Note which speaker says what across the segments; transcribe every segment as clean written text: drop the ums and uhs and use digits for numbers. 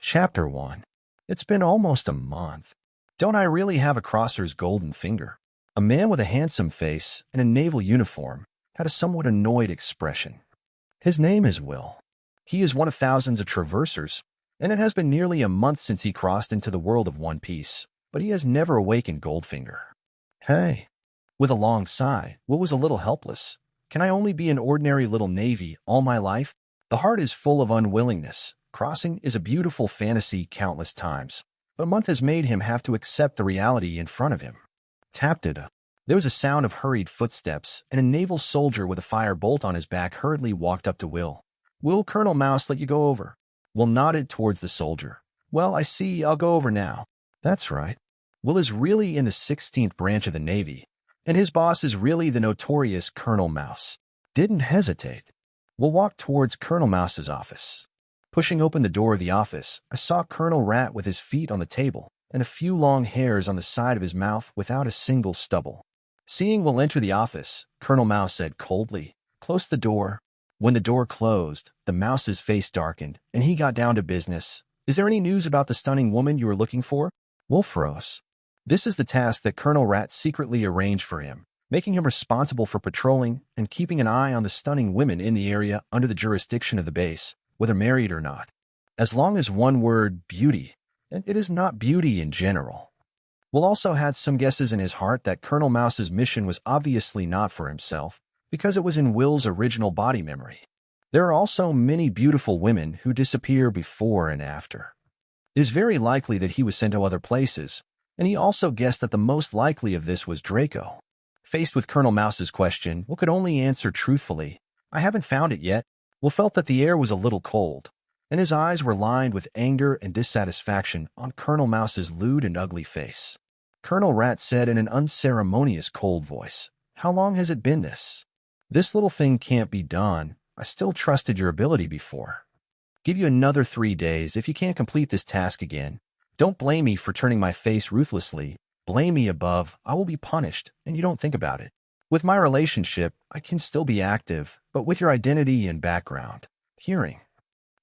Speaker 1: Chapter 1. It's been almost a month. Don't I really have a crosser's golden finger? A man with a handsome face and a naval uniform had a somewhat annoyed expression. His name is Will. He is one of thousands of traversers, and it has been nearly a month since he crossed into the world of One Piece, but he has never awakened Goldfinger. Hey. With a long sigh, Will was a little helpless. Can I only be an ordinary little navy all my life? The heart is full of unwillingness. Crossing is a beautiful fantasy countless times, but a month has made him have to accept the reality in front of him. Tapped. There was a sound of hurried footsteps, and a naval soldier with a fire bolt on his back hurriedly walked up to Will. Will Colonel Mouse let you go over? Will nodded towards the soldier. Well, I see, I'll go over now. That's right. Will is really in the 16th branch of the Navy, and his boss is really the notorious Colonel Mouse. Didn't hesitate. Will walked towards Colonel Mouse's office. Pushing open the door of the office, I saw Colonel Rat with his feet on the table and a few long hairs on the side of his mouth without a single stubble. Seeing Will enter the office, Colonel Mouse said coldly, "Close the door." When the door closed, the Mouse's face darkened, and he got down to business. "Is there any news about the stunning woman you were looking for?" Will froze. This is the task that Colonel Rat secretly arranged for him, making him responsible for patrolling and keeping an eye on the stunning women in the area under the jurisdiction of the base, whether married or not. As long as one word, beauty, and it is not beauty in general. Will also had some guesses in his heart that Colonel Mouse's mission was obviously not for himself, because it was in Will's original body memory. There are also many beautiful women who disappear before and after. It is very likely that he was sent to other places, and he also guessed that the most likely of this was Draco. Faced with Colonel Mouse's question, Will could only answer truthfully, "I haven't found it yet." Will felt that the air was a little cold, and his eyes were lined with anger and dissatisfaction on Colonel Mouse's lewd and ugly face. Colonel Rat said in an unceremonious, cold voice, "How long has it been this? This little thing can't be done. I still trusted your ability before. Give you another 3 days. If you can't complete this task again, don't blame me for turning my face ruthlessly. Blame me above. I will be punished, and you don't think about it. With my relationship, I can still be active, but with your identity and background." Hearing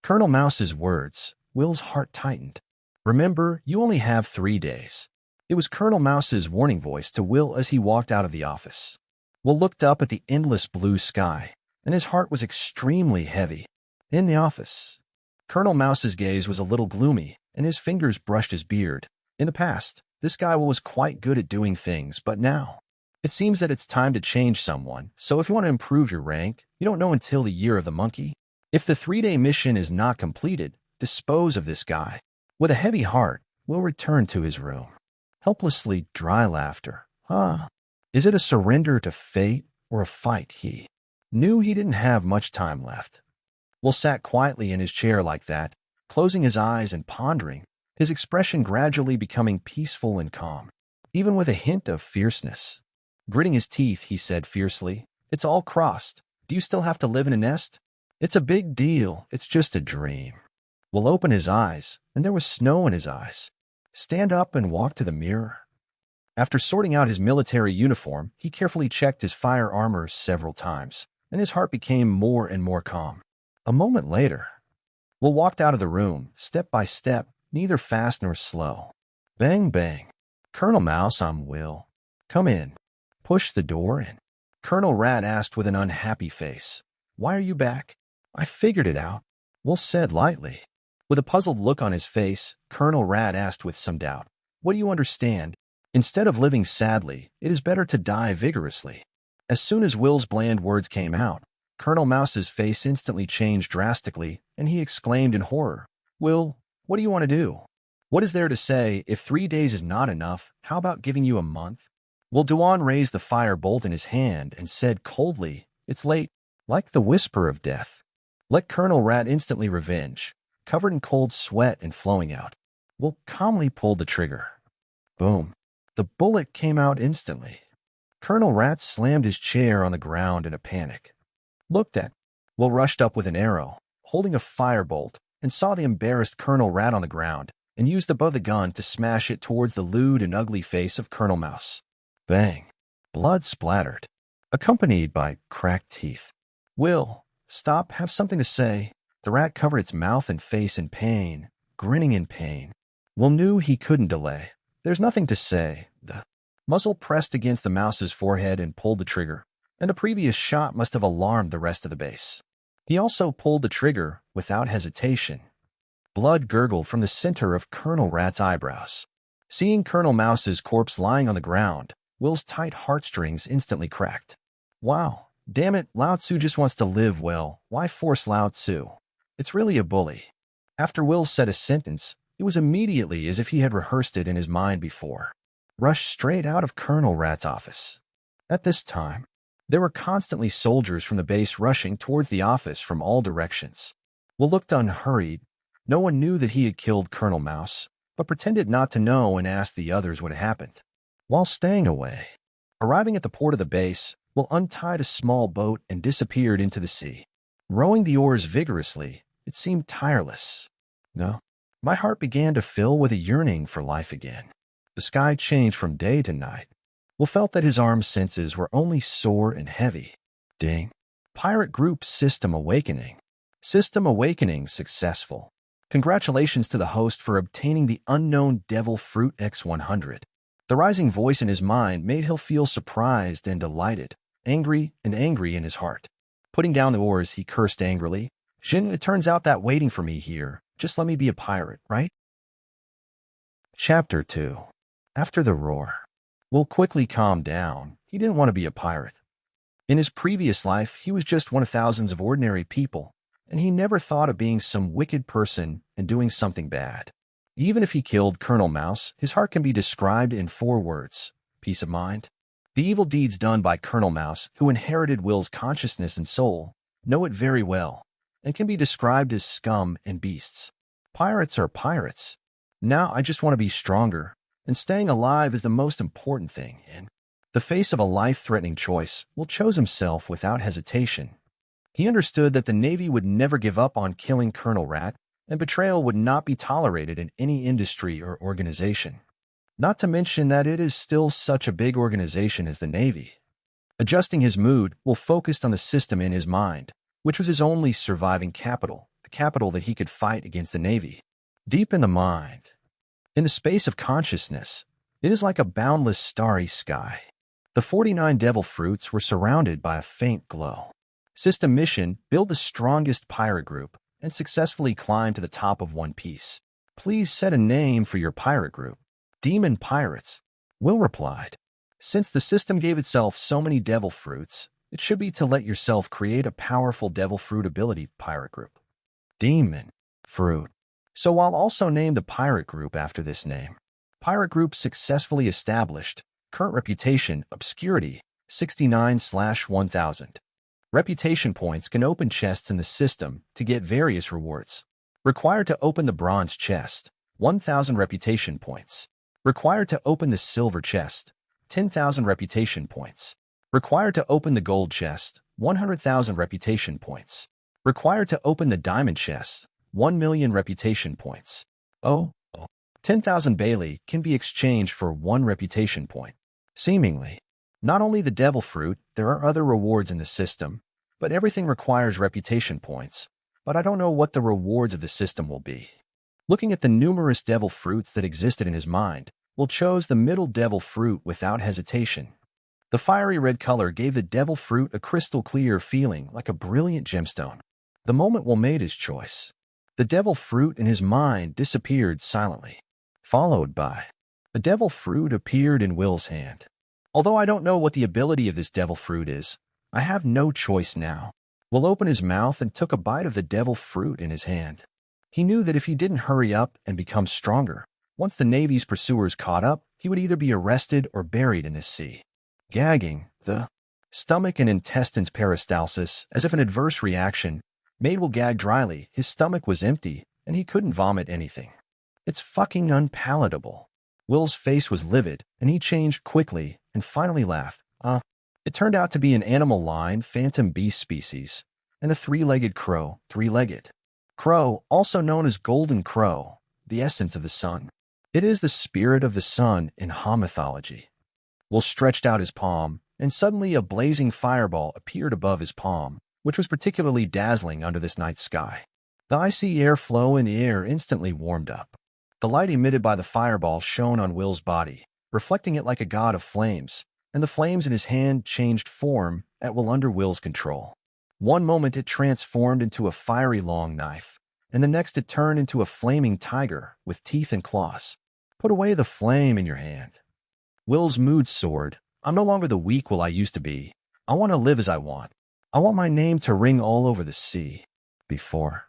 Speaker 1: Colonel Mouse's words, Will's heart tightened. "Remember, you only have 3 days. It was Colonel Mouse's warning voice to Will as he walked out of the office. Will looked up at the endless blue sky, and his heart was extremely heavy. In the office, Colonel Mouse's gaze was a little gloomy, and his fingers brushed his beard. In the past, this guy was quite good at doing things, but now, it seems that it's time to change someone, so if you want to improve your rank, you don't know until the year of the monkey. If the 3-day mission is not completed, dispose of this guy." With a heavy heart, Will returned to his room. Helplessly dry laughter. Is it a surrender to fate or a fight? He knew he didn't have much time left. Will sat quietly in his chair like that, closing his eyes and pondering, his expression gradually becoming peaceful and calm, even with a hint of fierceness. Gritting his teeth, he said fiercely, "It's all crossed. Do you still have to live in a nest? It's a big deal. It's just a dream." Will opened his eyes, and there was snow in his eyes. Stand up and walk to the mirror. After sorting out his military uniform, he carefully checked his fire armor several times, and his heart became more and more calm. A moment later, Will walked out of the room, step by step, neither fast nor slow. Bang, bang. "Colonel Mouse, I'm Will. Come in." Push the door in. Colonel Rat asked with an unhappy face, "Why are you back?" "I figured it out," Will said lightly. With a puzzled look on his face, Colonel Rat asked with some doubt, "What do you understand? Instead of living sadly, it is better to die vigorously." As soon as Will's bland words came out, Colonel Mouse's face instantly changed drastically, and he exclaimed in horror, "Will, what do you want to do? What is there to say? If 3 days is not enough, how about giving you a month?" Will Duan raised the fire bolt in his hand and said coldly, "It's late." Like the whisper of death. Let Colonel Rat instantly revenge, covered in cold sweat and flowing out. Will calmly pulled the trigger. Boom. The bullet came out instantly. Colonel Rat slammed his chair on the ground in a panic. Looked at. Will rushed up with an arrow, holding a firebolt, and saw the embarrassed Colonel Rat on the ground, and used the butt of the gun to smash it towards the lewd and ugly face of Colonel Mouse. Bang. Blood splattered, accompanied by cracked teeth. "Will, stop, have something to say." The rat covered its mouth and face in pain. grinning in pain. Will knew he couldn't delay. There's nothing to say. The muzzle pressed against the mouse's forehead and pulled the trigger, and a previous shot must have alarmed the rest of the base. He also pulled the trigger without hesitation. Blood gurgled from the center of Colonel Rat's eyebrows. Seeing Colonel Mouse's corpse lying on the ground, Will's tight heartstrings instantly cracked. Wow, damn it, Lao Tzu just wants to live well. Why force Lao Tzu? It's really a bully. After Will said a sentence, it was immediately as if he had rehearsed it in his mind before. Rushed straight out of Colonel Rat's office. At this time, there were constantly soldiers from the base rushing towards the office from all directions. Will looked unhurried. No one knew that he had killed Colonel Mouse, but pretended not to know and asked the others what had happened. While staying away, arriving at the port of the base, Will untied a small boat and disappeared into the sea. Rowing the oars vigorously, it seemed tireless. No, my heart began to fill with a yearning for life again. The sky changed from day to night. Will felt that his armed senses were only sore and heavy. Ding. Pirate Group System Awakening. System Awakening successful. Congratulations to the host for obtaining the unknown Devil Fruit X100. The rising voice in his mind made him feel surprised and delighted, angry in his heart. Putting down the oars, he cursed angrily. Jin, it turns out that waiting for me here. Just let me be a pirate, right? Chapter 2. After the roar. Will quickly calmed down. He didn't want to be a pirate. In his previous life, he was just one of thousands of ordinary people, and he never thought of being some wicked person and doing something bad. Even if he killed Colonel Mouse, his heart can be described in 4 words: peace of mind. The evil deeds done by Colonel Mouse, who inherited Will's consciousness and soul, know it very well, and can be described as scum and beasts. Pirates are pirates. Now I just want to be stronger, and staying alive is the most important thing. In the face of a life-threatening choice, Will chose himself without hesitation. He understood that the Navy would never give up on killing Colonel Rat, and betrayal would not be tolerated in any industry or organization. Not to mention that it is still such a big organization as the Navy. Adjusting his mood, Will focused on the system in his mind, which was his only surviving capital, the capital that he could fight against the Navy. Deep in the mind, in the space of consciousness, it is like a boundless starry sky. The 49 devil fruits were surrounded by a faint glow. System mission: build the strongest pirate group and successfully climb to the top of One Piece. Please set a name for your pirate group. Demon Pirates. Will replied. Since the system gave itself so many devil fruits, it should be to let yourself create a powerful devil fruit ability pirate group. Demon Fruit. So I'll also name the pirate group after this name. Pirate group successfully established. Current reputation: obscurity 69/1000. Reputation points can open chests in the system to get various rewards. Required to open the bronze chest: 1,000 reputation points. Required to open the silver chest: 10,000 reputation points. Required to open the gold chest: 100,000 reputation points. Required to open the diamond chest: 1,000,000 reputation points. 10,000 Bailey can be exchanged for 1 reputation point. Seemingly, not only the devil fruit, there are other rewards in the system, but everything requires reputation points. But I don't know what the rewards of the system will be. Looking at the numerous devil fruits that existed in his mind, Will chose the middle devil fruit without hesitation. The fiery red color gave the devil fruit a crystal clear feeling, like a brilliant gemstone. The moment Will made his choice, the devil fruit in his mind disappeared silently, followed by a devil fruit appeared in Will's hand. Although I don't know what the ability of this devil fruit is, I have no choice now. Will opened his mouth and took a bite of the devil fruit in his hand. He knew that if he didn't hurry up and become stronger, once the Navy's pursuers caught up, he would either be arrested or buried in this sea. Gagging, the stomach and intestines peristalsis, as if an adverse reaction, made Will gag dryly. His stomach was empty, and he couldn't vomit anything. It's fucking unpalatable. Will's face was livid, and he changed quickly and finally laughed. It turned out to be an animal line, phantom beast species, and a 3-legged crow, 3-legged. Crow, also known as golden crow, the essence of the sun. It is the spirit of the sun in Ha mythology. Will stretched out his palm, and suddenly a blazing fireball appeared above his palm, which was particularly dazzling under this night sky. The icy airflow in the air instantly warmed up. The light emitted by the fireball shone on Will's body, reflecting it like a god of flames, and the flames in his hand changed form at will under Will's control. One moment it transformed into a fiery long knife, and the next it turned into a flaming tiger with teeth and claws. Put away the flame in your hand. Will's mood soared. I'm no longer the weak Will I used to be. I want to live as I want. I want my name to ring all over the sea. Before,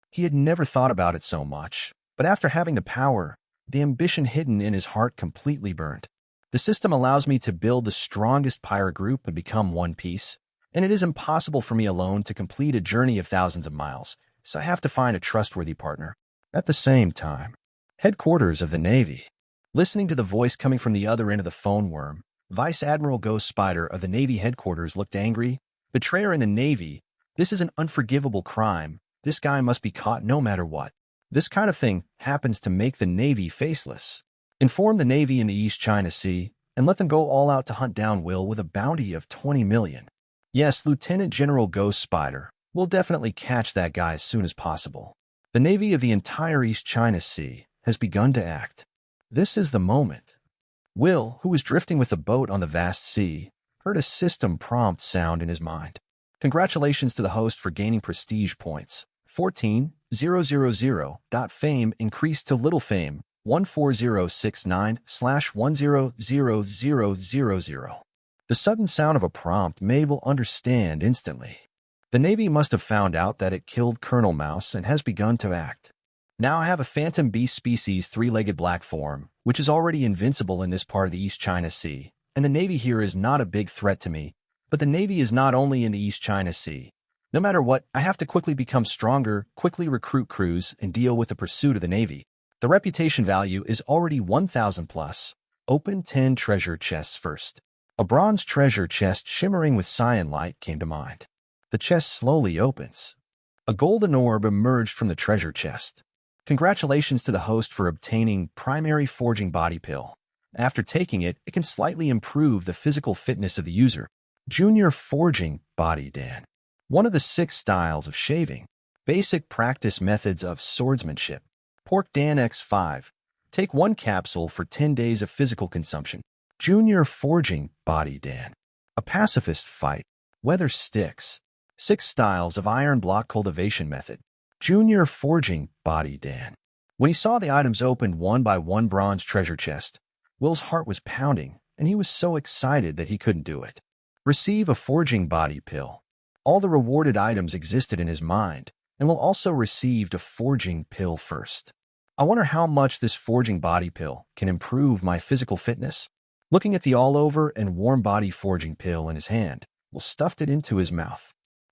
Speaker 1: he had never thought about it so much, but after having the power, the ambition hidden in his heart completely burned. The system allows me to build the strongest pirate group and become one piece, and it is impossible for me alone to complete a journey of thousands of miles, so I have to find a trustworthy partner. At the same time, headquarters of the Navy. Listening to the voice coming from the other end of the phone worm, Vice Admiral Ghost Spider of the Navy headquarters looked angry. Betrayer in the Navy, this is an unforgivable crime. This guy must be caught no matter what. This kind of thing happens to make the Navy faceless. Inform the Navy in the East China Sea and let them go all out to hunt down Will with a bounty of 20 million. Yes, Lieutenant General Ghost Spider, we'll definitely catch that guy as soon as possible. The Navy of the entire East China Sea has begun to act. This is the moment. Will, who was drifting with the boat on the vast sea, heard a system prompt sound in his mind. Congratulations to the host for gaining prestige points. 14,000. Fame increased to little fame. 14069/100000. The sudden sound of a prompt made Will understand instantly. The Navy must have found out that it killed Colonel Mouse and has begun to act. Now I have a phantom beast species three-legged black form, which is already invincible in this part of the East China Sea, and the Navy here is not a big threat to me, but the Navy is not only in the East China Sea. No matter what, I have to quickly become stronger, quickly recruit crews, and deal with the pursuit of the Navy. The reputation value is already 1,000 plus. Open 10 treasure chests first. A bronze treasure chest shimmering with cyan light came to mind. The chest slowly opens. A golden orb emerged from the treasure chest. Congratulations to the host for obtaining Primary Forging Body Pill. After taking it, it can slightly improve the physical fitness of the user. Junior Forging Body Dan. One of the 6 styles of shaving. Basic practice methods of swordsmanship. Pork Dan X5. Take 1 capsule for 10 days of physical consumption. Junior Forging Body Dan. A pacifist fight. Weather sticks. 6 styles of iron block cultivation method. Junior Forging Body Dan. When he saw the items opened one by one bronze treasure chest, Will's heart was pounding, and he was so excited that he couldn't do it. Receive a Forging Body Pill. All the rewarded items existed in his mind, and Will also received a Forging Pill first. I wonder how much this Forging Body Pill can improve my physical fitness. Looking at the all-over and warm body Forging Pill in his hand, Will stuffed it into his mouth.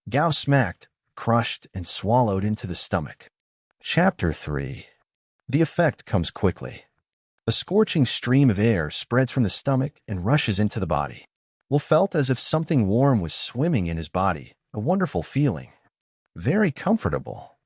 Speaker 1: Gao smacked, crushed, and swallowed into the stomach. Chapter 3. The effect comes quickly. A scorching stream of air spreads from the stomach and rushes into the body. Will felt as if something warm was swimming in his body, a wonderful feeling. Very comfortable.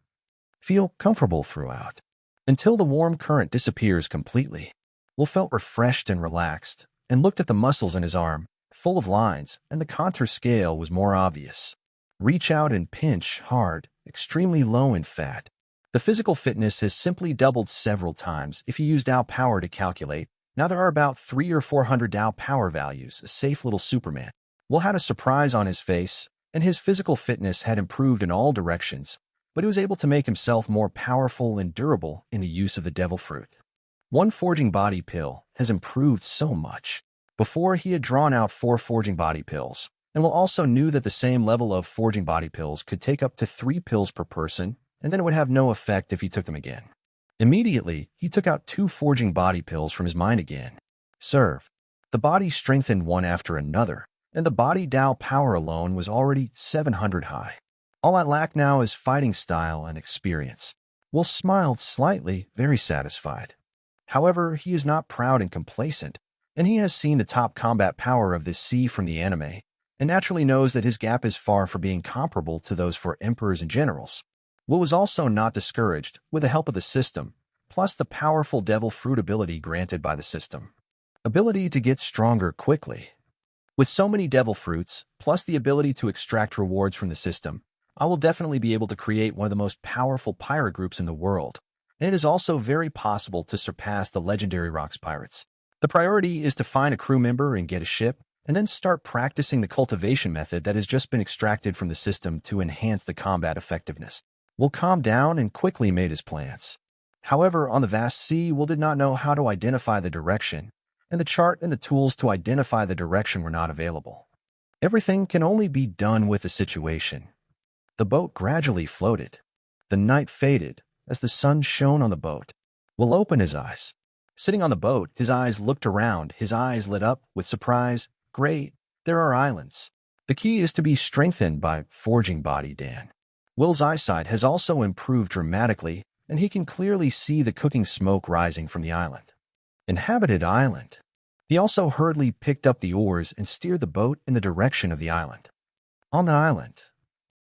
Speaker 1: Feel comfortable throughout, until the warm current disappears completely. Will felt refreshed and relaxed, and looked at the muscles in his arm, full of lines, and the contour scale was more obvious. Reach out and pinch hard, extremely low in fat. The physical fitness has simply doubled several times if you use Dow power to calculate. Now there are about 300 or 400 Dow power values, a safe little Superman. Will had a surprise on his face, and his physical fitness had improved in all directions, but he was able to make himself more powerful and durable in the use of the devil fruit. 1 Forging Body Pill has improved so much. Before, he had drawn out 4 Forging Body Pills, and Will also knew that the same level of Forging Body Pills could take up to 3 pills per person, and then it would have no effect if he took them again. Immediately, he took out 2 Forging Body Pills from his mind again. Serve. The body strengthened one after another, and the body Dow power alone was already 700 high. All I lack now is fighting style and experience. Will smiled slightly, very satisfied. However, he is not proud and complacent, and he has seen the top combat power of this sea from the anime, and naturally knows that his gap is far from being comparable to those for emperors and generals. Will was also not discouraged with the help of the system, plus the powerful devil fruit ability granted by the system. Ability to get stronger quickly. With so many devil fruits, plus the ability to extract rewards from the system, I will definitely be able to create one of the most powerful pirate groups in the world, and it is also very possible to surpass the legendary Rocks pirates. The priority is to find a crew member and get a ship, and then start practicing the cultivation method that has just been extracted from the system to enhance the combat effectiveness. Will calm down and quickly made his plans. However, on the vast sea, Will did not know how to identify the direction, and the chart and the tools to identify the direction were not available. Everything can only be done with the situation. The boat gradually floated. The night faded as the sun shone on the boat. Will opened his eyes. Sitting on the boat, his eyes looked around, his eyes lit up with surprise. Great, there are islands. The key is to be strengthened by forging body, Dan. Will's eyesight has also improved dramatically, and he can clearly see the cooking smoke rising from the island. Inhabited island. He also hurriedly picked up the oars and steered the boat in the direction of the island. On the island,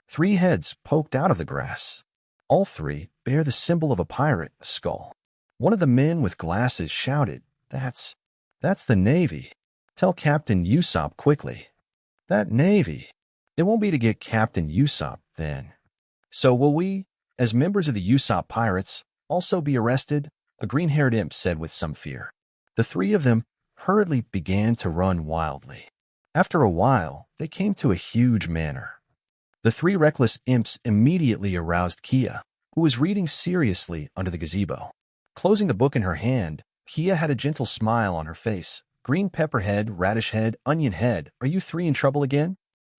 Speaker 1: 3 heads poked out of the grass. All 3 bear the symbol of a pirate, a skull. One of the men with glasses shouted, That's the Navy. Tell Captain Usopp quickly. That Navy. It won't be to get Captain Usopp, then. So will we, as members of the Usopp pirates, also be arrested? A green-haired imp said with some fear. The 3 of them hurriedly began to run wildly. After a while, they came to a huge manor. The 3 reckless imps immediately aroused Kia, who was reading seriously under the gazebo. Closing the book in her hand, Kia had a gentle smile on her face. Green pepper head, radish head, onion head, are you 3 in trouble again?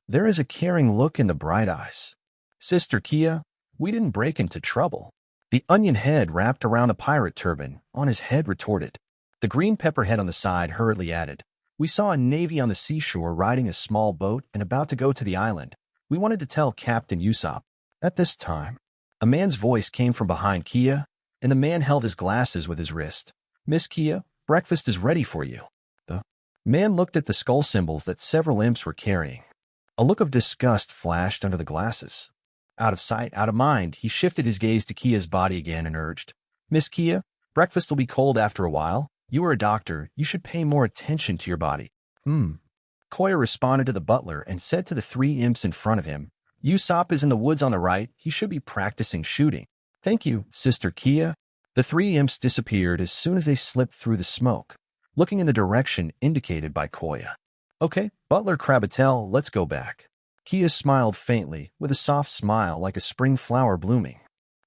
Speaker 1: There is a caring look in the bright eyes. Sister Kia, we didn't break into trouble. The onion head wrapped around a pirate turban on his head retorted. The green pepper head on the side hurriedly added, We saw a navy on the seashore riding a small boat and about to go to the island. We wanted to tell Captain Usopp. At this time, a man's voice came from behind Kia, and the man held his glasses with his wrist. Miss Kia, breakfast is ready for you. The man looked at the skull symbols that several imps were carrying. A look of disgust flashed under the glasses. Out of sight, out of mind, he shifted his gaze to Kia's body again and urged, Miss Kia, breakfast will be cold after a while. You are a doctor. You should pay more attention to your body. Koya responded to the butler and said to the 3 imps in front of him, Usopp is in the woods on the right. He should be practicing shooting. Thank you, Sister Kia. The 3 imps disappeared as soon as they slipped through the smoke, looking in the direction indicated by Koya. Okay, Butler Krabatel, let's go back. Kia smiled faintly, with a soft smile like a spring flower blooming.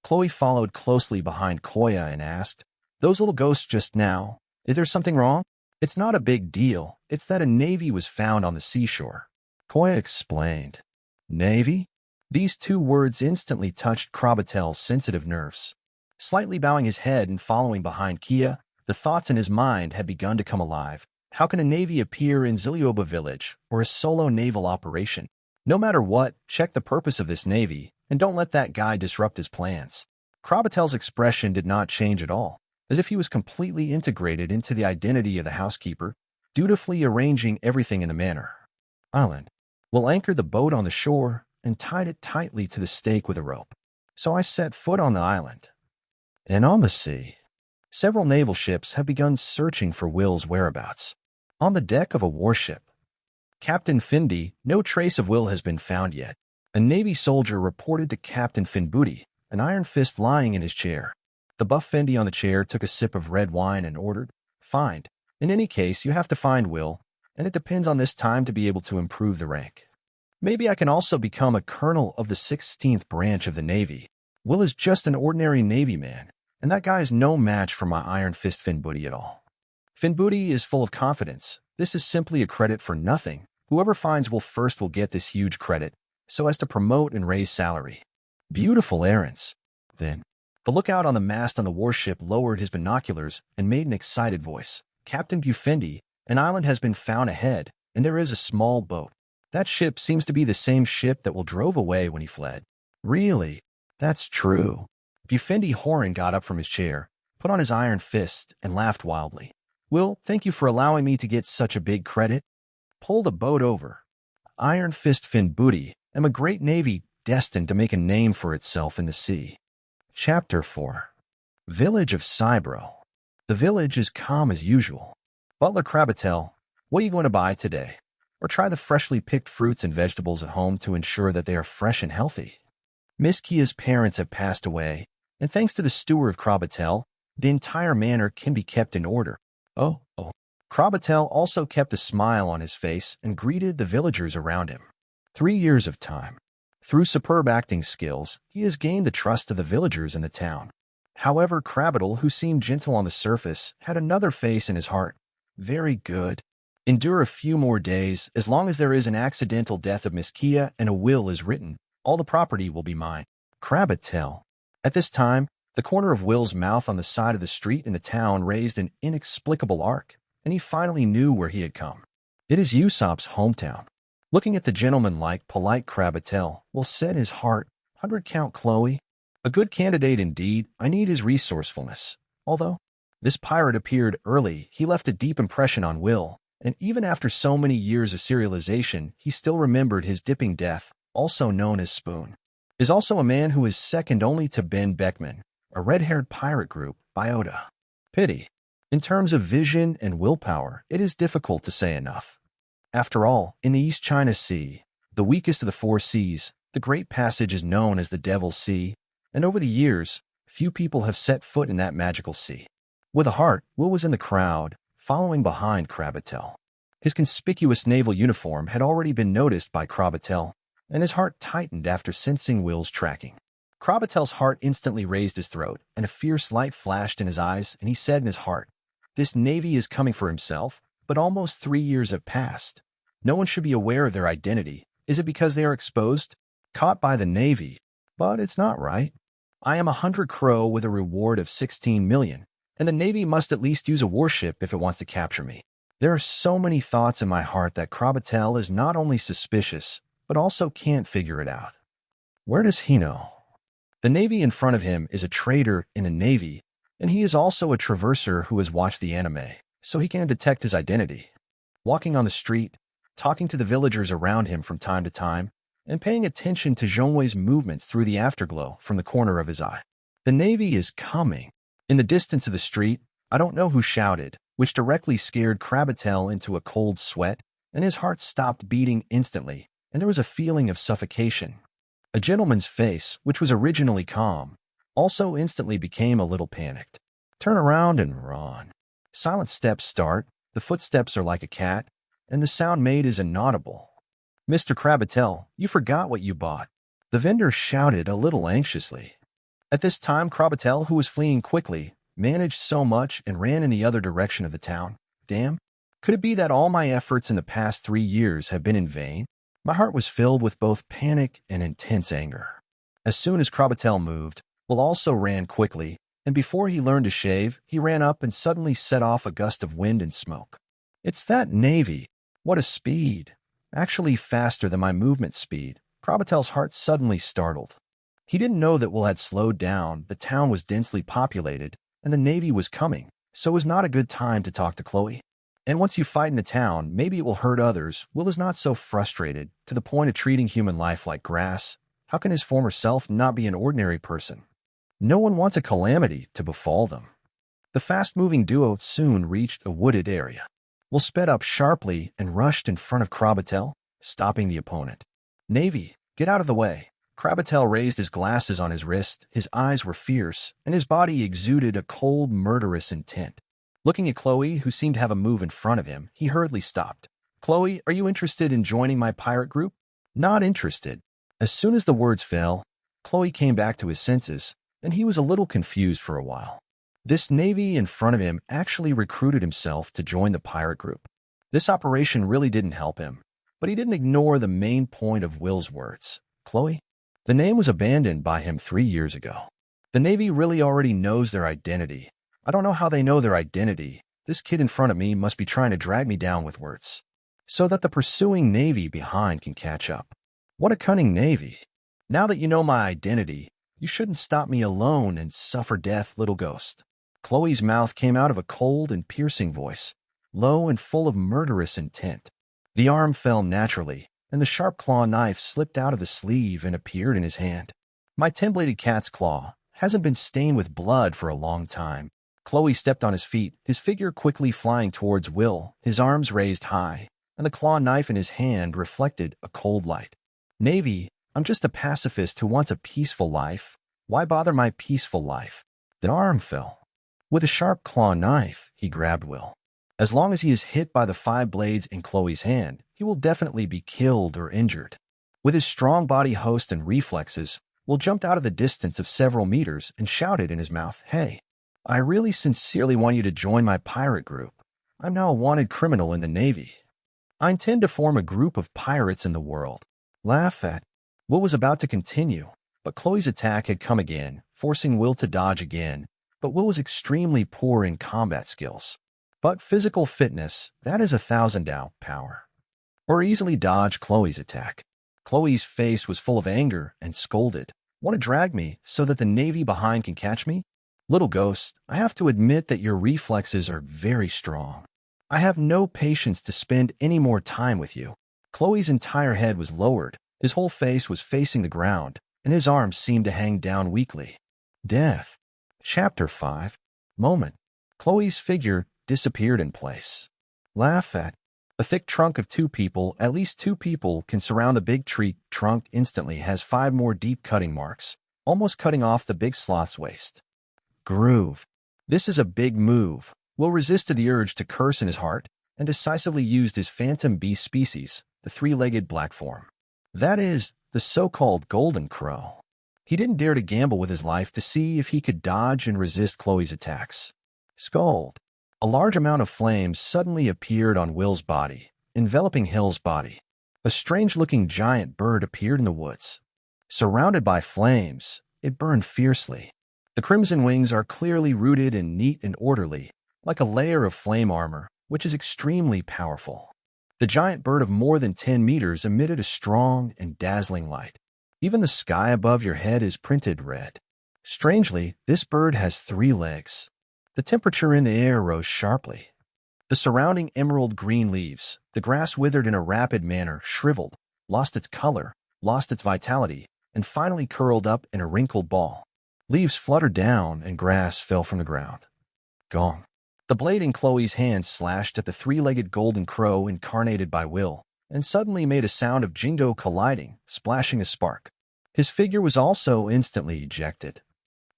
Speaker 1: Chloe followed closely behind Koya and asked, Those little ghosts just now, is there something wrong? It's not a big deal. It's that a navy was found on the seashore. Koya explained. Navy? These 2 words instantly touched Krabatel's sensitive nerves. Slightly bowing his head and following behind Kia, the thoughts in his mind had begun to come alive. How can a navy appear in Zilioba village or a solo naval operation? No matter what, check the purpose of this navy and don't let that guy disrupt his plans. Krabatel's expression did not change at all, as if he was completely integrated into the identity of the housekeeper, dutifully arranging everything in the manor. Island. Will anchor the boat on the shore and tied it tightly to the stake with a rope. So I set foot on the island. And on the sea, several naval ships have begun searching for Will's whereabouts. On the deck of a warship, Captain Findy, no trace of Will has been found yet. A Navy soldier reported to Captain Finbooty, an iron fist lying in his chair. The buff Fendi on the chair took a sip of red wine and ordered, Find. In any case, you have to find Will, and it depends on this time to be able to improve the rank. Maybe I can also become a colonel of the 16th branch of the Navy. Will is just an ordinary Navy man, and that guy is no match for my iron fist Finbooty at all. Finbooty is full of confidence. This is simply a credit for nothing. Whoever finds Will first will get this huge credit, so as to promote and raise salary. Beautiful errands. Then, the lookout on the mast on the warship lowered his binoculars and made an excited voice. Captain Bufendi, an island has been found ahead, and there is a small boat. That ship seems to be the same ship that Will drove away when he fled. Really? That's true. Bufendi Horan got up from his chair, put on his iron fist, and laughed wildly. Will, thank you for allowing me to get such a big credit. Pull the boat over. Iron Fist Finbooty am a great navy destined to make a name for itself in the sea. Chapter 4. Village of Cybro. The village is calm as usual. Butler Krabatel, what are you going to buy today? Or try the freshly picked fruits and vegetables at home to ensure that they are fresh and healthy. Miss Kia's parents have passed away, and thanks to the steward of Krabatel, the entire manor can be kept in order. Oh. Krabatel also kept a smile on his face and greeted the villagers around him. 3 years of time. Through superb acting skills, he has gained the trust of the villagers in the town. However, Krabatel, who seemed gentle on the surface, had another face in his heart. Very good. Endure a few more days. As long as there is an accidental death of Miss Kia and a will is written, all the property will be mine. Krabatel. At this time, the corner of Will's mouth on the side of the street in the town raised an inexplicable arc, and he finally knew where he had come. It is Usopp's hometown. Looking at the gentleman-like, polite Krabatel, Will said in his heart, 100 Count Chloe. A good candidate indeed. I need his resourcefulness. Although this pirate appeared early, he left a deep impression on Will, and even after so many years of serialization, he still remembered his dipping death, also known as Spoon. Is also a man who is second only to Ben Beckman, a red-haired pirate group, Biota. Pity. In terms of vision and willpower, it is difficult to say enough. After all, in the East China Sea, the weakest of the 4 seas, the Great Passage is known as the Devil's Sea, and over the years, few people have set foot in that magical sea. With a heart, Will was in the crowd, following behind Krabatel. His conspicuous naval uniform had already been noticed by Krabatel, and his heart tightened after sensing Will's tracking. Krabatel's heart instantly raised his throat, and a fierce light flashed in his eyes, and he said in his heart, "This navy is coming for himself, but almost 3 years have passed. No one should be aware of their identity. Is it because they are exposed? Caught by the navy? But it's not right. I am 100 crow with a reward of 16 million, and the navy must at least use a warship if it wants to capture me." There are so many thoughts in my heart that Krabatel is not only suspicious, but also can't figure it out. Where does he know? The navy in front of him is a trader in a navy, and he is also a traverser who has watched the anime, so he can detect his identity. Walking on the street, talking to the villagers around him from time to time, and paying attention to Zhongwei's movements through the afterglow from the corner of his eye. The navy is coming. In the distance of the street, I don't know who shouted, which directly scared Krabatel into a cold sweat, and his heart stopped beating instantly, and there was a feeling of suffocation. A gentleman's face, which was originally calm, also instantly became a little panicked. Turn around and run. Silent steps start, the footsteps are like a cat, and the sound made is inaudible. "Mr. Krabatel, you forgot what you bought." The vendor shouted a little anxiously. At this time, Krabatel, who was fleeing quickly, managed so much and ran in the other direction of the town. Damn. Could it be that all my efforts in the past 3 years have been in vain? My heart was filled with both panic and intense anger. As soon as Krabatel moved, Will also ran quickly, and before he learned to shave, he ran up and suddenly set off a gust of wind and smoke. It's that navy. What a speed. Actually faster than my movement speed. Krabatel's heart suddenly startled. He didn't know that Will had slowed down, the town was densely populated, and the navy was coming, so it was not a good time to talk to Chloe. And once you fight in the town, maybe it will hurt others. Will is not so frustrated, to the point of treating human life like grass. How can his former self not be an ordinary person? No one wants a calamity to befall them. The fast-moving duo soon reached a wooded area. Will sped up sharply and rushed in front of Krabatel, stopping the opponent. "Navy, get out of the way." Krabatel raised his glasses on his wrist, his eyes were fierce, and his body exuded a cold, murderous intent. Looking at Chloe, who seemed to have a move in front of him, he hurriedly stopped. "Chloe, are you interested in joining my pirate group?" "Not interested." As soon as the words fell, Chloe came back to his senses, and he was a little confused for a while. This navy in front of him actually recruited himself to join the pirate group. This operation really didn't help him, but he didn't ignore the main point of Will's words. Chloe? The name was abandoned by him 3 years ago. The navy really already knows their identity. I don't know how they know their identity. This kid in front of me must be trying to drag me down with words, so that the pursuing navy behind can catch up. What a cunning navy. Now that you know my identity, you shouldn't stop me alone and suffer death, little ghost. Chloe's mouth came out of a cold and piercing voice, low and full of murderous intent. The arm fell naturally, and the sharp claw knife slipped out of the sleeve and appeared in his hand. My 10-bladed cat's claw hasn't been stained with blood for a long time. Chloe stepped on his feet, his figure quickly flying towards Will, his arms raised high, and the claw knife in his hand reflected a cold light. "Navy, I'm just a pacifist who wants a peaceful life. Why bother my peaceful life? The arm fell. With a sharp claw knife, he grabbed Will. As long as he is hit by the 5 blades in Chloe's hand, he will definitely be killed or injured. With his strong body host and reflexes, Will jumped out of the distance of several meters and shouted in his mouth, "Hey, I really sincerely want you to join my pirate group. I'm now a wanted criminal in the Navy. I intend to form a group of pirates in the world." Laugh at. Will was about to continue, but Chloe's attack had come again, forcing Will to dodge again. But Will was extremely poor in combat skills. But physical fitness, that is 1,000 Dao power. Or easily dodge Chloe's attack. Chloe's face was full of anger and scolded. "Want to drag me so that the Navy behind can catch me? Little ghost, I have to admit that your reflexes are very strong. I have no patience to spend any more time with you." Chloe's entire head was lowered, his whole face was facing the ground, and his arms seemed to hang down weakly. Death. Chapter 5. Moment. Chloe's figure disappeared in place. Laugh at. A thick trunk of 2 people, at least 2 people, can surround the big tree trunk instantly has 5 more deep cutting marks, almost cutting off the big sloth's waist. Groove. This is a big move. Will resisted the urge to curse in his heart and decisively used his phantom beast species, the 3-legged black form. That is, the so-called golden crow. He didn't dare to gamble with his life to see if he could dodge and resist Chloe's attacks. Scold. A large amount of flames suddenly appeared on Will's body, enveloping Hill's body. A strange-looking giant bird appeared in the woods. Surrounded by flames, it burned fiercely. The crimson wings are clearly rooted and neat and orderly, like a layer of flame armor, which is extremely powerful. The giant bird of more than 10 meters emitted a strong and dazzling light. Even the sky above your head is printed red. Strangely, this bird has 3 legs. The temperature in the air rose sharply. The surrounding emerald green leaves, the grass withered in a rapid manner, shriveled, lost its color, lost its vitality, and finally curled up in a wrinkled ball. Leaves fluttered down and grass fell from the ground. Gong. The blade in Chloe's hand slashed at the 3-legged golden crow incarnated by Will, and suddenly made a sound of Jingo colliding, splashing a spark. His figure was also instantly ejected.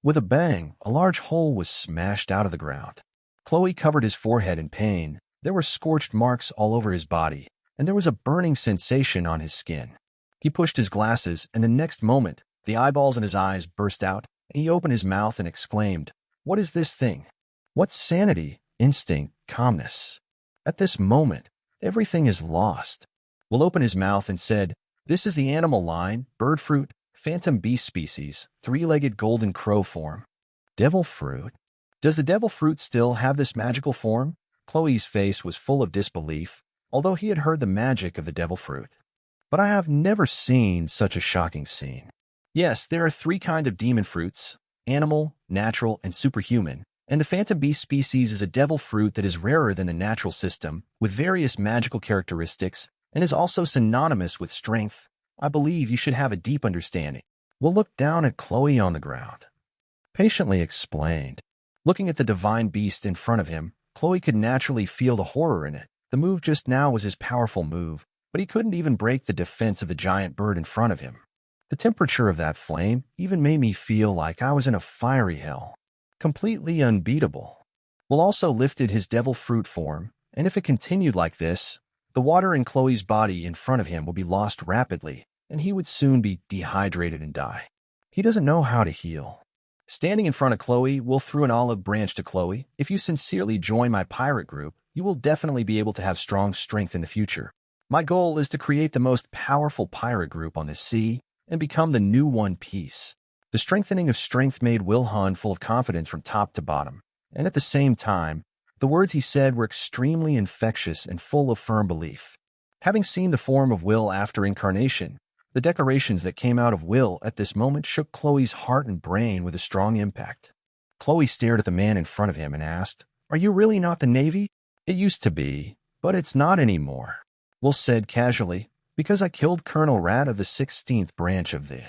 Speaker 1: With a bang, a large hole was smashed out of the ground. Chloe covered his forehead in pain. There were scorched marks all over his body, and there was a burning sensation on his skin. He pushed his glasses, and the next moment, the eyeballs in his eyes burst out, and he opened his mouth and exclaimed, "What is this thing? What's sanity, instinct, calmness?" At this moment, everything is lost. Will opened his mouth and said, "This is the animal line, bird fruit, phantom beast species, 3-legged golden crow form. Devil fruit? Does the devil fruit still have this magical form?" Chloe's face was full of disbelief, although he had heard the magic of the devil fruit. "But I have never seen such a shocking scene. Yes, there are 3 kinds of demon fruits, animal, natural, and superhuman, and the phantom beast species is a devil fruit that is rarer than the natural system, with various magical characteristics, and is also synonymous with strength. I believe you should have a deep understanding." Will looked down at Chloe on the ground. Patiently explained. Looking at the divine beast in front of him, Chloe could naturally feel the horror in it. The move just now was his powerful move, but he couldn't even break the defense of the giant bird in front of him. The temperature of that flame even made me feel like I was in a fiery hell. Completely unbeatable. Will also lifted his devil fruit form, and if it continued like this, the water in Chloe's body in front of him would be lost rapidly, and he would soon be dehydrated and die. He doesn't know how to heal. Standing in front of Chloe, Will threw an olive branch to Chloe. "If you sincerely join my pirate group, you will definitely be able to have strong strength in the future. My goal is to create the most powerful pirate group on the sea and become the new One Piece." The strengthening of strength made Will Hun full of confidence from top to bottom, and at the same time, the words he said were extremely infectious and full of firm belief. Having seen the form of Will after incarnation, the declarations that came out of Will at this moment shook Chloe's heart and brain with a strong impact. Chloe stared at the man in front of him and asked, "Are you really not the Navy?" "It used to be, but it's not anymore," Will said casually, "because I killed Colonel Rat of the 16th branch of the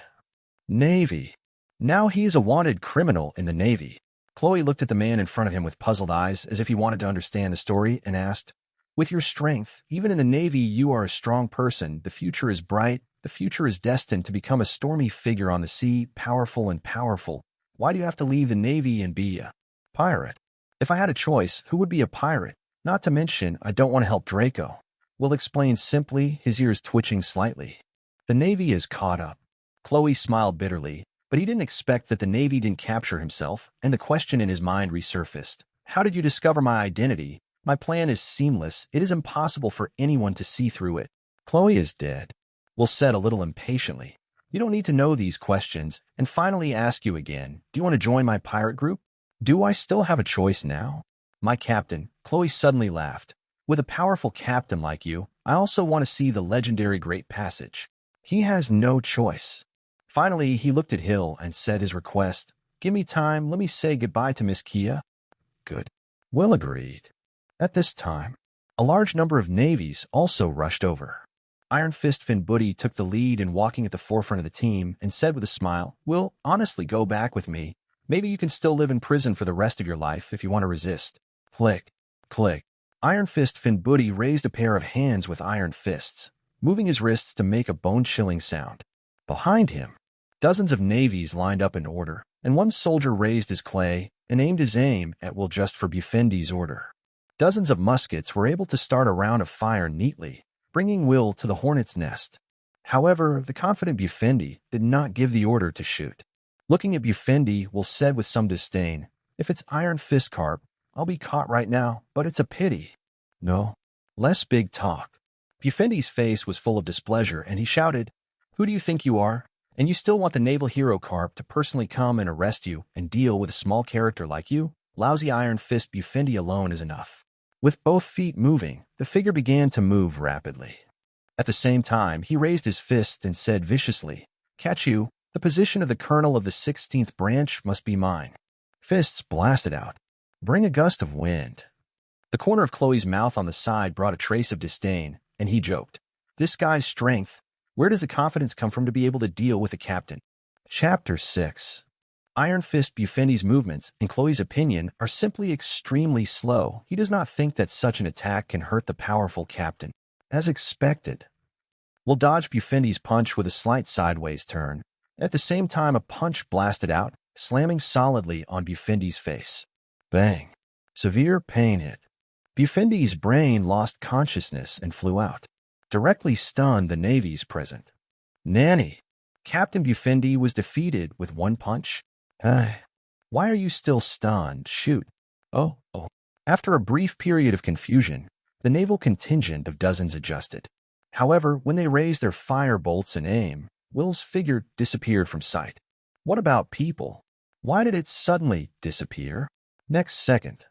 Speaker 1: Navy. Now he's a wanted criminal in the Navy." Chloe looked at the man in front of him with puzzled eyes as if he wanted to understand the story and asked, "With your strength, even in the Navy you are a strong person, the future is bright, The future is destined to become a stormy figure on the sea, powerful and powerful. Why do you have to leave the Navy and be a pirate? If I had a choice, who would be a pirate? Not to mention, I don't want to help Draco. Will explained simply, his ears twitching slightly. The Navy is caught up. Chloe smiled bitterly, but he didn't expect that the Navy didn't capture himself, and the question in his mind resurfaced. How did you discover my identity? My plan is seamless. It is impossible for anyone to see through it. Chloe is dead. Will said a little impatiently. You don't need to know these questions, and finally ask you again, do you want to join my pirate group? Do I still have a choice now? My captain, Chloe suddenly laughed. With a powerful captain like you, I also want to see the legendary Great Passage. He has no choice. Finally, he looked at Hill and said his request. Give me time, let me say goodbye to Miss Kia. Good. Will agreed. At this time, a large number of navies also rushed over. Iron Fist Finbooty took the lead in walking at the forefront of the team and said with a smile, Will, honestly go back with me. Maybe you can still live in prison for the rest of your life if you want to resist. Click. Click. Iron Fist Finbooty raised a pair of hands with iron fists, moving his wrists to make a bone-chilling sound. Behind him, dozens of navies lined up in order, and one soldier raised his clay and aimed his aim at Will just for Bufendi's order. Dozens of muskets were able to start a round of fire neatly, bringing Will to the hornet's nest. However, the confident Bufendi did not give the order to shoot. Looking at Bufendi, Will said with some disdain, If it's Iron Fist Carp, I'll be caught right now, but it's a pity. No. Less big talk. Bufendi's face was full of displeasure, and he shouted, Who do you think you are? And you still want the naval hero Carp to personally come and arrest you and deal with a small character like you? Lousy Iron Fist Bufendi alone is enough. With both feet moving, the figure began to move rapidly. At the same time, he raised his fist and said viciously, Catch you, the position of the colonel of the 16th branch must be mine. Fists blasted out. Bring a gust of wind. The corner of Chloe's mouth on the side brought a trace of disdain, and he joked, This guy's strength. Where does the confidence come from to be able to deal with a captain? Chapter 6. Iron Fist Bufendi's movements, in Chloe's opinion, are simply extremely slow. He does not think that such an attack can hurt the powerful captain. As expected, Will dodged Bufendi's punch with a slight sideways turn. At the same time, a punch blasted out, slamming solidly on Bufendi's face. Bang. Severe pain hit. Bufendi's brain lost consciousness and flew out, directly stunned the navies present. Nanny! Captain Bufendi was defeated with one punch? Why are you still stunned? Shoot. Oh. After a brief period of confusion, the naval contingent of dozens adjusted. However, when they raised their fire bolts and aim, Will's figure disappeared from sight. What about people? Why did it suddenly disappear? Next second.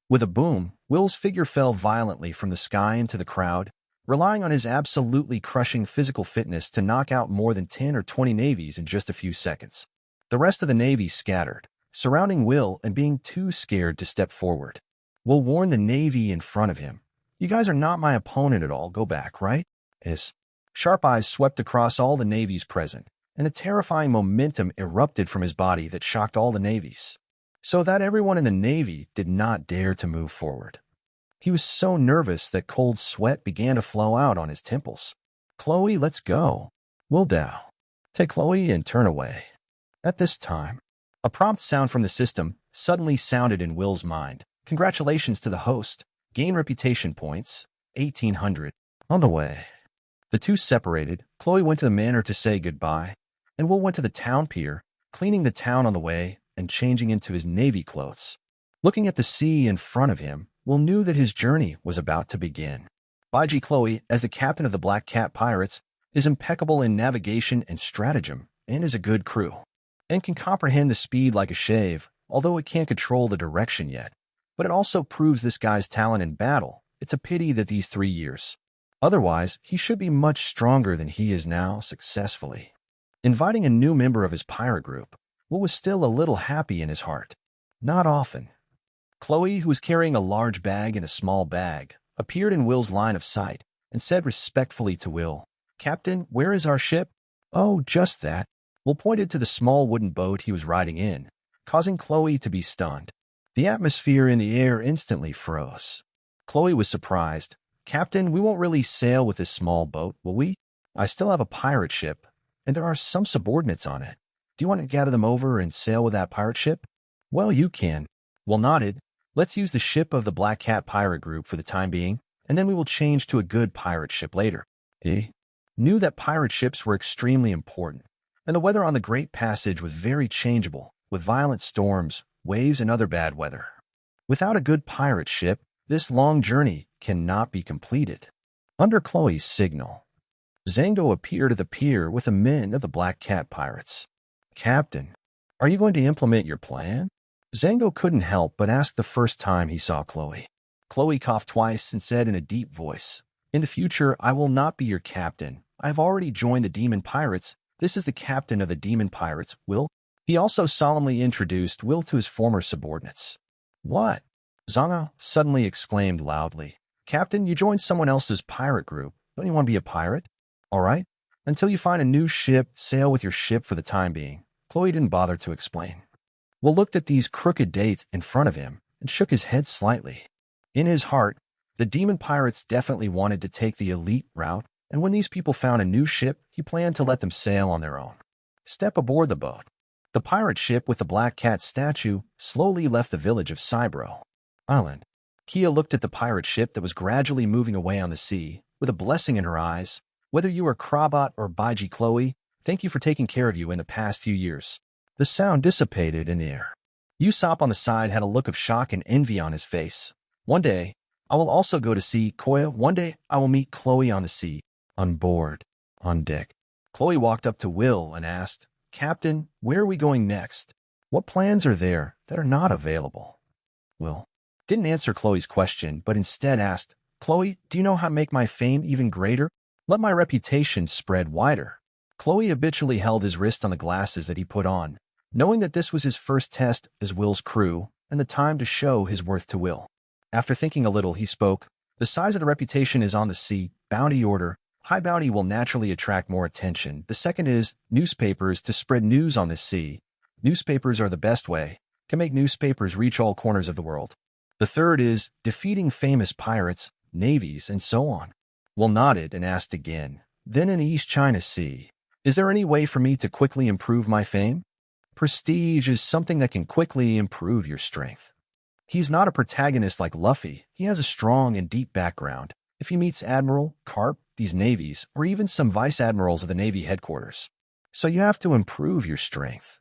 Speaker 1: With a boom, Will's figure fell violently from the sky into the crowd, relying on his absolutely crushing physical fitness to knock out more than 10 or 20 navies in just a few seconds. The rest of the navy scattered, surrounding Will and being too scared to step forward. Will warned the navy in front of him. You guys are not my opponent at all. Go back, right? His sharp eyes swept across all the navies present, and a terrifying momentum erupted from his body that shocked all the navies, so that everyone in the navy did not dare to move forward. He was so nervous that cold sweat began to flow out on his temples. Chloe, let's go. Will Dow. Take Chloe and turn away. At this time, a prompt sound from the system suddenly sounded in Will's mind. Congratulations to the host. Gain reputation points. 1800. On the way. The two separated. Chloe went to the manor to say goodbye, and Will went to the town pier, cleaning the town on the way and changing into his navy clothes. Looking at the sea in front of him, Will knew that his journey was about to begin. Baiji Chloe, as the captain of the Black Cat Pirates, is impeccable in navigation and stratagem, and is a good crew, and can comprehend the speed like a shave, although it can't control the direction yet. But it also proves this guy's talent in battle. It's a pity that these 3 years. Otherwise, he should be much stronger than he is now successfully. Inviting a new member of his pirate group, Will was still a little happy in his heart. Not often. Chloe, who was carrying a large bag in a small bag, appeared in Will's line of sight and said respectfully to Will, Captain, where is our ship? Oh, just that. Will pointed to the small wooden boat he was riding in, causing Chloe to be stunned. The atmosphere in the air instantly froze. Chloe was surprised. Captain, we won't really sail with this small boat, will we? I still have a pirate ship, and there are some subordinates on it. Do you want to gather them over and sail with that pirate ship? Well, you can. Will nodded. Let's use the ship of the Black Cat pirate group for the time being, and then we will change to a good pirate ship later. He knew that pirate ships were extremely important, and the weather on the Great Passage was very changeable, with violent storms, waves, and other bad weather. Without a good pirate ship, this long journey cannot be completed. Under Chloe's signal, Zango appeared at the pier with the men of the Black Cat pirates. Captain, are you going to implement your plan? Zango couldn't help but ask the first time he saw Chloe. Chloe coughed twice and said in a deep voice, "In the future, I will not be your captain. I have already joined the Demon Pirates. This is the captain of the Demon Pirates, Will." He also solemnly introduced Will to his former subordinates. What? Zango suddenly exclaimed loudly. Captain, you joined someone else's pirate group. Don't you want to be a pirate? All right. Until you find a new ship, sail with your ship for the time being. Chloe didn't bother to explain. Will looked at these crooked dates in front of him and shook his head slightly. In his heart, the Demon Pirates definitely wanted to take the elite route, and when these people found a new ship, he planned to let them sail on their own. Step aboard the boat. The pirate ship with the Black Cat statue slowly left the village of Cybro Island. Kia looked at the pirate ship that was gradually moving away on the sea, with a blessing in her eyes. Whether you are Krabot or Baiji Chloe, thank you for taking care of you in the past few years. The sound dissipated in the air. Usopp on the side had a look of shock and envy on his face. One day, I will also go to sea, Koya. One day, I will meet Chloe on the sea, on board, on deck. Chloe walked up to Will and asked, Captain, where are we going next? What plans are there that are not available? Will didn't answer Chloe's question, but instead asked, Chloe, do you know how to make my fame even greater? Let my reputation spread wider. Chloe habitually held his wrist on the glasses that he put on, knowing that this was his first test as Will's crew and the time to show his worth to Will. After thinking a little, he spoke. The size of the reputation is on the sea. Bounty order. High bounty will naturally attract more attention. The second is newspapers to spread news on the sea. Newspapers are the best way. Can make newspapers reach all corners of the world. The third is defeating famous pirates, navies, and so on. Will nodded and asked again. Then in the East China Sea, is there any way for me to quickly improve my fame? Prestige is something that can quickly improve your strength. He's not a protagonist like Luffy. He has a strong and deep background. If he meets Admiral, Carp, these navies, or even some vice admirals of the Navy headquarters. So you have to improve your strength.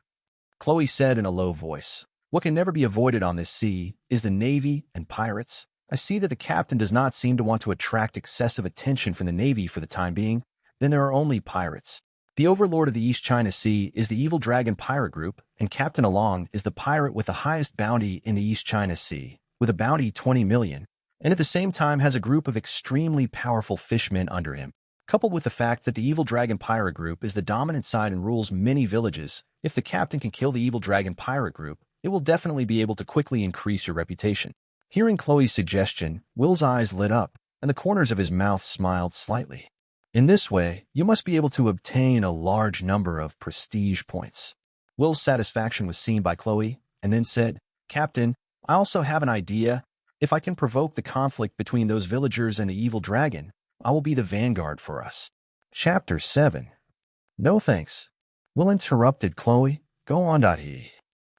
Speaker 1: Chloe said in a low voice. What can never be avoided on this sea is the Navy and pirates. I see that the captain does not seem to want to attract excessive attention from the Navy for the time being. Then there are only pirates. The overlord of the East China Sea is the Evil Dragon Pirate Group, and Captain Along is the pirate with the highest bounty in the East China Sea, with a bounty 20 million, and at the same time has a group of extremely powerful fishmen under him. Coupled with the fact that the Evil Dragon Pirate Group is the dominant side and rules many villages, if the captain can kill the Evil Dragon Pirate Group, it will definitely be able to quickly increase your reputation. Hearing Chloe's suggestion, Will's eyes lit up, and the corners of his mouth smiled slightly. In this way, you must be able to obtain a large number of prestige points. Will's satisfaction was seen by Chloe, and then said, Captain, I also have an idea. If I can provoke the conflict between those villagers and the evil dragon, I will be the vanguard for us. Chapter 7. No thanks. Will interrupted Chloe. Go on. He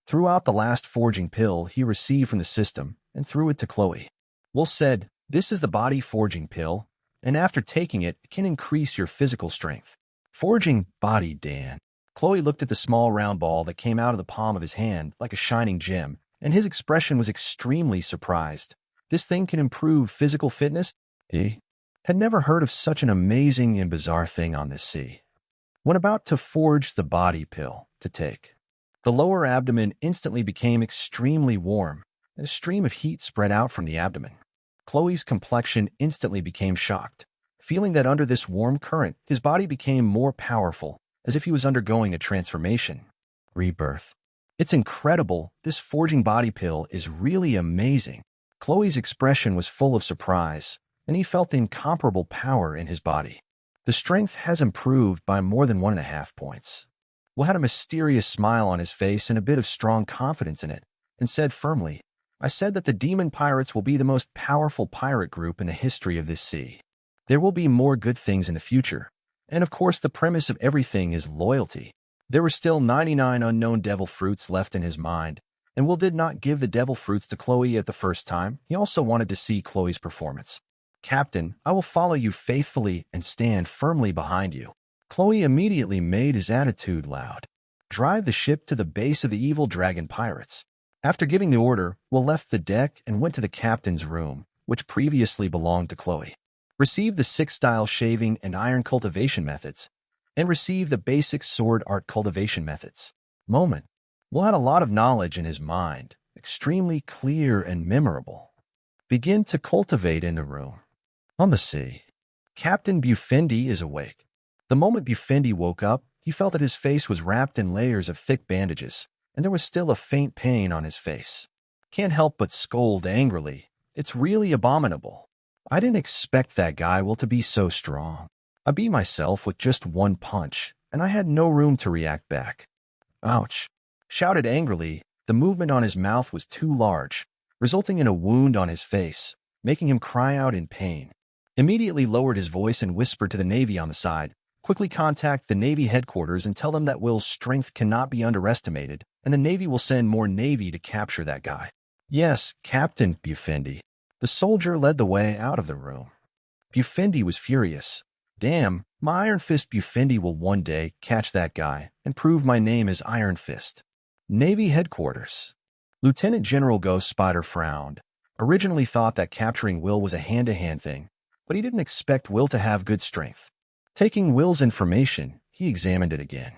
Speaker 1: threw out the last forging pill he received from the system and threw it to Chloe. Will said, This is the body forging pill, and after taking it, it can increase your physical strength. Forging body, Dan. Chloe looked at the small round ball that came out of the palm of his hand like a shining gem, and his expression was extremely surprised. This thing can improve physical fitness? He had never heard of such an amazing and bizarre thing on this sea. When about to forge the body pill to take, the lower abdomen instantly became extremely warm, and a stream of heat spread out from the abdomen. Chloe's complexion instantly became shocked, feeling that under this warm current, his body became more powerful, as if he was undergoing a transformation. Rebirth. It's incredible. This forging body pill is really amazing. Chloe's expression was full of surprise, and he felt incomparable power in his body. The strength has improved by more than 1.5 points. Will had a mysterious smile on his face and a bit of strong confidence in it, and said firmly, I said that the Demon Pirates will be the most powerful pirate group in the history of this sea. There will be more good things in the future. And of course, the premise of everything is loyalty. There were still 99 unknown devil fruits left in his mind, and Will did not give the devil fruits to Chloe at the first time. He also wanted to see Chloe's performance. Captain, I will follow you faithfully and stand firmly behind you. Chloe immediately made his attitude loud. Drive the ship to the base of the evil dragon pirates. After giving the order, Will left the deck and went to the captain's room, which previously belonged to Chloe. Received the 6-style shaving and iron cultivation methods, and received the basic sword art cultivation methods. Will had a lot of knowledge in his mind, extremely clear and memorable. Begin to cultivate in the room. On the sea. Captain Bufendi is awake. The moment Bufendi woke up, he felt that his face was wrapped in layers of thick bandages, and there was still a faint pain on his face. Can't help but scold angrily. It's really abominable. I didn't expect that guy Will to be so strong. I beat myself with just one punch, and I had no room to react back. Ouch. Shouted angrily, the movement on his mouth was too large, resulting in a wound on his face, making him cry out in pain. Immediately lowered his voice and whispered to the Navy on the side, quickly contact the Navy headquarters and tell them that Will's strength cannot be underestimated, and the Navy will send more Navy to capture that guy. Yes, Captain Bufendi. The soldier led the way out of the room. Bufendi was furious. Damn, my Iron Fist Bufendi will one day catch that guy and prove my name is Iron Fist. Navy headquarters. Lieutenant General Ghost Spider frowned. Originally thought that capturing Will was a hand-to-hand thing, but he didn't expect Will to have good strength. Taking Will's information, he examined it again.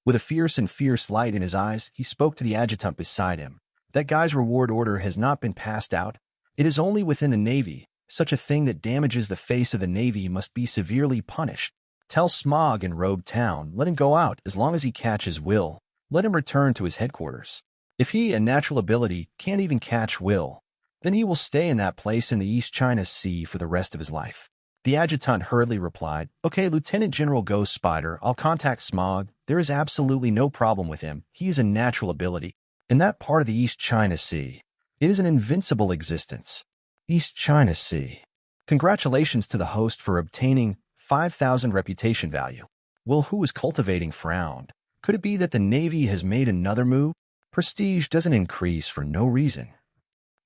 Speaker 1: With a fierce light in his eyes, he spoke to the adjutant beside him. That guy's reward order has not been passed out. It is only within the Navy. Such a thing that damages the face of the Navy must be severely punished. Tell Smog in Rogue Town, let him go out as long as he catches Will. Let him return to his headquarters. If he, a natural ability, can't even catch Will, then he will stay in that place in the East China Sea for the rest of his life. The adjutant hurriedly replied, Okay, Lieutenant General Ghost Spider, I'll contact Smog. There is absolutely no problem with him. He is a natural ability. In that part of the East China Sea, it is an invincible existence. East China Sea. Congratulations to the host for obtaining 5,000 reputation value. Will, who was cultivating, frowned. Could it be that the Navy has made another move? Prestige doesn't increase for no reason.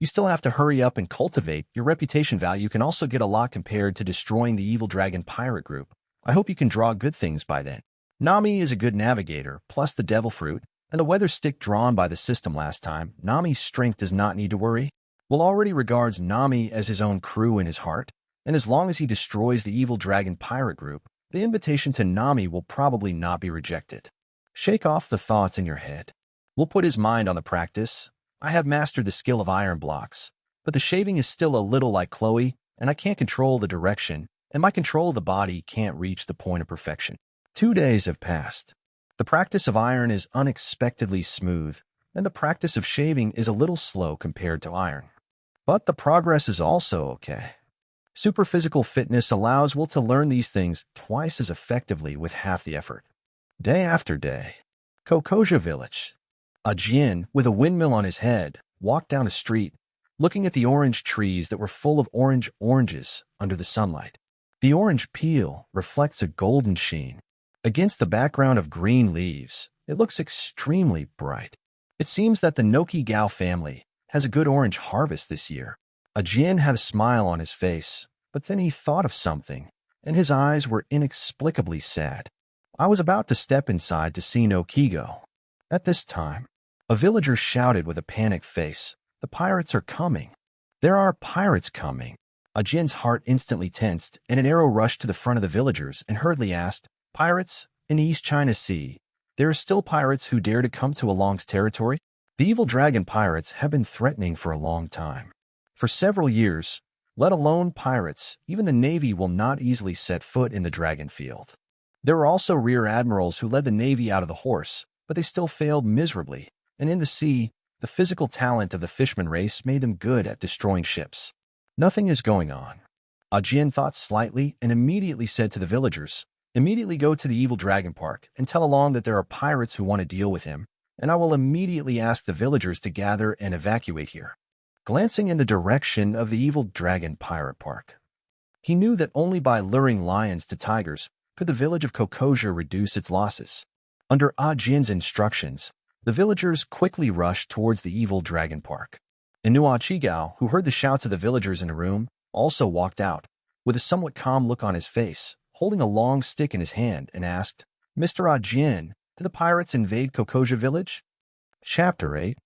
Speaker 1: You still have to hurry up and cultivate. Your reputation value can also get a lot compared to destroying the evil dragon pirate group. I hope you can draw good things by then. Nami is a good navigator, plus the devil fruit, and the weather stick drawn by the system last time. Nami's strength does not need to worry. Will already regards Nami as his own crew in his heart, and as long as he destroys the evil dragon pirate group, the invitation to Nami will probably not be rejected. Shake off the thoughts in your head. Will put his mind on the practice. I have mastered the skill of iron blocks, but the shaving is still a little like Chloe, and I can't control the direction, and my control of the body can't reach the point of perfection. 2 days have passed. The practice of iron is unexpectedly smooth, and the practice of shaving is a little slow compared to iron. But the progress is also okay. Superphysical fitness allows Will to learn these things twice as effectively with half the effort. Day after day. Kokoja Village. A Jin, with a windmill on his head, walked down a street, looking at the orange trees that were full of oranges under the sunlight. The orange peel reflects a golden sheen. Against the background of green leaves, it looks extremely bright. It seems that the Noki Gao family has a good orange harvest this year. A Jin had a smile on his face, but then he thought of something, and his eyes were inexplicably sad. I was about to step inside to see Nokigo. At this time, a villager shouted with a panicked face, "The pirates are coming! There are pirates coming!" A Jin's heart instantly tensed, and an arrow rushed to the front of the villagers and hurriedly asked, "Pirates? In the East China Sea, there are still pirates who dare to come to Along's territory?" The evil dragon pirates have been threatening for a long time. For several years, let alone pirates, even the Navy will not easily set foot in the dragon field. There were also rear admirals who led the Navy out of the horse, but they still failed miserably, and in the sea, the physical talent of the fishman race made them good at destroying ships. Nothing is going on. Ajin thought slightly and immediately said to the villagers, "Immediately go to the evil dragon park and tell Along that there are pirates who want to deal with him, and I will immediately ask the villagers to gather and evacuate here." Glancing in the direction of the evil dragon pirate park, he knew that only by luring lions to tigers, Could the village of Kokoja reduce its losses? Under Ah Jin's instructions, the villagers quickly rushed towards the evil dragon park. And Nuo Chigao, who heard the shouts of the villagers in the room, also walked out, with a somewhat calm look on his face, holding a long stick in his hand, and asked, "Mr. Ah Jin, did the pirates invade Kokoja village?" Chapter 8.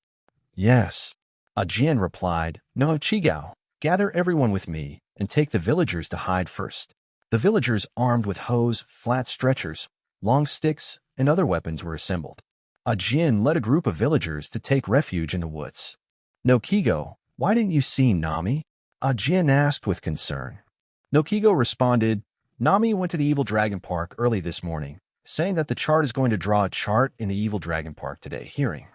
Speaker 1: Yes. Ah Jin replied, "No, Chigao, gather everyone with me and take the villagers to hide first." The villagers, armed with hoes, flat stretchers, long sticks, and other weapons, were assembled. Ah Jin led a group of villagers to take refuge in the woods. "No Kigo, why didn't you see Nami?" Ah Jin asked with concern. No Kigo responded, "Nami went to the Evil Dragon Park early this morning, saying that the chart is going to draw a chart in the Evil Dragon Park today." Hearing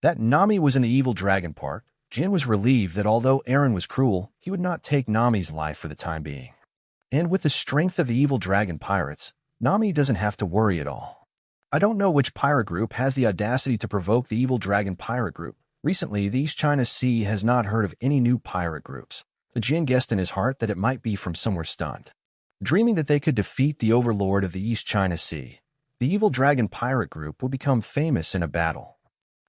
Speaker 1: that Nami was in the Evil Dragon Park, Jin was relieved that although Eren was cruel, he would not take Nami's life for the time being. And with the strength of the Evil Dragon pirates, Nami doesn't have to worry at all. I don't know which pirate group has the audacity to provoke the Evil Dragon pirate group. Recently, the East China Sea has not heard of any new pirate groups. The Jin guessed in his heart that it might be from somewhere stunned. Dreaming that they could defeat the overlord of the East China Sea, the Evil Dragon pirate group would become famous in a battle.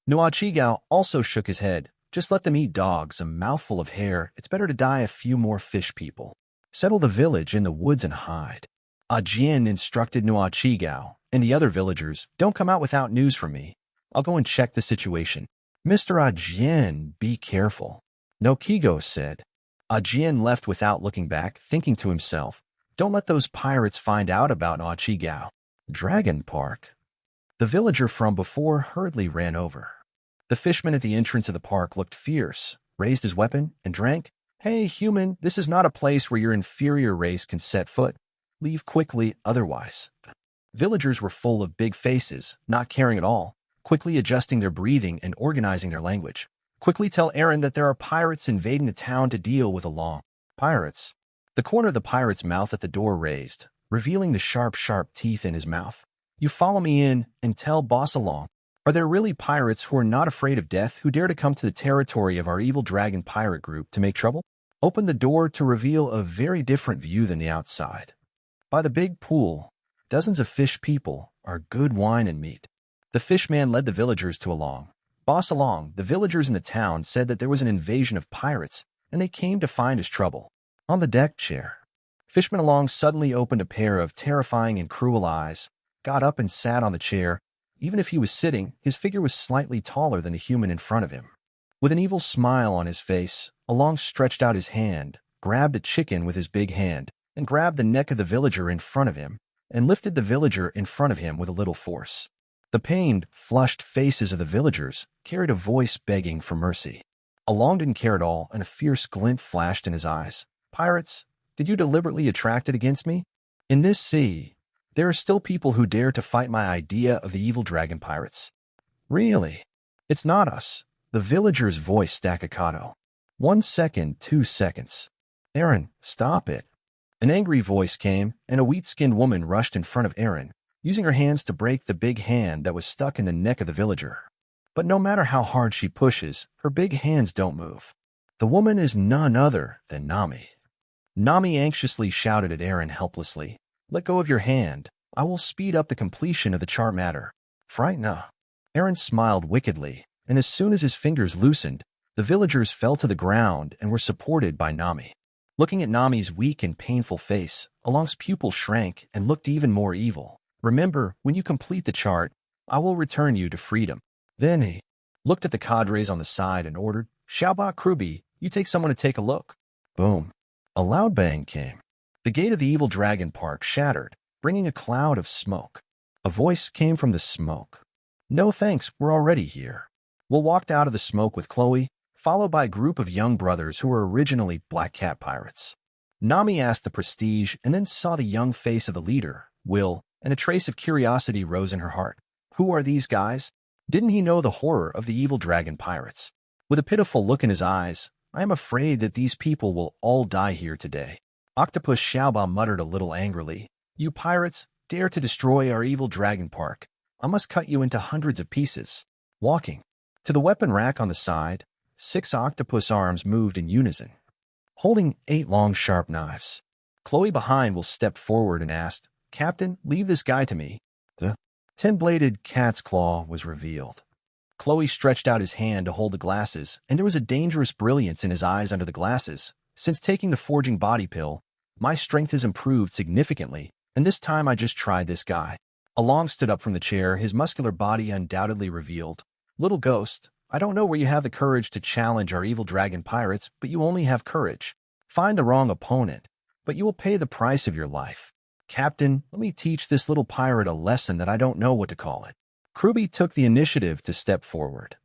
Speaker 1: Nuo Chigao also shook his head. "Just let them eat dogs, a mouthful of hair. It's better to die a few more fish people. Settle the village in the woods and hide." Ah Jin instructed Nuo Chigao and the other villagers, "Don't come out without news from me. I'll go and check the situation." "Mr. Ah Jin, be careful," No Kigo said. Ah Jin left without looking back, thinking to himself, "Don't let those pirates find out about Ah Chigao." Dragon Park. The villager from before hurriedly ran over. The fishman at the entrance of the park looked fierce, raised his weapon, and drank. "Hey, human, this is not a place where your inferior race can set foot. Leave quickly, otherwise." Villagers were full of big faces, not caring at all, quickly adjusting their breathing and organizing their language. "Quickly tell Eren that there are pirates invading the town to deal with along." Pirates. The corner of the pirate's mouth at the door raised, revealing the sharp teeth in his mouth. "You follow me in and tell Boss along. Are there really pirates who are not afraid of death who dare to come to the territory of our evil dragon pirate group to make trouble?" Open the door to reveal a very different view than the outside. By the big pool, dozens of fish people are good wine and meat. The fishman led the villagers to Along. Boss Along, the villagers in the town said that there was an invasion of pirates, and they came to find us trouble. On the deck chair, Fishman Along suddenly opened a pair of terrifying and cruel eyes, got up and sat on the chair. Even if he was sitting, his figure was slightly taller than the human in front of him. With an evil smile on his face, Along stretched out his hand, grabbed a chicken with his big hand, and grabbed the neck of the villager in front of him, and lifted the villager in front of him with a little force. The pained, flushed faces of the villagers carried a voice begging for mercy. Along didn't care at all, and a fierce glint flashed in his eyes. "Pirates, did you deliberately attract it against me? In this sea, there are still people who dare to fight my idea of the evil dragon pirates." "Really? It's not us." The villager's voice staccato. 1 second, 2 seconds. "Eren, stop it." An angry voice came, and a wheat-skinned woman rushed in front of Eren, using her hands to break the big hand that was stuck in the neck of the villager. But no matter how hard she pushes, her big hands don't move. The woman is none other than Nami. Nami anxiously shouted at Eren helplessly, "Let go of your hand. I will speed up the completion of the chart matter." Frightened. Eren smiled wickedly, and as soon as his fingers loosened, the villagers fell to the ground and were supported by Nami. Looking at Nami's weak and painful face, Along's pupil shrank and looked even more evil. "Remember, when you complete the chart, I will return you to freedom." Then he looked at the cadres on the side and ordered, "Xiaoba Krubi, you take someone to take a look." Boom. A loud bang came. The gate of the evil dragon park shattered, bringing a cloud of smoke. A voice came from the smoke. "No thanks, we're already here." Will walked out of the smoke with Chloe, followed by a group of young brothers who were originally Black Cat pirates. Nami asked the prestige and then saw the young face of the leader, Will, and a trace of curiosity rose in her heart. Who are these guys? Didn't he know the horror of the evil dragon pirates? With a pitiful look in his eyes, "I am afraid that these people will all die here today." Octopus Xiaoba muttered a little angrily, "You pirates dare to destroy our evil dragon park. I must cut you into hundreds of pieces." Walking to the weapon rack on the side, 6 octopus arms moved in unison, holding 8 long sharp knives. Chloe behind Will stepped forward and asked, "Captain, leave this guy to me." The 10-bladed cat's claw was revealed. Chloe stretched out his hand to hold the glasses, and there was a dangerous brilliance in his eyes under the glasses. "Since taking the forging body pill, my strength has improved significantly, and this time I just tried this guy." Along stood up from the chair, his muscular body undoubtedly revealed. "Little ghost, I don't know where you have the courage to challenge our evil dragon pirates, but you only have courage. Find the wrong opponent, but you will pay the price of your life. Captain, let me teach this little pirate a lesson that I don't know what to call it." Kruby took the initiative to step forward.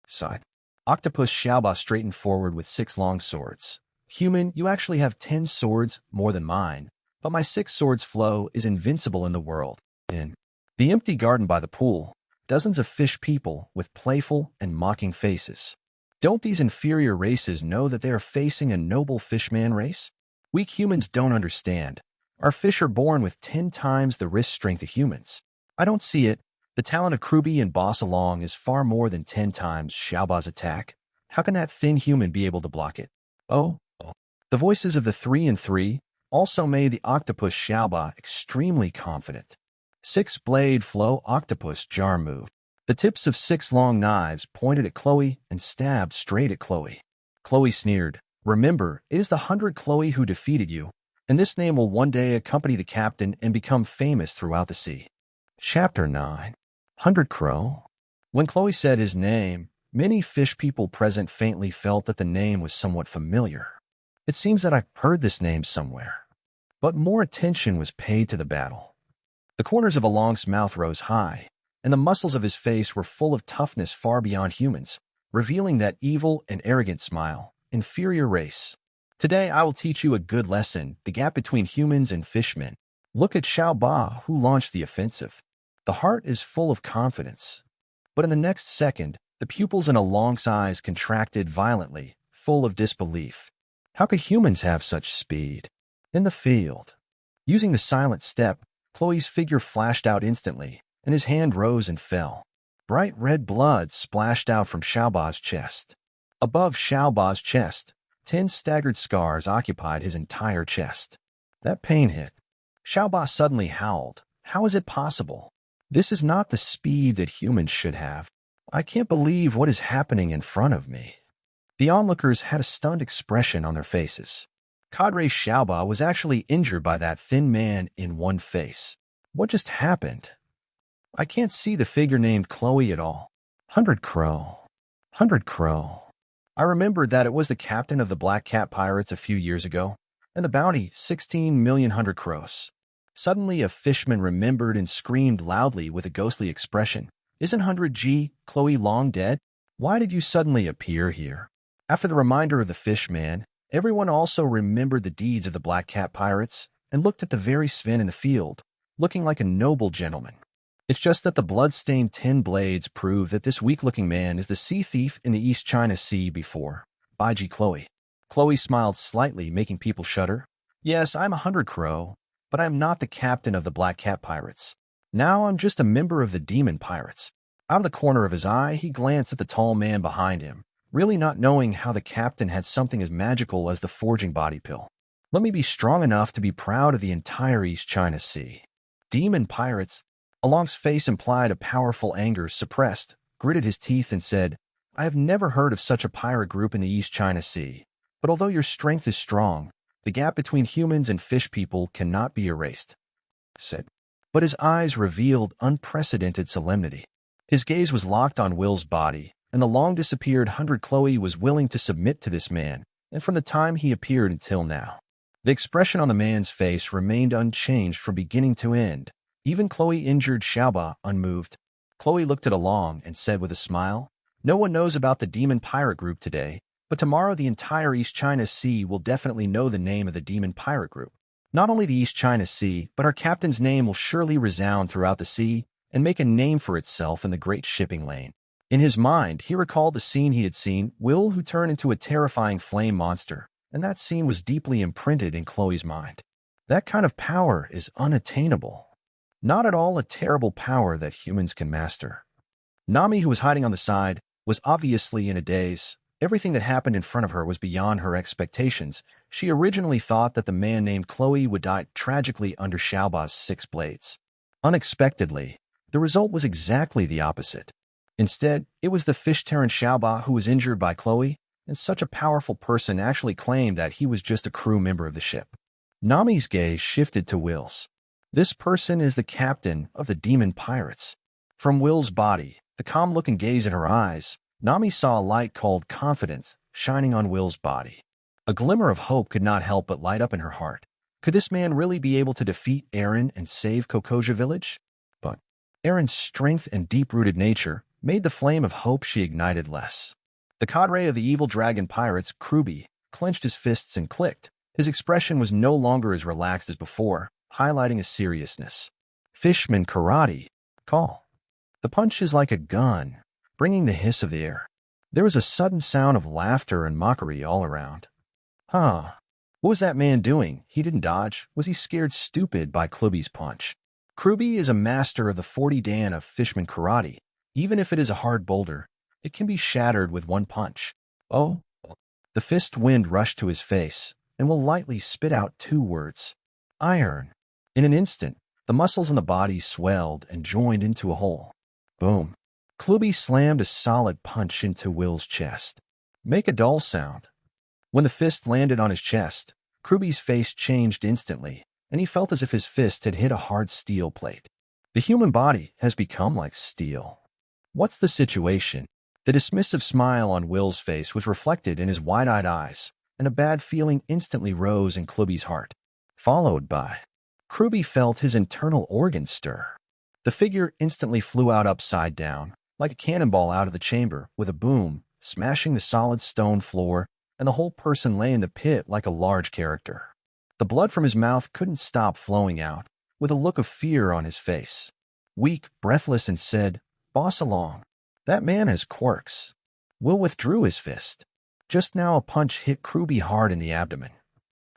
Speaker 1: Side. Octopus Xiaoba straightened forward with 6 long swords. "Human, you actually have 10 swords, more than mine, but my 6 swords flow is invincible in the world." In the empty garden by the pool, dozens of fish people with playful and mocking faces. Don't these inferior races know that they are facing a noble fishman race? Weak humans don't understand. Our fish are born with 10 times the wrist strength of humans. I don't see it. The talent of Kruby and Boss along is far more than 10 times Xiaoba's attack. How can that thin human be able to block it? Oh. The voices of the 3 and 3 also made the octopus Xiaoba extremely confident. 6-blade flow octopus jar moved. The tips of 6 long knives pointed at Chloe and stabbed straight at Chloe. Chloe sneered. "Remember, it is the 100 Chloe who defeated you, and this name will one day accompany the captain and become famous throughout the sea." Chapter 9. 100 Crow. When Chloe said his name, many fish people present faintly felt that the name was somewhat familiar. "It seems that I've heard this name somewhere." But more attention was paid to the battle. The corners of Along's mouth rose high, and the muscles of his face were full of toughness far beyond humans, revealing that evil and arrogant smile. "Inferior race. Today I will teach you a good lesson, the gap between humans and fishmen." Look at Xiaoba, who launched the offensive. The heart is full of confidence. But in the next second, the pupils in Along's eyes contracted violently, full of disbelief. How could humans have such speed? In the field, using the silent step, Chloe's figure flashed out instantly, and his hand rose and fell. Bright red blood splashed out from Xiaoba's chest. Above Xiaoba's chest, 10 staggered scars occupied his entire chest. That pain hit. Xiaoba suddenly howled. How is it possible? This is not the speed that humans should have. I can't believe what is happening in front of me. The onlookers had a stunned expression on their faces. Cadre Xiaoba was actually injured by that thin man in one face. What just happened? I can't see the figure named Chloe at all. 100 Crow. 100 Crow. I remembered that it was the captain of the Black Cat Pirates a few years ago, and the bounty, 16 million 100 crows. Suddenly a fishman remembered and screamed loudly with a ghostly expression. "Isn't 100G Chloe long dead? Why did you suddenly appear here?" After the reminder of the fishman, everyone also remembered the deeds of the Black Cat Pirates and looked at the very Sven in the field, looking like a noble gentleman. It's just that the blood-stained 10 blades prove that this weak-looking man is the sea thief in the East China Sea before. Baiji Chloe. Chloe smiled slightly, making people shudder. "Yes, I'm 100 Crow, but I am not the captain of the Black Cat Pirates. Now I'm just a member of the Demon Pirates." Out of the corner of his eye, he glanced at the tall man behind him, really not knowing how the captain had something as magical as the forging body pill. "Let me be strong enough to be proud of the entire East China Sea." Demon Pirates. Along's face implied a powerful anger suppressed, gritted his teeth and said, "I have never heard of such a pirate group in the East China Sea. But although your strength is strong, the gap between humans and fish people cannot be erased." Said. But his eyes revealed unprecedented solemnity. His gaze was locked on Will's body, and the long-disappeared 100 Chloe was willing to submit to this man, and from the time he appeared until now. The expression on the man's face remained unchanged from beginning to end. Even Chloe-injured Xiaoba unmoved. Chloe looked at Along and said with a smile, "No one knows about the Demon Pirate Group today, but tomorrow the entire East China Sea will definitely know the name of the Demon Pirate Group. Not only the East China Sea, but our captain's name will surely resound throughout the sea and make a name for itself in the great shipping lane." In his mind, he recalled the scene he had seen, Will who turned into a terrifying flame monster, and that scene was deeply imprinted in Chloe's mind. That kind of power is unattainable. Not at all a terrible power that humans can master. Nami, who was hiding on the side, was obviously in a daze. Everything that happened in front of her was beyond her expectations. She originally thought that the man named Chloe would die tragically under Xiaoba's 6 blades. Unexpectedly, the result was exactly the opposite. Instead, it was the fish-terran Xiaoba who was injured by Chloe, and such a powerful person actually claimed that he was just a crew member of the ship. Nami's gaze shifted to Will's. This person is the captain of the demon pirates. From Will's body, the calm look and gaze in her eyes, Nami saw a light called confidence shining on Will's body. A glimmer of hope could not help but light up in her heart. Could this man really be able to defeat Eren and save Kokoja village? But Eren's strength and deep-rooted nature made the flame of hope she ignited less. The cadre of the evil dragon pirates, Kruby, clenched his fists and clicked. His expression was no longer as relaxed as before, highlighting a seriousness. Fishman karate. Call. The punch is like a gun, bringing the hiss of the air. There was a sudden sound of laughter and mockery all around. Huh. What was that man doing? He didn't dodge. Was he scared stupid by Kruby's punch? Kruby is a master of the 40 Dan of Fishman karate. Even if it is a hard boulder, it can be shattered with one punch. Oh. The fist wind rushed to his face, and Will lightly spit out 2 words. Iron. In an instant, the muscles in the body swelled and joined into a whole. Boom. Kruby slammed a solid punch into Will's chest. Make a dull sound. When the fist landed on his chest, Kruby's face changed instantly, and he felt as if his fist had hit a hard steel plate. The human body has become like steel. What's the situation? The dismissive smile on Will's face was reflected in his wide-eyed eyes, and a bad feeling instantly rose in Kruby's heart, followed by Kruby felt his internal organs stir. The figure instantly flew out upside down, like a cannonball out of the chamber, with a boom, smashing the solid stone floor, and the whole person lay in the pit like a large character. The blood from his mouth couldn't stop flowing out, with a look of fear on his face. Weak, breathless, and said, Boss along. That man has quirks. Will withdrew his fist. Just now a punch hit Kruby hard in the abdomen.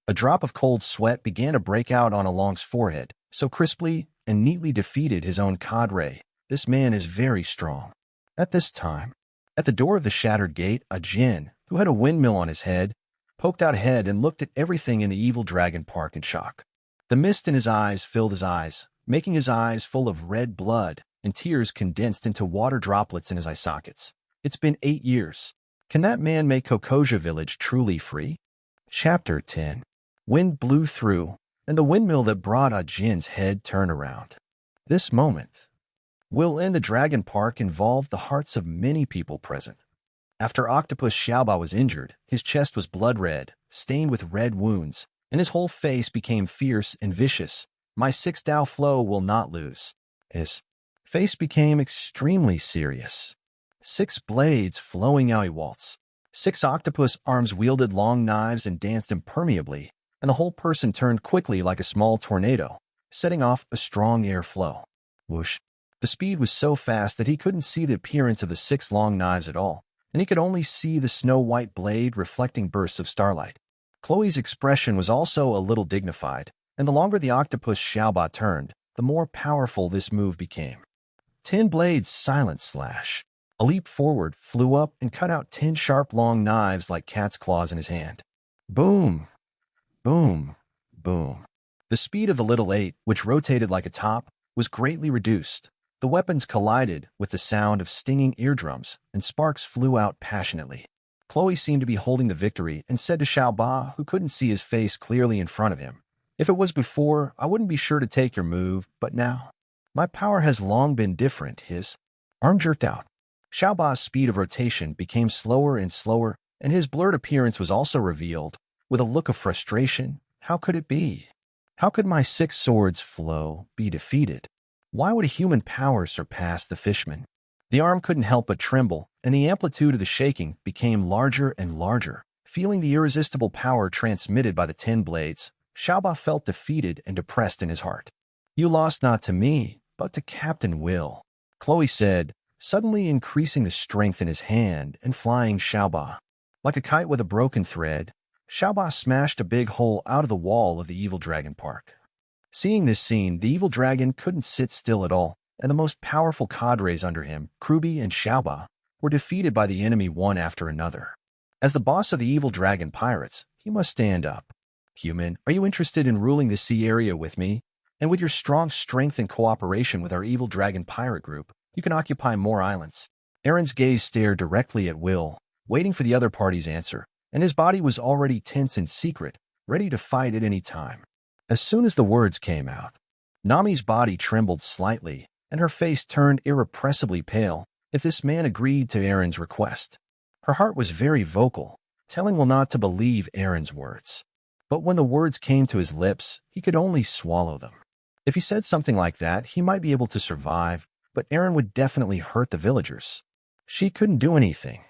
Speaker 1: A drop of cold sweat began to break out on Along's forehead, so crisply and neatly defeated his own cadre. This man is very strong. At this time, at the door of the shattered gate, a djinn, who had a windmill on his head, poked out head and looked at everything in the evil dragon park in shock. The mist in his eyes filled his eyes, making his eyes full of red blood, and tears condensed into water droplets in his eye sockets. It's been 8 years. Can that man make Kokoja village truly free? Chapter 10. Wind blew through, and the windmill that brought a djinn's head turned around. This moment, Will in the Dragon Park involved the hearts of many people present. After Octopus Xiaoba was injured, his chest was blood red, stained with red wounds, and his whole face became fierce and vicious. My 6 Dao flow will not lose. His face became extremely serious. 6 blades flowing out he waltz. 6 octopus arms wielded long knives and danced impermeably, and the whole person turned quickly like a small tornado, setting off a strong air flow. Whoosh. The speed was so fast that he couldn't see the appearance of the 6 long knives at all, and he could only see the snow-white blade reflecting bursts of starlight. Chloe's expression was also a little dignified, and the longer the octopus Xiaoba turned, the more powerful this move became. 10 blades silent slash. A leap forward, flew up, and cut out 10 sharp long knives like cat's claws in his hand. Boom! Boom! Boom! The speed of the little 8, which rotated like a top, was greatly reduced. The weapons collided with the sound of stinging eardrums, and sparks flew out passionately. Chloe seemed to be holding the victory and said to Xiaoba, who couldn't see his face clearly in front of him, If it was before, I wouldn't be sure to take your move, but now, my power has long been different. His arm jerked out. Xiaoba's speed of rotation became slower and slower, and his blurred appearance was also revealed. With a look of frustration, how could it be? How could my 6 swords flow be defeated? Why would a human power surpass the fishman? The arm couldn't help but tremble, and the amplitude of the shaking became larger and larger. Feeling the irresistible power transmitted by the 10 blades, Xiaoba felt defeated and depressed in his heart. You lost not to me, but to Captain Will, Chloe said, suddenly increasing the strength in his hand and flying Xiaoba. Like a kite with a broken thread, Xiaoba smashed a big hole out of the wall of the evil dragon park. Seeing this scene, the evil dragon couldn't sit still at all, and the most powerful cadres under him, Kruby and Xiaoba, were defeated by the enemy one after another. As the boss of the evil dragon pirates, he must stand up. Human, are you interested in ruling the sea area with me? And with your strong strength and cooperation with our evil dragon pirate group, you can occupy more islands. Aaron's gaze stared directly at Will, waiting for the other party's answer, and his body was already tense in secret, ready to fight at any time. As soon as the words came out, Nami's body trembled slightly, and her face turned irrepressibly pale if this man agreed to Aaron's request. Her heart was very vocal, telling Will not to believe Aaron's words. But when the words came to his lips, he could only swallow them. If he said something like that, he might be able to survive, but Aaron would definitely hurt the villagers. She couldn't do anything.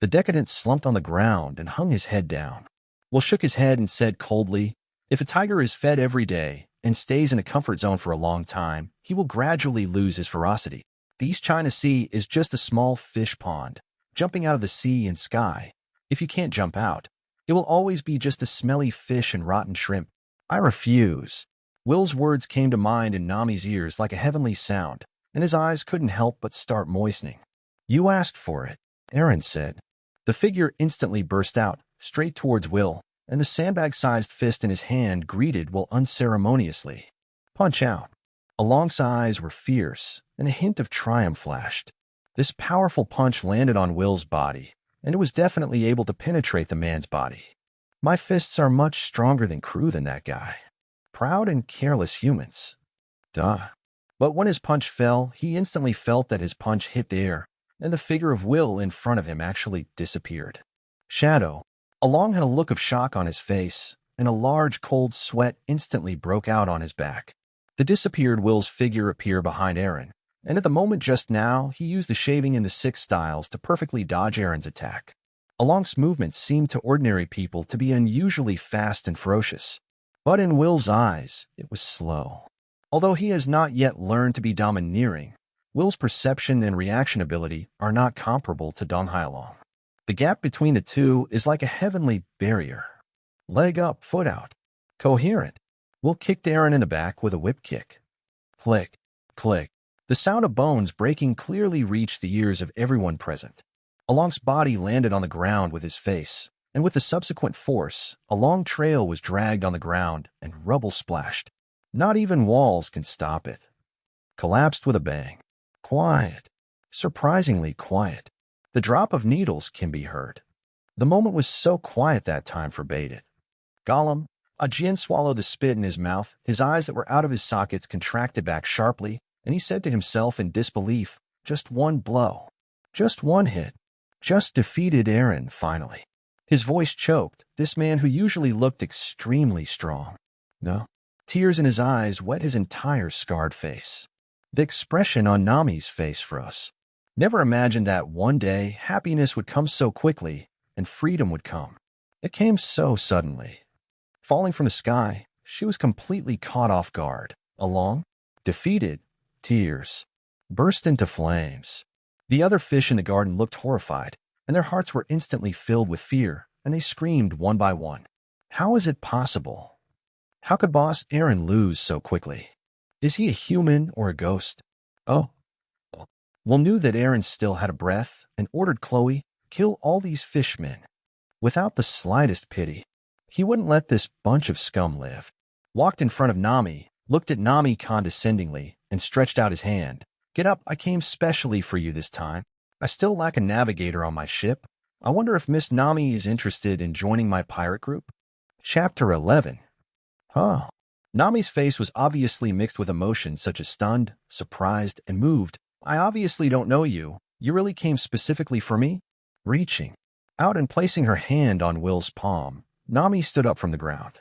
Speaker 1: The decadent slumped on the ground and hung his head down. Will shook his head and said coldly, "If a tiger is fed every day and stays in a comfort zone for a long time, he will gradually lose his ferocity. The East China Sea is just a small fish pond, jumping out of the sea and sky. If you can't jump out, it will always be just a smelly fish and rotten shrimp. I refuse." Will's words came to mind in Nami's ears like a heavenly sound, and his eyes couldn't help but start moistening. "You asked for it," Aaron said. The figure instantly burst out, straight towards Will, and the sandbag-sized fist in his hand greeted Will unceremoniously. "Punch out." Along's eyes were fierce, and a hint of triumph flashed. This powerful punch landed on Will's body, and it was definitely able to penetrate the man's body. "My fists are much stronger than crew than that guy. Proud and careless humans. Duh." But when his punch fell, he instantly felt that his punch hit the air, and the figure of Will in front of him actually disappeared. Shadow. Along had a look of shock on his face, and a large cold sweat instantly broke out on his back. The disappeared Will's figure appeared behind Aaron, and at the moment just now, he used the shaving in the six styles to perfectly dodge Aaron's attack. Along's movements seemed to ordinary people to be unusually fast and ferocious, but in Will's eyes, it was slow. Although he has not yet learned to be domineering, Will's perception and reaction ability are not comparable to Dong Hailong. The gap between the two is like a heavenly barrier. Leg up, foot out. Coherent. Will kicked Aaron in the back with a whip kick. Click, click. The sound of bones breaking clearly reached the ears of everyone present. Along's body landed on the ground with his face, and with the subsequent force, a long trail was dragged on the ground and rubble splashed. Not even walls can stop it. Collapsed with a bang. Quiet. Surprisingly quiet. The drop of needles can be heard. The moment was so quiet that time forbade it. Gollum. Ajin swallowed the spit in his mouth. His eyes that were out of his sockets contracted back sharply, and he said to himself in disbelief, "Just one blow. Just one hit. Just defeated Aaron, finally." His voice choked, this man who usually looked extremely strong. No. Tears in his eyes wet his entire scarred face. The expression on Nami's face froze. Never imagined that one day happiness would come so quickly and freedom would come. It came so suddenly. Falling from the sky, she was completely caught off guard. Along, defeated, tears, burst into flames. The other fish in the garden looked horrified, and their hearts were instantly filled with fear, and they screamed one by one. How is it possible? How could Boss Aaron lose so quickly? Is he a human or a ghost? Oh. Will knew that Aaron still had a breath and ordered Chloe, "Kill all these fishmen." Without the slightest pity. He wouldn't let this bunch of scum live. Walked in front of Nami, looked at Nami condescendingly, and stretched out his hand. "Get up, I came specially for you this time. I still lack a navigator on my ship. I wonder if Miss Nami is interested in joining my pirate group?" Chapter 11. Huh. Nami's face was obviously mixed with emotions such as stunned, surprised, and moved. "I obviously don't know you. You really came specifically for me?" Reaching out and placing her hand on Will's palm, Nami stood up from the ground.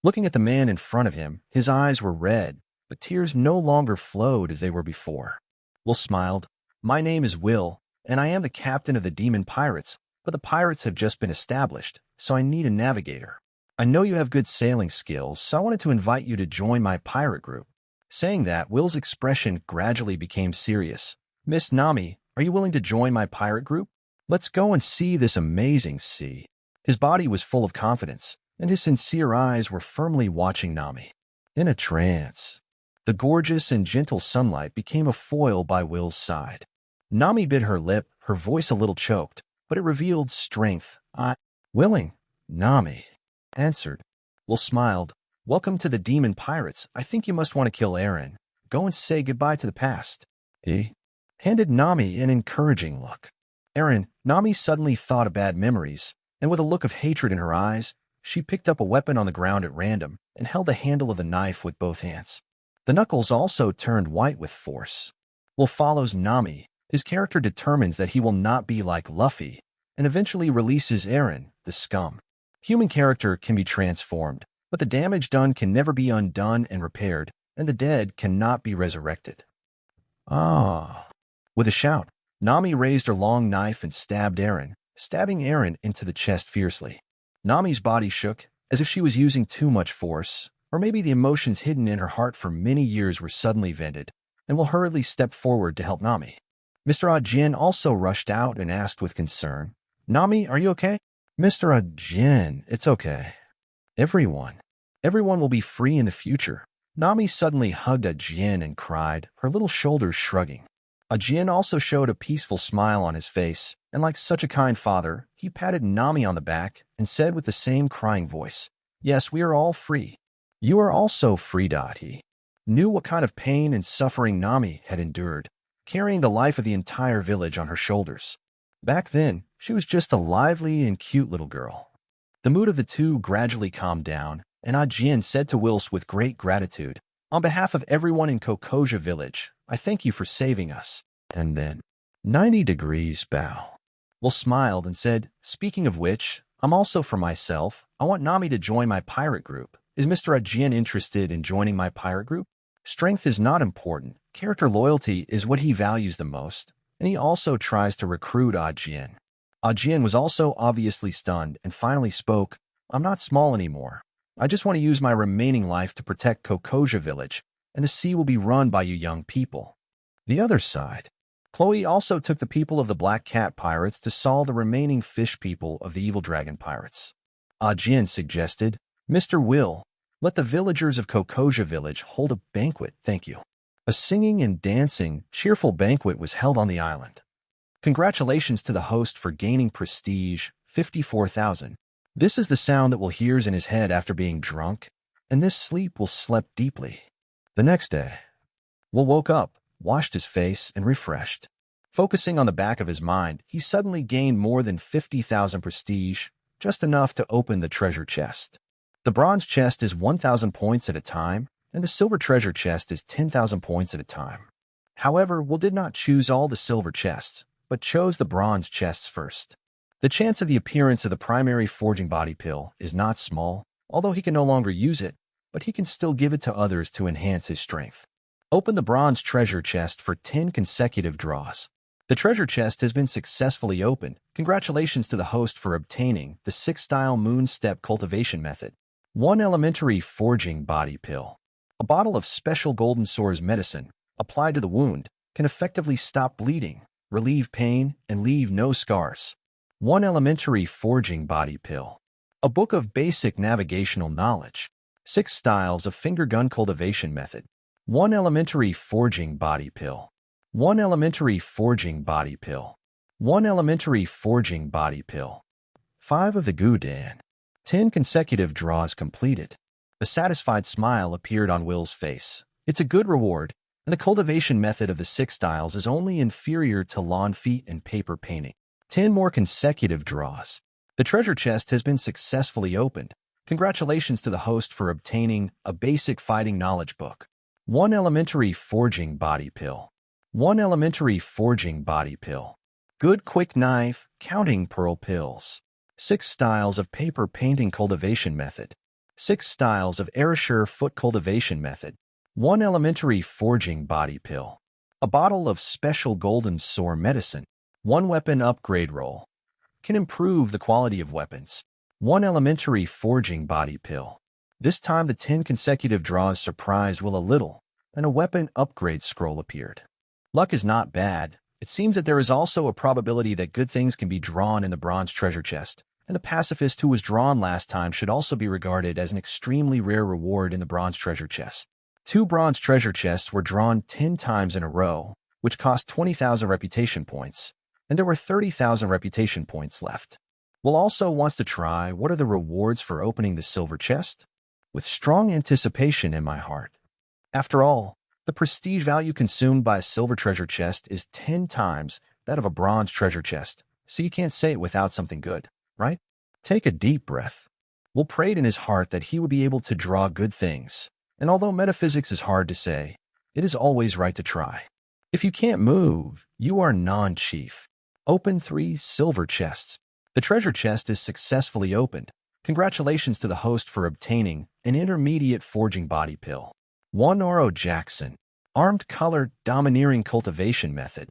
Speaker 1: Looking at the man in front of him, his eyes were red, but tears no longer flowed as they were before. Will smiled. "My name is Will, and I am the captain of the demon pirates, but the pirates have just been established, so I need a navigator. I know you have good sailing skills, so I wanted to invite you to join my pirate group." Saying that, Will's expression gradually became serious. "Miss Nami, are you willing to join my pirate group? Let's go and see this amazing sea." His body was full of confidence, and his sincere eyes were firmly watching Nami. In a trance, the gorgeous and gentle sunlight became a foil by Will's side. Nami bit her lip, her voice a little choked, but it revealed strength, I, willing, Nami, answered. Will smiled. Welcome to the Demon Pirates. I think you must want to kill Aaron. Go and say goodbye to the past. He handed Nami an encouraging look. Nami suddenly thought of bad memories, and with a look of hatred in her eyes, she picked up a weapon on the ground at random and held the handle of the knife with both hands. The knuckles also turned white with force. Will follows Nami. His character determines that he will not be like Luffy, and eventually releases Aaron, the scum. Human character can be transformed, but the damage done can never be undone and repaired, and the dead cannot be resurrected. Ah. With a shout, Nami raised her long knife and stabbed Aaron, stabbing Aaron into the chest fiercely. Nami's body shook, as if she was using too much force, or maybe the emotions hidden in her heart for many years were suddenly vented, and Will hurriedly stepped forward to help Nami. Mr. Ajin also rushed out and asked with concern, Nami, are you okay? Mr. Ajin, it's okay. Everyone will be free in the future. Nami suddenly hugged Ajin and cried, her little shoulders shrugging. Ajin also showed a peaceful smile on his face, and like such a kind father, he patted Nami on the back and said with the same crying voice, Yes, we are all free. You are also free. He knew what kind of pain and suffering Nami had endured, carrying the life of the entire village on her shoulders. Back then, she was just a lively and cute little girl. The mood of the two gradually calmed down, and Ajin said to Wills with great gratitude, On behalf of everyone in Kokoja village, I thank you for saving us. And then, 90 degrees bow. Will smiled and said, Speaking of which, I'm also for myself. I want Nami to join my pirate group. Is Mr. Ajin interested in joining my pirate group? Strength is not important. Character loyalty is what he values the most, and he also tries to recruit Ajin. Ajin was also obviously stunned and finally spoke, I'm not small anymore. I just want to use my remaining life to protect Kokoja village, and the sea will be run by you young people. The other side. Chloe also took the people of the Black Cat Pirates to solve the remaining fish people of the Evil Dragon Pirates. Ajin suggested, Mr. Will, let the villagers of Kokoja village hold a banquet, thank you. A singing and dancing, cheerful banquet was held on the island. Congratulations to the host for gaining prestige, 54,000. This is the sound that Will hears in his head after being drunk, and this sleep Will slept deeply. The next day, Will woke up, washed his face, and refreshed. Focusing on the back of his mind, he suddenly gained more than 50,000 prestige, just enough to open the treasure chest. The bronze chest is 1,000 points at a time, and the silver treasure chest is 10,000 points at a time. However, Will did not choose all the silver chests, but chose the bronze chests first. The chance of the appearance of the primary forging body pill is not small, although he can no longer use it, but he can still give it to others to enhance his strength. Open the bronze treasure chest for 10 consecutive draws. The treasure chest has been successfully opened. Congratulations to the host for obtaining the 6-style moon step cultivation method. 1 elementary forging body pill. A bottle of special golden sores medicine, applied to the wound, can effectively stop bleeding, relieve pain, and leave no scars. 1 elementary forging body pill. A book of basic navigational knowledge. 6 styles of finger gun cultivation method. 1 elementary forging body pill. 1 elementary forging body pill. 1 elementary forging body pill. 5 of the Gudan. 10 consecutive draws completed. A satisfied smile appeared on Will's face. It's a good reward, and the cultivation method of the 6 styles is only inferior to lawn feet and paper painting. 10 more consecutive draws. The treasure chest has been successfully opened. Congratulations to the host for obtaining a basic fighting knowledge book. 1 elementary forging body pill. 1 elementary forging body pill. Good quick knife, counting pearl pills. 6 styles of paper painting cultivation method. 6 styles of Ayrshire foot cultivation method. 1 elementary forging body pill. A bottle of special golden sore medicine. 1 weapon upgrade roll. Can improve the quality of weapons. 1 elementary forging body pill. This time the 10 consecutive draws surprised Will a little, and a weapon upgrade scroll appeared. Luck is not bad. It seems that there is also a probability that good things can be drawn in the bronze treasure chest, and the pacifist who was drawn last time should also be regarded as an extremely rare reward in the bronze treasure chest. 2 bronze treasure chests were drawn 10 times in a row, which cost 20,000 reputation points, and there were 30,000 reputation points left. Will also wants to try what are the rewards for opening the silver chest? With strong anticipation in my heart. After all, the prestige value consumed by a silver treasure chest is 10 times that of a bronze treasure chest, so you can't say it without something good, right? Take a deep breath. Will prayed in his heart that he would be able to draw good things, and although metaphysics is hard to say, it is always right to try. If you can't move, you are non-chief. Open 3 silver chests. The treasure chest is successfully opened. Congratulations to the host for obtaining an intermediate forging body pill. 1 Oro Jackson. Armed color domineering cultivation method.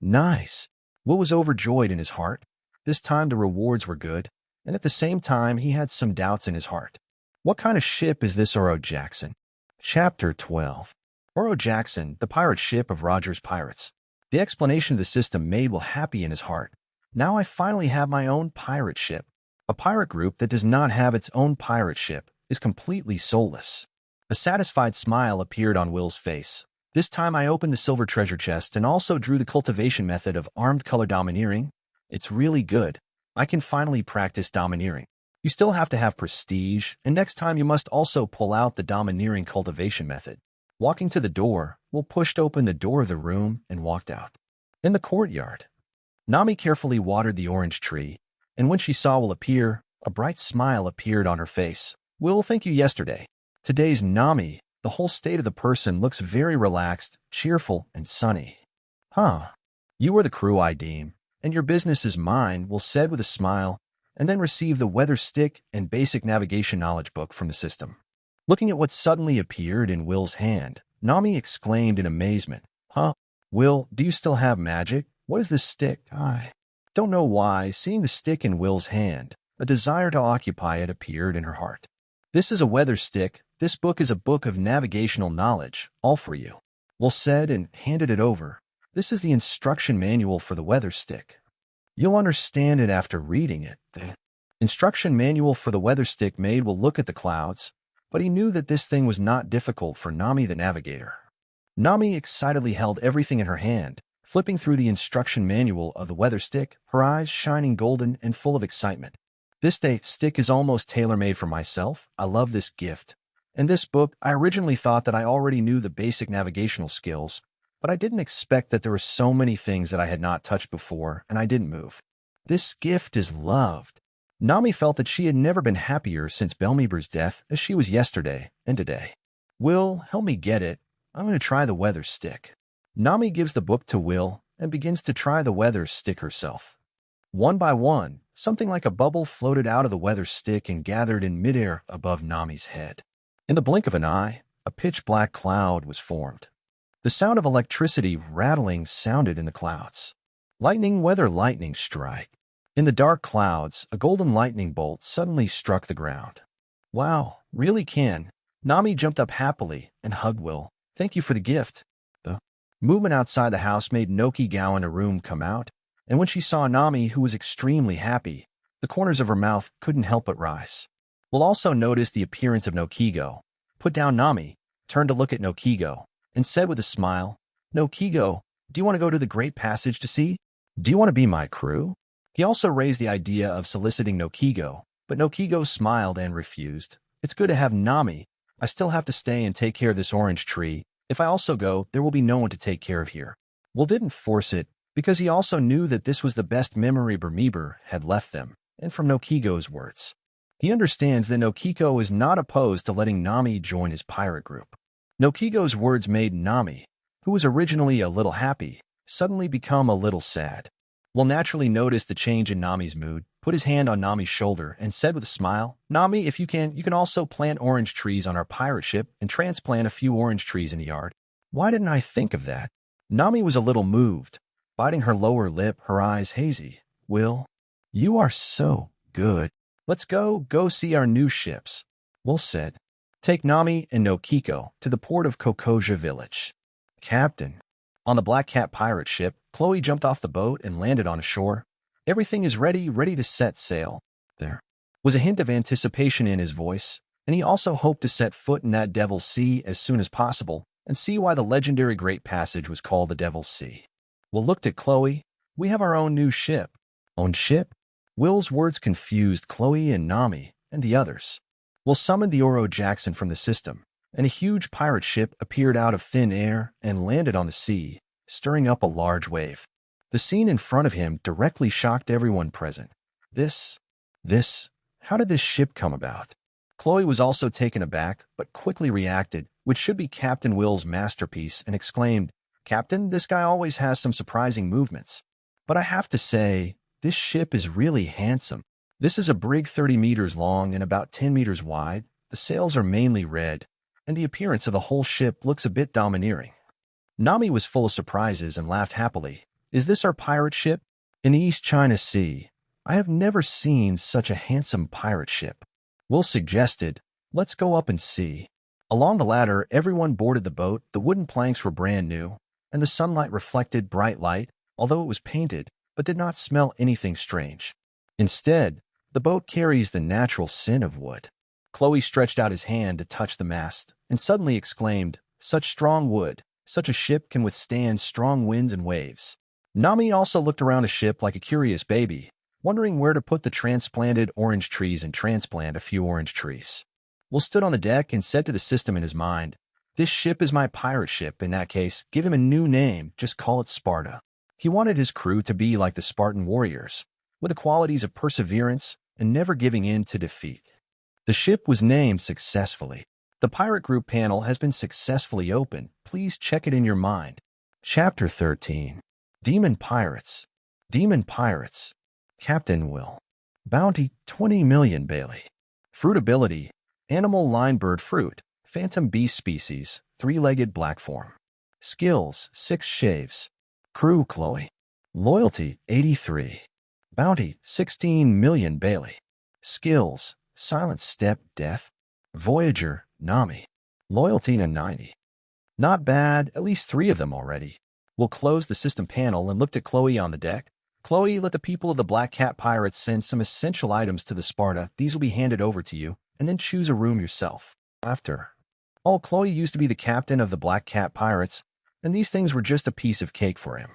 Speaker 1: Nice. Will was overjoyed in his heart. This time the rewards were good, and at the same time he had some doubts in his heart. What kind of ship is this Oro Jackson? Chapter 12. Oro Jackson, the pirate ship of Roger's Pirates. The explanation of the system made Will happy in his heart. Now I finally have my own pirate ship. A pirate group that does not have its own pirate ship is completely soulless. A satisfied smile appeared on Will's face. This time I opened the silver treasure chest and also drew the cultivation method of armed color domineering. It's really good. I can finally practice domineering. You still have to have prestige, and next time you must also pull out the domineering cultivation method. Walking to the door, Will pushed open the door of the room and walked out. In the courtyard, Nami carefully watered the orange tree, and when she saw Will appear, a bright smile appeared on her face. Will, thank you yesterday. Today's Nami, the whole state of the person looks very relaxed, cheerful, and sunny. Huh. You are the crew I deem, and your business is mine, Will said with a smile, and then received the weather stick and basic navigation knowledge book from the system. Looking at what suddenly appeared in Will's hand, Nami exclaimed in amazement, Huh? Will, do you still have magic? What is this stick? I don't know why, seeing the stick in Will's hand, a desire to occupy it appeared in her heart. This is a weather stick. This book is a book of navigational knowledge, all for you. Will said and handed it over. This is the instruction manual for the weather stick. You'll understand it after reading it. The instruction manual for the weather stick made Will look at the clouds, but he knew that this thing was not difficult for Nami the navigator. Nami excitedly held everything in her hand, flipping through the instruction manual of the weather stick, her eyes shining golden and full of excitement. This stick is almost tailor-made for myself. I love this gift. In this book, I originally thought that I already knew the basic navigational skills, but I didn't expect that there were so many things that I had not touched before, and I didn't move. This gift is loved. Nami felt that she had never been happier since Belmeber's death as she was yesterday and today. Will, help me get it. I'm going to try the weather stick. Nami gives the book to Will and begins to try the weather stick herself. One by one, something like a bubble floated out of the weather stick and gathered in midair above Nami's head. In the blink of an eye, a pitch-black cloud was formed. The sound of electricity rattling sounded in the clouds. Lightning strike. In the dark clouds, a golden lightning bolt suddenly struck the ground. Wow, really can. Nami jumped up happily and hugged Will. Thank you for the gift. The movement outside the house made Nokigo in a room come out, and when she saw Nami, who was extremely happy, the corners of her mouth couldn't help but rise. Will also noticed the appearance of Nokigo, put down Nami, turned to look at Nokigo, and said with a smile, Nokigo, do you want to go to the Great Passage to sea? Do you want to be my crew? He also raised the idea of soliciting Nokigo, but Nokigo smiled and refused. It's good to have Nami. I still have to stay and take care of this orange tree. If I also go, there will be no one to take care of here. Will didn't force it, because he also knew that this was the best memory Bermeber had left them, and from Nokigo's words. He understands that Nokigo is not opposed to letting Nami join his pirate group. Nokigo's words made Nami, who was originally a little happy, suddenly become a little sad. Will naturally notice the change in Nami's mood, put his hand on Nami's shoulder, and said with a smile, Nami, if you can also plant orange trees on our pirate ship and transplant a few orange trees in the yard. Why didn't I think of that? Nami was a little moved, biting her lower lip, her eyes hazy. Will, you are so good. Let's go see our new ships. Will said. Take Nami and Nokigo to the port of Kokoja village. Captain. On the Black Cat pirate ship, Chloe jumped off the boat and landed on shore. Everything is ready to set sail. There was a hint of anticipation in his voice, and he also hoped to set foot in that Devil's Sea as soon as possible and see why the legendary Great Passage was called the Devil's Sea. Will looked at Chloe. We have our own new ship. Own ship? Will's words confused Chloe and Nami and the others. Will summoned the Oro Jackson from the system, and a huge pirate ship appeared out of thin air and landed on the sea, stirring up a large wave. The scene in front of him directly shocked everyone present. How did this ship come about? Chloe was also taken aback, but quickly reacted, which should be Captain Will's masterpiece, and exclaimed, "Captain, this guy always has some surprising movements. But I have to say, this ship is really handsome. This is a brig 30 meters long and about 10 meters wide. The sails are mainly red, and the appearance of the whole ship looks a bit domineering." Nami was full of surprises and laughed happily. "Is this our pirate ship? In the East China Sea, I have never seen such a handsome pirate ship." Will suggested, "Let's go up and see." Along the ladder, everyone boarded the boat. The wooden planks were brand new, and the sunlight reflected bright light, although it was painted, but did not smell anything strange. Instead, the boat carries the natural scent of wood. Chloe stretched out his hand to touch the mast, and suddenly exclaimed, "Such strong wood! Such a ship can withstand strong winds and waves." Nami also looked around the ship like a curious baby, wondering where to put the transplanted orange trees and transplant a few orange trees. Will stood on the deck and said to the system in his mind, "This ship is my pirate ship. In that case, give him a new name, just call it Sparta." He wanted his crew to be like the Spartan warriors, with the qualities of perseverance and never giving in to defeat. The ship was named successfully. The pirate group panel has been successfully opened. Please check it in your mind. Chapter 13. Demon Pirates. Demon Pirates. Captain Will. Bounty 20 million Bailey. Fruit ability: animal line bird fruit, phantom beast species, three-legged black form. Skills: 6 shaves. Crew: Chloe. Loyalty: 83. Bounty: 16 million Bailey. Skills: silent step, death. Voyager: Nami. Loyalty to 90. Not bad, at least 3 of them already. We'll close the system panel and looked at Chloe on the deck. "Chloe, let the people of the Black Cat Pirates send some essential items to the Sparta. These will be handed over to you, and then choose a room yourself." After all, Chloe used to be the captain of the Black Cat Pirates, and these things were just a piece of cake for him.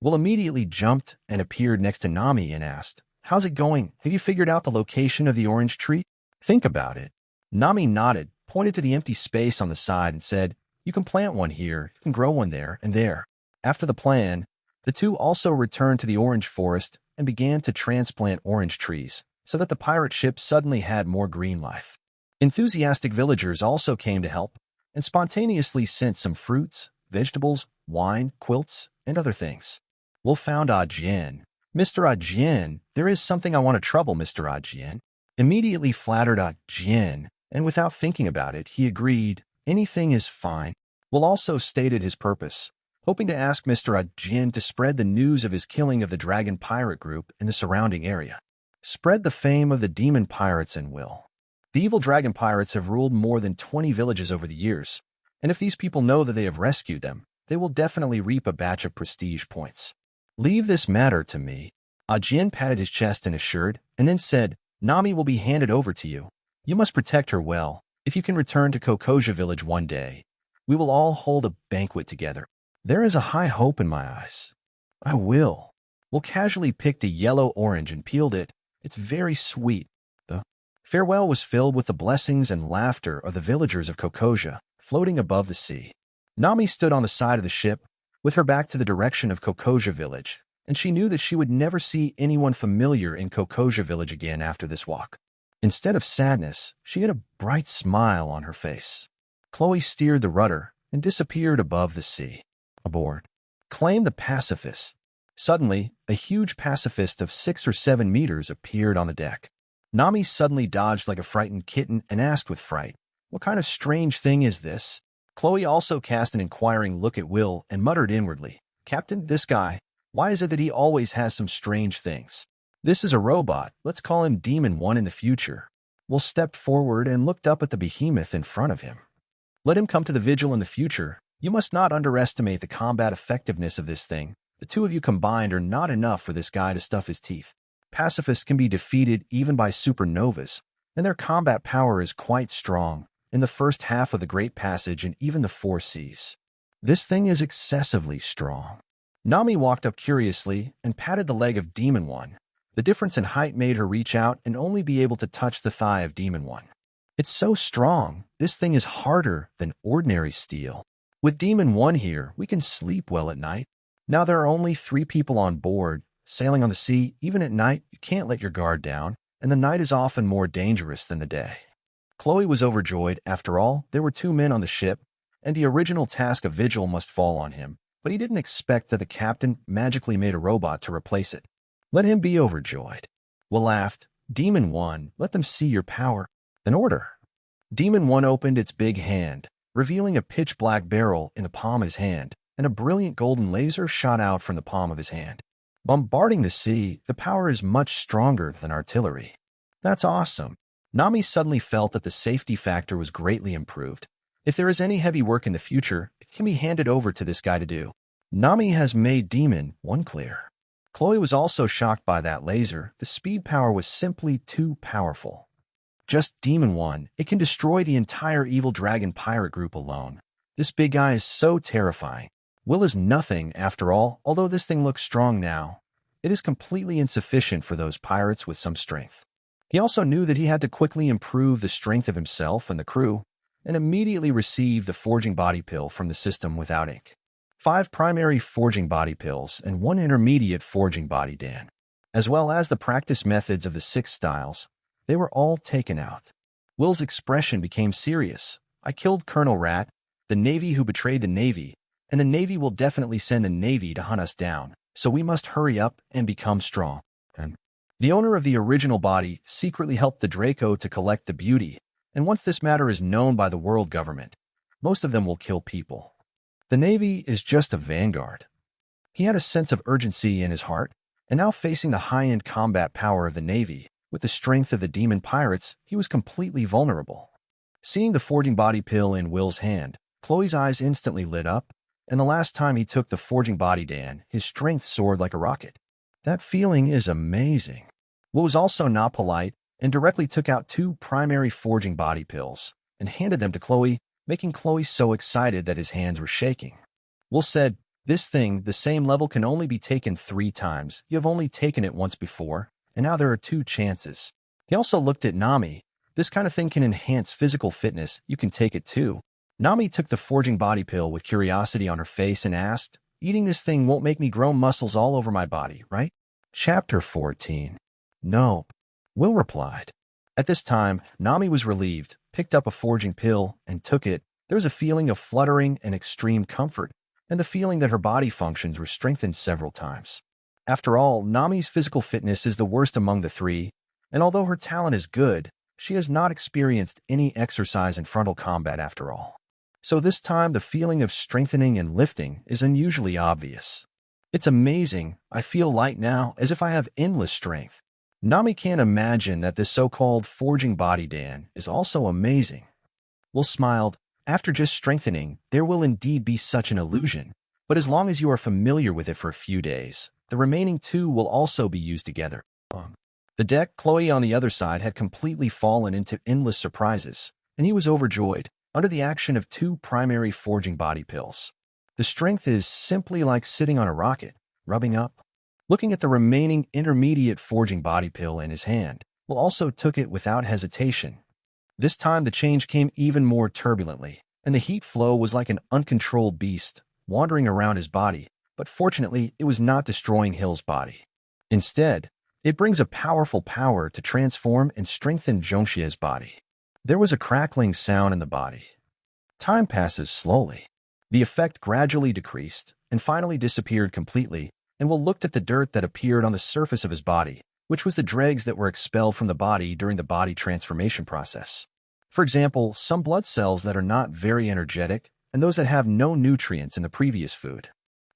Speaker 1: Will immediately jumped and appeared next to Nami and asked, "How's it going? Have you figured out the location of the orange tree?" "Think about it." Nami nodded, pointed to the empty space on the side, and said, "You can plant one here, you can grow one there, and there." After the plan, the two also returned to the orange forest and began to transplant orange trees, so that the pirate ship suddenly had more green life. Enthusiastic villagers also came to help, and spontaneously sent some fruits, vegetables, wine, quilts, and other things. Will found Ajien. "Mr. Ajien, there is something I want to trouble, Mr. Ajien." Immediately flattered Ajien, and without thinking about it, he agreed, "Anything is fine." Will also stated his purpose, hoping to ask Mr. Ajin to spread the news of his killing of the dragon pirate group in the surrounding area. Spread the fame of the demon pirates and Will. The evil dragon pirates have ruled more than 20 villages over the years, and if these people know that they have rescued them, they will definitely reap a batch of prestige points. "Leave this matter to me." Ajin patted his chest and assured, and then said, "Nami will be handed over to you. You must protect her well. If you can return to Kokoja village one day, we will all hold a banquet together." There is a high hope in my eyes. "I will." Will casually picked a yellow orange and peeled it. "It's very sweet." The farewell was filled with the blessings and laughter of the villagers of Kokoja, floating above the sea. Nami stood on the side of the ship, with her back to the direction of Kokoja village, and she knew that she would never see anyone familiar in Kokoja village again after this walk. Instead of sadness, she had a bright smile on her face. Chloe steered the rudder and disappeared above the sea. Aboard. Claim the pacifist. Suddenly, a huge pacifist of 6 or 7 meters appeared on the deck. Nami suddenly dodged like a frightened kitten and asked with fright, "What kind of strange thing is this?" Chloe also cast an inquiring look at Will and muttered inwardly, "Captain, this guy, why is it that he always has some strange things? This is a robot. Let's call him Demon 1 in the future." Will stepped forward and looked up at the behemoth in front of him. "Let him come to the vigil in the future. You must not underestimate the combat effectiveness of this thing. The 2 of you combined are not enough for this guy to stuff his teeth. Pacifists can be defeated even by supernovas, and their combat power is quite strong in the first half of the Great Passage and even the 4 Seas. This thing is excessively strong." Nami walked up curiously and patted the leg of Demon 1, The difference in height made her reach out and only be able to touch the thigh of Demon One. It's so strong, this thing is harder than ordinary steel. With Demon One here, we can sleep well at night. Now there are only 3 people on board. Sailing on the sea, even at night, you can't let your guard down, and the night is often more dangerous than the day. Chloe was overjoyed. After all, there were 2 men on the ship, and the original task of vigil must fall on him, but he didn't expect that the captain magically made a robot to replace it. Let him be overjoyed. Will laughed. Demon One, let them see your power. An order. Demon One opened its big hand, revealing a pitch-black barrel in the palm of his hand, and a brilliant golden laser shot out from the palm of his hand. Bombarding the sea, the power is much stronger than artillery. That's awesome. Nami suddenly felt that the safety factor was greatly improved. If there is any heavy work in the future, it can be handed over to this guy to do. Nami has made Demon One clear. Chloe was also shocked by that laser. The speed power was simply too powerful. Just Demon One, it can destroy the entire evil dragon pirate group alone. This big guy is so terrifying. Will is nothing, after all, although this thing looks strong now. It is completely insufficient for those pirates with some strength. He also knew that he had to quickly improve the strength of himself and the crew, and immediately received the forging body pill from the system without ink. 5 primary forging body pills and 1 intermediate forging body dan, as well as the practice methods of the 6 styles. They were all taken out. Will's expression became serious. I killed Colonel Rat, the Navy who betrayed the Navy, and the Navy will definitely send the Navy to hunt us down, so we must hurry up and become strong. And the owner of the original body secretly helped the Draco to collect the beauty, and once this matter is known by the world government, most of them will kill people. The Navy is just a vanguard. He had a sense of urgency in his heart, and now facing the high-end combat power of the Navy, with the strength of the demon pirates, he was completely vulnerable. Seeing the forging body pill in Will's hand, Chloe's eyes instantly lit up, and the last time he took the forging body dan, his strength soared like a rocket. That feeling is amazing. Will was also not polite, and directly took out 2 primary forging body pills, and handed them to Chloe, making Chloe so excited that his hands were shaking. Will said, "This thing, the same level, can only be taken 3 times. You have only taken it once before, and now there are 2 chances." He also looked at Nami. "This kind of thing can enhance physical fitness. You can take it too." Nami took the forging body pill with curiosity on her face and asked, "Eating this thing won't make me grow muscles all over my body, right?" Chapter 14. No, Will replied. At this time, Nami was relieved, picked up a forging pill, and took it. There was a feeling of fluttering and extreme comfort, and the feeling that her body functions were strengthened several times. After all, Nami's physical fitness is the worst among the 3, and although her talent is good, she has not experienced any exercise in frontal combat after all. So this time the feeling of strengthening and lifting is unusually obvious. It's amazing. I feel light now, as if I have endless strength. Nami can't imagine that this so-called forging body dan is also amazing. Will smiled. After just strengthening, there will indeed be such an illusion, but as long as you are familiar with it for a few days, the remaining 2 will also be used together. The deck, Chloe on the other side, had completely fallen into endless surprises, and he was overjoyed under the action of 2 primary forging body pills. The strength is simply like sitting on a rocket, rubbing up. Looking at the remaining intermediate forging body pill in his hand, Will also took it without hesitation. This time the change came even more turbulently, and the heat flow was like an uncontrolled beast, wandering around his body, but fortunately it was not destroying Hill's body. Instead, it brings a powerful power to transform and strengthen Zhongxie's body. There was a crackling sound in the body. Time passes slowly. The effect gradually decreased and finally disappeared completely, and Will looked at the dirt that appeared on the surface of his body, which was the dregs that were expelled from the body during the body transformation process. For example, some blood cells that are not very energetic, and those that have no nutrients in the previous food.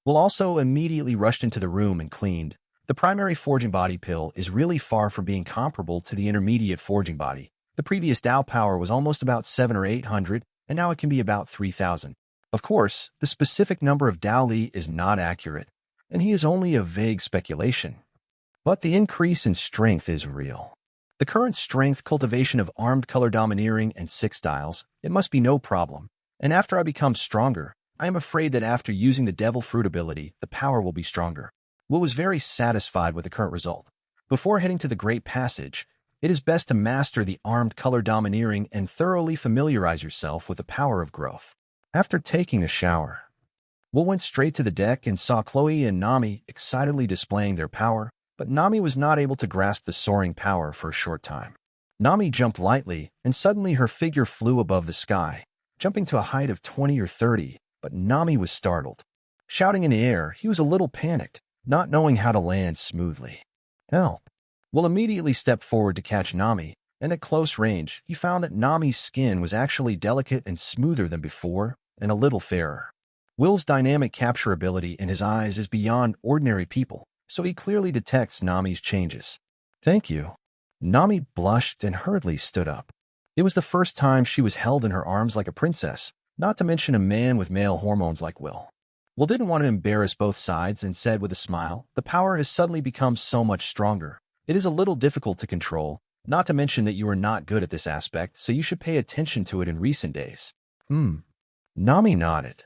Speaker 1: Will also immediately rushed into the room and cleaned. The primary forging body pill is really far from being comparable to the intermediate forging body. The previous Dao power was almost about 700 or 800, and now it can be about 3,000. Of course, the specific number of Dao Li is not accurate, and he is only a vague speculation. But the increase in strength is real. The current strength cultivation of armed color domineering and 6 styles, it must be no problem. And after I become stronger, I am afraid that after using the devil fruit ability, the power will be stronger. Will was very satisfied with the current result. Before heading to the Great Passage, it is best to master the armed color domineering and thoroughly familiarize yourself with the power of growth. After taking a shower, Will went straight to the deck and saw Chloe and Nami excitedly displaying their power, but Nami was not able to grasp the soaring power for a short time. Nami jumped lightly, and suddenly her figure flew above the sky, jumping to a height of 20 or 30, but Nami was startled. Shouting in the air, he was a little panicked, not knowing how to land smoothly. Help! Will immediately stepped forward to catch Nami, and at close range, he found that Nami's skin was actually delicate and smoother than before, and a little fairer. Will's dynamic capture ability in his eyes is beyond ordinary people, so he clearly detects Nami's changes. Thank you. Nami blushed and hurriedly stood up. It was the first time she was held in her arms like a princess, not to mention a man with male hormones like Will. Will didn't want to embarrass both sides and said with a smile, "The power has suddenly become so much stronger. It is a little difficult to control, not to mention that you are not good at this aspect, so you should pay attention to it in recent days." Nami nodded.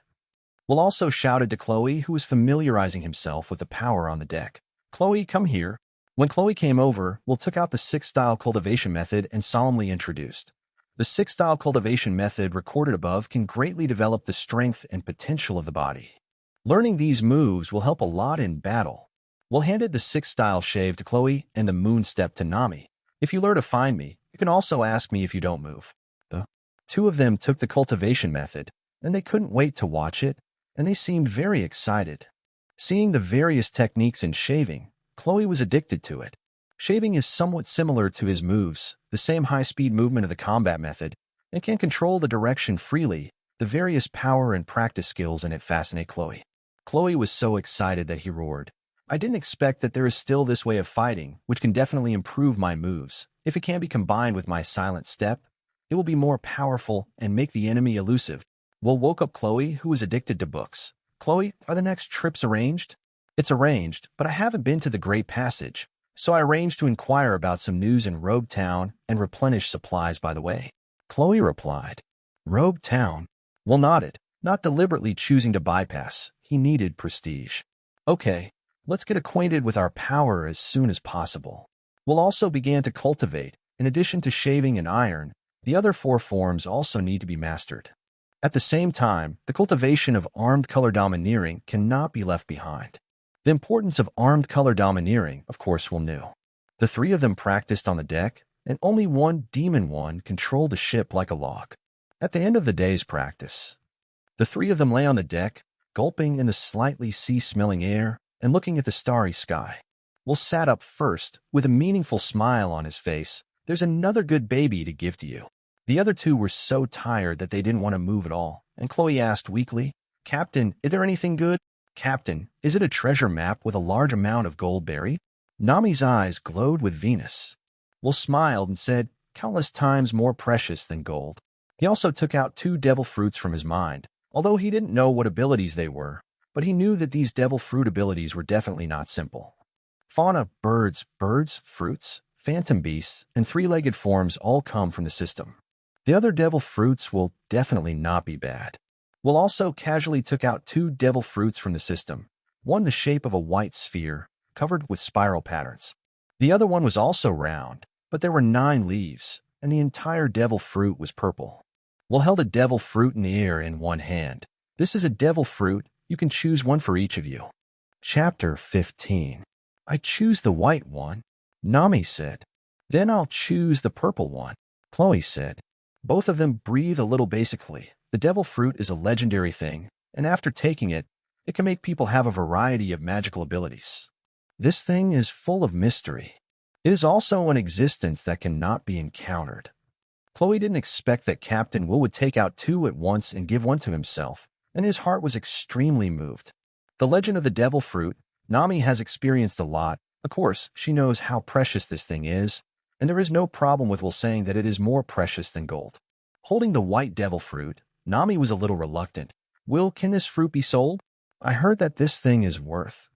Speaker 1: Will also shouted to Chloe, who was familiarizing himself with the power on the deck. "Chloe, come here." When Chloe came over, Will took out the six-style cultivation method and solemnly introduced. The six-style cultivation method recorded above can greatly develop the strength and potential of the body. Learning these moves will help a lot in battle. Will handed the six-style shave to Chloe and the moon step to Nami. "If you lure to find me, you can also ask me if you don't move." The two of them took the cultivation method, and they couldn't wait to watch it, and they seemed very excited. Seeing the various techniques in shaving, Chloe was addicted to it. Shaving is somewhat similar to his moves, the same high-speed movement of the combat method, and can control the direction freely. The various power and practice skills in it fascinate Chloe. Chloe was so excited that he roared, "I didn't expect that there is still this way of fighting, which can definitely improve my moves. If it can be combined with my silent step, it will be more powerful and make the enemy elusive." Will woke up Chloe, who was addicted to books. "Chloe, are the next trips arranged?" "It's arranged, but I haven't been to the Great Passage, so I arranged to inquire about some news in Rogue Town and replenish supplies by the way," Chloe replied. Rogue Town? Will nodded, not deliberately choosing to bypass. He needed prestige. "Okay, let's get acquainted with our power as soon as possible." Will also began to cultivate. In addition to shaving and iron, the other four forms also need to be mastered. At the same time, the cultivation of armed color domineering cannot be left behind. The importance of armed color domineering, of course, Will knew. The three of them practiced on the deck, and only one demon one controlled the ship like a log. At the end of the day's practice, the three of them lay on the deck, gulping in the slightly sea-smelling air and looking at the starry sky. Will sat up first, with a meaningful smile on his face. "There's another good baby to give to you." The other two were so tired that they didn't want to move at all, and Chloe asked weakly, "Captain, is there anything good?" "Captain, is it a treasure map with a large amount of gold buried?" Nami's eyes glowed with Venus. Will smiled and said, "Countless times more precious than gold." He also took out 2 devil fruits from his mind, although he didn't know what abilities they were, but he knew that these devil fruit abilities were definitely not simple. Fauna, birds, fruits, phantom beasts, and 3-legged forms all come from the system. The other devil fruits will definitely not be bad. Will also casually took out 2 devil fruits from the system, one the shape of a white sphere, covered with spiral patterns. The other one was also round, but there were 9 leaves, and the entire devil fruit was purple. Will held a devil fruit in the air in one hand. "This is a devil fruit. You can choose one for each of you." Chapter 15. "I choose the white one," Nami said. "Then I'll choose the purple one," Chloe said. Both of them breathe a little basically. The devil fruit is a legendary thing, and after taking it, it can make people have a variety of magical abilities. This thing is full of mystery. It is also an existence that cannot be encountered. Chloe didn't expect that Captain Will would take out 2 at once and give one to himself, and his heart was extremely moved. The legend of the devil fruit, Nami has experienced a lot. Of course, she knows how precious this thing is, and there is no problem with Will saying that it is more precious than gold. Holding the white devil fruit, Nami was a little reluctant. "Will, can this fruit be sold? I heard that this thing is worth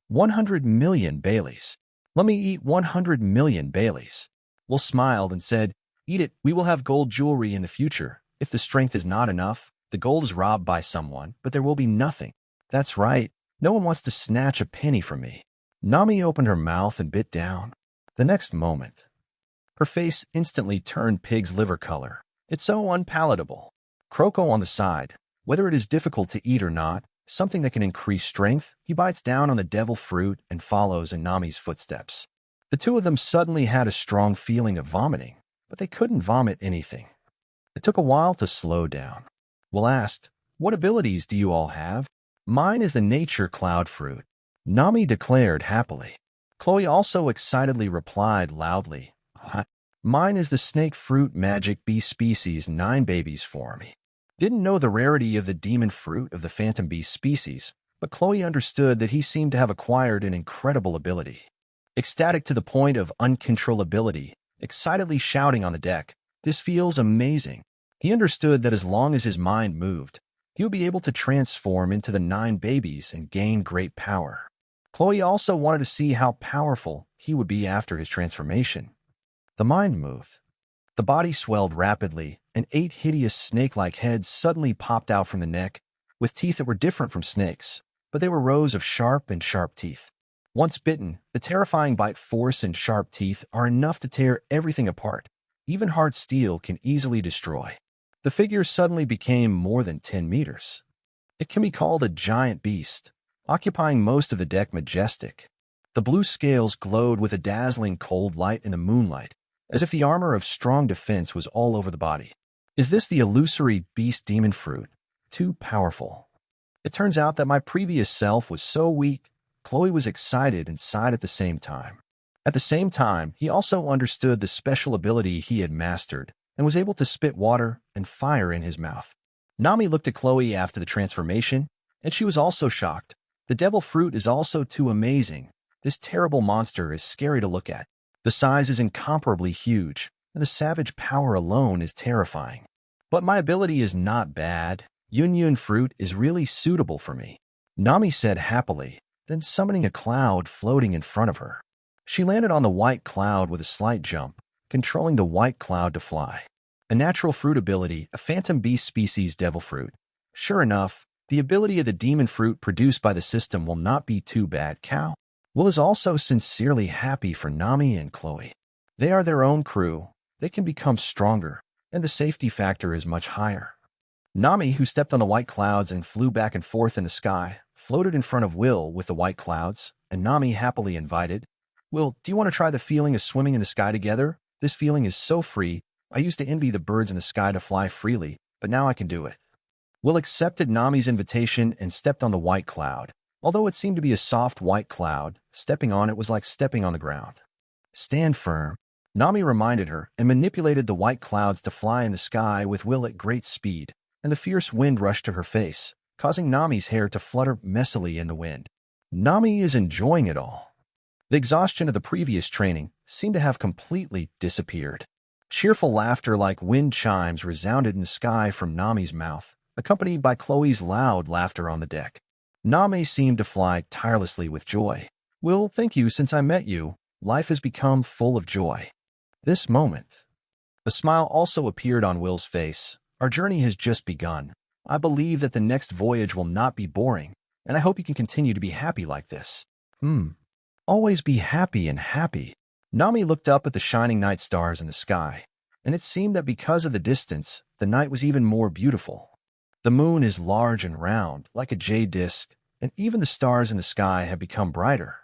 Speaker 1: 100 million Baileys." "Let me eat 100 million Baileys." Will smiled and said, "Eat it. We will have gold jewelry in the future. If the strength is not enough, the gold is robbed by someone, but there will be nothing." "That's right. No one wants to snatch a penny from me." Nami opened her mouth and bit down. The next moment, her face instantly turned pig's liver color. It's so unpalatable. Croco on the side. Whether it is difficult to eat or not, something that can increase strength, he bites down on the devil fruit and follows in Nami's footsteps. The two of them suddenly had a strong feeling of vomiting, but they couldn't vomit anything. It took a while to slow down. Will asked, "What abilities do you all have?" "Mine is the nature cloud fruit," Nami declared happily. Chloe also excitedly replied loudly, "Mine is the snake fruit magic bee species 9 babies for me." Didn't know the rarity of the demon fruit of the phantom bee species, but Chloe understood that he seemed to have acquired an incredible ability. Ecstatic to the point of uncontrollability, excitedly shouting on the deck, "This feels amazing." He understood that as long as his mind moved, he would be able to transform into the 9 babies and gain great power. Chloe also wanted to see how powerful he would be after his transformation. The mind moved. The body swelled rapidly, and 8 hideous snake-like heads suddenly popped out from the neck, with teeth that were different from snakes, but they were rows of sharp teeth. Once bitten, the terrifying bite force and sharp teeth are enough to tear everything apart. Even hard steel can easily destroy. The figure suddenly became more than 10 meters. It can be called a giant beast, occupying most of the deck majestic. The blue scales glowed with a dazzling cold light in the moonlight, as if the armor of strong defense was all over the body. Is this the illusory beast demon fruit? Too powerful. It turns out that my previous self was so weak. Chloe was excited and sighed at the same time. At the same time, he also understood the special ability he had mastered and was able to spit water and fire in his mouth. Nami looked at Chloe after the transformation, and she was also shocked. The devil fruit is also too amazing. This terrible monster is scary to look at. The size is incomparably huge, and the savage power alone is terrifying. But my ability is not bad. Yun fruit is really suitable for me, Nami said happily, then summoning a cloud floating in front of her. She landed on the white cloud with a slight jump, controlling the white cloud to fly. A natural fruit ability, a phantom beast species devil fruit. Sure enough, the ability of the demon fruit produced by the system will not be too bad, cow. Will is also sincerely happy for Nami and Chloe. They are their own crew. They can become stronger, and the safety factor is much higher. Nami, who stepped on the white clouds and flew back and forth in the sky, floated in front of Will with the white clouds, and Nami happily invited, "Will, do you want to try the feeling of swimming in the sky together? This feeling is so free. I used to envy the birds in the sky to fly freely, but now I can do it." Will accepted Nami's invitation and stepped on the white cloud. Although it seemed to be a soft white cloud, stepping on it was like stepping on the ground. "Stand firm," Nami reminded her, and manipulated the white clouds to fly in the sky with Will at great speed, and the fierce wind rushed to her face, causing Nami's hair to flutter messily in the wind. Nami is enjoying it all. The exhaustion of the previous training seemed to have completely disappeared. Cheerful laughter like wind chimes resounded in the sky from Nami's mouth, accompanied by Chloe's loud laughter on the deck. Nami seemed to fly tirelessly with joy. "Will, thank you since I met you. Life has become full of joy." This moment. A smile also appeared on Will's face. "Our journey has just begun. I believe that the next voyage will not be boring, and I hope you can continue to be happy like this." Always be happy and happy. Nami looked up at the shining night stars in the sky, and it seemed that because of the distance, the night was even more beautiful. The moon is large and round, like a jade disk, and even the stars in the sky have become brighter.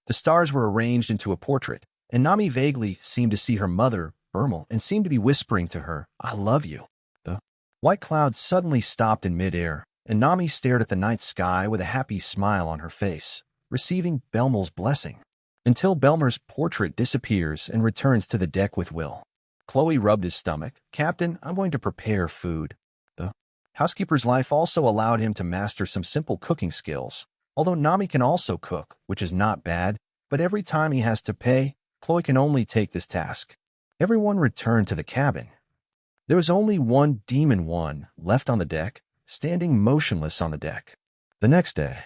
Speaker 1: The stars were arranged into a portrait, and Nami vaguely seemed to see her mother, Burmal, and seemed to be whispering to her, "I love you." The white cloud suddenly stopped in midair, and Nami stared at the night sky with a happy smile on her face, receiving Belmal's blessing, until Belmar's portrait disappears and returns to the deck with Will. Chloe rubbed his stomach. "Captain, I'm going to prepare food." The housekeeper's life also allowed him to master some simple cooking skills, although Nami can also cook, which is not bad, but every time he has to pay, Chloe can only take this task. Everyone returned to the cabin. There was only one demon one left on the deck, standing motionless on the deck. The next day,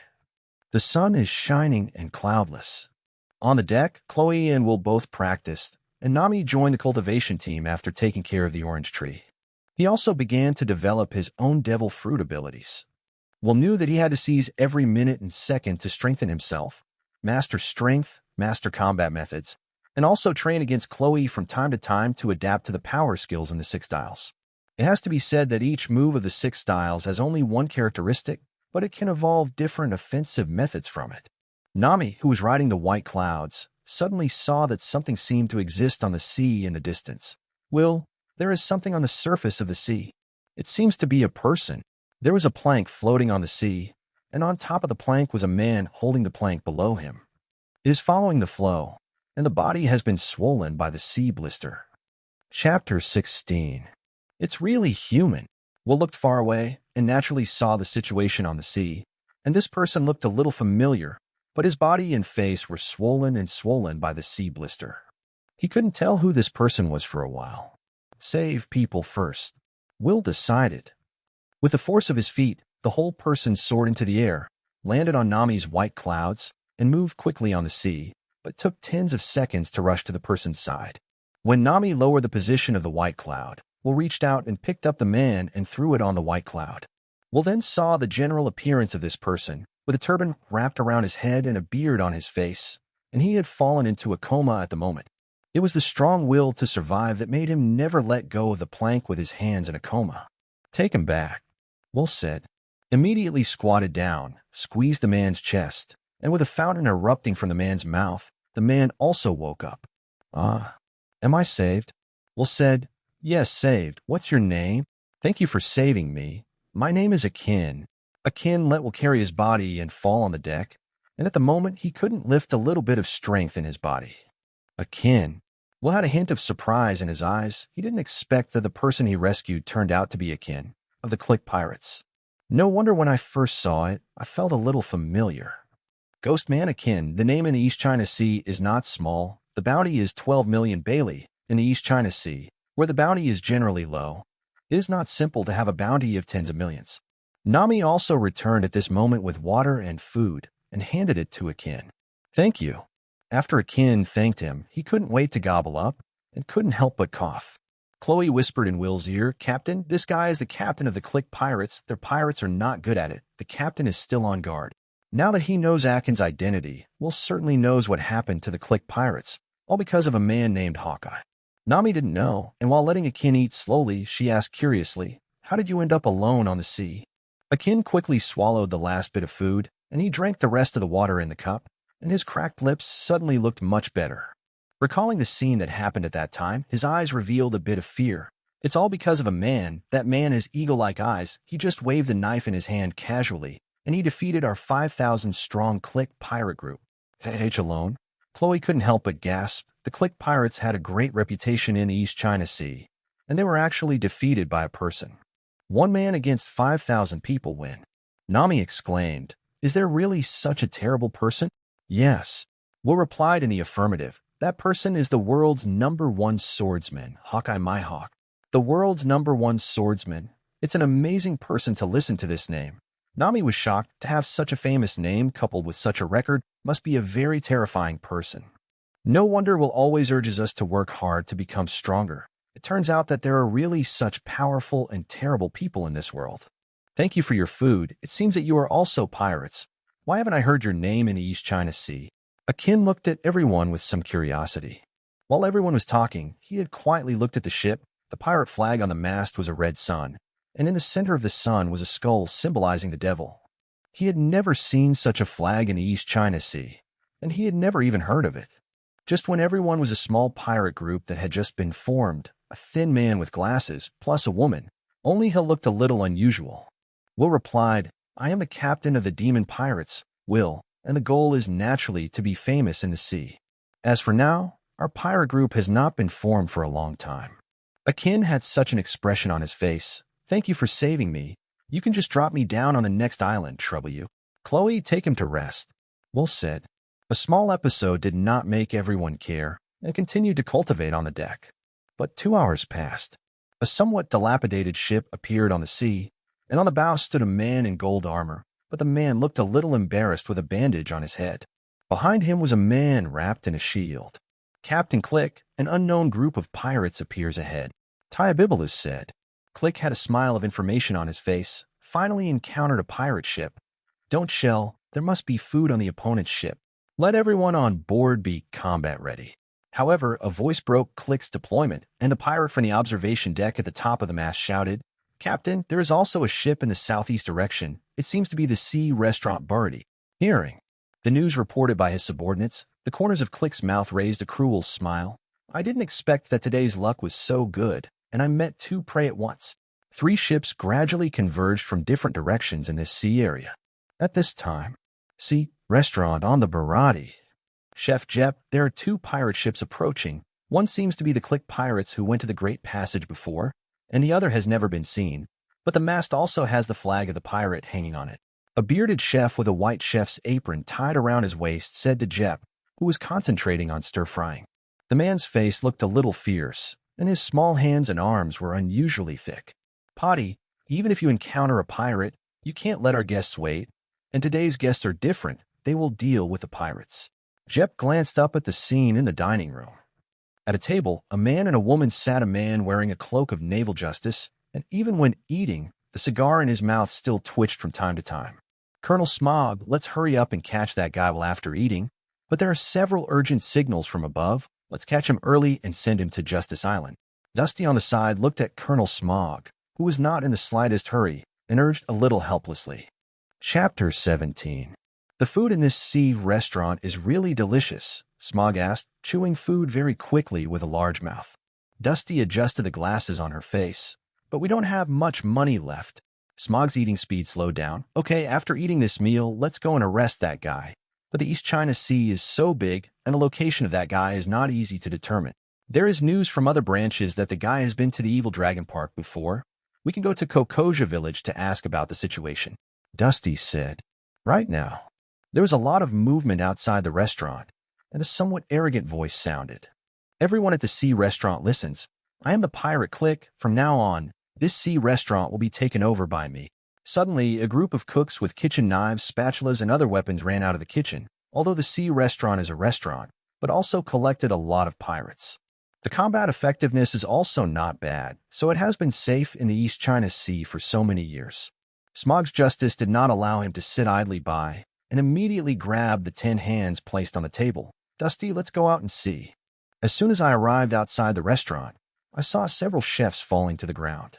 Speaker 1: the sun is shining and cloudless. On the deck, Chloe and Will both practiced, and Nami joined the cultivation team after taking care of the orange tree. He also began to develop his own devil fruit abilities. Will knew that he had to seize every minute and second to strengthen himself, master strength, master combat methods, and also train against Chloe from time to time to adapt to the power skills in the six styles. It has to be said that each move of the six styles has only one characteristic, but it can evolve different offensive methods from it. Nami, who was riding the white clouds, suddenly saw that something seemed to exist on the sea in the distance. Will, there is something on the surface of the sea. It seems to be a person. There was a plank floating on the sea, and on top of the plank was a man holding the plank below him. It is following the flow, and the body has been swollen by the sea blister. Chapter 16. It's really human. Will looked far away and naturally saw the situation on the sea, and this person looked a little familiar, but his body and face were swollen by the sea blister. He couldn't tell who this person was for a while. Save people first, Will decided. With the force of his feet, the whole person soared into the air, landed on Nami's white clouds, and moved quickly on the sea, but took tens of seconds to rush to the person's side. When Nami lowered the position of the white cloud, Will reached out and picked up the man and threw it on the white cloud. Will then saw the general appearance of this person, with a turban wrapped around his head and a beard on his face, and he had fallen into a coma at the moment. It was the strong will to survive that made him never let go of the plank with his hands in a coma. Take him back, Will said. Immediately squatted down, squeezed the man's chest, and with a fountain erupting from the man's mouth, the man also woke up. Am I saved? Will said, Yes, saved. What's your name? Thank you for saving me. My name is Akin. Akin let Will carry his body and fall on the deck, and at the moment he couldn't lift a little bit of strength in his body. Akin. Will had a hint of surprise in his eyes. He didn't expect that the person he rescued turned out to be Akin, of the Click Pirates. No wonder when I first saw it, I felt a little familiar. Ghost Man Akin, the name in the East China Sea is not small. The bounty is 12 million Bailey in the East China Sea, where the bounty is generally low. It is not simple to have a bounty of tens of millions. Nami also returned at this moment with water and food and handed it to Akin. Thank you. After Akin thanked him, he couldn't wait to gobble up and couldn't help but cough. Chloe whispered in Will's ear, Captain, this guy is the captain of the Click Pirates. Their pirates are not good at it. The captain is still on guard. Now that he knows Akin's identity, Will certainly knows what happened to the Click Pirates, all because of a man named Hawkeye. Nami didn't know, and while letting Akin eat slowly, she asked curiously, How did you end up alone on the sea? Akin quickly swallowed the last bit of food, and he drank the rest of the water in the cup, and his cracked lips suddenly looked much better. Recalling the scene that happened at that time, his eyes revealed a bit of fear. It's all because of a man. That man has eagle-like eyes. He just waved the knife in his hand casually, and he defeated our 5,000-strong Click pirate group. H alone. Chloe couldn't help but gasp. The Click Pirates had a great reputation in the East China Sea, and they were actually defeated by a person. One man against 5,000 people win. Nami exclaimed, Is there really such a terrible person? Yes. Will replied in the affirmative. That person is the world's #1 swordsman, Hawkeye my Hawk. The world's #1 swordsman. It's an amazing person to listen to this name. Nami was shocked to have such a famous name coupled with such a record. Must be a very terrifying person. No wonder Will always urges us to work hard to become stronger. It turns out that there are really such powerful and terrible people in this world. Thank you for your food. It seems that you are also pirates. Why haven't I heard your name in the East China Sea? Akin looked at everyone with some curiosity. While everyone was talking, he had quietly looked at the ship. The pirate flag on the mast was a red sun, and in the center of the sun was a skull symbolizing the devil. He had never seen such a flag in the East China Sea, and he had never even heard of it. Just when everyone was a small pirate group that had just been formed, a thin man with glasses, plus a woman, only he looked a little unusual. Will replied, I am the captain of the demon pirates, Will, and the goal is naturally to be famous in the sea. As for now, our pirate group has not been formed for a long time. Akin had such an expression on his face. Thank you for saving me. You can just drop me down on the next island, trouble you. Chloe, take him to rest. Will said. A small episode did not make everyone care and continued to cultivate on the deck. But 2 hours passed. A somewhat dilapidated ship appeared on the sea, and on the bow stood a man in gold armor, but the man looked a little embarrassed with a bandage on his head. Behind him was a man wrapped in a shield. Captain Click, an unknown group of pirates appears ahead. Tyabibalus said. Click had a smile of information on his face. Finally encountered a pirate ship. Don't shell. There must be food on the opponent's ship. Let everyone on board be combat ready. However, a voice broke Click's deployment, and the pirate from the observation deck at the top of the mast shouted, "Captain, there is also a ship in the southeast direction. It seems to be the Sea Restaurant Birdie." Hearing the news reported by his subordinates, the corners of Click's mouth raised a cruel smile. I didn't expect that today's luck was so good, and I met two prey at once. 3 ships gradually converged from different directions in this sea area. At this time, Sea Restaurant on the Barati. Chef Jep, there are 2 pirate ships approaching. One seems to be the Click pirates who went to the Great Passage before, and the other has never been seen, but the mast also has the flag of the pirate hanging on it. A bearded chef with a white chef's apron tied around his waist said to Jep, who was concentrating on stir-frying. The man's face looked a little fierce, and his small hands and arms were unusually thick. "Potty, even if you encounter a pirate, you can't let our guests wait, and today's guests are different. They will deal with the pirates." Jep glanced up at the scene in the dining room. At a table, a man and a woman sat. A man wearing a cloak of naval justice, and even when eating, the cigar in his mouth still twitched from time to time. "Colonel Smog, let's hurry up and catch that guy while after eating. But there are several urgent signals from above. Let's catch him early and send him to Justice Island." Dusty on the side looked at Colonel Smog, who was not in the slightest hurry, and urged a little helplessly. Chapter 17. "The food in this sea restaurant is really delicious," Smog asked, chewing food very quickly with a large mouth. Dusty adjusted the glasses on her face. "But we don't have much money left." Smog's eating speed slowed down. "Okay, after eating this meal, let's go and arrest that guy. But the East China Sea is so big, and the location of that guy is not easy to determine. There is news from other branches that the guy has been to the Evil Dragon Park before. We can go to Kokoja Village to ask about the situation." Dusty said. Right now, there was a lot of movement outside the restaurant, and a somewhat arrogant voice sounded. "Everyone at the Sea Restaurant listens. I am the pirate Click. From now on, this sea restaurant will be taken over by me." Suddenly, a group of cooks with kitchen knives, spatulas, and other weapons ran out of the kitchen, although the Sea Restaurant is a restaurant, but also collected a lot of pirates. The combat effectiveness is also not bad, so it has been safe in the East China Sea for so many years. Smog's justice did not allow him to sit idly by, and immediately grabbed the 10 hands placed on the table. "Dusty, let's go out and see." As soon as I arrived outside the restaurant, I saw several chefs falling to the ground.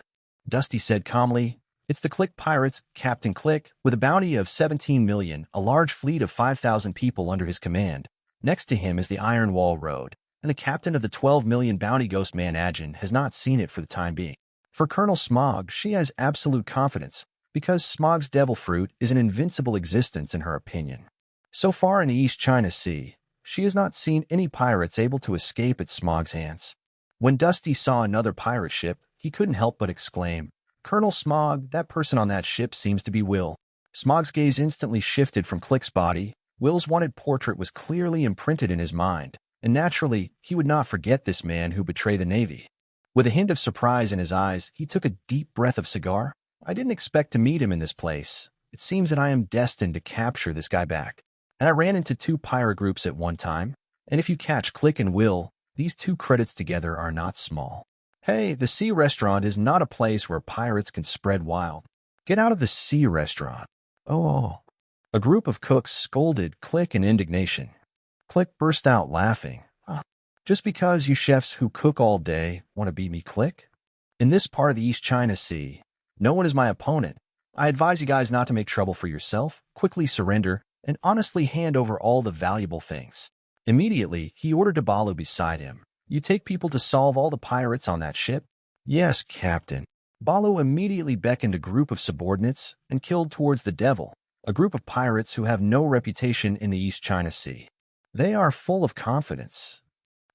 Speaker 1: Dusty said calmly, "It's the Click pirates, Captain Click, with a bounty of 17 million, a large fleet of 5,000 people under his command. Next to him is the Iron Wall Road, and the captain of the 12 million bounty Ghost Man Ajin has not seen it for the time being." For Colonel Smog, she has absolute confidence, because Smog's devil fruit is an invincible existence in her opinion. So far in the East China Sea, she has not seen any pirates able to escape at Smog's hands. When Dusty saw another pirate ship, he couldn't help but exclaim, "Colonel Smog, that person on that ship seems to be Will." Smog's gaze instantly shifted from Click's body. Will's wanted portrait was clearly imprinted in his mind, and naturally, he would not forget this man who betrayed the Navy. With a hint of surprise in his eyes, he took a deep breath of cigar. "I didn't expect to meet him in this place. It seems that I am destined to capture this guy back. And I ran into 2 pirate groups at one time, and if you catch Click and Will, these 2 credits together are not small. Hey, the Sea Restaurant is not a place where pirates can spread wild. Get out of the Sea Restaurant." Oh. A group of cooks scolded Click in indignation. Click burst out laughing. Just because you chefs who cook all day want to beat me, Click? In this part of the East China Sea, no one is my opponent. I advise you guys not to make trouble for yourself, quickly surrender, and honestly hand over all the valuable things." Immediately, he ordered to Balu beside him, "You take people to solve all the pirates on that ship?" "Yes, Captain." Balu immediately beckoned a group of subordinates and killed towards the Devil, a group of pirates who have no reputation in the East China Sea. They are full of confidence.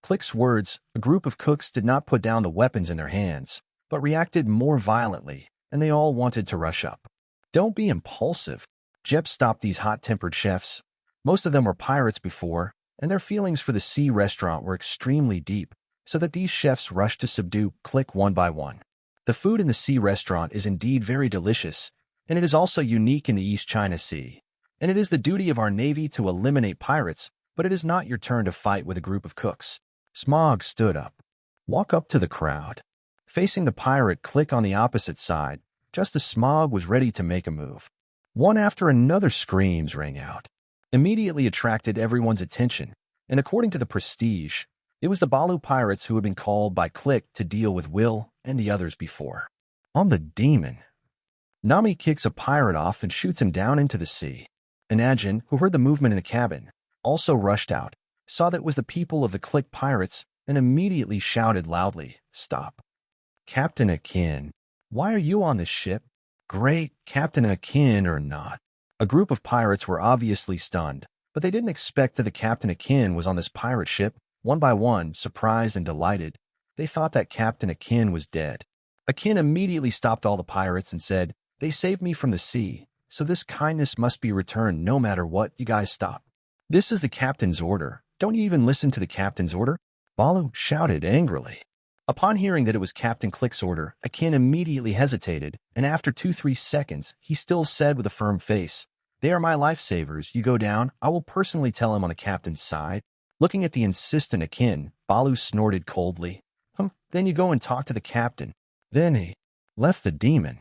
Speaker 1: Click's words, a group of cooks did not put down the weapons in their hands, but reacted more violently, and they all wanted to rush up. "Don't be impulsive." Jep stopped these hot-tempered chefs. Most of them were pirates before, and their feelings for the Sea Restaurant were extremely deep, so that these chefs rushed to subdue Click one by one. The food in the Sea Restaurant is indeed very delicious, and it is also unique in the East China Sea. And it is the duty of our Navy to eliminate pirates, but it is not your turn to fight with a group of cooks. Smog stood up. "Walk up to the crowd." Facing the pirate Click on the opposite side, just as Smog was ready to make a move. One after another screams rang out, immediately attracted everyone's attention, and according to the prestige, It was the Balu pirates who had been called by Click to deal with Will and the others before. On the demon. Nami kicks a pirate off and shoots him down into the sea. Anajin, who heard the movement in the cabin, also rushed out, saw that it was the people of the Click pirates, and immediately shouted loudly, "Stop! Captain Akin, why are you on this ship?" "Great, Captain Akin or not." A group of pirates were obviously stunned, but they didn't expect that the Captain Akin was on this pirate ship. One by one, surprised and delighted, they thought that Captain Akin was dead. Akin immediately stopped all the pirates and said, "They saved me from the sea, so this kindness must be returned no matter what. You guys stop. This is the captain's order. Don't you even listen to the captain's order?" Balu shouted angrily. Upon hearing that it was Captain Click's order, Akin immediately hesitated, and after 2-3 seconds, he still said with a firm face, "They are my lifesavers. You go down. I will personally tell him on the captain's side." Looking at the insistent Akin, Balu snorted coldly. Then you go and talk to the captain." Then he left the demon.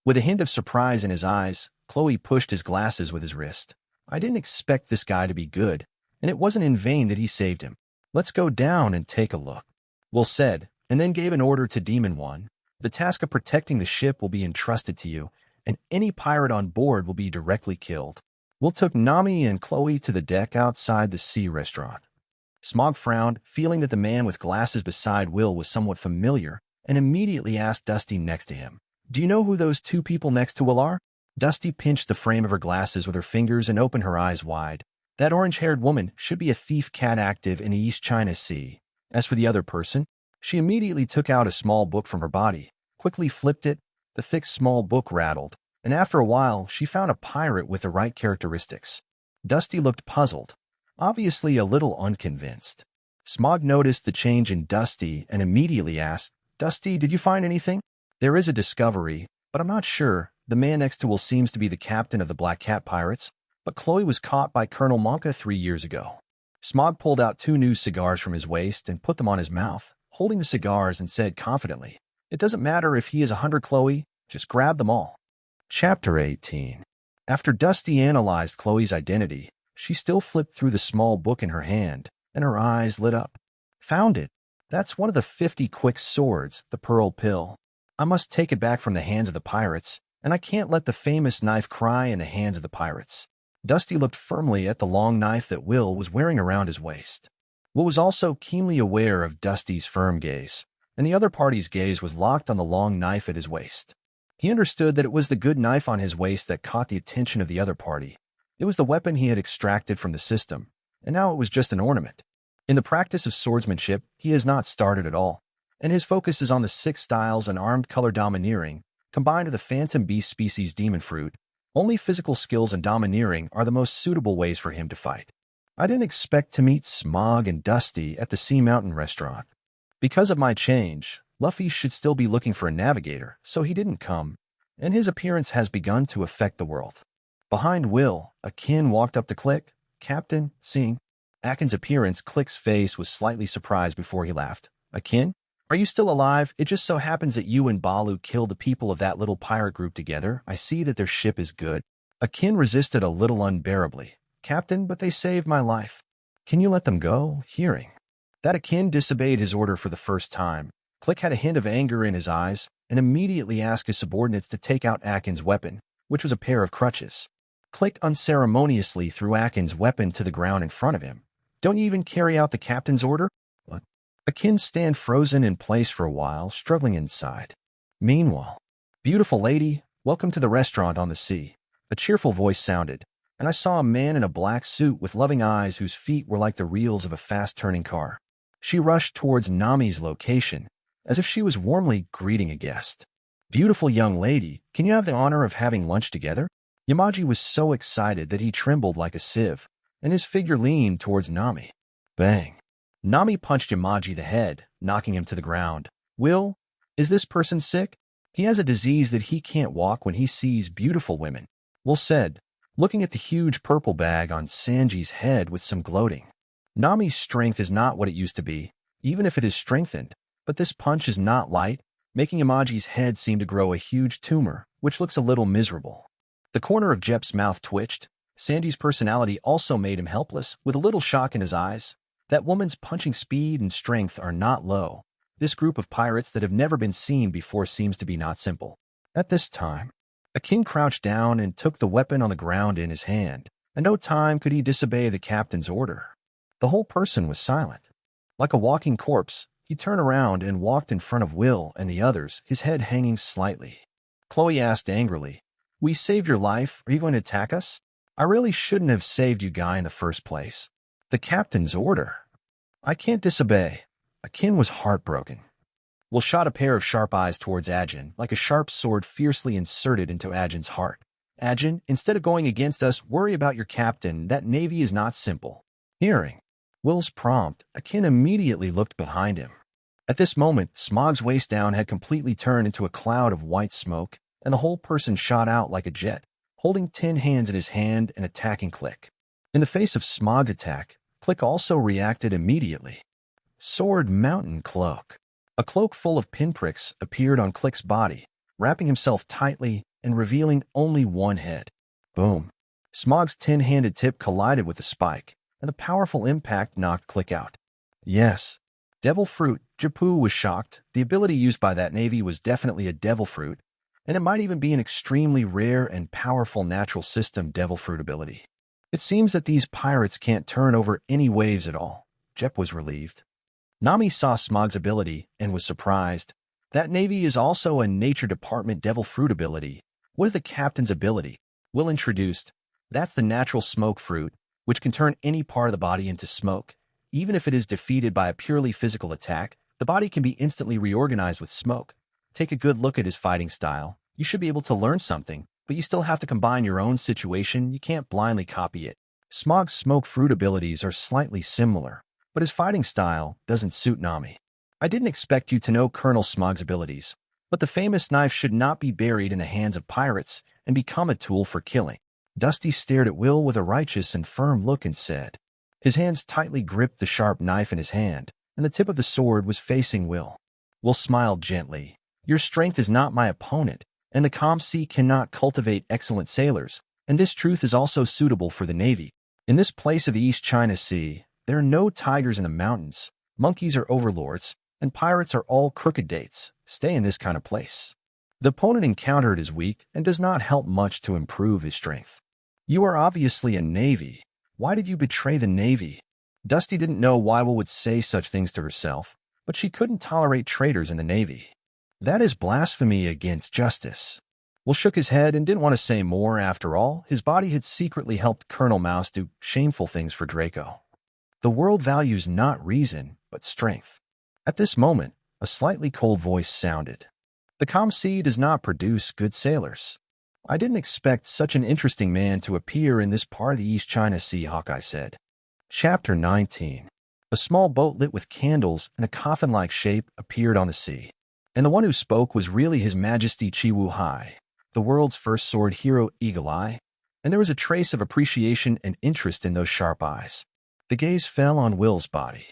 Speaker 1: With a hint of surprise in his eyes, Chloe pushed his glasses with his wrist. "I didn't expect this guy to be good, and it wasn't in vain that he saved him. Let's go down and take a look." Will said, and then gave an order to Demon 1. "The task of protecting the ship will be entrusted to you, and any pirate on board will be directly killed." Will took Nami and Chloe to the deck outside the sea restaurant. Smog frowned, feeling that the man with glasses beside Will was somewhat familiar, and immediately asked Dusty next to him, "Do you know who those two people next to Will are?" Dusty pinched the frame of her glasses with her fingers and opened her eyes wide. "That orange-haired woman should be a thief cat active in the East China Sea. As for the other person," she immediately took out a small book from her body, quickly flipped it, the thick small book rattled, and after a while she found a pirate with the right characteristics. Dusty looked puzzled, obviously a little unconvinced. Smog noticed the change in Dusty and immediately asked, "Dusty, did you find anything?" "There is a discovery, but I'm not sure. The man next to Will seems to be the captain of the Black Cat Pirates, but Chloe was caught by Colonel Monka 3 years ago." Smog pulled out 2 new cigars from his waist and put them on his mouth, holding the cigars, and said confidently, "It doesn't matter if he is 100, Chloe, just grab them all." Chapter 18. After Dusty analyzed Chloe's identity, she still flipped through the small book in her hand, and her eyes lit up. "Found it. That's one of the 50 quick swords, the Pearl Pill. I must take it back from the hands of the pirates, and I can't let the famous knife cry in the hands of the pirates." Dusty looked firmly at the long knife that Will was wearing around his waist. Will was also keenly aware of Dusty's firm gaze, and the other party's gaze was locked on the long knife at his waist. He understood that it was the good knife on his waist that caught the attention of the other party. It was the weapon he had extracted from the system, and now it was just an ornament. In the practice of swordsmanship, he has not started at all, and his focus is on the 6 styles and armed color domineering, combined with the phantom beast species demon fruit. Only physical skills and domineering are the most suitable ways for him to fight. I didn't expect to meet Smog and Dusty at the Sea Mountain restaurant. Because of my change, Luffy should still be looking for a navigator, so he didn't come, and his appearance has begun to affect the world. Behind Will, Akin walked up to Click. "Captain," seeing Akin's appearance, Click's face was slightly surprised before he laughed. "Akin, are you still alive? It just so happens that you and Balu killed the people of that little pirate group together. I see that their ship is good." Akin resisted a little unbearably. "Captain, but they saved my life. Can you let them go?" Hearing that Akin disobeyed his order for the first time, Click had a hint of anger in his eyes and immediately asked his subordinates to take out Akin's weapon, which was a pair of crutches. Click unceremoniously threw Akin's weapon to the ground in front of him. "Don't you even carry out the captain's order?" What? Akin stand frozen in place for a while, struggling inside. Meanwhile, "Beautiful lady, welcome to the restaurant on the sea." A cheerful voice sounded, and I saw a man in a black suit with loving eyes whose feet were like the wheels of a fast-turning car. She rushed towards Nami's location, as if she was warmly greeting a guest. "Beautiful young lady, can you have the honor of having lunch together?" Yamaji was so excited that he trembled like a sieve, and his figure leaned towards Nami. Bang! Nami punched Yamaji the head, knocking him to the ground. "Will, is this person sick? He has a disease that he can't walk when he sees beautiful women," Will said, looking at the huge purple bag on Sanji's head with some gloating. Nami's strength is not what it used to be, even if it is strengthened, but this punch is not light, making Yamaji's head seem to grow a huge tumor, which looks a little miserable. The corner of Jep's mouth twitched. Sanji's personality also made him helpless, with a little shock in his eyes. That woman's punching speed and strength are not low. This group of pirates that have never been seen before seems to be not simple. At this time, a king crouched down and took the weapon on the ground in his hand, and no time could he disobey the captain's order. The whole person was silent. Like a walking corpse, he turned around and walked in front of Will and the others, his head hanging slightly. Chloe asked angrily, "We saved your life. Are you going to attack us?" "I really shouldn't have saved you, Guy, in the first place. The captain's order. I can't disobey." Akin was heartbroken. Will shot a pair of sharp eyes towards Ajin, like a sharp sword fiercely inserted into Ajin's heart. "Ajin, instead of going against us, worry about your captain. That navy is not simple." Hearing Will's prompt, Akin immediately looked behind him. At this moment, Smog's waist down had completely turned into a cloud of white smoke, and the whole person shot out like a jet, holding 10 hands in his hand and attacking Click. In the face of Smog's attack, Click also reacted immediately. Sword Mountain Cloak. A cloak full of pinpricks appeared on Click's body, wrapping himself tightly and revealing only one head. Boom. Smog's 10-handed tip collided with the spike, and the powerful impact knocked Click out. Yes. Devil Fruit. Japu was shocked. The ability used by that navy was definitely a Devil Fruit, and it might even be an extremely rare and powerful natural system Devil Fruit ability. It seems that these pirates can't turn over any waves at all. Jep was relieved. Nami saw Smog's ability and was surprised. That navy is also a Nature Department Devil Fruit ability. What is the captain's ability? Will introduced. That's the natural smoke fruit, which can turn any part of the body into smoke. Even if it is defeated by a purely physical attack, the body can be instantly reorganized with smoke. Take a good look at his fighting style. You should be able to learn something, but you still have to combine your own situation. You can't blindly copy it. Smog's smoke fruit abilities are slightly similar, but his fighting style doesn't suit Nami. I didn't expect you to know Colonel Smog's abilities, but the famous knife should not be buried in the hands of pirates and become a tool for killing. Dusty stared at Will with a righteous and firm look and said. His hands tightly gripped the sharp knife in his hand, and the tip of the sword was facing Will. Will smiled gently. Your strength is not my opponent, and the calm sea cannot cultivate excellent sailors, and this truth is also suitable for the Navy. In this place of the East China Sea, there are no tigers in the mountains, monkeys are overlords, and pirates are all crooked dates. Stay in this kind of place. The opponent encountered is weak and does not help much to improve his strength. You are obviously a Navy. Why did you betray the Navy? Dusty didn't know why Will would say such things to herself, but she couldn't tolerate traitors in the Navy. That is blasphemy against justice. Will shook his head and didn't want to say more. After all, his body had secretly helped Colonel Mouse do shameful things for Draco. The world values not reason, but strength. At this moment, a slightly cold voice sounded. The calm sea does not produce good sailors. I didn't expect such an interesting man to appear in this part of the East China Sea, Hawkeye said. Chapter 19. A small boat lit with candles in a coffin-like shape appeared on the sea. And the one who spoke was really His Majesty Chi Wu Hai, the world's first sword hero, Eagle Eye, and there was a trace of appreciation and interest in those sharp eyes. The gaze fell on Will's body.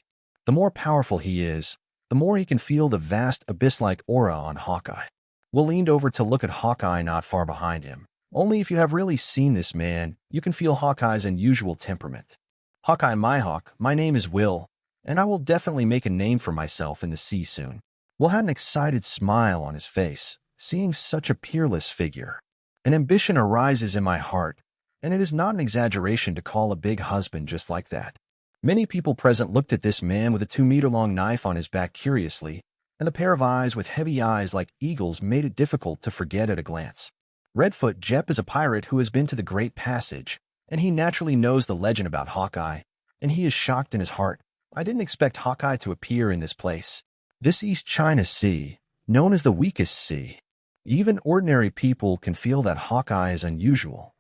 Speaker 1: The more powerful he is, the more he can feel the vast abyss-like aura on Hawkeye. Will leaned over to look at Hawkeye not far behind him. Only if you have really seen this man, you can feel Hawkeye's unusual temperament. Hawkeye my hawk, my name is Will, and I will definitely make a name for myself in the sea soon. Will had an excited smile on his face, seeing such a peerless figure. An ambition arises in my heart, and it is not an exaggeration to call a big husband just like that. Many people present looked at this man with a 2-meter-long knife on his back curiously, and the pair of eyes with heavy eyes like eagles made it difficult to forget at a glance. Redfoot Jep is a pirate who has been to the Great Passage, and he naturally knows the legend about Hawkeye, and he is shocked in his heart. I didn't expect Hawkeye to appear in this place. This East China Sea, known as the weakest sea. Even ordinary people can feel that Hawkeye is unusual.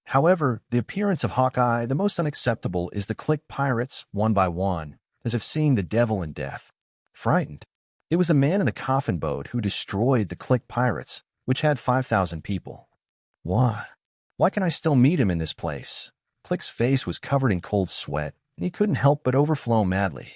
Speaker 1: However, the appearance of Hawkeye, the most unacceptable, is the Click pirates, one by one, as if seeing the devil in death. Frightened. It was the man in the coffin boat who destroyed the Click pirates, which had 5,000 people. Why? Why can I still meet him in this place? Click's face was covered in cold sweat, and he couldn't help but overflow madly.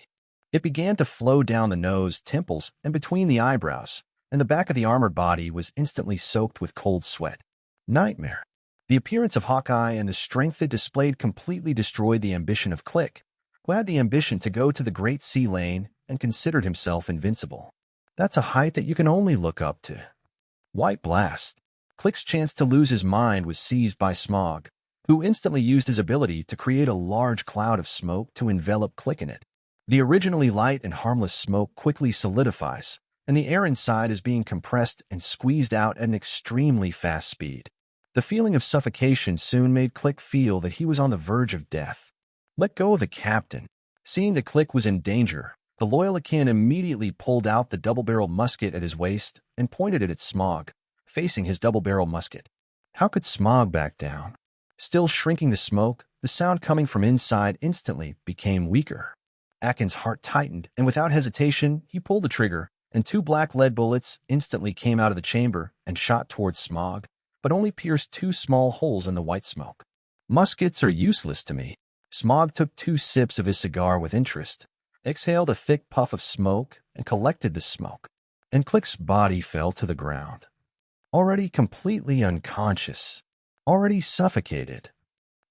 Speaker 1: It began to flow down the nose, temples, and between the eyebrows, and the back of the armored body was instantly soaked with cold sweat. Nightmare. The appearance of Hawkeye and the strength it displayed completely destroyed the ambition of Click, who had the ambition to go to the Great Sea Lane and considered himself invincible. That's a height that you can only look up to. White blast. Click's chance to lose his mind was seized by Smog, who instantly used his ability to create a large cloud of smoke to envelop Click in it. The originally light and harmless smoke quickly solidifies, and the air inside is being compressed and squeezed out at an extremely fast speed. The feeling of suffocation soon made Click feel that he was on the verge of death. Let go of the captain. Seeing that Click was in danger, the loyal Akin immediately pulled out the double-barreled musket at his waist and pointed it at Smog, facing his double-barrel musket. How could Smog back down? Still shrinking the smoke, the sound coming from inside instantly became weaker. Akin's heart tightened, and without hesitation, he pulled the trigger, and 2 black lead bullets instantly came out of the chamber and shot towards Smog, but only pierced 2 small holes in the white smoke. Muskets are useless to me. Smog took 2 sips of his cigar with interest, exhaled a thick puff of smoke, and collected the smoke. And Click's body fell to the ground. Already completely unconscious. Already suffocated.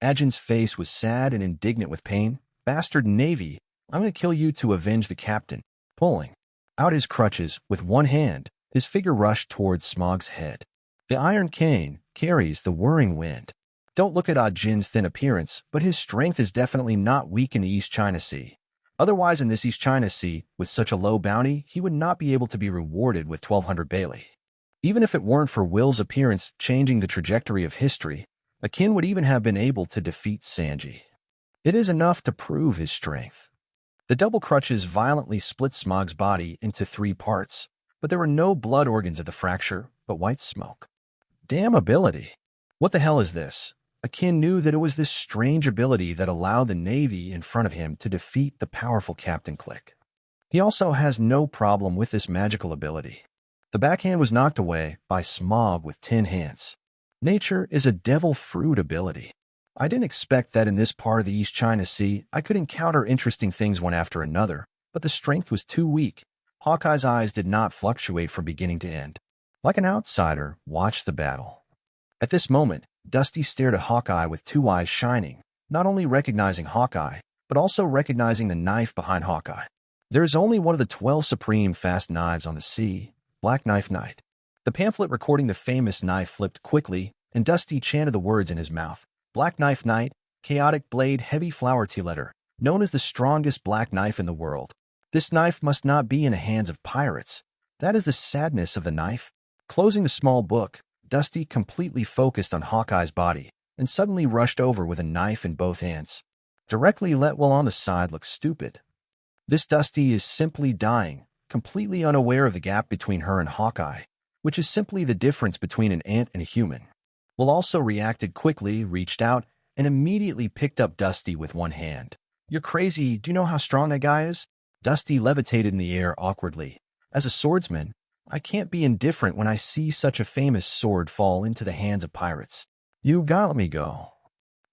Speaker 1: Ajin's face was sad and indignant with pain. Bastard Navy, I'm going to kill you to avenge the captain. Pulling out his crutches with one hand, his figure rushed towards Smog's head. The iron cane carries the whirring wind. Don't look at Ajin's thin appearance, but his strength is definitely not weak in the East China Sea. Otherwise, in this East China Sea, with such a low bounty, he would not be able to be rewarded with 1,200 Bailey. Even if it weren't for Will's appearance changing the trajectory of history, Akin would even have been able to defeat Sanji. It is enough to prove his strength. The double crutches violently split Smog's body into 3 parts, but there were no blood organs at the fracture, but white smoke. Damn ability. What the hell is this? Akin knew that it was this strange ability that allowed the Navy in front of him to defeat the powerful Captain Click. He also has no problem with this magical ability. The backhand was knocked away by Smog with 10 hands. Nature is a devil fruit ability. I didn't expect that in this part of the East China Sea I could encounter interesting things one after another, but the strength was too weak. Hawkeye's eyes did not fluctuate from beginning to end. Like an outsider, watch the battle. At this moment, Dusty stared at Hawkeye with 2 eyes shining, not only recognizing Hawkeye, but also recognizing the knife behind Hawkeye. There is only one of the 12 supreme fast knives on the sea, Black Knife Knight. The pamphlet recording the famous knife flipped quickly, and Dusty chanted the words in his mouth. Black Knife Knight, chaotic blade, heavy flower tea letter, known as the strongest black knife in the world. This knife must not be in the hands of pirates. That is the sadness of the knife. Closing the small book, Dusty completely focused on Hawkeye's body and suddenly rushed over with a knife in both hands. Directly let Will on the side look stupid. This Dusty is simply dying, completely unaware of the gap between her and Hawkeye, which is simply the difference between an ant and a human. Will also reacted quickly, reached out, and immediately picked up Dusty with one hand. You're crazy, do you know how strong that guy is? Dusty levitated in the air awkwardly. As a swordsman, I can't be indifferent when I see such a famous sword fall into the hands of pirates. You gotta let me go.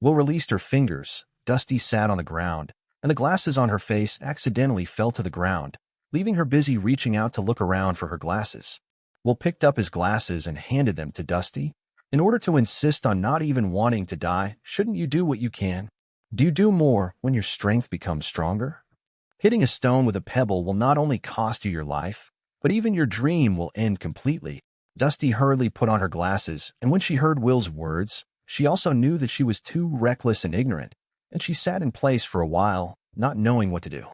Speaker 1: Will released her fingers. Dusty sat on the ground, and the glasses on her face accidentally fell to the ground, leaving her busy reaching out to look around for her glasses. Will picked up his glasses and handed them to Dusty. In order to insist on not even wanting to die, shouldn't you do what you can? Do you do more when your strength becomes stronger? Hitting a stone with a pebble will not only cost you your life, but even your dream will end completely. Dusty hurriedly put on her glasses, and when she heard Will's words, she also knew that she was too reckless and ignorant, and she sat in place for a while, not knowing what to do.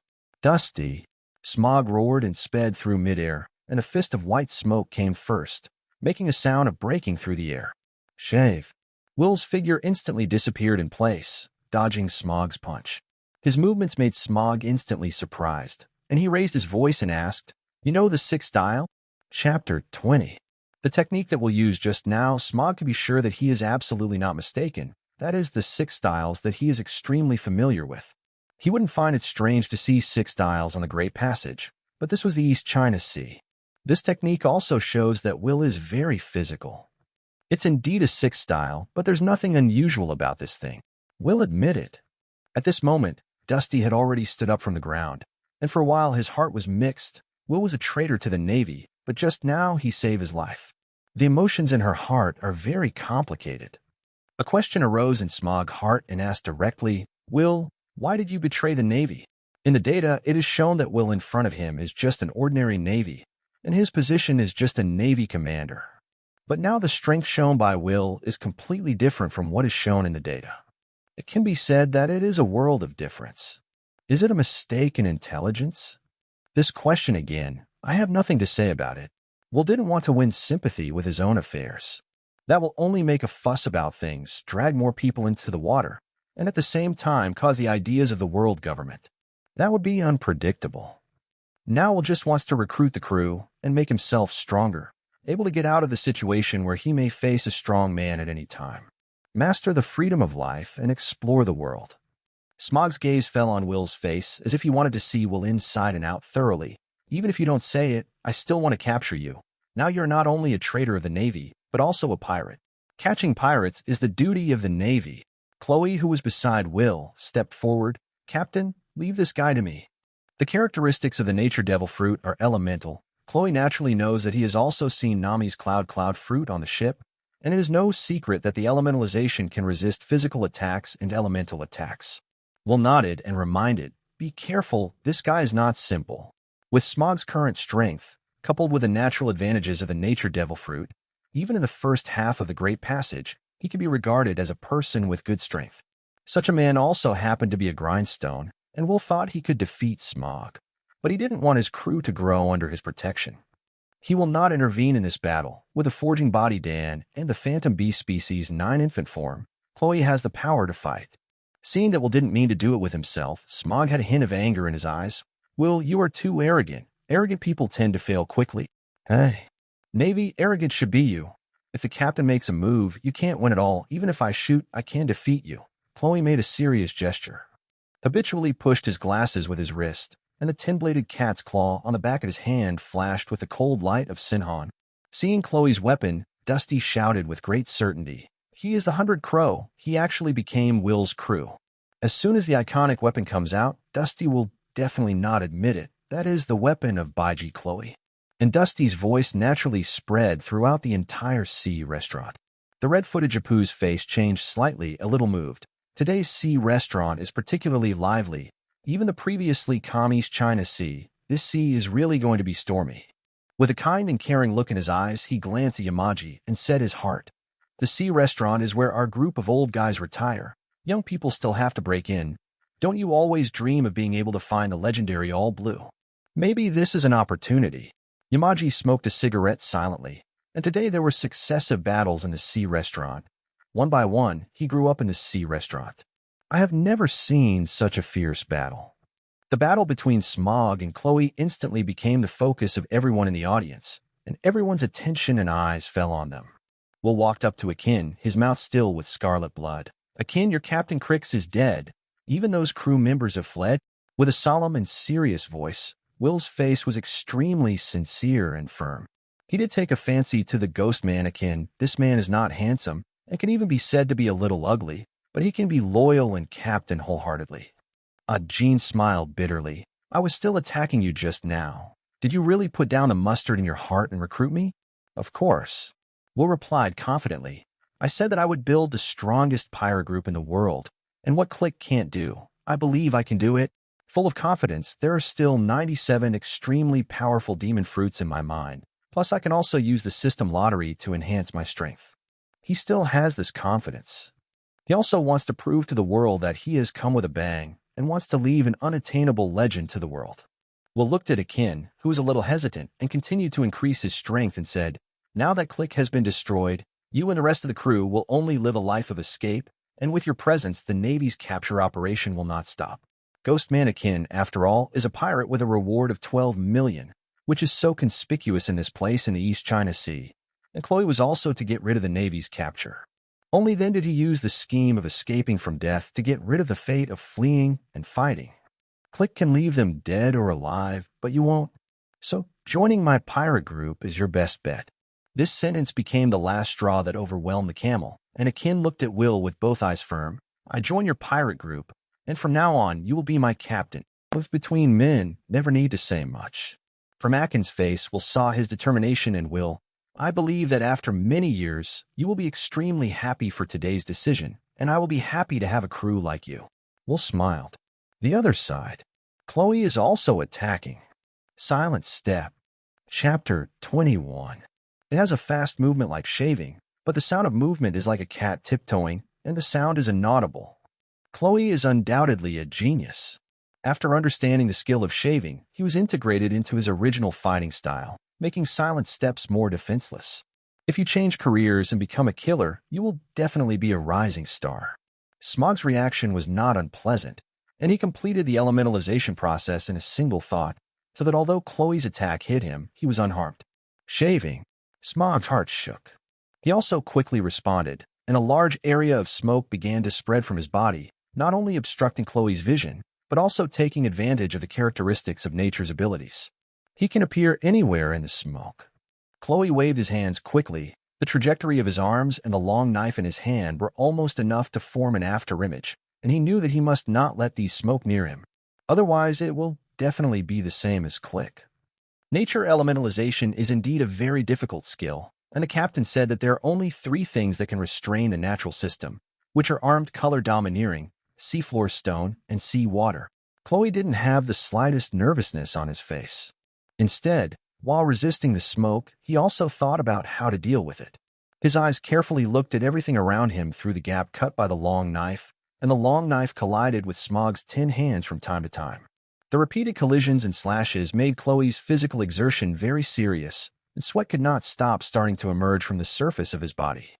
Speaker 1: Dusty! Smog roared and sped through midair, and a fist of white smoke came first, making a sound of breaking through the air. Shave. Will's figure instantly disappeared in place, dodging Smog's punch. His movements made Smog instantly surprised, and he raised his voice and asked, You know the 6th style? Chapter 20. The technique that we'll use just now, Smog can be sure that he is absolutely not mistaken. That is the 6 styles that he is extremely familiar with. He wouldn't find it strange to see 6 styles on the Great Passage, but this was the East China Sea. This technique also shows that Will is very physical. It's indeed a 6 style, but there's nothing unusual about this thing. Will admitted. At this moment, Dusty had already stood up from the ground, and for a while his heart was mixed. Will was a traitor to the Navy, but just now he saved his life. The emotions in her heart are very complicated. A question arose in Smog's heart and asked directly, Will, Why did you betray the Navy? In the data, it is shown that Will in front of him is just an ordinary Navy, and his position is just a Navy commander. But now the strength shown by Will is completely different from what is shown in the data. It can be said that it is a world of difference. Is it a mistake in intelligence? This question again, I have nothing to say about it. Will didn't want to win sympathy with his own affairs. That will only make a fuss about things, drag more people into the water, and at the same time cause the ideas of the world government. That would be unpredictable. Now Will just wants to recruit the crew and make himself stronger, able to get out of the situation where he may face a strong man at any time. Master the freedom of life and explore the world. Smog's gaze fell on Will's face as if he wanted to see Will inside and out thoroughly. Even if you don't say it, I still want to capture you. Now you're not only a traitor of the Navy, but also a pirate. Catching pirates is the duty of the Navy. Chloe, who was beside Will, stepped forward. Captain, leave this guy to me. The characteristics of the nature devil fruit are elemental. Chloe naturally knows that he has also seen Nami's cloud fruit on the ship, and it is no secret that the elementalization can resist physical attacks and elemental attacks. Will nodded and reminded, be careful, this guy is not simple. With Smog's current strength, coupled with the natural advantages of the nature devil fruit, even in the first half of the Great Passage, he can be regarded as a person with good strength. Such a man also happened to be a grindstone, and Will thought he could defeat Smog, but he didn't want his crew to grow under his protection. He will not intervene in this battle. With the Forging Body Dan and the Phantom Beast Species 9 infant form, Chloe has the power to fight. Seeing that Will didn't mean to do it with himself, Smog had a hint of anger in his eyes. Will, you are too arrogant. Arrogant people tend to fail quickly. Hey. Navy, arrogant should be you. If the captain makes a move, you can't win at all. Even if I shoot, I can defeat you. Chloe made a serious gesture. Habitually pushed his glasses with his wrist, and the 10-bladed cat's claw on the back of his hand flashed with the cold light of Sinhan. Seeing Chloe's weapon, Dusty shouted with great certainty. He is the 100 Crow. He actually became Will's crew. As soon as the iconic weapon comes out, Dusty will definitely not admit it. That is the weapon of Baiji Chloe. And Dusty's voice naturally spread throughout the entire sea restaurant. The red-footed Japu's face changed slightly, a little moved. Today's sea restaurant is particularly lively. Even the previously calm East China Sea, this sea is really going to be stormy. With a kind and caring look in his eyes, he glanced at Yamaji and said his heart. The sea restaurant is where our group of old guys retire. Young people still have to break in. Don't you always dream of being able to find the legendary All Blue? Maybe this is an opportunity. Yamaji smoked a cigarette silently, and today there were successive battles in the sea restaurant. One by one, he grew up in the sea restaurant. I have never seen such a fierce battle. The battle between Smog and Chloe instantly became the focus of everyone in the audience, and everyone's attention and eyes fell on them. Will walked up to Akin, his mouth still with scarlet blood. Akin, your Captain Crix is dead. Even those crew members have fled. With a solemn and serious voice, Will's face was extremely sincere and firm. He did take a fancy to the ghost man Akin. This man is not handsome, and can even be said to be a little ugly, but he can be loyal and captain wholeheartedly. Jean smiled bitterly. I was still attacking you just now. Did you really put down the mustard in your heart and recruit me? Of course. Will replied confidently. I said that I would build the strongest pirate group in the world, and what Click can't do, I believe I can do it. Full of confidence, there are still 97 extremely powerful demon fruits in my mind. Plus, I can also use the system lottery to enhance my strength. He still has this confidence. He also wants to prove to the world that he has come with a bang and wants to leave an unattainable legend to the world. Will looked at Akin, who was a little hesitant, and continued to increase his strength and said, now that Click has been destroyed, you and the rest of the crew will only live a life of escape, and with your presence, the Navy's capture operation will not stop. Ghost Mannequin, after all, is a pirate with a reward of 12 million, which is so conspicuous in this place in the East China Sea, and Chloe was also to get rid of the Navy's capture. Only then did he use the scheme of escaping from death to get rid of the fate of fleeing and fighting. Click can leave them dead or alive, but you won't. So joining my pirate group is your best bet. This sentence became the last straw that overwhelmed the camel, and Akin looked at Will with both eyes firm. I join your pirate group, and from now on, you will be my captain. Both between men, never need to say much. From Akin's face, Will saw his determination and Will. I believe that after many years, you will be extremely happy for today's decision, and I will be happy to have a crew like you. Will smiled. The other side. Chloe is also attacking. Silent Step. Chapter 21. It has a fast movement like shaving, but the sound of movement is like a cat tiptoeing, and the sound is inaudible. Chloe is undoubtedly a genius. After understanding the skill of shaving, he was integrated into his original fighting style, making Silent Steps more defenseless. If you change careers and become a killer, you will definitely be a rising star. Smog's reaction was not unpleasant, and he completed the elementalization process in a single thought, so that although Chloe's attack hit him, he was unharmed. Shaving. Smog's heart shook. He also quickly responded, and a large area of smoke began to spread from his body, not only obstructing Chloe's vision, but also taking advantage of the characteristics of nature's abilities. He can appear anywhere in the smoke. Chloe waved his hands quickly. The trajectory of his arms and the long knife in his hand were almost enough to form an afterimage, and he knew that he must not let these smoke near him. Otherwise, it will definitely be the same as Click. Nature elementalization is indeed a very difficult skill, and the captain said that there are only 3 things that can restrain the natural system, which are armed color domineering, seafloor stone, and sea water. Chloe didn't have the slightest nervousness on his face. Instead, while resisting the smoke, he also thought about how to deal with it. His eyes carefully looked at everything around him through the gap cut by the long knife, and the long knife collided with Smog's tin hands from time to time. The repeated collisions and slashes made Chloe's physical exertion very serious, and sweat could not stop starting to emerge from the surface of his body.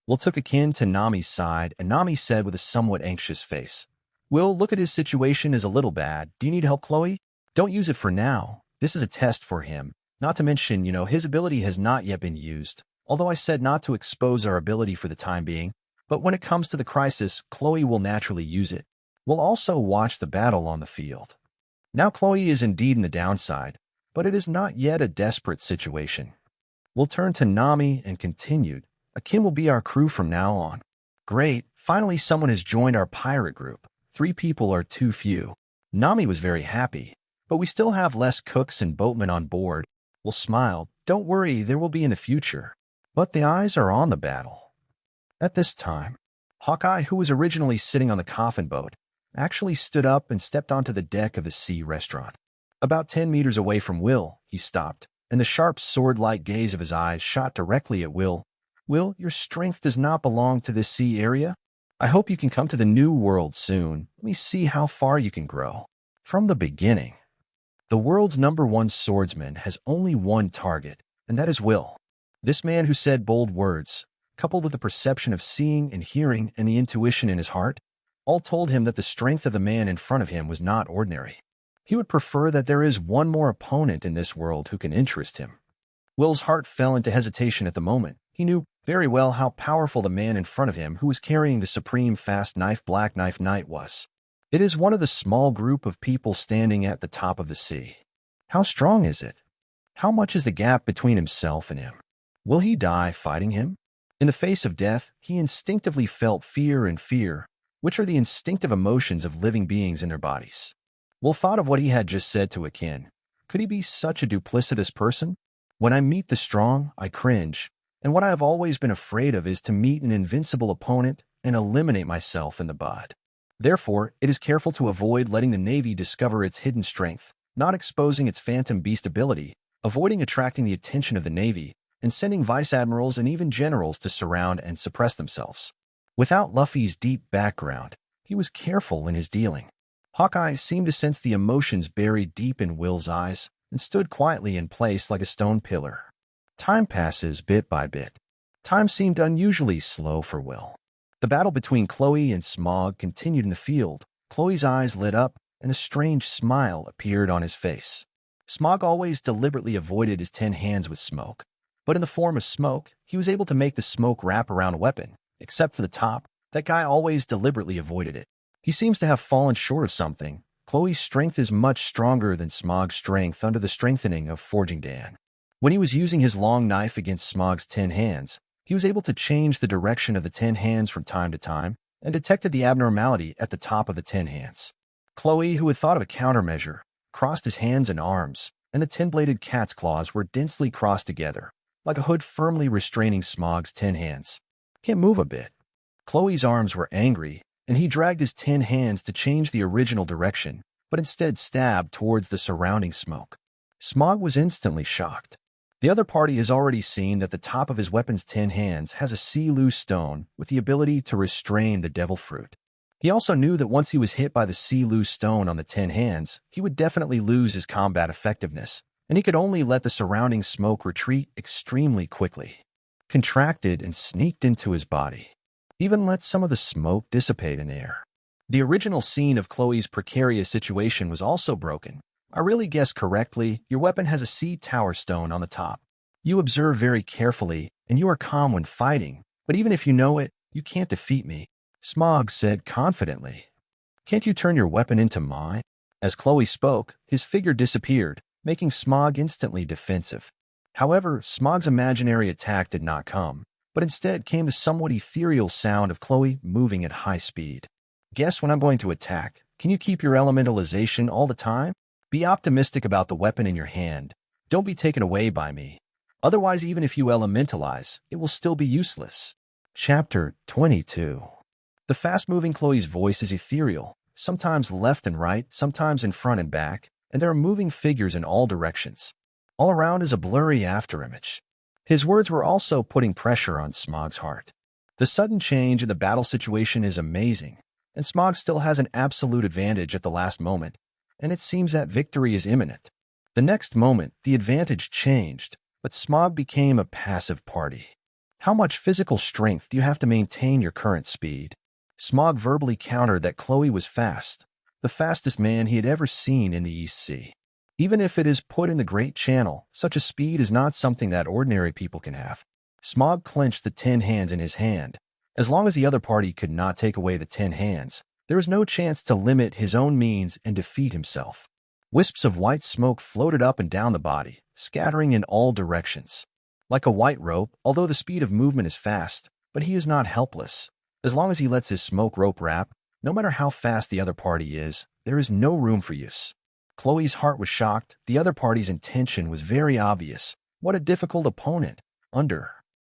Speaker 1: Will took a kin to Nami's side, and Nami said with a somewhat anxious face, "Will, look at his situation is a little bad. Do you need help, Chloe? Don't use it for now. This is a test for him. Not to mention, his ability has not yet been used, although I said not to expose our ability for the time being. But when it comes to the crisis, Chloe will naturally use it. We'll also watch the battle on the field." Now Chloe is indeed in the downside, but it is not yet a desperate situation. We'll turn to Nami and continued. Akin will be our crew from now on. Great, finally someone has joined our pirate group. 3 people are too few. Nami was very happy, but we still have less cooks and boatmen on board. Will smiled. Don't worry, there will be in the future. But the eyes are on the battle. At this time, Hawkeye, who was originally sitting on the coffin boat, actually stood up and stepped onto the deck of the sea restaurant. About 10 meters away from Will, he stopped, and the sharp sword-like gaze of his eyes shot directly at Will. "Will, your strength does not belong to this sea area. I hope you can come to the new world soon. Let me see how far you can grow." From the beginning, the world's #1 swordsman has only one target, and that is Will. This man who said bold words, coupled with the perception of seeing and hearing and the intuition in his heart, all told him that the strength of the man in front of him was not ordinary. He would prefer that there is one more opponent in this world who can interest him. Will's heart fell into hesitation at the moment. He knew very well how powerful the man in front of him who was carrying the supreme fast knife Black Knife Knight was. It is one of the small group of people standing at the top of the sea. How strong is it? How much is the gap between himself and him? Will he die fighting him? In the face of death, he instinctively felt fear and fear, which are the instinctive emotions of living beings in their bodies. Will thought of what he had just said to Akin. Could he be such a duplicitous person? When I meet the strong, I cringe, and what I have always been afraid of is to meet an invincible opponent and eliminate myself in the bud. Therefore, it is careful to avoid letting the Navy discover its hidden strength, not exposing its phantom beast ability, avoiding attracting the attention of the Navy, and sending vice admirals and even generals to surround and suppress themselves. Without Luffy's deep background, he was careful in his dealing. Hawkeye seemed to sense the emotions buried deep in Will's eyes and stood quietly in place like a stone pillar. Time passes bit by bit. Time seemed unusually slow for Will. The battle between Chloe and Smog continued in the field. Chloe's eyes lit up, and a strange smile appeared on his face. Smog always deliberately avoided his 10 hands with smoke, but in the form of smoke, he was able to make the smoke wrap around a weapon. Except for the top, that guy always deliberately avoided it. He seems to have fallen short of something. Chloe's strength is much stronger than Smog's strength under the strengthening of Forging Dan. When he was using his long knife against Smog's 10 hands, he was able to change the direction of the 10 hands from time to time and detected the abnormality at the top of the 10 hands. Chloe, who had thought of a countermeasure, crossed his hands and arms, and the 10-bladed cat's claws were densely crossed together, like a hood firmly restraining Smog's 10 hands. Can't move a bit. Chloe's arms were angry, and he dragged his 10 hands to change the original direction, but instead stabbed towards the surrounding smoke. Smog was instantly shocked. The other party has already seen that the top of his weapon's 10 hands has a sea-loose stone with the ability to restrain the devil fruit. He also knew that once he was hit by the sea-loose stone on the 10 hands, he would definitely lose his combat effectiveness, and he could only let the surrounding smoke retreat extremely quickly. Contracted and sneaked into his body. Even let some of the smoke dissipate in the air. The original scene of Chloe's precarious situation was also broken. I really guessed correctly. Your weapon has a sea tower stone on the top. You observe very carefully, and you are calm when fighting, but even if you know it, you can't defeat me, Smog said confidently. Can't you turn your weapon into mine? As Chloe spoke, his figure disappeared, making Smog instantly defensive. However, Smog's imaginary attack did not come, but instead came the somewhat ethereal sound of Chloe moving at high speed. Guess when I'm going to attack. Can you keep your elementalization all the time? Be optimistic about the weapon in your hand. Don't be taken away by me. Otherwise, even if you elementalize, it will still be useless. Chapter 22. The fast-moving Chloe's voice is ethereal, sometimes left and right, sometimes in front and back, and there are moving figures in all directions. All around is a blurry afterimage. His words were also putting pressure on Smog's heart. The sudden change in the battle situation is amazing, and Smog still has an absolute advantage at the last moment, and it seems that victory is imminent. The next moment, the advantage changed, but Smog became a passive party. How much physical strength do you have to maintain your current speed? Smog verbally countered that Chloe was fast, the fastest man he had ever seen in the East Sea. Even if it is put in the Great Channel, such a speed is not something that ordinary people can have. Smog clenched the 10 hands in his hand. As long as the other party could not take away the 10 hands, there was no chance to limit his own means and defeat himself. Wisps of white smoke floated up and down the body, scattering in all directions. Like a white rope, although the speed of movement is fast, but he is not helpless. As long as he lets his smoke rope wrap, no matter how fast the other party is, there is no room for use. Chloe's heart was shocked. The other party's intention was very obvious. What a difficult opponent. Under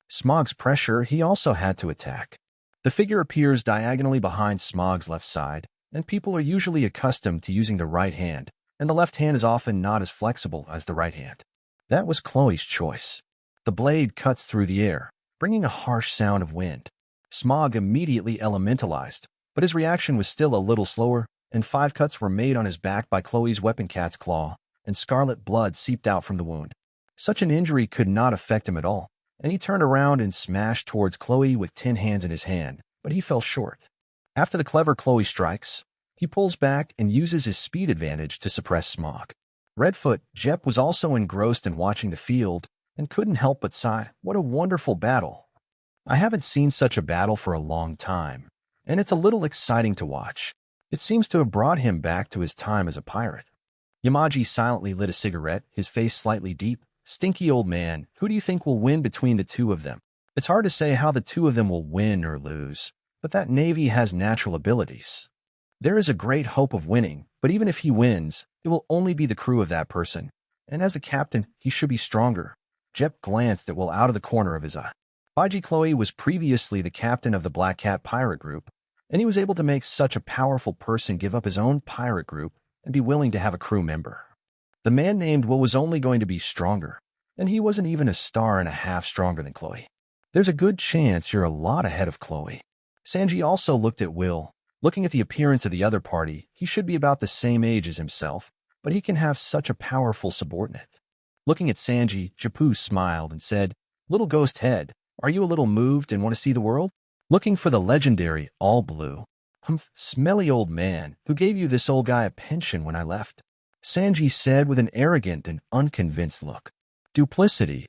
Speaker 1: Smog's pressure, he also had to attack. The figure appears diagonally behind Smog's left side, and people are usually accustomed to using the right hand, and the left hand is often not as flexible as the right hand. That was Chloe's choice. The blade cuts through the air, bringing a harsh sound of wind. Smog immediately elementalized, but his reaction was still a little slower, and 5 cuts were made on his back by Chloe's weapon cat's claw, and scarlet blood seeped out from the wound. Such an injury could not affect him at all, and he turned around and smashed towards Chloe with 10 hands in his hand, but he fell short. After the clever Chloe strikes, he pulls back and uses his speed advantage to suppress Smog. Redfoot, Jep was also engrossed in watching the field, and couldn't help but sigh, what a wonderful battle. I haven't seen such a battle for a long time, and it's a little exciting to watch. It seems to have brought him back to his time as a pirate. Yamaji silently lit a cigarette, his face slightly deep. Stinky old man, who do you think will win between the two of them? It's hard to say how the two of them will win or lose, but that Navy has natural abilities. There is a great hope of winning, but even if he wins, it will only be the crew of that person, and as the captain, he should be stronger. Jep glanced at Will out of the corner of his eye. Baiji Chloe was previously the captain of the Black Cat pirate group, and he was able to make such a powerful person give up his own pirate group and be willing to have a crew member. The man named Will was only going to be stronger, and he wasn't even a star and a half stronger than Chloe. There's a good chance you're a lot ahead of Chloe. Sanji also looked at Will. Looking at the appearance of the other party, he should be about the same age as himself, but he can have such a powerful subordinate. Looking at Sanji, Japu smiled and said, Little ghost head, are you a little moved and want to see the world? Looking for the legendary All Blue. Humph, smelly old man, who gave you this old guy a pension when I left? Sanji said with an arrogant and unconvinced look. Duplicity.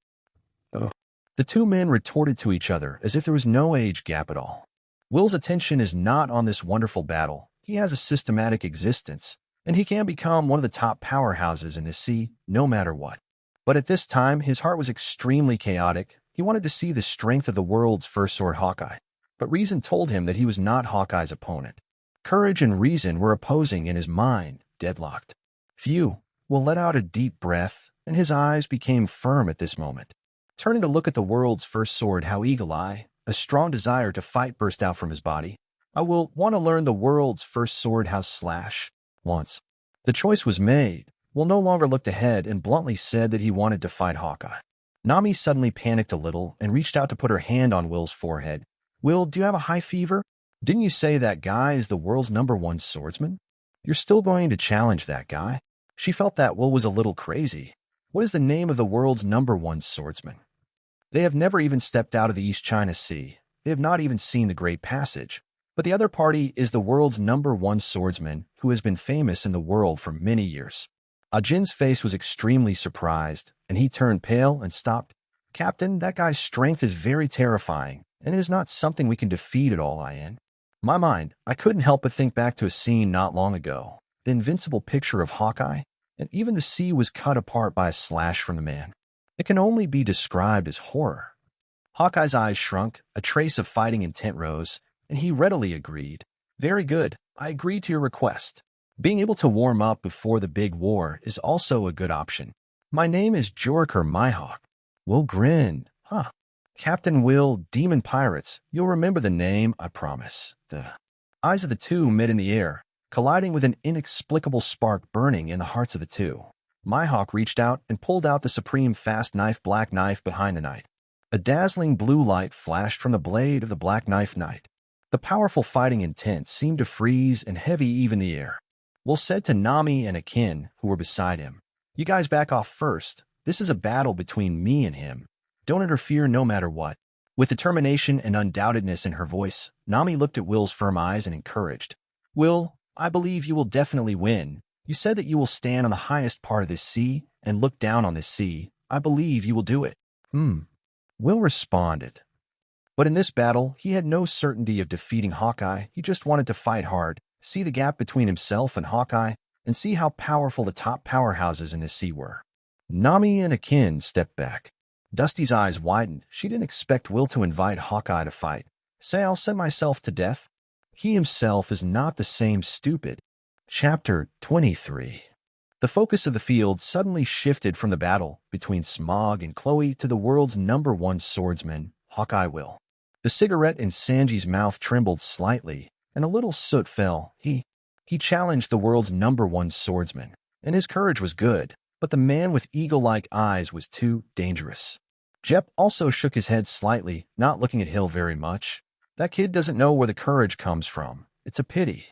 Speaker 1: Oh. The two men retorted to each other as if there was no age gap at all. Will's attention is not on this wonderful battle. He has a systematic existence, and he can become one of the top powerhouses in the sea, no matter what. But at this time, his heart was extremely chaotic. He wanted to see the strength of the world's first sword Hawkeye, but reason told him that he was not Hawkeye's opponent. Courage and reason were opposing in his mind, deadlocked. Phew, Will let out a deep breath, and his eyes became firm at this moment. Turning to look at the world's first sword How Eagle Eye, a strong desire to fight burst out from his body, I will want to learn the world's first sword house slash. Once the choice was made, Will no longer looked ahead and bluntly said that he wanted to fight Hawkeye. Nami suddenly panicked a little and reached out to put her hand on Will's forehead. Will, do you have a high fever? Didn't you say that guy is the world's #1 swordsman? You're still going to challenge that guy? She felt that Will was a little crazy. What is the name of the world's #1 swordsman? They have never even stepped out of the East China Sea. They have not even seen the Great Passage. But the other party is the world's #1 swordsman who has been famous in the world for many years. Ajin's face was extremely surprised, and he turned pale and stopped. Captain, that guy's strength is very terrifying, and it is not something we can defeat at all, In my mind, I couldn't help but think back to a scene not long ago, the invincible picture of Hawkeye, and even the sea was cut apart by a slash from the man. It can only be described as horror. Hawkeye's eyes shrunk, a trace of fighting intent rose, and he readily agreed. Very good, I agree to your request. Being able to warm up before the big war is also a good option. My name is Joriker Myhawk. Will grinned. Huh. Captain Will, Demon Pirates. You'll remember the name, I promise. The eyes of the two met in the air, colliding with an inexplicable spark burning in the hearts of the two. Myhawk reached out and pulled out the supreme fast knife black knife behind the knight. A dazzling blue light flashed from the blade of the black knife knight. The powerful fighting intent seemed to freeze and heavy even the air. Will said to Nami and Akin, who were beside him, You guys back off first. This is a battle between me and him. Don't interfere no matter what. With determination and undoubtedness in her voice, Nami looked at Will's firm eyes and encouraged. Will, I believe you will definitely win. You said that you will stand on the highest part of this sea and look down on this sea. I believe you will do it. Will responded. But in this battle, he had no certainty of defeating Hawkeye. He just wanted to fight hard, see the gap between himself and Hawkeye, and see how powerful the top powerhouses in this sea were. Nami and Akin stepped back. Dusty's eyes widened. She didn't expect Will to invite Hawkeye to fight. Say I'll send myself to death? He himself is not the same stupid. Chapter 23. The focus of the field suddenly shifted from the battle between Smog and Chloe to the world's #1 swordsman, Hawkeye Will. The cigarette in Sanji's mouth trembled slightly, and a little soot fell. He challenged the world's #1 swordsman, and his courage was good, but the man with eagle-like eyes was too dangerous. Jep also shook his head slightly, not looking at Hill very much. That kid doesn't know where the courage comes from. It's a pity.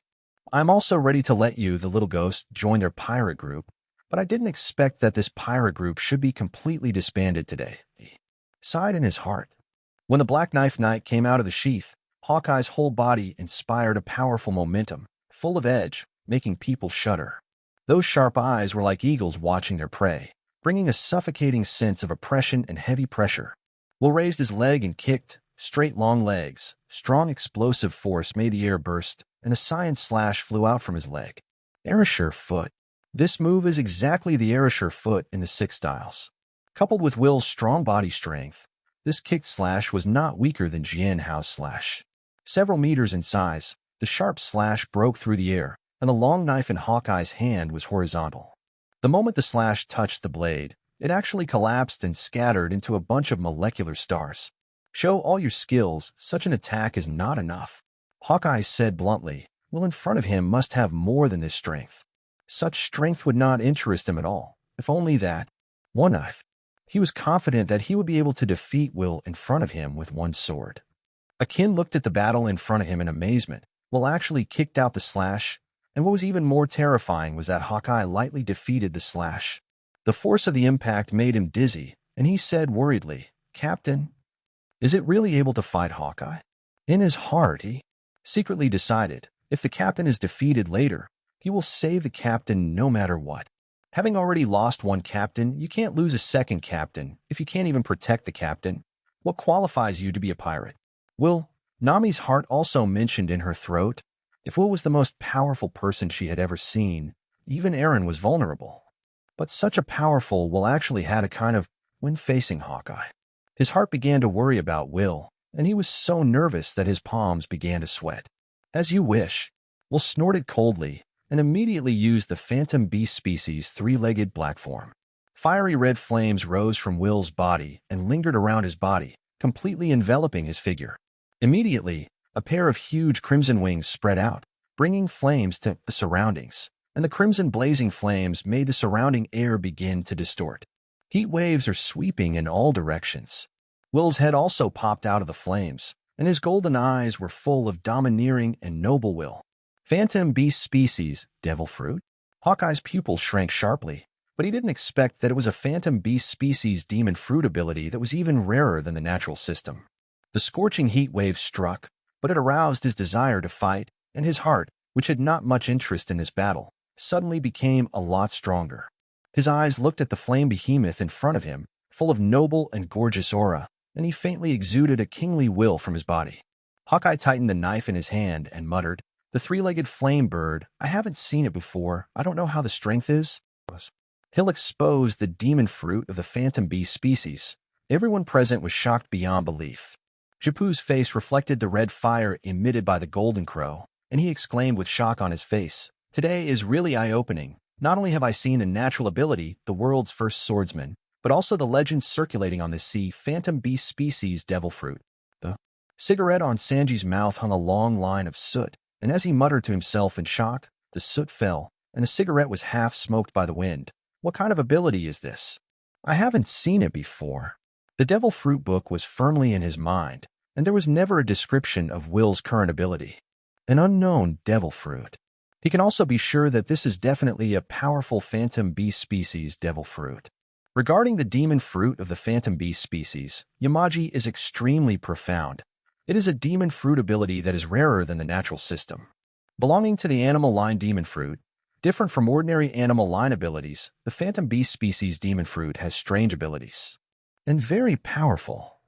Speaker 1: I'm also ready to let you, the little ghost, join their pirate group, but I didn't expect that this pirate group should be completely disbanded today. He sighed in his heart. When the Black Knife Knight came out of the sheath, Hawkeye's whole body inspired a powerful momentum, full of edge, making people shudder. Those sharp eyes were like eagles watching their prey, bringing a suffocating sense of oppression and heavy pressure. Will raised his leg and kicked, straight long legs. Strong explosive force made the air burst, and a science slash flew out from his leg. Arisher foot. This move is exactly the Arisher foot in the 6 styles. Coupled with Will's strong body strength, this kick slash was not weaker than Jian Hao's slash. Several meters in size, the sharp slash broke through the air, and the long knife in Hawkeye's hand was horizontal. The moment the slash touched the blade, it actually collapsed and scattered into a bunch of molecular stars. Show all your skills, such an attack is not enough. Hawkeye said bluntly, Will in front of him must have more than this strength. Such strength would not interest him at all, if only that. One knife. He was confident that he would be able to defeat Will in front of him with one sword. Akin looked at the battle in front of him in amazement. Will actually kicked out the slash, and what was even more terrifying was that Hawkeye lightly defeated the slash. The force of the impact made him dizzy, and he said worriedly, Captain, is it really able to fight Hawkeye? In his heart, he secretly decided, if the captain is defeated later, he will save the captain no matter what. Having already lost one captain, you can't lose a second captain if you can't even protect the captain. What qualifies you to be a pirate? Will, Nami's heart also mentioned in her throat. If Will was the most powerful person she had ever seen, even Eren was vulnerable. But such a powerful Will actually had a kind of when facing Hawkeye. His heart began to worry about Will, and he was so nervous that his palms began to sweat. As you wish. Will snorted coldly and immediately used the Phantom Beast species 3-legged black form. Fiery red flames rose from Will's body and lingered around his body, completely enveloping his figure. Immediately, A pair of huge crimson wings spread out, bringing flames to the surroundings, and the crimson blazing flames made the surrounding air begin to distort. Heat waves are sweeping in all directions. Will's head also popped out of the flames, and his golden eyes were full of domineering and noble will. Phantom beast species, devil fruit? Hawkeye's pupil shrank sharply, but he didn't expect that it was a phantom beast species demon fruit ability that was even rarer than the natural system. The scorching heat wave struck, but it aroused his desire to fight, and his heart, which had not much interest in this battle, suddenly became a lot stronger. His eyes looked at the flame behemoth in front of him, full of noble and gorgeous aura, and he faintly exuded a kingly will from his body. Hawkeye tightened the knife in his hand and muttered, "The three-legged flame bird, I haven't seen it before, I don't know how the strength is." He'll expose the demon fruit of the phantom beast species. Everyone present was shocked beyond belief. Japu's face reflected the red fire emitted by the golden crow, and he exclaimed with shock on his face, "Today is really eye-opening. Not only have I seen the natural ability, the world's first swordsman, but also the legends circulating on this sea, phantom beast species devil fruit." The cigarette on Sanji's mouth hung a long line of soot, and as he muttered to himself in shock, the soot fell, and the cigarette was half smoked by the wind. What kind of ability is this? I haven't seen it before. The devil fruit book was firmly in his mind, and there was never a description of Will's current ability. An unknown devil fruit. He can also be sure that this is definitely a powerful phantom beast species devil fruit. Regarding the demon fruit of the phantom beast species, Yamaji is extremely profound. It is a demon fruit ability that is rarer than the natural system. Belonging to the animal line demon fruit, different from ordinary animal line abilities, the phantom beast species demon fruit has strange abilities. And very powerful.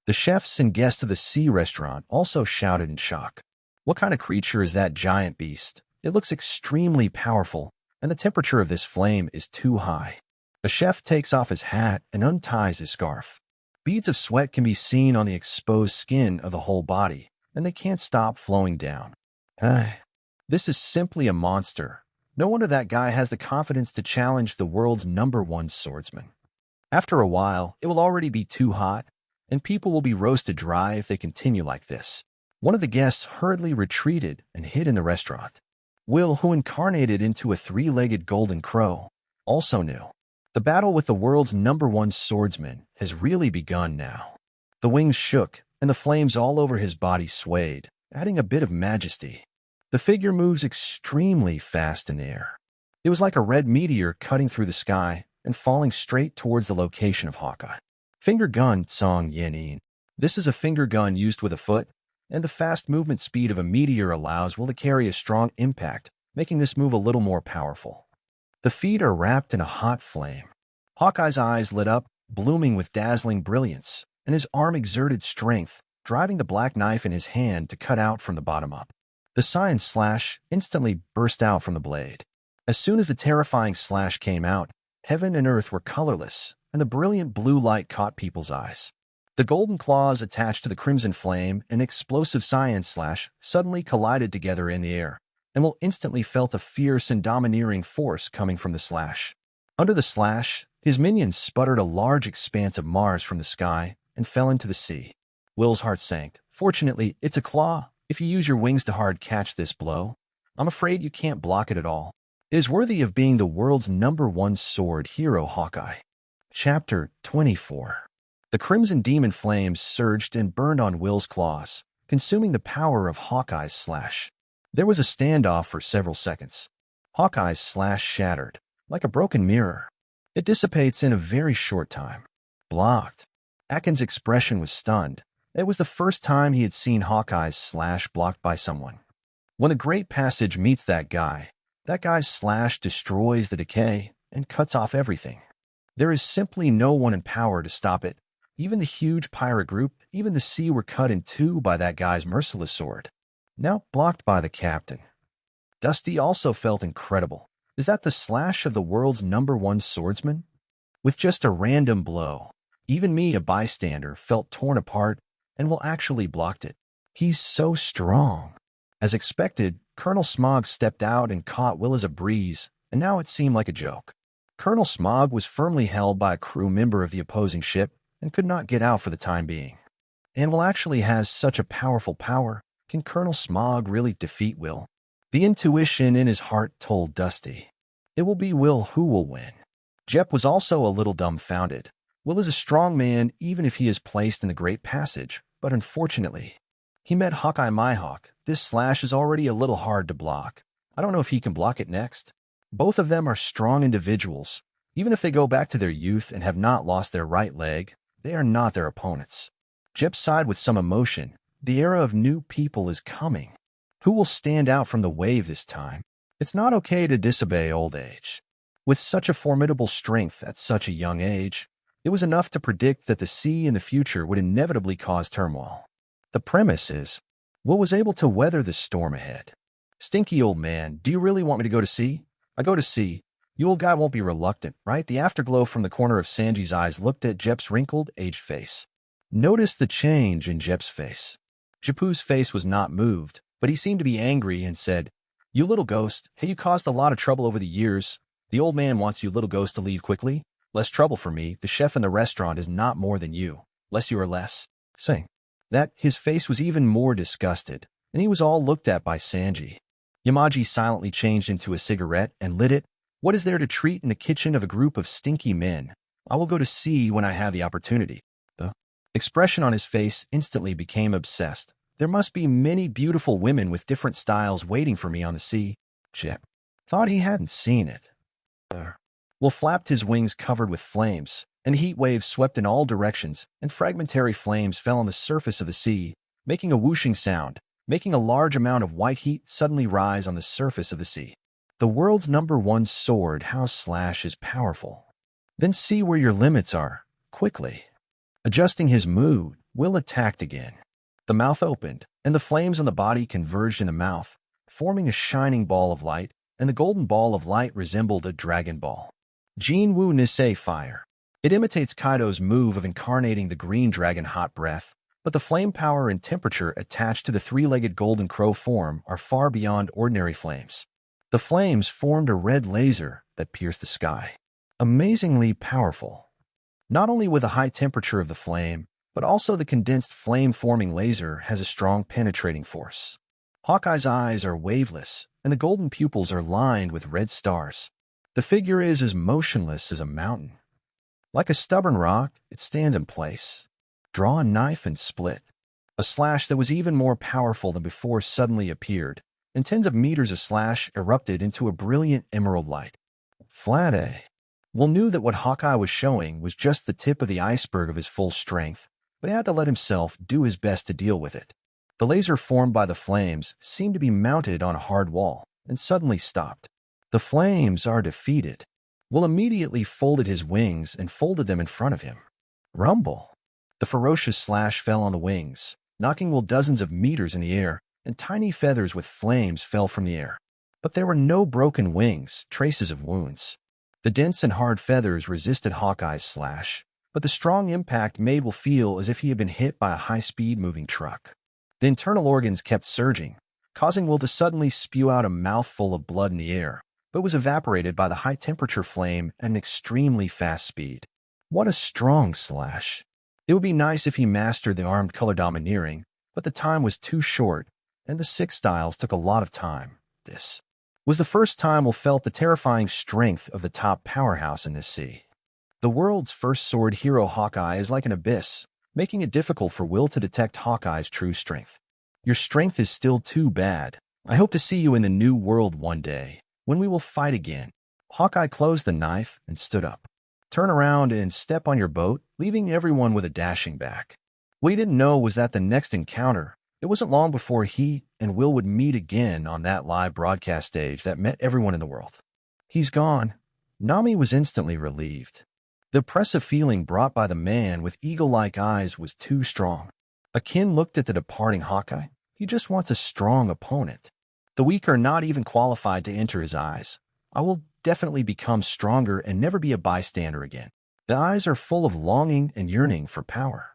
Speaker 1: The chefs and guests of the sea restaurant also shouted in shock. What kind of creature is that giant beast? It looks extremely powerful, and the temperature of this flame is too high. The chef takes off his hat and unties his scarf. Beads of sweat can be seen on the exposed skin of the whole body, and they can't stop flowing down. This is simply a monster. No wonder that guy has the confidence to challenge the world's #1 swordsman. After a while, it will already be too hot, and people will be roasted dry if they continue like this. One of the guests hurriedly retreated and hid in the restaurant. Will, who incarnated into a three-legged golden crow, also knew. The battle with the world's #1 swordsman has really begun now. The wings shook, and the flames all over his body swayed, adding a bit of majesty. The figure moves extremely fast in the air. It was like a red meteor cutting through the sky and falling straight towards the location of Hawkeye. Finger gun, Song Yenin. This is a finger gun used with a foot, and the fast movement speed of a meteor allows Will to carry a strong impact, making this move a little more powerful. The feet are wrapped in a hot flame. Hawkeye's eyes lit up, blooming with dazzling brilliance, and his arm exerted strength, driving the black knife in his hand to cut out from the bottom up. The science slash instantly burst out from the blade. As soon as the terrifying slash came out, heaven and earth were colorless, and the brilliant blue light caught people's eyes. The golden claws attached to the crimson flame and the explosive science slash suddenly collided together in the air, and Will instantly felt a fierce and domineering force coming from the slash. Under the slash, his minions sputtered a large expanse of Mars from the sky and fell into the sea. Will's heart sank. Fortunately, it's a claw. If you use your wings to hard catch this blow, I'm afraid you can't block it at all. It is worthy of being the world's #1 sword hero, Hawkeye. Chapter 24. The crimson demon flames surged and burned on Will's claws, consuming the power of Hawkeye's slash. There was a standoff for several seconds. Hawkeye's slash shattered, like a broken mirror. It dissipates in a very short time. Blocked. Akin's expression was stunned. It was the first time he had seen Hawkeye's slash blocked by someone. When the Great Passage meets that guy's slash destroys the decay and cuts off everything. There is simply no one in power to stop it. Even the huge pirate group, even the sea were cut in two by that guy's merciless sword. Now blocked by the captain. Dusty also felt incredible. Is that the slash of the world's #1 swordsman? With just a random blow, even me, a bystander, felt torn apart and Will actually blocked it. He's so strong. As expected, Colonel Smog stepped out and caught Will as a breeze, and now it seemed like a joke. Colonel Smog was firmly held by a crew member of the opposing ship and could not get out for the time being. And Will actually has such a powerful power Can Colonel Smog really defeat Will? The intuition in his heart told Dusty. It will be Will who will win. Jep was also a little dumbfounded. Will is a strong man even if he is placed in the Great Passage, but unfortunately, he met Hawkeye Myhawk. This slash is already a little hard to block. I don't know if he can block it next. Both of them are strong individuals. Even if they go back to their youth and have not lost their right leg, they are not their opponents. Jep sighed with some emotion. The era of new people is coming. Who will stand out from the wave this time? It's not okay to disobey old age. With such a formidable strength at such a young age, it was enough to predict that the sea in the future would inevitably cause turmoil. The premise is, Will was able to weather the storm ahead. Stinky old man, do you really want me to go to sea? I go to sea. You old guy won't be reluctant, right? The afterglow from the corner of Sanji's eyes looked at Jep's wrinkled, aged face. Notice the change in Jep's face. Japu's face was not moved, but he seemed to be angry and said, You little ghost, hey, you caused a lot of trouble over the years. The old man wants you little ghost to leave quickly. Less trouble for me. The chef in the restaurant is not more than you. Less you are less. Saying that, his face was even more disgusted, and he was all looked at by Sanji. Yamaji silently changed into a cigarette and lit it. What is there to treat in the kitchen of a group of stinky men? I will go to sea when I have the opportunity. The expression on his face instantly became obsessed. There must be many beautiful women with different styles waiting for me on the sea. Jep thought he hadn't seen it. Will flapped his wings covered with flames, and heat waves swept in all directions, and fragmentary flames fell on the surface of the sea, making a whooshing sound, making a large amount of white heat suddenly rise on the surface of the sea. The world's #1 sword house slash is powerful. Then see where your limits are, quickly. Adjusting his mood, Will attacked again. The mouth opened, and the flames on the body converged in the mouth, forming a shining ball of light, and the golden ball of light resembled a dragon ball. Jin Wu Nisei Fire. It imitates Kaido's move of incarnating the green dragon hot breath, but the flame power and temperature attached to the three-legged golden crow form are far beyond ordinary flames. The flames formed a red laser that pierced the sky. Amazingly powerful. Not only with the high temperature of the flame, but also the condensed flame-forming laser has a strong penetrating force. Hawkeye's eyes are waveless, and the golden pupils are lined with red stars. The figure is as motionless as a mountain. Like a stubborn rock, it stands in place. Draw a knife and split. A slash that was even more powerful than before suddenly appeared, and tens of meters of slash erupted into a brilliant emerald light. Flat A. Will knew that what Hawkeye was showing was just the tip of the iceberg of his full strength, but he had to let himself do his best to deal with it. The laser formed by the flames seemed to be mounted on a hard wall, and suddenly stopped. The flames are defeated. Will immediately folded his wings and folded them in front of him. Rumble. The ferocious slash fell on the wings, knocking Will dozens of meters in the air, and tiny feathers with flames fell from the air. But there were no broken wings, traces of wounds. The dense and hard feathers resisted Hawkeye's slash, but the strong impact made Will feel as if he had been hit by a high-speed moving truck. The internal organs kept surging, causing Will to suddenly spew out a mouthful of blood in the air, but was evaporated by the high-temperature flame at an extremely fast speed. What a strong slash. It would be nice if he mastered the armed color domineering, but the time was too short, and the 6 styles took a lot of time. This was the first time Will felt the terrifying strength of the top powerhouse in this sea. The world's first sword hero Hawkeye is like an abyss, making it difficult for Will to detect Hawkeye's true strength. Your strength is still too bad. I hope to see you in the new world one day, when we will fight again. Hawkeye closed the knife and stood up. Turn around and step on your boat, leaving everyone with a dashing back. What he didn't know was that the next encounter, it wasn't long before he and Will would meet again on that live broadcast stage that met everyone in the world. He's gone. Nami was instantly relieved. The oppressive feeling brought by the man with eagle-like eyes was too strong. Akin looked at the departing Hawkeye. He just wants a strong opponent. The weak are not even qualified to enter his eyes. I will definitely become stronger and never be a bystander again. The eyes are full of longing and yearning for power.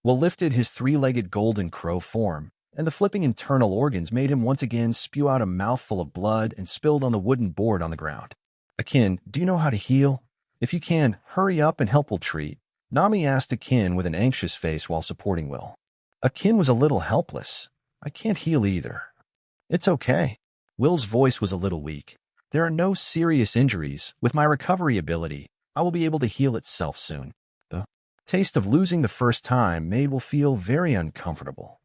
Speaker 1: Will lifted his 3-legged golden crow form, and the flipping internal organs made him once again spew out a mouthful of blood and spilled on the wooden board on the ground. Akin, do you know how to heal? If you can, hurry up and help Will treat. Nami asked Akin with an anxious face while supporting Will. Akin was a little helpless. I can't heal either. It's okay. Will's voice was a little weak. There are no serious injuries. With my recovery ability, I will be able to heal itself soon. The taste of losing the first time made Will feel very uncomfortable.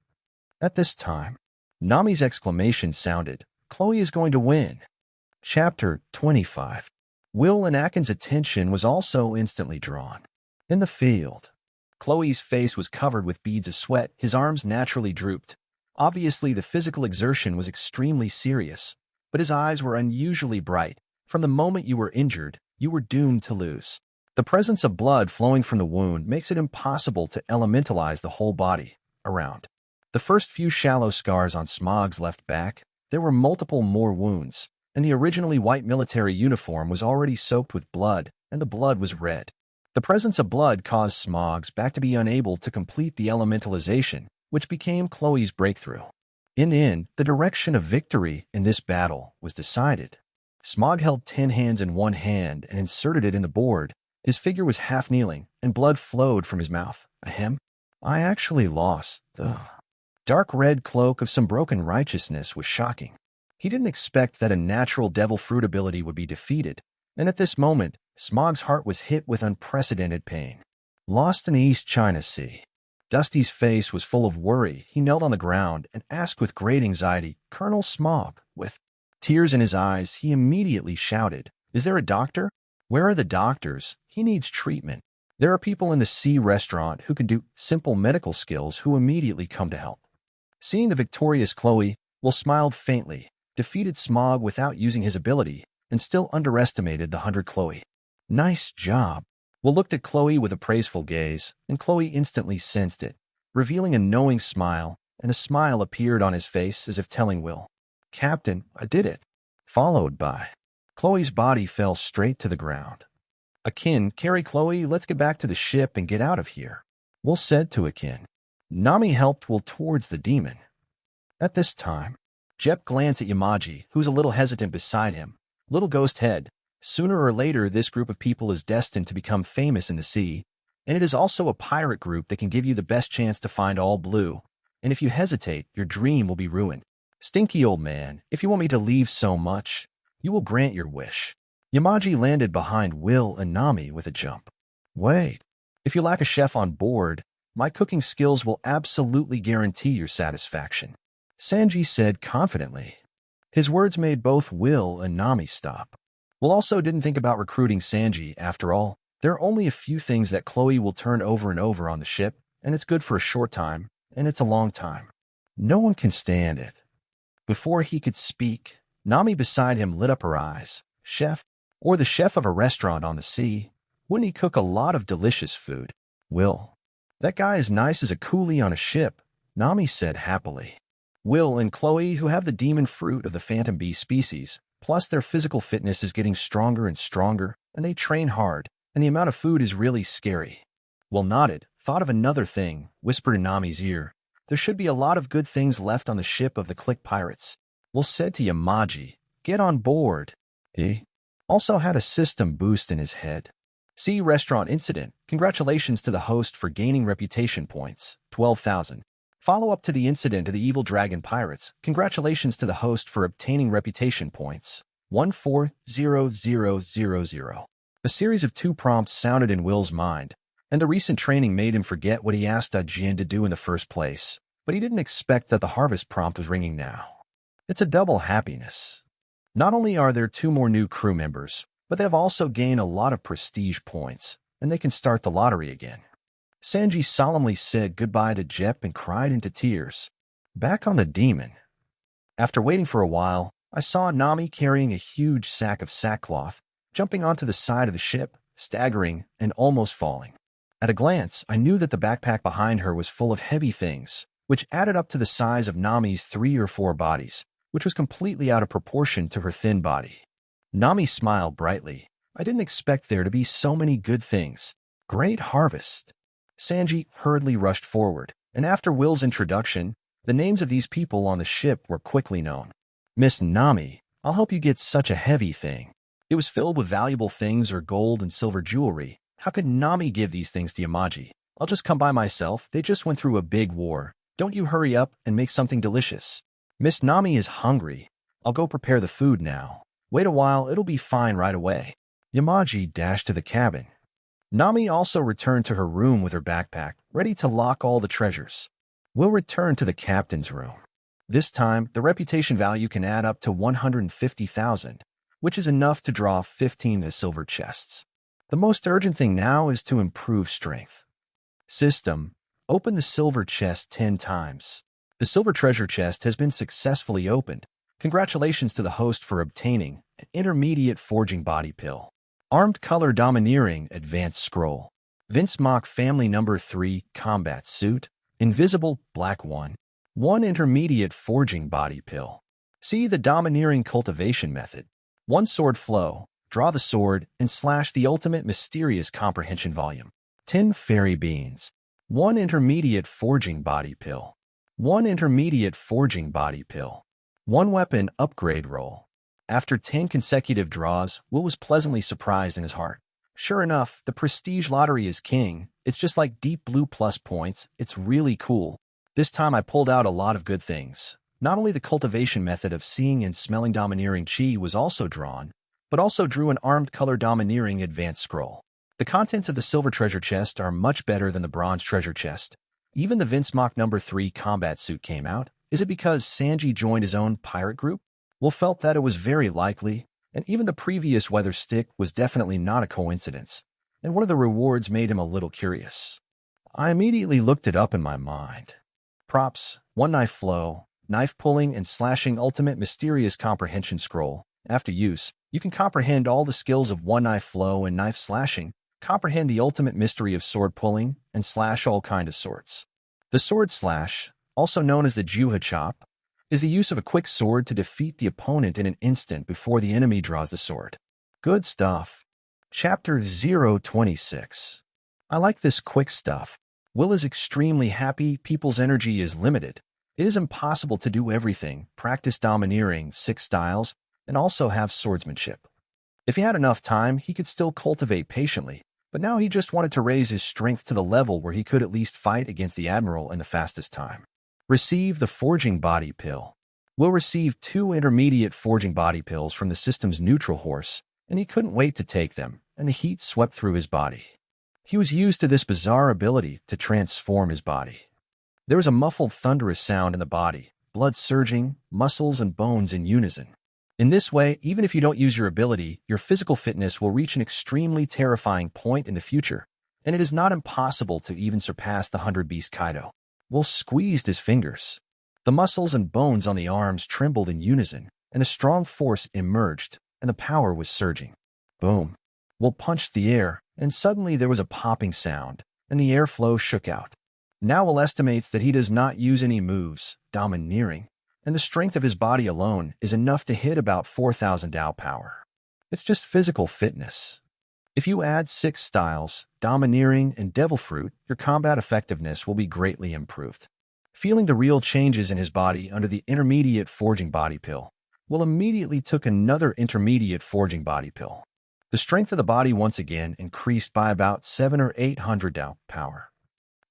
Speaker 1: At this time, Nami's exclamation sounded, Chloe is going to win. Chapter 25. Will and Akin's attention was also instantly drawn. In the field, Chloe's face was covered with beads of sweat, his arms naturally drooped. Obviously, the physical exertion was extremely serious, but his eyes were unusually bright. From the moment you were injured, you were doomed to lose. The presence of blood flowing from the wound makes it impossible to elementalize the whole body around. The first few shallow scars on Smog's left back, there were multiple more wounds, and the originally white military uniform was already soaked with blood, and the blood was red. The presence of blood caused Smog's back to be unable to complete the elementalization, which became Chloe's breakthrough. In the end, the direction of victory in this battle was decided. Smog held 10 hands in one hand and inserted it in the board. His figure was half kneeling, and blood flowed from his mouth. Ahem. I actually lost. The dark red cloak of some broken righteousness was shocking. He didn't expect that a natural devil fruit ability would be defeated, and at this moment, Smog's heart was hit with unprecedented pain. Lost in the East China Sea. Dusty's face was full of worry. He knelt on the ground and asked with great anxiety, Colonel Smog. With tears in his eyes, he immediately shouted, Is there a doctor? Where are the doctors? He needs treatment. There are people in the sea restaurant who can do simple medical skills who immediately come to help. Seeing the victorious Chloe, Will smiled faintly, defeated Smog without using his ability, and still underestimated the 100 Chloe. Nice job. Will looked at Chloe with a praiseful gaze, and Chloe instantly sensed it, revealing a knowing smile, and a smile appeared on his face as if telling Will, Captain, I did it. Followed by, Chloe's body fell straight to the ground. Akin, carry Chloe, let's get back to the ship and get out of here. Will said to Akin. Nami helped Will towards the demon. At this time, Jep glanced at Yamaji, who was a little hesitant beside him. Little ghost head. Sooner or later, this group of people is destined to become famous in the sea, and it is also a pirate group that can give you the best chance to find all blue, and if you hesitate, your dream will be ruined. Stinky old man, if you want me to leave so much, you will grant your wish. Yamaji landed behind Will and Nami with a jump. Wait, if you lack a chef on board, my cooking skills will absolutely guarantee your satisfaction, Sanji said confidently. His words made both Will and Nami stop. Will also didn't think about recruiting Sanji. After all, there are only a few things that Chloe will turn over and over on the ship, and it's good for a short time, and it's a long time. No one can stand it. Before he could speak, Nami beside him lit up her eyes. Chef, or the chef of a restaurant on the sea, wouldn't he cook a lot of delicious food? Will, that guy is nice as a coolie on a ship, Nami said happily. Will and Chloe, who have the demon fruit of the phantom bee species, plus their physical fitness is getting stronger and stronger, and they train hard, and the amount of food is really scary. Will nodded, thought of another thing, whispered in Nami's ear. There should be a lot of good things left on the ship of the Click Pirates. Will said to Yamaji, get on board. He also had a system boost in his head. See Restaurant Incident. Congratulations to the host for gaining reputation points, 12,000. Follow-up to the incident of the Evil Dragon Pirates. Congratulations to the host for obtaining reputation points, 140000. A series of 2 prompts sounded in Will's mind, and the recent training made him forget what he asked Jin to do in the first place, but he didn't expect that the harvest prompt was ringing now. It's a double happiness. Not only are there 2 more new crew members, but they have also gained a lot of prestige points, and they can start the lottery again. Sanji solemnly said goodbye to Jep and cried into tears. Back on the demon. After waiting for a while, I saw Nami carrying a huge sack of sackcloth, jumping onto the side of the ship, staggering and almost falling. At a glance, I knew that the backpack behind her was full of heavy things, which added up to the size of Nami's 3 or 4 bodies, which was completely out of proportion to her thin body. Nami smiled brightly. I didn't expect there to be so many good things. Great harvest. Sanji hurriedly rushed forward, and after Will's introduction, the names of these people on the ship were quickly known. Miss Nami, I'll help you get such a heavy thing. It was filled with valuable things or gold and silver jewelry. How could Nami give these things to Yamaji? I'll just come by myself. They just went through a big war. Don't you hurry up and make something delicious. Miss Nami is hungry. I'll go prepare the food now. Wait a while, it'll be fine right away. Yamaji dashed to the cabin. Nami also returned to her room with her backpack, ready to lock all the treasures. We'll return to the captain's room. This time, the reputation value can add up to 150,000, which is enough to draw 15 silver chests. The most urgent thing now is to improve strength. System, open the silver chest 10 times. The silver treasure chest has been successfully opened. Congratulations to the host for obtaining an intermediate forging body pill. Armed color domineering advanced scroll. Vince Mock family number 3 combat suit. Invisible black 1. 1 intermediate forging body pill. See the domineering cultivation method. 1 sword flow. Draw the sword and slash the ultimate mysterious comprehension volume. 10 fairy beans. 1 intermediate forging body pill. 1 intermediate forging body pill. 1 weapon upgrade roll. After 10 consecutive draws, Will was pleasantly surprised in his heart. Sure enough, the prestige lottery is king. It's just like Deep Blue plus points. It's really cool. This time I pulled out a lot of good things. Not only the cultivation method of seeing and smelling domineering chi was also drawn, but also drew an armed color domineering advanced scroll. The contents of the silver treasure chest are much better than the bronze treasure chest. Even the Vince Mock number 3 combat suit came out. Is it because Sanji joined his own pirate group? Will felt that it was very likely, and even the previous weather stick was definitely not a coincidence, and one of the rewards made him a little curious. I immediately looked it up in my mind. Props, 1 knife flow, knife pulling and slashing ultimate mysterious comprehension scroll. After use, you can comprehend all the skills of 1 knife flow and knife slashing, comprehend the ultimate mystery of sword pulling, and slash all kind of swords. The sword slash, also known as the Juha chop, is the use of a quick sword to defeat the opponent in an instant before the enemy draws the sword. Good stuff. Chapter 026. I like this quick stuff. Will is extremely happy. People's energy is limited. It is impossible to do everything, practice domineering 6 styles, and also have swordsmanship. If he had enough time, he could still cultivate patiently, but now he just wanted to raise his strength to the level where he could at least fight against the Admiral in the fastest time. Receive the forging body pill. Will receive 2 intermediate forging body pills from the system's neutral horse, and he couldn't wait to take them, and the heat swept through his body. He was used to this bizarre ability to transform his body. There was a muffled thunderous sound in the body, blood surging, muscles and bones in unison. In this way, even if you don't use your ability, your physical fitness will reach an extremely terrifying point in the future, and it is not impossible to even surpass the 100 Beast Kaido. Will squeezed his fingers. The muscles and bones on the arms trembled in unison, and a strong force emerged, and the power was surging. Boom. Will punched the air, and suddenly there was a popping sound, and the airflow shook out. Now Will estimates that he does not use any moves, domineering, and the strength of his body alone is enough to hit about 4,000 Dao power. It's just physical fitness. If you add 6 styles, domineering and devil fruit, your combat effectiveness will be greatly improved. Feeling the real changes in his body under the intermediate forging body pill, Will immediately took another intermediate forging body pill. The strength of the body once again increased by about 700 or 800 Dao power.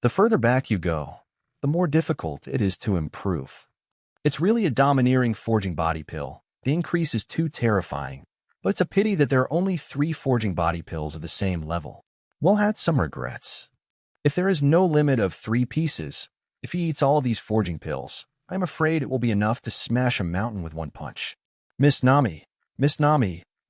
Speaker 1: The further back you go, the more difficult it is to improve. It's really a domineering forging body pill. The increase is too terrifying, but it's a pity that there are only 3 forging body pills of the same level. Will had some regrets. If there is no limit of 3 pieces, if he eats all these forging pills, I'm afraid it will be enough to smash a mountain with 1 punch. Miss Nami,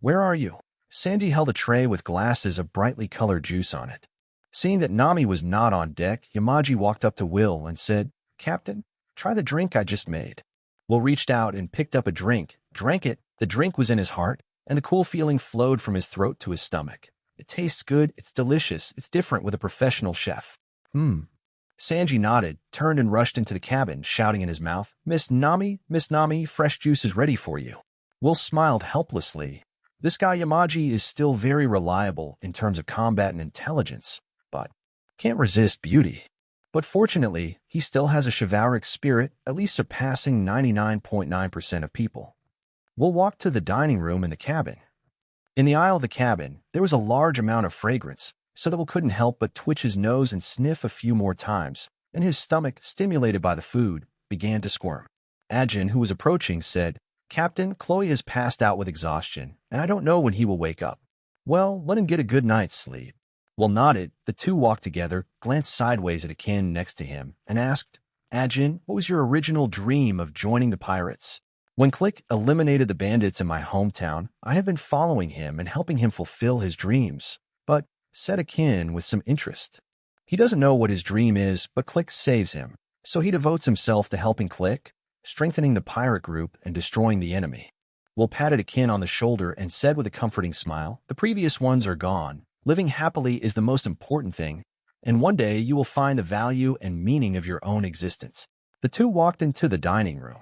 Speaker 1: where are you? Sandy held a tray with glasses of brightly colored juice on it. Seeing that Nami was not on deck, Yamaji walked up to Will and said, "Captain, try the drink I just made." Will reached out and picked up a drink, drank it. The drink was in his heart, and the cool feeling flowed from his throat to his stomach. It tastes good, it's delicious, it's different with a professional chef. Sanji nodded, turned and rushed into the cabin, shouting in his mouth, Miss Nami, fresh juice is ready for you." Will smiled helplessly. This guy Yamaji is still very reliable in terms of combat and intelligence, but can't resist beauty. But fortunately, he still has a chivalric spirit, at least surpassing 99.9% of people. Will walked to the dining room in the cabin. In the aisle of the cabin, there was a large amount of fragrance, so that Will couldn't help but twitch his nose and sniff a few more times, and his stomach, stimulated by the food, began to squirm. Ajin, who was approaching, said, "Captain, Chloe has passed out with exhaustion, and I don't know when he will wake up." "Well, let him get a good night's sleep." Will nodded. The two walked together, glanced sideways at Akin next to him, and asked, "Ajin, what was your original dream of joining the pirates?" "When Click eliminated the bandits in my hometown, I have been following him and helping him fulfill his dreams." "But," said Akin with some interest, "he doesn't know what his dream is, but Click saves him. So he devotes himself to helping Click, strengthening the pirate group and destroying the enemy." Will patted Akin on the shoulder and said with a comforting smile, "The previous ones are gone. Living happily is the most important thing, and one day you will find the value and meaning of your own existence." The two walked into the dining room.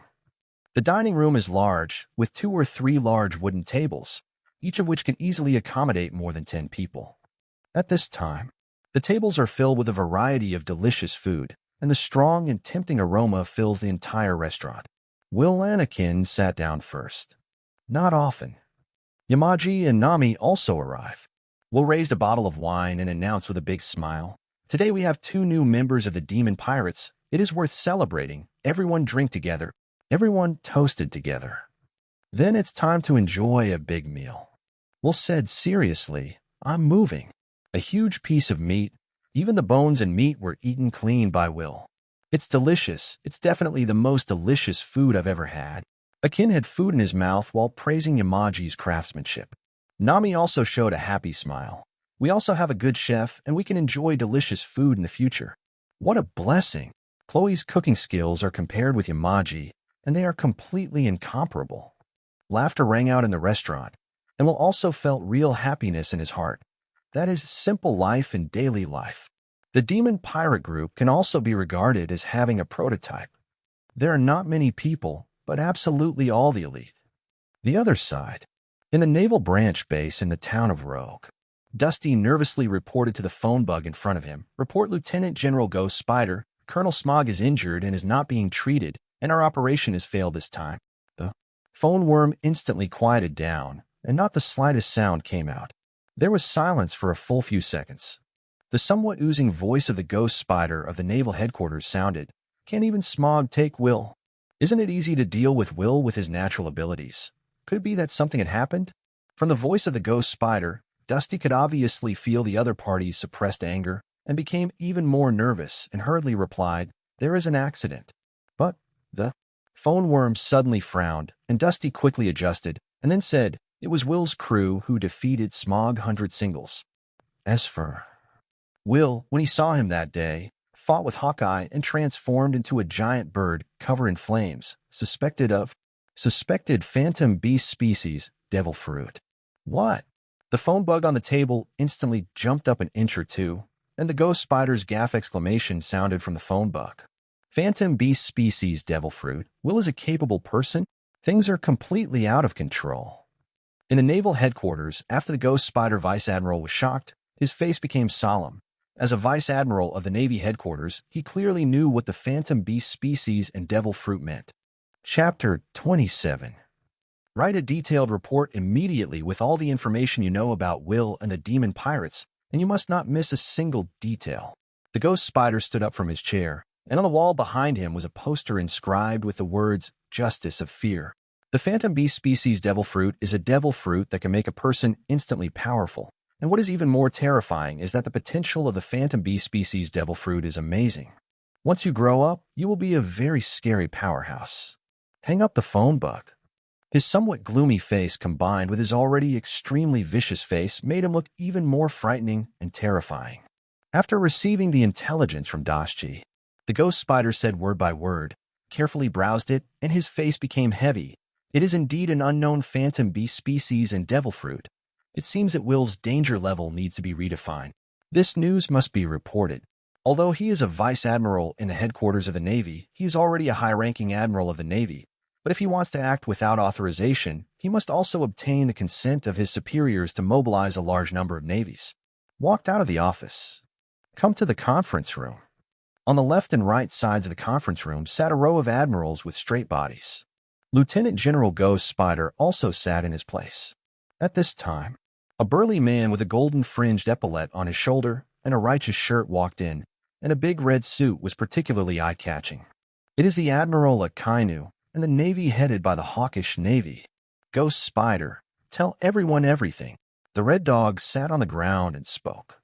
Speaker 1: The dining room is large, with 2 or 3 large wooden tables, each of which can easily accommodate more than 10 people. At this time, the tables are filled with a variety of delicious food, and the strong and tempting aroma fills the entire restaurant. Will and Akin sat down first. Not often. Yamaji and Nami also arrive. Will raised a bottle of wine and announced with a big smile, "Today we have 2 new members of the Demon Pirates. It is worth celebrating. Everyone drink together." Everyone toasted together. "Then it's time to enjoy a big meal." Will said seriously, "I'm moving." A huge piece of meat. Even the bones and meat were eaten clean by Will. "It's delicious. It's definitely the most delicious food I've ever had." Akin had food in his mouth while praising Yamaji's craftsmanship. Nami also showed a happy smile. "We also have a good chef, and we can enjoy delicious food in the future." What a blessing! Chloe's cooking skills are compared with Yamaji, and they are completely incomparable. Laughter rang out in the restaurant, and Will also felt real happiness in his heart. That is simple life in daily life. The Demon Pirate Group can also be regarded as having a prototype. There are not many people, but absolutely all the elite. The other side. In the Naval Branch base in the town of Rogue, Dusty nervously reported to the phone bug in front of him, "Report Lieutenant General Ghost Spider. Colonel Smog is injured and is not being treated, and our operation has failed this time." The phone worm instantly quieted down, and not the slightest sound came out. There was silence for a full few seconds. The somewhat oozing voice of the Ghost Spider of the Naval Headquarters sounded, "Can't even Smog take Will? Isn't it easy to deal with Will with his natural abilities? Could it be that something had happened?" From the voice of the Ghost Spider, Dusty could obviously feel the other party's suppressed anger and became even more nervous and hurriedly replied, "There is an accident." But the phone worm suddenly frowned, and Dusty quickly adjusted and then said, "It was Will's crew who defeated Smog 100 singles." As for Will, when he saw him that day, fought with Hawkeye and transformed into a giant bird covered in flames, suspected phantom beast species, devil fruit. What? The phone bug on the table instantly jumped up an inch or two, and the Ghost Spider's gaff exclamation sounded from the phone bug. Phantom beast species, devil fruit. Will is a capable person. Things are completely out of control. In the Naval Headquarters, after the Ghost Spider Vice Admiral was shocked, his face became solemn. As a Vice Admiral of the Navy Headquarters, he clearly knew what the Phantom Beast species and devil fruit meant. Chapter 27. Write a detailed report immediately with all the information you know about Will and the Demon Pirates, and you must not miss a single detail. The Ghost Spider stood up from his chair, and on the wall behind him was a poster inscribed with the words, "Justice of Fear." The Phantom Beast species devil fruit is a devil fruit that can make a person instantly powerful. And what is even more terrifying is that the potential of the Phantom Beast species devil fruit is amazing. Once you grow up, you will be a very scary powerhouse. Hang up the phone bug. His somewhat gloomy face combined with his already extremely vicious face made him look even more frightening and terrifying. After receiving the intelligence from Dashji, the Ghost Spider said word by word, carefully browsed it, and his face became heavy. "It is indeed an unknown Phantom Beast species and devil fruit. It seems that Will's danger level needs to be redefined. This news must be reported. Although he is a Vice Admiral in the headquarters of the Navy, he is already a high-ranking Admiral of the Navy. But if he wants to act without authorization, he must also obtain the consent of his superiors to mobilize a large number of navies." Walked out of the office. Come to the conference room. On the left and right sides of the conference room sat a row of admirals with straight bodies. Lieutenant General Ghost Spider also sat in his place. At this time, a burly man with a golden fringed epaulet on his shoulder and a righteous shirt walked in, and a big red suit was particularly eye-catching. It is the Admiral Akainu, and the Navy headed by the hawkish Navy. Ghost Spider, tell everyone everything. The Red Dog sat on the ground and spoke.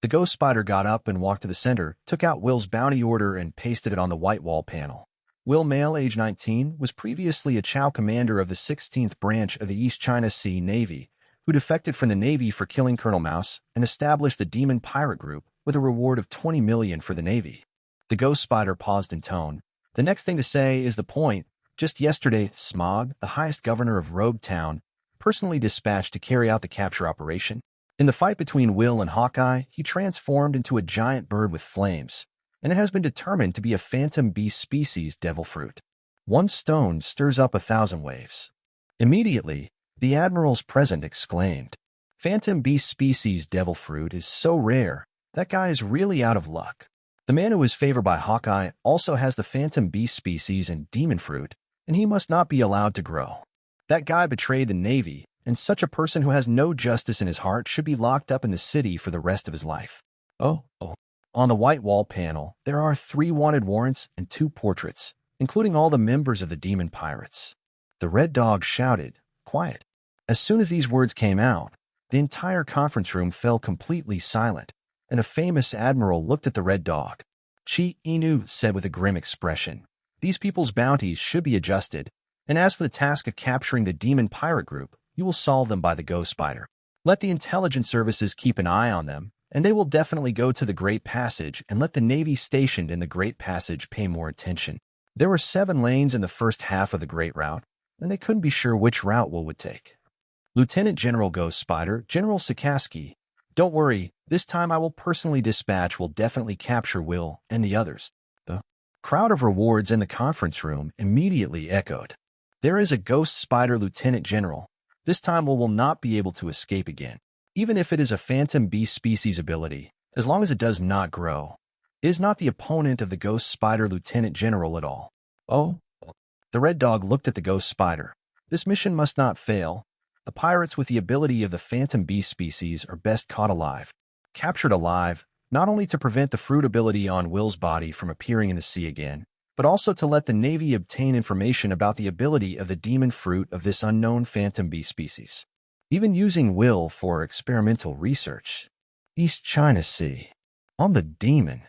Speaker 1: The Ghost Spider got up and walked to the center, took out Will's bounty order and pasted it on the white wall panel. Will, male, age 19, was previously a Chow commander of the 16th branch of the East China Sea Navy, who defected from the Navy for killing Colonel Mouse and established the Demon Pirate Group with a reward of $20 million for the Navy. The Ghost Spider paused in tone. The next thing to say is the point. Just yesterday, Smog, the highest governor of Rogue Town, personally dispatched to carry out the capture operation. In the fight between Will and Hawkeye, he transformed into a giant bird with flames, and it has been determined to be a phantom beast species devil fruit. One stone stirs up 1,000 waves. Immediately, the admirals present exclaimed, "Phantom beast species devil fruit is so rare, that guy is really out of luck." The man who is favored by Hawkeye also has the phantom beast species and demon fruit, and he must not be allowed to grow. That guy betrayed the Navy, and such a person who has no justice in his heart should be locked up in the city for the rest of his life. Oh. On the white wall panel, there are 3 wanted warrants and 2 portraits, including all the members of the Demon Pirates. The Red Dog shouted, "Quiet." As soon as these words came out, the entire conference room fell completely silent, and a famous admiral looked at the Red Dog. Chi Inu said with a grim expression, "These people's bounties should be adjusted, and as for the task of capturing the Demon Pirate Group, you will solve them by the Ghost Spider. Let the intelligence services keep an eye on them, and they will definitely go to the Great Passage and let the Navy stationed in the Great Passage pay more attention." There were 7 lanes in the first half of the Great Route, and they couldn't be sure which route Will would take. Lieutenant General Ghost Spider, General Sikorsky, "Don't worry, this time I will personally dispatch will definitely capture Will and the others." The crowd of rewards in the conference room immediately echoed. "There is a Ghost Spider Lieutenant General. This time Will not be able to escape again. Even if it is a phantom beast species ability, as long as it does not grow, it is not the opponent of the Ghost Spider Lieutenant General at all." Oh. The Red Dog looked at the Ghost Spider. "This mission must not fail. The pirates with the ability of the phantom beast species are best caught alive. Captured alive, not only to prevent the fruit ability on Will's body from appearing in the sea again, but also to let the Navy obtain information about the ability of the demon fruit of this unknown phantom beast species. Even using Will for experimental research." East China Sea. On the Demon.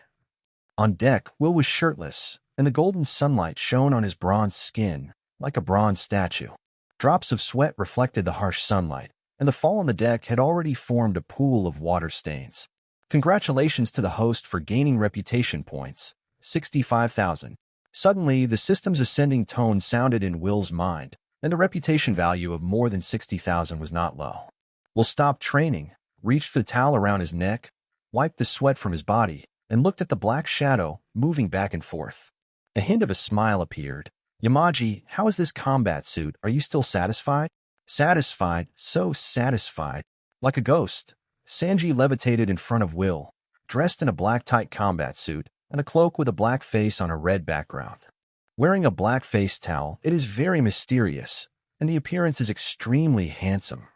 Speaker 1: On deck, Will was shirtless, and the golden sunlight shone on his bronze skin, like a bronze statue. Drops of sweat reflected the harsh sunlight, and the fall on the deck had already formed a pool of water stains. Congratulations to the host for gaining reputation points, 65,000. Suddenly, the system's ascending tone sounded in Will's mind, and the reputation value of more than 60,000 was not low. Will stopped training, reached for the towel around his neck, wiped the sweat from his body, and looked at the black shadow moving back and forth. A hint of a smile appeared. "Yamaji, how is this combat suit? Are you still satisfied?" "Satisfied, so satisfied." Like a ghost, Sanji levitated in front of Will, dressed in a black tight combat suit and a cloak with a black face on a red background. Wearing a black face towel, it is very mysterious, and the appearance is extremely handsome.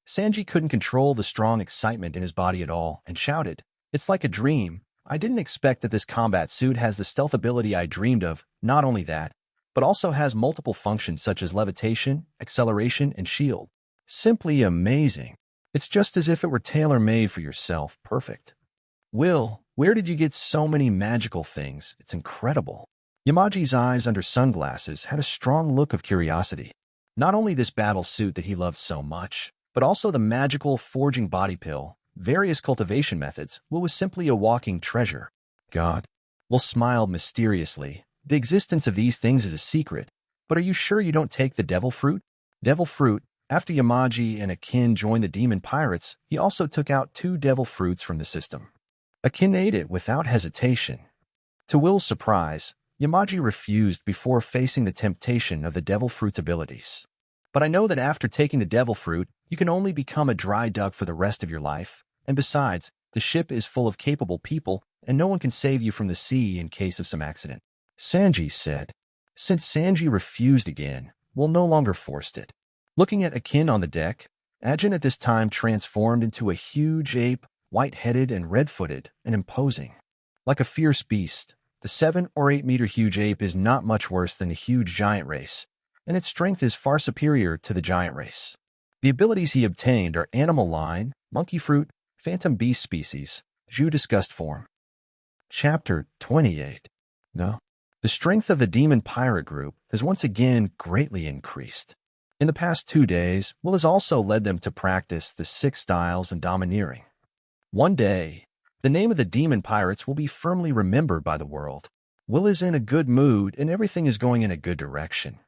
Speaker 1: Sanji couldn't control the strong excitement in his body at all and shouted, "It's like a dream. I didn't expect that this combat suit has the stealth ability I dreamed of. Not only that, but also has multiple functions such as levitation, acceleration, and shield. Simply amazing. It's just as if it were tailor-made for yourself. Perfect." "Will, where did you get so many magical things? It's incredible." Yamaji's eyes under sunglasses had a strong look of curiosity. Not only this battle suit that he loved so much, but also the magical forging body pill, various cultivation methods. Will was simply a walking treasure. "God." Will smiled mysteriously. "The existence of these things is a secret, but are you sure you don't take the devil fruit?" Devil fruit. After Yamaji and Akin joined the Demon Pirates, he also took out 2 devil fruits from the system. Akin ate it without hesitation. To Will's surprise, Yamaji refused before facing the temptation of the devil fruit's abilities. "But I know that after taking the devil fruit, you can only become a dry duck for the rest of your life, and besides, the ship is full of capable people, and no one can save you from the sea in case of some accident," Sanji said. Since Sanji refused again, Will no longer forced it. Looking at Akin on the deck, Ajin at this time transformed into a huge ape, white-headed and red-footed, and imposing. Like a fierce beast, the 7 or 8 meter huge ape is not much worse than the huge giant race, and its strength is far superior to the giant race. The abilities he obtained are Animal Line, Monkey Fruit, Phantom Beast Species, Zhu Disgust Form. Chapter 28. No. The strength of the Demon Pirate Group has once again greatly increased. In the past 2 days, Will has also led them to practice the 6 styles and domineering. One day, the name of the Demon Pirates will be firmly remembered by the world. Will is in a good mood and everything is going in a good direction.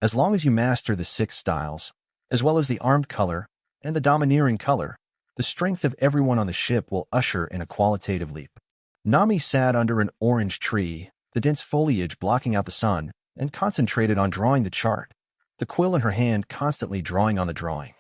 Speaker 1: As long as you master the 6 styles, as well as the armed color and the domineering color, the strength of everyone on the ship will usher in a qualitative leap. Nami sat under an orange tree, the dense foliage blocking out the sun, and concentrated on drawing the chart, the quill in her hand constantly drawing on the drawing.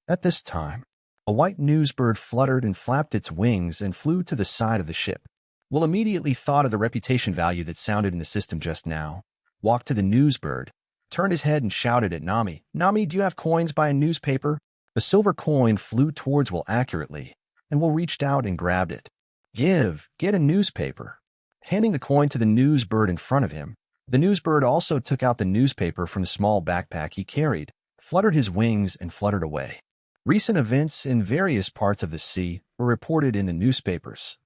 Speaker 1: At this time, a white newsbird fluttered and flapped its wings and flew to the side of the ship. Will immediately thought of the reputation value that sounded in the system just now, walked to the newsbird, turned his head and shouted at Nami, "Nami, do you have coins by a newspaper?" A silver coin flew towards Will accurately, and Will reached out and grabbed it. Get a newspaper. Handing the coin to the newsbird in front of him, the newsbird also took out the newspaper from the small backpack he carried, fluttered his wings, and fluttered away. Recent events in various parts of the sea were reported in the newspapers.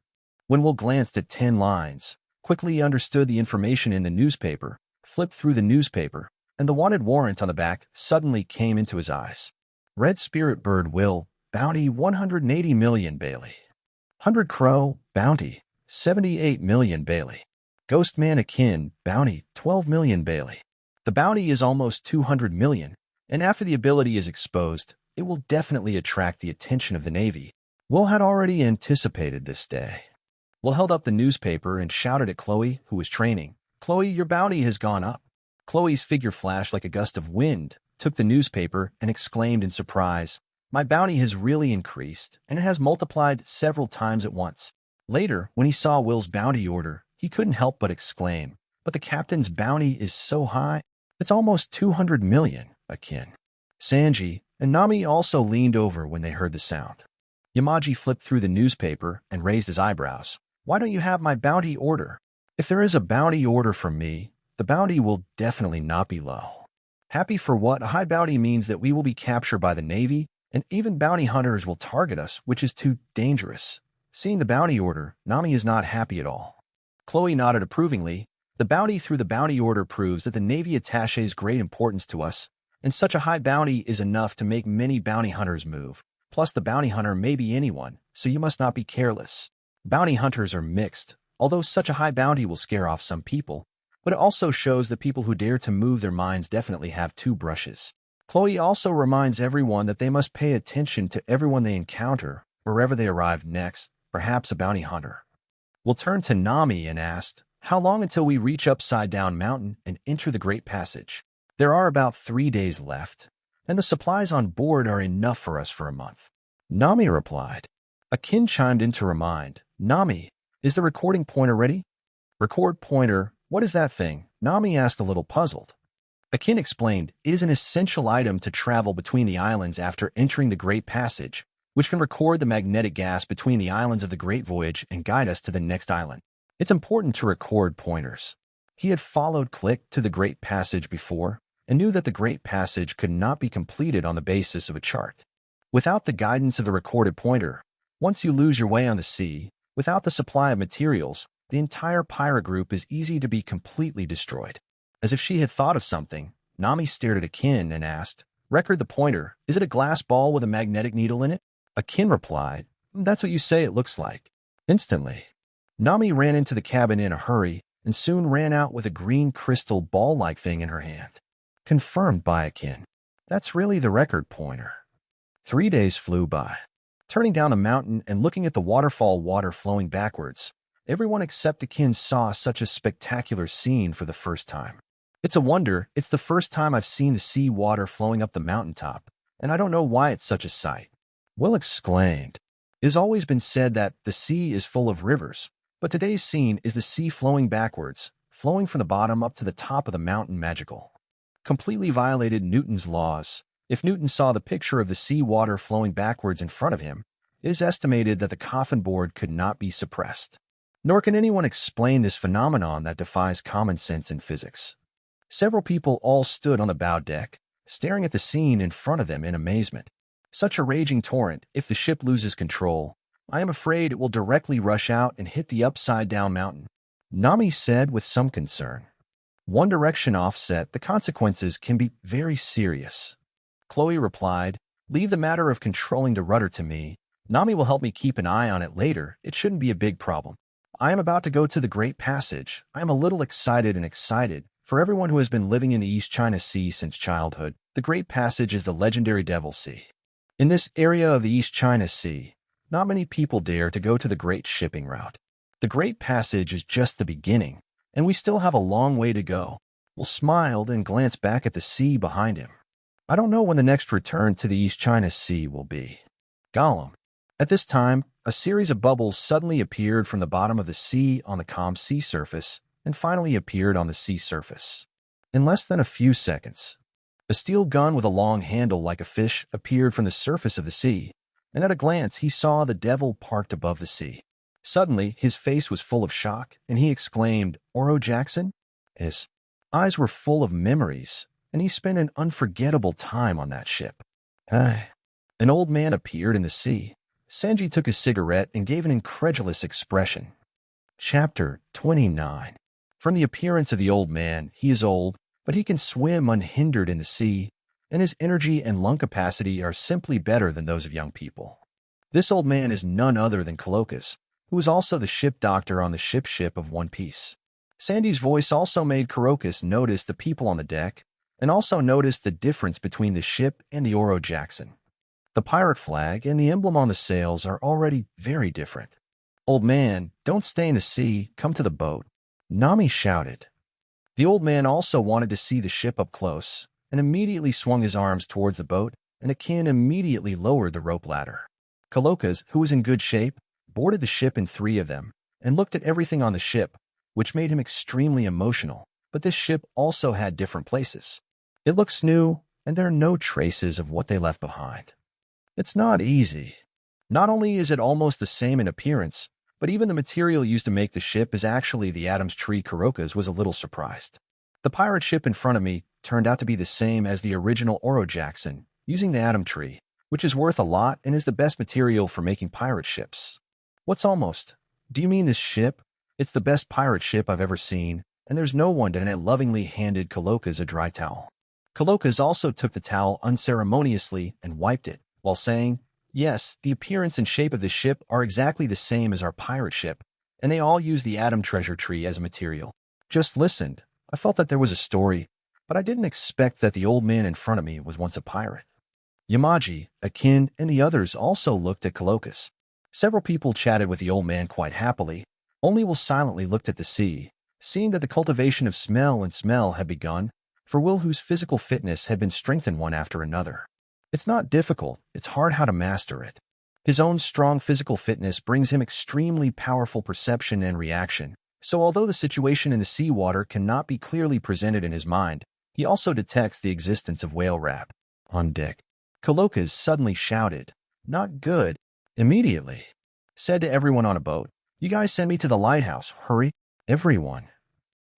Speaker 1: When Will glanced at 10 lines, quickly understood the information in the newspaper, flipped through the newspaper, and the wanted warrant on the back suddenly came into his eyes. Red Spirit Bird Will, bounty 180 million Bailey. 100 Crow, bounty 78 million Bailey. Ghost Mannequin, bounty 12 million Bailey. The bounty is almost 200 million, and after the ability is exposed, it will definitely attract the attention of the Navy. Will had already anticipated this day. Will held up the newspaper and shouted at Chloe, who was training, "Chloe, your bounty has gone up." Chloe's figure flashed like a gust of wind, took the newspaper, and exclaimed in surprise, "My bounty has really increased, and it has multiplied several times at once." Later, when he saw Will's bounty order, he couldn't help but exclaim, "But the captain's bounty is so high, it's almost 200 million, akin." Sanji and Nami also leaned over when they heard the sound. Yamaji flipped through the newspaper and raised his eyebrows. "Why don't you have my bounty order? If there is a bounty order from me, the bounty will definitely not be low." Happy for what? A high bounty means that we will be captured by the Navy, and even bounty hunters will target us, which is too dangerous. Seeing the bounty order, Nami is not happy at all. Chloe nodded approvingly. The bounty through the bounty order proves that the Navy attaches great importance to us, and such a high bounty is enough to make many bounty hunters move. Plus, the bounty hunter may be anyone, so you must not be careless. Bounty hunters are mixed, although such a high bounty will scare off some people, but it also shows that people who dare to move their minds definitely have 2 brushes. Chloe also reminds everyone that they must pay attention to everyone they encounter, wherever they arrive next, perhaps a bounty hunter. Will turned to Nami and asked, "How long until we reach Upside Down Mountain and enter the Great Passage?" "There are about 3 days left, and the supplies on board are enough for us for a month." Nami replied. Akin chimed in to remind, "Nami, is the recording pointer ready?" "Record pointer, what is that thing?" Nami asked, a little puzzled. Akin explained, "It is an essential item to travel between the islands after entering the Great Passage, which can record the magnetic gas between the islands of the Great Voyage and guide us to the next island. It's important to record pointers." He had followed Click to the Great Passage before, and knew that the Great Passage could not be completed on the basis of a chart. Without the guidance of the recorded pointer, once you lose your way on the sea, without the supply of materials, the entire pirate group is easy to be completely destroyed. As if she had thought of something, Nami stared at Akin and asked, "Record the pointer. Is it a glass ball with a magnetic needle in it?" Akin replied, "That's what you say it looks like." Instantly, Nami ran into the cabin in a hurry and soon ran out with a green crystal ball-like thing in her hand. Confirmed by Akin. That's really the record pointer. 3 days flew by. Turning down the mountain and looking at the waterfall water flowing backwards, everyone except Akin saw such a spectacular scene for the first time. It's a wonder, it's the first time I've seen the sea water flowing up the mountaintop, and I don't know why it's such a sight. Will exclaimed. It has always been said that the sea is full of rivers, but today's scene is the sea flowing backwards, flowing from the bottom up to the top of the mountain magical. Completely violated Newton's laws. If Newton saw the picture of the sea water flowing backwards in front of him, it is estimated that the coffin board could not be suppressed. Nor can anyone explain this phenomenon that defies common sense in physics. Several people all stood on the bow deck, staring at the scene in front of them in amazement. Such a raging torrent, if the ship loses control, I am afraid it will directly rush out and hit the upside-down mountain, Nami said with some concern. One direction offset, the consequences can be very serious. Chloe replied, leave the matter of controlling the rudder to me. Nami will help me keep an eye on it later. It shouldn't be a big problem. I am about to go to the Great Passage. I am a little excited. For everyone who has been living in the East China Sea since childhood, the Great Passage is the legendary Devil Sea. In this area of the East China Sea, not many people dare to go to the Great Shipping Route. The Great Passage is just the beginning, and we still have a long way to go. Will smiled and glanced back at the sea behind him. I don't know when the next return to the East China Sea will be. Gollum. At this time, a series of bubbles suddenly appeared from the bottom of the sea on the calm sea surface and finally appeared on the sea surface. In less than a few seconds, a steel gun with a long handle like a fish appeared from the surface of the sea, and at a glance he saw the devil parked above the sea. Suddenly, his face was full of shock, and he exclaimed, Oro Jackson? His eyes were full of memories, and he spent an unforgettable time on that ship. An old man appeared in the sea. Sanji took a cigarette and gave an incredulous expression. Chapter 29. From the appearance of the old man, he is old, but he can swim unhindered in the sea, and his energy and lung capacity are simply better than those of young people. This old man is none other than Coloccus, who is also the ship doctor on the ship of One Piece. Sandy's voice also made Coloccus notice the people on the deck, and also notice the difference between the ship and the Oro Jackson. The pirate flag and the emblem on the sails are already very different. Old man, don't stay in the sea, come to the boat, Nami shouted. The old man also wanted to see the ship up close, and immediately swung his arms towards the boat, and Akin immediately lowered the rope ladder. Coloccus, who was in good shape, boarded the ship in 3 of them, and looked at everything on the ship, which made him extremely emotional, but this ship also had different places. It looks new, and there are no traces of what they left behind. It's not easy. Not only is it almost the same in appearance, but even the material used to make the ship is actually the Adam's tree. Coloccus was a little surprised. The pirate ship in front of me turned out to be the same as the original Oro Jackson, using the Adam tree, which is worth a lot and is the best material for making pirate ships. What's almost? Do you mean this ship? It's the best pirate ship I've ever seen, and there's no one, and it lovingly handed Coloccus a dry towel. Coloccus also took the towel unceremoniously and wiped it, while saying, yes, the appearance and shape of this ship are exactly the same as our pirate ship, and they all use the Adam treasure tree as a material. Just listened. I felt that there was a story, but I didn't expect that the old man in front of me was once a pirate. Yamaji, Akin, and the others also looked at Coloccus. Several people chatted with the old man quite happily. Only Will silently looked at the sea, seeing that the cultivation of smell had begun, for Will, whose physical fitness had been strengthened one after another. It's not difficult, it's hard how to master it. His own strong physical fitness brings him extremely powerful perception and reaction, so although the situation in the seawater cannot be clearly presented in his mind, he also detects the existence of whale rab. On deck, Coloccus suddenly shouted, not good, immediately. Said to everyone on a boat, you guys send me to the lighthouse, hurry. Everyone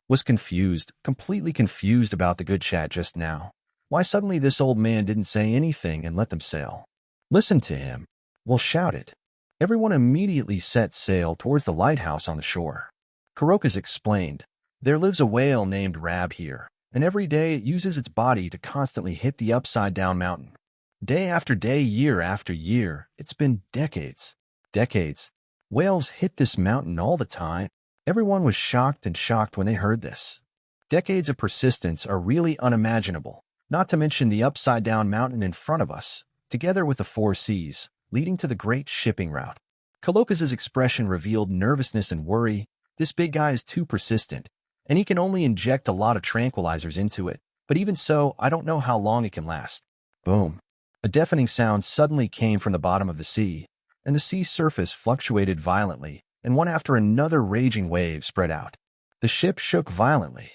Speaker 1: was confused, completely confused about the good chat just now. Why suddenly this old man didn't say anything and let them sail? Listen to him. Will shouted. Everyone immediately set sail towards the lighthouse on the shore. Coloccus explained, there lives a whale named Rab here, and every day it uses its body to constantly hit the upside-down mountain. Day after day, year after year, it's been decades. Whales hit this mountain all the time. Everyone was shocked when they heard this. Decades of persistence are really unimaginable. Not to mention the upside-down mountain in front of us, together with the 4 seas, leading to the Great Shipping Route. Coloccus's expression revealed nervousness and worry. This big guy is too persistent, and he can only inject a lot of tranquilizers into it, but even so, I don't know how long it can last. Boom. A deafening sound suddenly came from the bottom of the sea, and the sea surface fluctuated violently, and one after another raging wave spread out. The ship shook violently.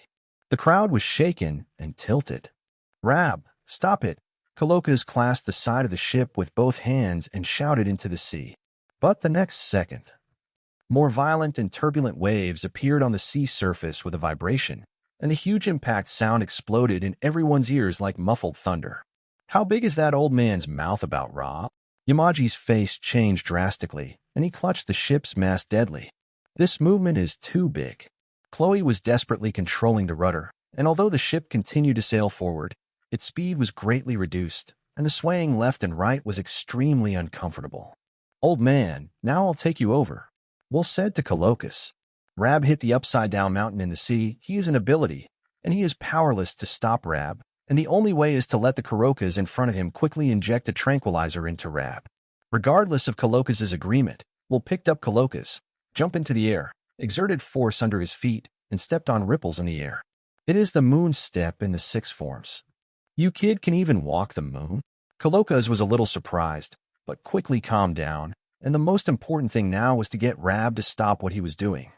Speaker 1: The crowd was shaken and tilted. Rab, stop it. Coloccus clasped the side of the ship with both hands and shouted into the sea. But the next second, More violent and turbulent waves appeared on the sea surface with a vibration, and the huge impact sound exploded in everyone's ears like muffled thunder. How big is that old man's mouth about, Rob? Yamaji's face changed drastically, and he clutched the ship's mast deadly. This movement is too big. Chloe was desperately controlling the rudder, and although the ship continued to sail forward, its speed was greatly reduced, and the swaying left and right was extremely uncomfortable. Old man, now I'll take you over, Will said to Colochus. Rab hit the upside-down mountain in the sea. He is an ability, and he is powerless to stop Rab, and the only way is to let the Karokas in front of him quickly inject a tranquilizer into Rab. Regardless of Colochus's agreement, Will picked up Colochus, jumped into the air, exerted force under his feet, and stepped on ripples in the air. It is the moon step in the 6 forms. You kid can even walk the moon? Colochus was a little surprised, but quickly calmed down, and the most important thing now was to get Rab to stop what he was doing.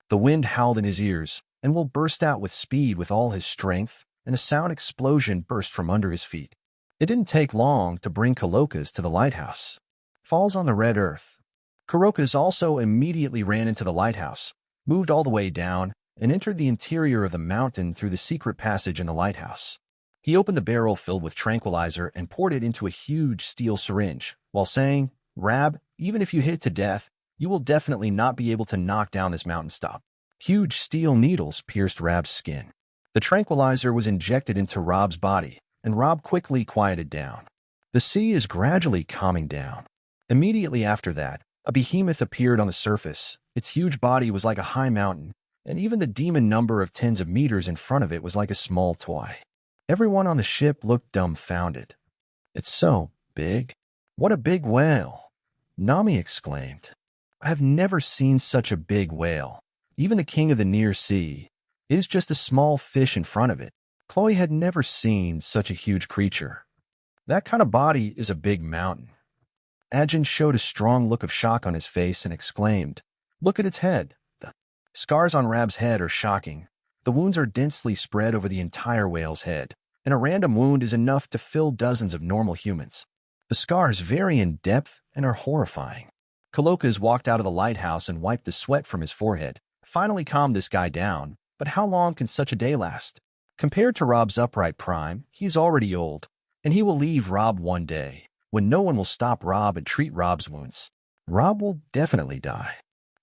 Speaker 1: The wind howled in his ears, and Will burst out with speed with all his strength, and a sound explosion burst from under his feet. It didn't take long to bring Colochus to the lighthouse. Falls on the red earth. Colochus also immediately ran into the lighthouse, moved all the way down, and entered the interior of the mountain through the secret passage in the lighthouse. He opened the barrel filled with tranquilizer and poured it into a huge steel syringe, while saying, Rab, even if you hit to death, you will definitely not be able to knock down this mountain stop. Huge steel needles pierced Rab's skin. The tranquilizer was injected into Rob's body, and Rob quickly quieted down. The sea is gradually calming down. Immediately after that, a behemoth appeared on the surface. Its huge body was like a high mountain, and even the demon number of tens of meters in front of it was like a small toy. Everyone on the ship looked dumbfounded. It's so big. What a big whale! Nami exclaimed. I have never seen such a big whale. Even the king of the near sea is just a small fish in front of it. Chloe had never seen such a huge creature. That kind of body is a big mountain. Ajin showed a strong look of shock on his face and exclaimed, Look at its head. The scars on Rab's head are shocking. The wounds are densely spread over the entire whale's head, and a random wound is enough to fill dozens of normal humans. The scars vary in depth and are horrifying. Colochus walked out of the lighthouse and wiped the sweat from his forehead, finally calmed this guy down, but how long can such a day last? Compared to Rob's upright prime, he's already old, and he will leave Rob one day, when no one will stop Rob and treat Rob's wounds. Rob will definitely die.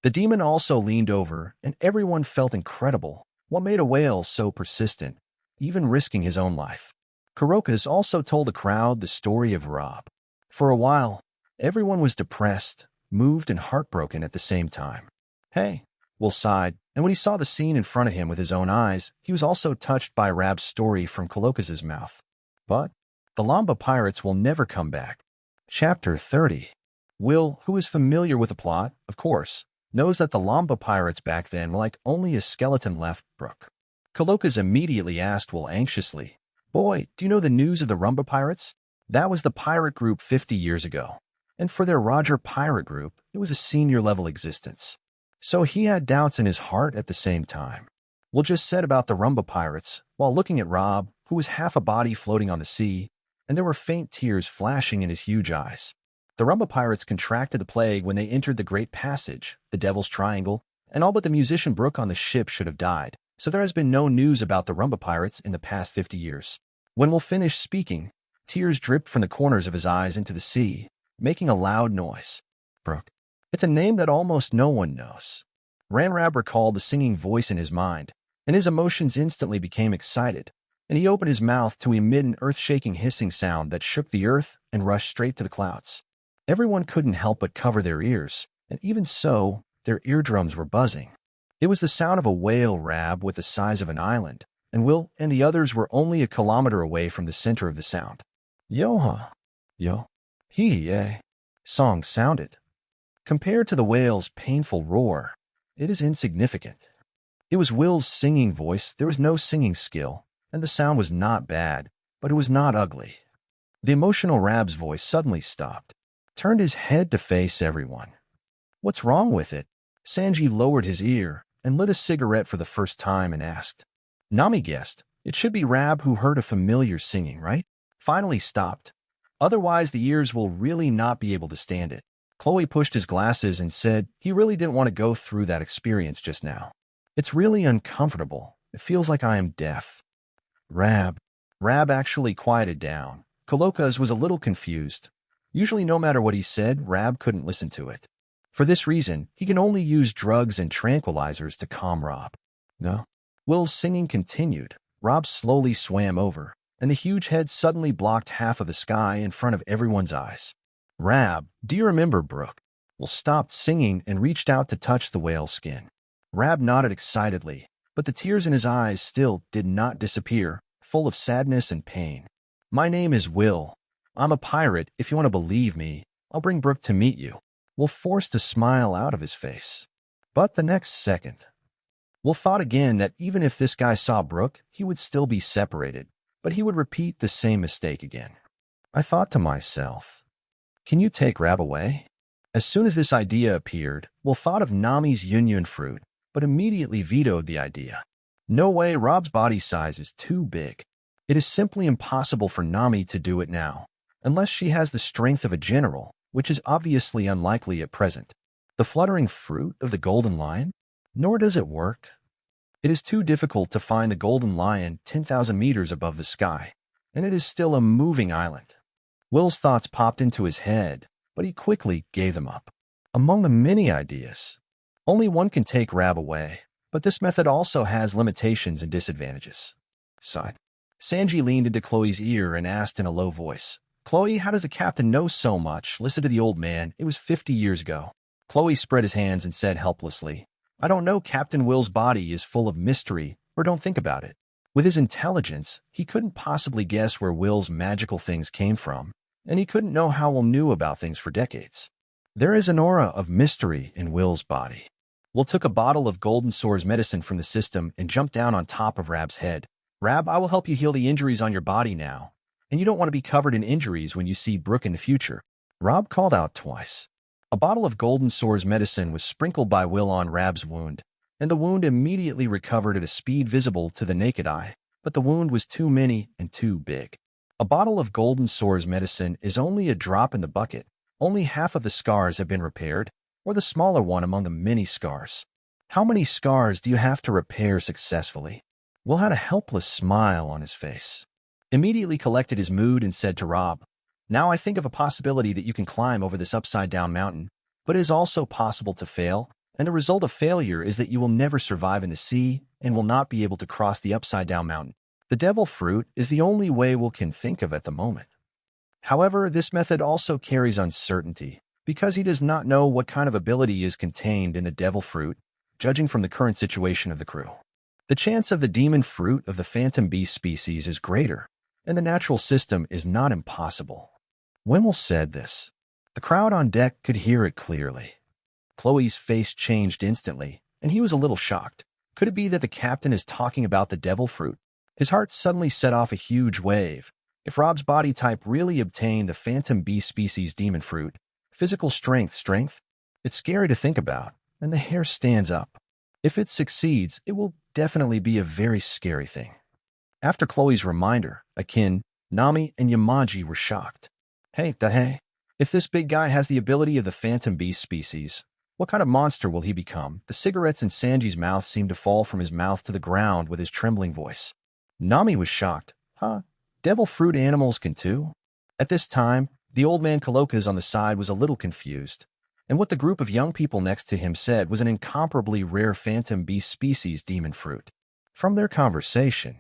Speaker 1: The demon also leaned over, and everyone felt incredible. What made a whale so persistent, even risking his own life? Colochus also told the crowd the story of Rob. For a while, everyone was depressed, moved, and heartbroken at the same time. Hey, Will sighed, and when he saw the scene in front of him with his own eyes, he was also touched by Rab's story from Colochus's mouth. But the Lamba pirates will never come back. Chapter 30. Will, who is familiar with the plot, of course, knows that the Lamba pirates back then were like only a skeleton left. Brooke. Colochus immediately asked Will anxiously, Boy, do you know the news of the Rumba pirates? That was the pirate group 50 years ago. And for their Roger pirate group, it was a senior-level existence. So he had doubts in his heart at the same time. Will just said about the Rumba pirates, while looking at Rob, who was half a body floating on the sea, and there were faint tears flashing in his huge eyes. The Rumba pirates contracted the plague when they entered the Great Passage, the Devil's Triangle, and all but the musician Brooke on the ship should have died, so there has been no news about the Rumba pirates in the past 50 years. When Will finished speaking, tears dripped from the corners of his eyes into the sea, making a loud noise. Brooke. It's a name that almost no one knows. Ranrab recalled the singing voice in his mind, and his emotions instantly became excited, and he opened his mouth to emit an earth-shaking hissing sound that shook the earth and rushed straight to the clouds. Everyone couldn't help but cover their ears, and even so, their eardrums were buzzing. It was the sound of a whale Rab with the size of an island, and Will and the others were only a kilometer away from the center of the sound. Yo-ha, yo, he-yay, song sounded. Compared to the whale's painful roar, it is insignificant. It was Will's singing voice. There was no singing skill, and the sound was not bad, but it was not ugly. The emotional Rab's voice suddenly stopped, turned his head to face everyone. What's wrong with it? Sanji lowered his ear and lit a cigarette for the first time and asked. Nami guessed. It should be Rab who heard a familiar singing, right? Finally stopped. Otherwise the ears will really not be able to stand it. Chloe pushed his glasses and said he really didn't want to go through that experience just now. It's really uncomfortable. It feels like I am deaf. Rab. Rab actually quieted down. Colokas was a little confused. Usually no matter what he said, Rab couldn't listen to it. For this reason, he can only use drugs and tranquilizers to calm Rob. No. Will's singing continued. Rob slowly swam over, and the huge head suddenly blocked half of the sky in front of everyone's eyes. Rab, do you remember Brooke? Will stopped singing and reached out to touch the whale's skin. Rab nodded excitedly, but the tears in his eyes still did not disappear, full of sadness and pain. My name is Will. I'm a pirate. If you want to believe me, I'll bring Brooke to meet you. Will forced a smile out of his face. But the next second, Will thought again that even if this guy saw Brooke, he would still be separated, but he would repeat the same mistake again. I thought to myself, can you take Rab away? As soon as this idea appeared, Will thought of Nami's union fruit, but immediately vetoed the idea. No way, Rob's body size is too big. It is simply impossible for Nami to do it now, unless she has the strength of a general, which is obviously unlikely at present. The fluttering fruit of the golden lion? Nor does it work. It is too difficult to find the golden lion 10,000 meters above the sky, and it is still a moving island. Will's thoughts popped into his head, but he quickly gave them up. Among the many ideas, only one can take Rab away, but this method also has limitations and disadvantages. Sighed. Sanji leaned into Chloe's ear and asked in a low voice, Chloe, how does the captain know so much? Listen to the old man. It was 50 years ago. Chloe spread his hands and said helplessly, I don't know. Captain Will's body is full of mystery, or don't think about it. With his intelligence, he couldn't possibly guess where Will's magical things came from, and he couldn't know how Will knew about things for decades. There is an aura of mystery in Will's body. Will took a bottle of Golden Sore's medicine from the system and jumped down on top of Rab's head. Rab, I will help you heal the injuries on your body now, and you don't want to be covered in injuries when you see Brooke in the future. Rob called out twice. A bottle of Golden Sore's medicine was sprinkled by Will on Rab's wound, and the wound immediately recovered at a speed visible to the naked eye, but the wound was too many and too big. A bottle of Golden Sore's medicine is only a drop in the bucket. Only half of the scars have been repaired, or the smaller one among the many scars. How many scars do you have to repair successfully? Will had a helpless smile on his face. Immediately collected his mood and said to Rob, Now I think of a possibility that you can climb over this upside-down mountain, but it is also possible to fail, and the result of failure is that you will never survive in the sea and will not be able to cross the upside-down mountain. The devil fruit is the only way Will can think of at the moment. However, this method also carries uncertainty, because he does not know what kind of ability is contained in the devil fruit, judging from the current situation of the crew. The chance of the demon fruit of the phantom beast species is greater, and the natural system is not impossible. When Will said this, the crowd on deck could hear it clearly. Chloe's face changed instantly, and he was a little shocked. Could it be that the captain is talking about the devil fruit? His heart suddenly set off a huge wave. If Rob's body type really obtained the phantom beast species demon fruit, physical strength, it's scary to think about, and the hair stands up. If it succeeds, it will definitely be a very scary thing. After Chloe's reminder, Akin, Nami, and Yamaji were shocked. Hey, if this big guy has the ability of the phantom beast species, what kind of monster will he become? The cigarettes in Sanji's mouth seemed to fall from his mouth to the ground with his trembling voice. Nami was shocked. Devil fruit animals can too? At this time, the old man Colokas on the side was a little confused, and what the group of young people next to him said was an incomparably rare phantom beast species demon fruit. From their conversation,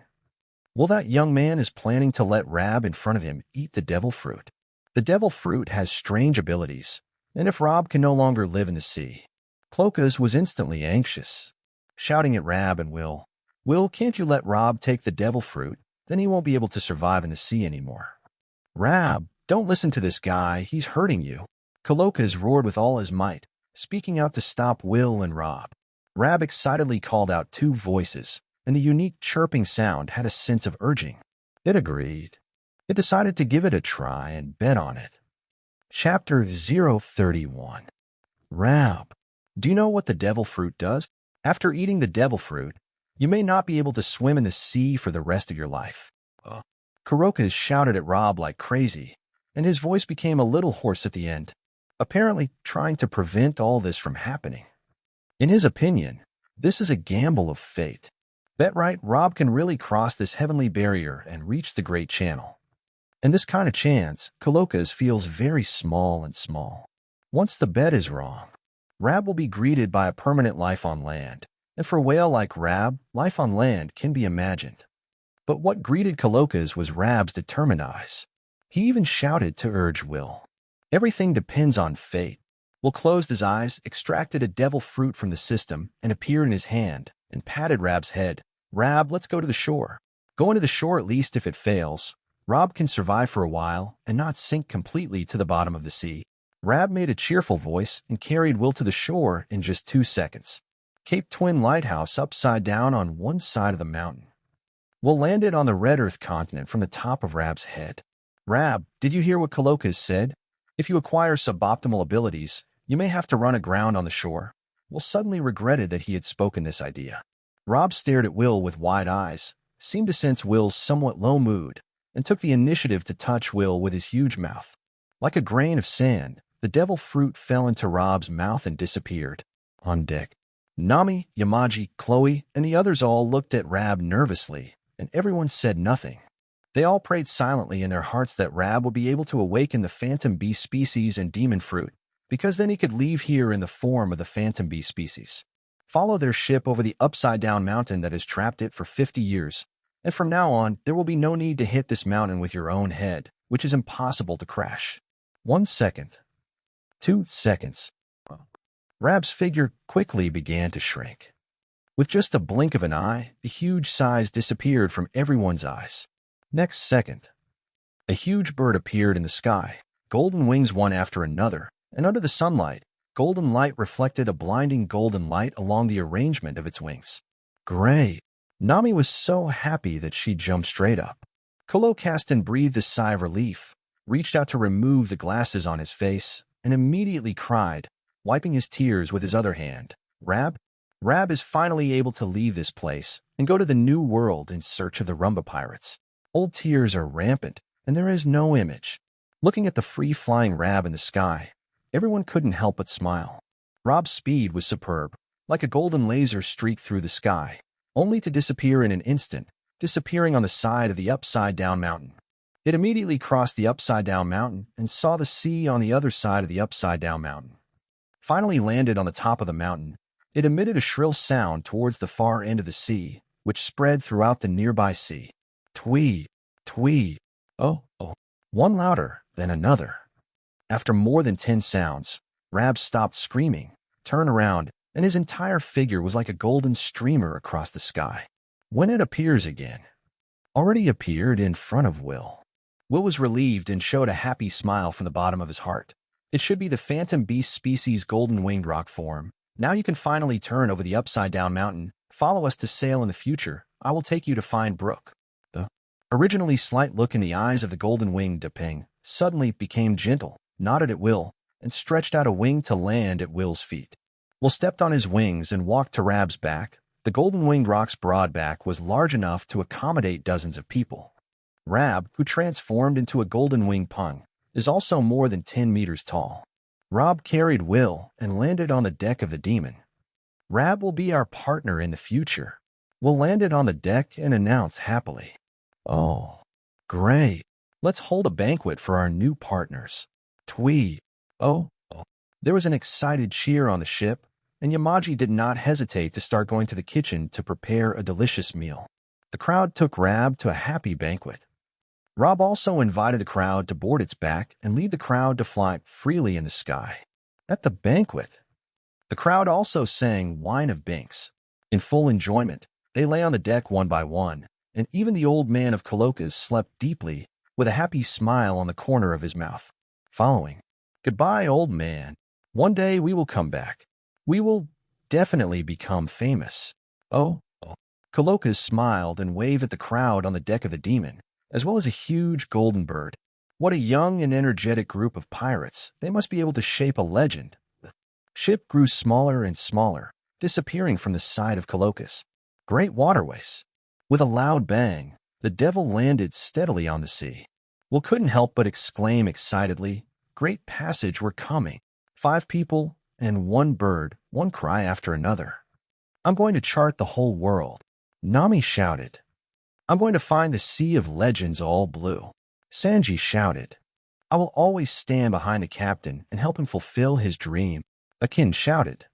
Speaker 1: that young man is planning to let Rab in front of him eat the devil fruit. The devil fruit has strange abilities, and if Rob can no longer live in the sea, Clokas was instantly anxious, shouting at Rab and Will, can't you let Rob take the devil fruit? Then he won't be able to survive in the sea anymore. Rab, don't listen to this guy, he's hurting you. Colokas roared with all his might, speaking out to stop Will and Rob. Rab excitedly called out two voices, and the unique chirping sound had a sense of urging. It agreed. It decided to give it a try and bet on it. Chapter 031. Rab, do you know what the devil fruit does? After eating the devil fruit, you may not be able to swim in the sea for the rest of your life. Kurokas shouted at Rob like crazy, and his voice became a little hoarse at the end. apparently trying to prevent all this from happening. In his opinion, this is a gamble of fate. Bet right, Rob can really cross this heavenly barrier and reach the Great Channel. And this kind of chance, Coloca's feels very small and small. Once the bet is wrong, Rab will be greeted by a permanent life on land. And for a whale like Rab, life on land can be imagined. But what greeted Coloca's was Rab's determined eyes. He even shouted to urge Will. Everything depends on fate. Will closed his eyes, extracted a devil fruit from the system, and appeared in his hand, and patted Rab's head. Rab, let's go to the shore. Go into the shore at least if it fails. Rob can survive for a while and not sink completely to the bottom of the sea. Rab made a cheerful voice and carried Will to the shore in just 2 seconds. Cape Twin Lighthouse upside down on one side of the mountain. Will landed on the Red Earth continent from the top of Rab's head. Rab, did you hear what Coloca's said? If you acquire suboptimal abilities, you may have to run aground on the shore. Will suddenly regretted that he had spoken this idea. Rob stared at Will with wide eyes, seemed to sense Will's somewhat low mood, and took the initiative to touch Will with his huge mouth. Like a grain of sand, the devil fruit fell into Rob's mouth and disappeared. On deck, Nami, Yamaji, Chloe, and the others all looked at Rab nervously, and everyone said nothing. They all prayed silently in their hearts that Rab would be able to awaken the phantom beast species and demon fruit, because then he could leave here in the form of the phantom beast species. Follow their ship over the upside-down mountain that has trapped it for 50 years, and from now on, there will be no need to hit this mountain with your own head, which is impossible to crash. 1 second. 2 seconds. Rab's figure quickly began to shrink. With just a blink of an eye, the huge size disappeared from everyone's eyes. Next second, a huge bird appeared in the sky, golden wings one after another, and under the sunlight, golden light reflected a blinding golden light along the arrangement of its wings. Great! Nami was so happy that she jumped straight up. Coloca breathed a sigh of relief, reached out to remove the glasses on his face, and immediately cried, wiping his tears with his other hand. Rab is finally able to leave this place and go to the new world in search of the Rumba pirates. Old tears are rampant, and there is no image. Looking at the free-flying Rab in the sky, everyone couldn't help but smile. Rob's speed was superb, like a golden laser streaked through the sky, only to disappear in an instant, disappearing on the side of the upside-down mountain. It immediately crossed the upside-down mountain and saw the sea on the other side of the upside-down mountain. Finally landed on the top of the mountain, it emitted a shrill sound towards the far end of the sea, which spread throughout the nearby sea. Twee, twee, oh, one louder than another. After more than 10 sounds, Rab stopped screaming, turned around, and his entire figure was like a golden streamer across the sky. When it appears again, already appeared in front of Will. Will was relieved and showed a happy smile from the bottom of his heart. It should be the phantom beast species golden-winged rock form. Now you can finally turn over the upside-down mountain. Follow us to sail in the future. I will take you to find Brook. The originally slight look in the eyes of the golden-winged Depeng suddenly became gentle, nodded at Will, and stretched out a wing to land at Will's feet. Will stepped on his wings and walked to Rab's back. The golden-winged rock's broad back was large enough to accommodate dozens of people. Rab, who transformed into a golden-winged pung, is also more than 10 meters tall. Rob carried Will and landed on the deck of the demon. Rab will be our partner in the future. Will landed on the deck and announced happily, "Oh, great. Let's hold a banquet for our new partners." Twee. Oh. There was an excited cheer on the ship, and Yamaji did not hesitate to start going to the kitchen to prepare a delicious meal. The crowd took Rab to a happy banquet. Rob also invited the crowd to board its back and leave the crowd to fly freely in the sky. At the banquet, the crowd also sang Wine of Binks. In full enjoyment, they lay on the deck one by one, and even the old man of Coloca's slept deeply with a happy smile on the corner of his mouth. Following, "Goodbye, old man. One day we will come back. We will definitely become famous." Oh. Coloca's smiled and waved at the crowd on the deck of the demon, as well as a huge golden bird. What a young and energetic group of pirates. They must be able to shape a legend. The ship grew smaller and smaller, disappearing from the side of Coloca's. Great waterways. With a loud bang, the devil landed steadily on the sea. Will couldn't help but exclaim excitedly, "Great passage we're coming." 5 people and 1 bird, one cry after another. I'm going to chart the whole world, Nami shouted. I'm going to find the sea of legends all blue, Sanji shouted. I will always stand behind the captain and help him fulfill his dream, Akin shouted.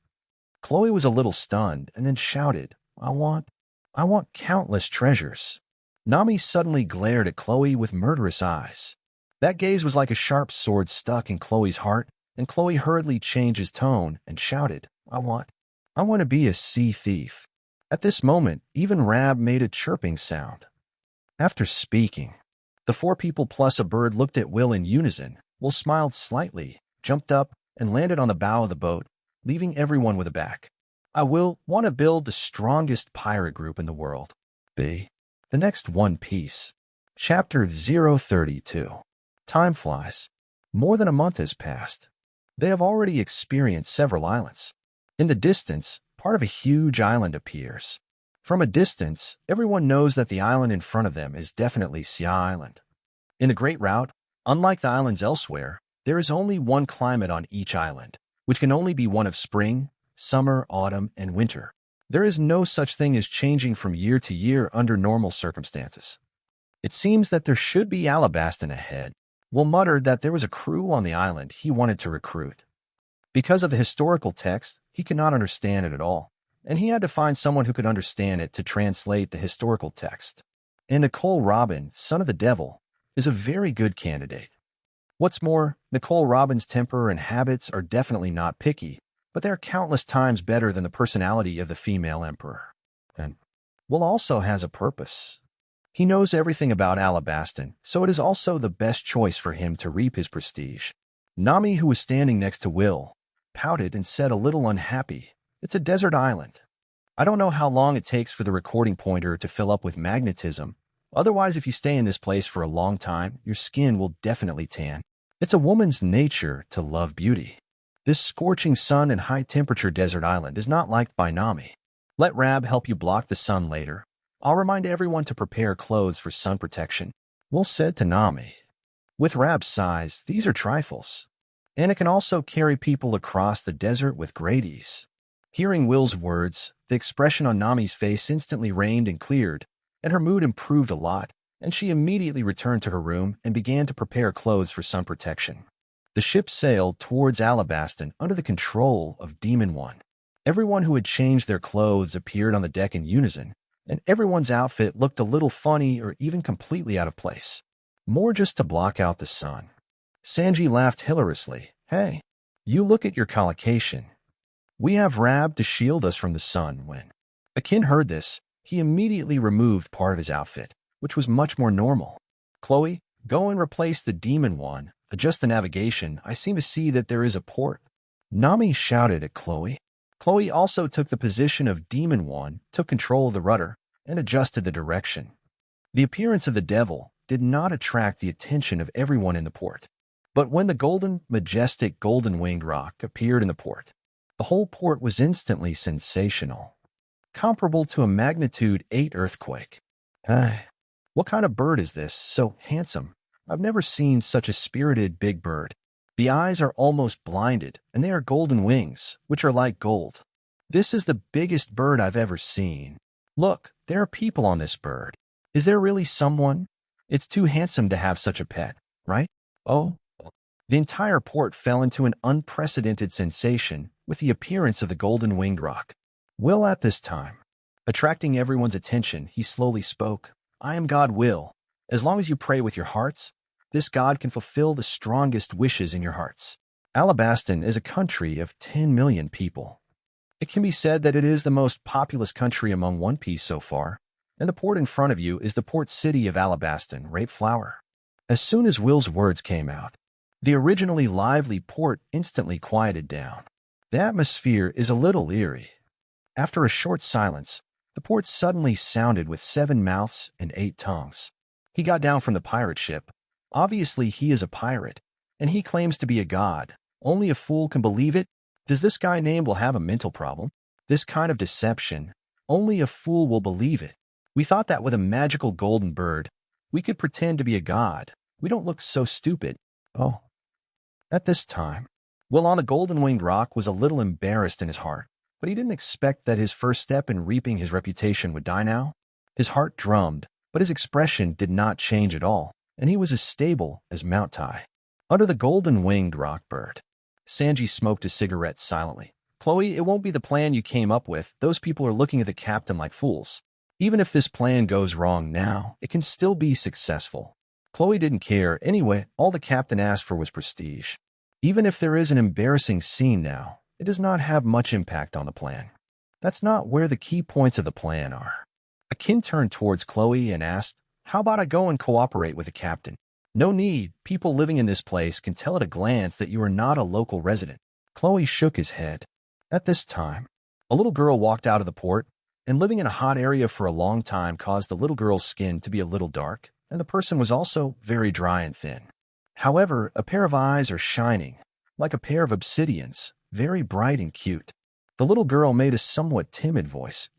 Speaker 1: Chloe was a little stunned and then shouted, I want countless treasures. Nami suddenly glared at Chloe with murderous eyes. That gaze was like a sharp sword stuck in Chloe's heart, and Chloe hurriedly changed his tone and shouted, I want to be a sea thief. At this moment, even Rab made a chirping sound. After speaking, the 4 people plus a bird looked at Will in unison. Will smiled slightly, jumped up, and landed on the bow of the boat, leaving everyone with a back. I will want to build the strongest pirate group in the world. B. The next One Piece. Chapter 032. Time flies. More than a month has passed. They have already experienced several islands. In the distance, part of a huge island appears. From a distance, everyone knows that the island in front of them is definitely Sia Island. In the Great Route, unlike the islands elsewhere, there is only one climate on each island, which can only be one of spring, summer, autumn, and winter. There is no such thing as changing from year to year under normal circumstances. It seems that there should be Alabaston ahead. Will muttered that there was a crew on the island he wanted to recruit. Because of the historical text, he could not understand it at all, and he had to find someone who could understand it to translate the historical text. And Nicole Robin, son of the devil, is a very good candidate. What's more, Nicole Robin's temper and habits are definitely not picky, but they are countless times better than the personality of the female emperor. And Will also has a purpose. He knows everything about Alabaston, so it is also the best choice for him to reap his prestige. Nami, who was standing next to Will, pouted and said a little unhappy, It's a desert island. I don't know how long it takes for the recording pointer to fill up with magnetism. Otherwise, if you stay in this place for a long time, your skin will definitely tan. It's a woman's nature to love beauty. This scorching sun and high-temperature desert island is not liked by Nami. Let Rab help you block the sun later. I'll remind everyone to prepare clothes for sun protection, Will said to Nami. With Rab's size, these are trifles. And it can also carry people across the desert with great ease. Hearing Will's words, the expression on Nami's face instantly rained and cleared, and her mood improved a lot, and she immediately returned to her room and began to prepare clothes for sun protection. The ship sailed towards Alabaston under the control of Demon One. Everyone who had changed their clothes appeared on the deck in unison, and everyone's outfit looked a little funny or even completely out of place. More just to block out the sun. Sanji laughed hilariously. Hey, you look at your collocation. We have Rab to shield us from the sun. When Akin heard this, he immediately removed part of his outfit, which was much more normal. Chloe, go and replace the Demon One. Adjust the navigation. I seem to see that there is a port. Nami shouted at Chloe. Chloe also took the position of Demon One, took control of the rudder, and adjusted the direction. The appearance of the devil did not attract the attention of everyone in the port. But when the majestic golden-winged rock appeared in the port, the whole port was instantly sensational, comparable to a magnitude 8 earthquake. What kind of bird is this? So handsome. I've never seen such a spirited big bird. The eyes are almost blinded, and they are golden wings, which are like gold. This is the biggest bird I've ever seen. Look, there are people on this bird. Is there really someone? It's too handsome to have such a pet, right? Oh. The entire port fell into an unprecedented sensation with the appearance of the golden-winged rock. Will at this time, attracting everyone's attention, he slowly spoke. I am God Will. As long as you pray with your hearts, this God can fulfill the strongest wishes in your hearts. Alabaston is a country of 10 million people. It can be said that it is the most populous country among One Piece so far, and the port in front of you is the port city of Alabaston, Rape Flower. As soon as Will's words came out, the originally lively port instantly quieted down. The atmosphere is a little eerie. After a short silence, the port suddenly sounded with 7 mouths and 8 tongues. He got down from the pirate ship. Obviously, he is a pirate, and he claims to be a god. Only a fool can believe it. Does this guy named Will have a mental problem? This kind of deception, only a fool will believe it. We thought that with a magical golden bird, we could pretend to be a god. We don't look so stupid. Oh. At this time, Will on the golden-winged rock was a little embarrassed in his heart, but he didn't expect that his first step in reaping his reputation would die now. His heart drummed, but his expression did not change at all, and he was as stable as Mount Tai. Under the golden-winged rockbird, Sanji smoked a cigarette silently. Chloe, it won't be the plan you came up with. Those people are looking at the captain like fools. Even if this plan goes wrong now, it can still be successful. Chloe didn't care. Anyway, all the captain asked for was prestige. Even if there is an embarrassing scene now, it does not have much impact on the plan. That's not where the key points of the plan are. Akin turned towards Chloe and asked, "How about I go and cooperate with the captain?" "No need. People living in this place can tell at a glance that you are not a local resident." Chloe shook his head. At this time, a little girl walked out of the port, and living in a hot area for a long time caused the little girl's skin to be a little dark, and the person was also very dry and thin. However, a pair of eyes are shining, like a pair of obsidians, very bright and cute. The little girl made a somewhat timid voice.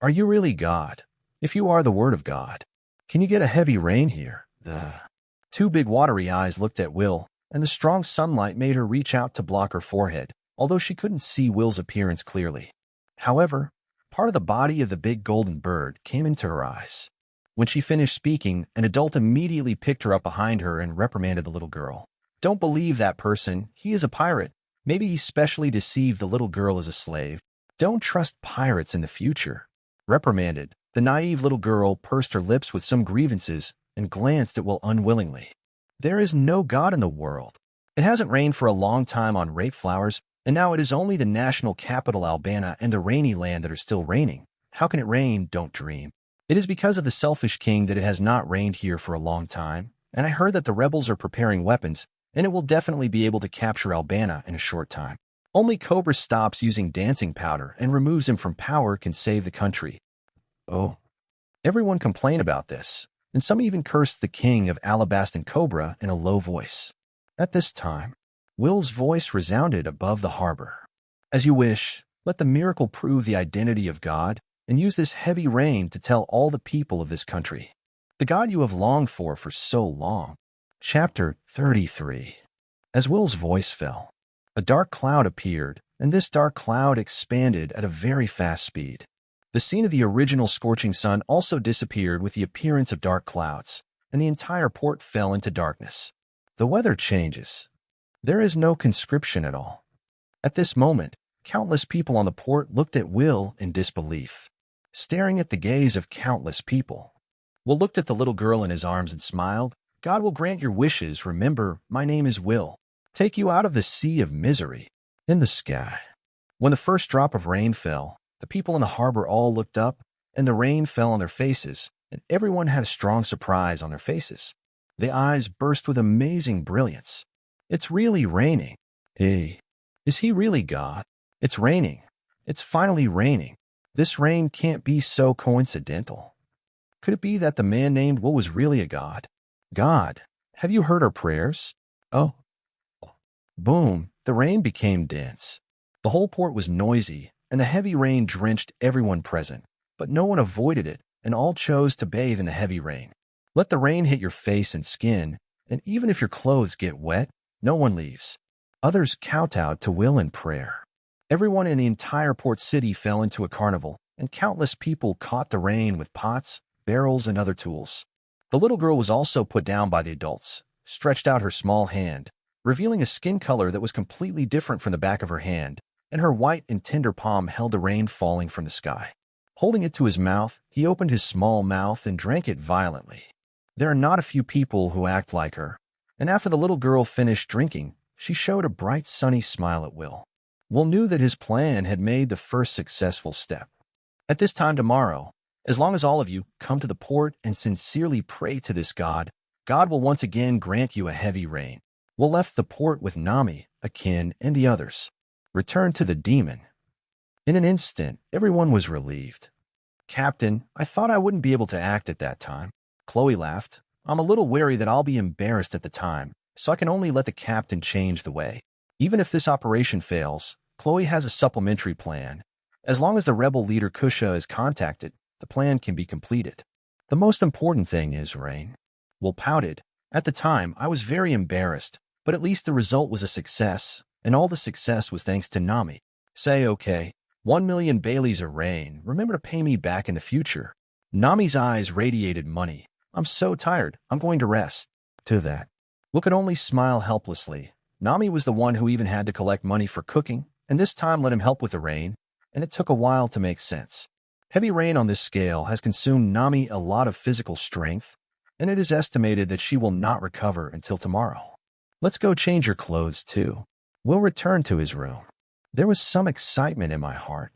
Speaker 1: Are you really God? If you are the word of God, can you get a heavy rain here?" The two big watery eyes looked at Will, and the strong sunlight made her reach out to block her forehead, although she couldn't see Will's appearance clearly. However, part of the body of the big golden bird came into her eyes. When she finished speaking, an adult immediately picked her up behind her and reprimanded the little girl. "Don't believe that person. He is a pirate. Maybe he specially deceived the little girl as a slave. Don't trust pirates in the future." Reprimanded, the naive little girl pursed her lips with some grievances and glanced at Will unwillingly. "There is no God in the world. It hasn't rained for a long time on rape flowers, and now it is only the national capital Albana and the rainy land that are still raining. How can it rain? Don't dream. It is because of the selfish king that it has not rained here for a long time, and I heard that the rebels are preparing weapons, and it will definitely be able to capture Albana in a short time. Only Cobra stops using dancing powder and removes him from power can save the country." Oh. Everyone complained about this, and some even cursed the king of Alabastan Cobra in a low voice. At this time, Will's voice resounded above the harbor. "As you wish, let the miracle prove the identity of God, and use this heavy rain to tell all the people of this country. The God you have longed for so long." Chapter 33. As Will's voice fell, a dark cloud appeared, and this dark cloud expanded at a very fast speed. The scene of the original scorching sun also disappeared with the appearance of dark clouds, and the entire port fell into darkness. The weather changes. There is no conscription at all. At this moment, countless people on the port looked at Will in disbelief, staring at the gaze of countless people. Will looked at the little girl in his arms and smiled. "God will grant your wishes. Remember, my name is Will. Take you out of the sea of misery." In the sky, when the first drop of rain fell, the people in the harbor all looked up, and the rain fell on their faces, and everyone had a strong surprise on their faces. The eyes burst with amazing brilliance. "It's really raining. Hey, is he really God? It's raining. It's finally raining. This rain can't be so coincidental. Could it be that the man named Will was really a god? God, have you heard our prayers?" Oh. Boom, the rain became dense. The whole port was noisy, and the heavy rain drenched everyone present, but no one avoided it, and all chose to bathe in the heavy rain. Let the rain hit your face and skin, and even if your clothes get wet, no one leaves. Others kowtowed to Will in prayer. Everyone in the entire port city fell into a carnival, and countless people caught the rain with pots, barrels, and other tools. The little girl was also put down by the adults, stretched out her small hand, revealing a skin color that was completely different from the back of her hand, and her white and tender palm held the rain falling from the sky. Holding it to his mouth, he opened his small mouth and drank it violently. There are not a few people who act like her, and after the little girl finished drinking, she showed a bright sunny smile at Will. Will knew that his plan had made the first successful step. At this time tomorrow, as long as all of you come to the port and sincerely pray to this God, God will once again grant you a heavy rain. Will left the port with Nami, Akin, and the others. Returned to the demon. In an instant, everyone was relieved. "Captain, I thought I wouldn't be able to act at that time." Chloe laughed. "I'm a little wary that I'll be embarrassed at the time, so I can only let the captain change the way. Even if this operation fails, Chloe has a supplementary plan. As long as the rebel leader Kusha is contacted, the plan can be completed. The most important thing is rain." Will pouted. "At the time, I was very embarrassed, but at least the result was a success, And all the success was thanks to Nami. Say, okay, 1 million Baileys of rain. Remember to pay me back in the future. Nami's eyes radiated money. I'm so tired. I'm going to rest. To that, Will could only smile helplessly. Nami was the one who even had to collect money for cooking, and this time let him help with the rain, and it took a while to make sense. Heavy rain on this scale has consumed Nami a lot of physical strength, and it is estimated that she will not recover until tomorrow. Let's go change your clothes, too. Will returned to his room. There was some excitement in my heart.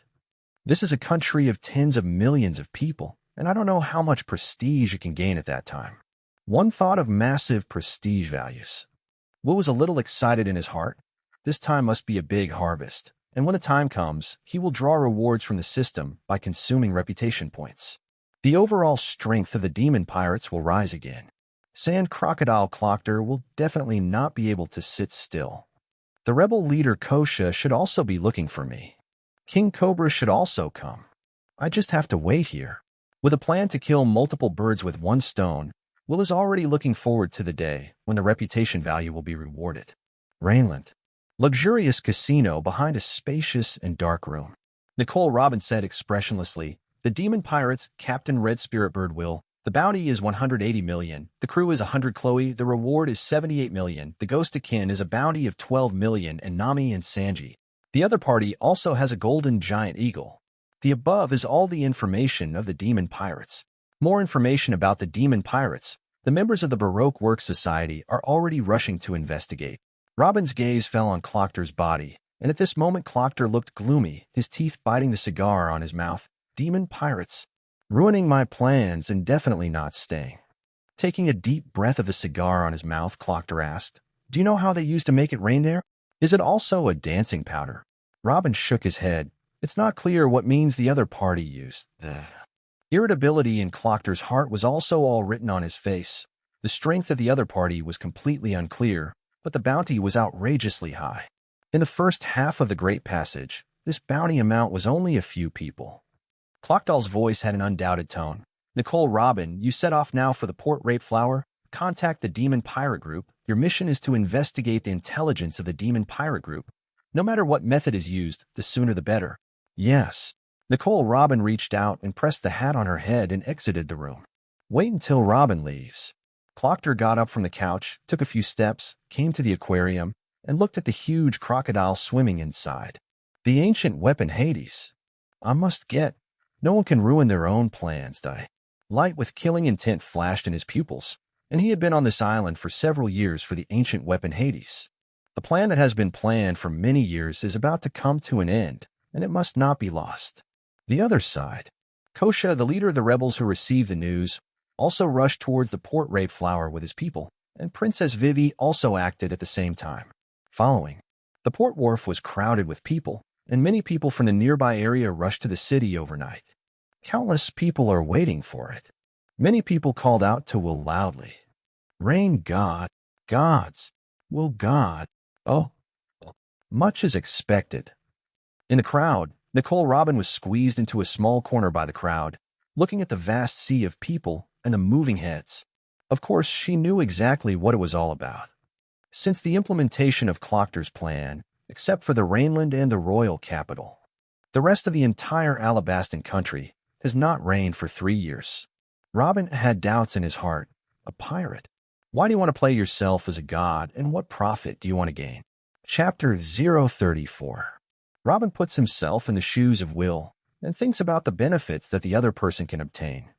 Speaker 1: This is a country of tens of millions of people, and I don't know how much prestige it can gain at that time. One thought of massive prestige values. Will was a little excited in his heart. This time must be a big harvest, and when the time comes, he will draw rewards from the system by consuming reputation points. The overall strength of the demon pirates will rise again. Sand Crocodile Clockter will definitely not be able to sit still. The rebel leader Kosha should also be looking for me. King Cobra should also come. I just have to wait here. With a plan to kill multiple birds with one stone, Will is already looking forward to the day when the reputation value will be rewarded. Rainland. Luxurious casino behind a spacious and dark room. Nicole Robin said expressionlessly, "The demon pirates, Captain Red Spirit Bird Will. The bounty is 180 million. The crew is 100 Chloe. The reward is 78 million. The Ghost Akin is a bounty of 12 million and Nami and Sanji. The other party also has a golden giant eagle. The above is all the information of the demon pirates. More information about the demon pirates. The members of the Baroque Works Society are already rushing to investigate." Robin's gaze fell on Clockter's body, and at this moment Clockter looked gloomy, his teeth biting the cigar on his mouth. Demon pirates. Ruining my plans and definitely not staying. Taking a deep breath of the cigar on his mouth, Clockter asked, "Do you know how they used to make it rain there? Is it also a dancing powder?" Robin shook his head. It's not clear what means the other party used. The irritability in Clockter's heart was also all written on his face. The strength of the other party was completely unclear, but the bounty was outrageously high. In the first half of the Great Passage, this bounty amount was only a few people. Clockdoll's voice had an undoubted tone. "Nicole Robin, you set off now for the Port Rape Flower. Contact the Demon Pirate Group. Your mission is to investigate the intelligence of the Demon Pirate Group. No matter what method is used, the sooner the better." "Yes." Nicole Robin reached out and pressed the hat on her head and exited the room. "Wait until Robin leaves." Clockter got up from the couch, took a few steps, came to the aquarium, and looked at the huge crocodile swimming inside. The ancient weapon Hades. I must get. No one can ruin their own plans, die. Light with killing intent flashed in his pupils, and he had been on this island for several years for the ancient weapon Hades. The plan that has been planned for many years is about to come to an end, and it must not be lost. The other side. Kosha, the leader of the rebels who received the news, also rushed towards the Port Rape Flower with his people, and Princess Vivi also acted at the same time. Following. The port wharf was crowded with people, and many people from the nearby area rushed to the city overnight. Countless people are waiting for it. Many people called out to Will loudly. "Rain God, gods, Will God." Oh, much is expected. In the crowd, Nicole Robin was squeezed into a small corner by the crowd, looking at the vast sea of people and the moving heads. Of course, she knew exactly what it was all about. Since the implementation of Clockter's plan, except for the Rainland and the royal capital, the rest of the entire Alabastan country has not rained for 3 years. Robin had doubts in his heart. A pirate? Why do you want to play yourself as a god, and what profit do you want to gain? Chapter 034. Robin puts himself in the shoes of Will and thinks about the benefits that the other person can obtain.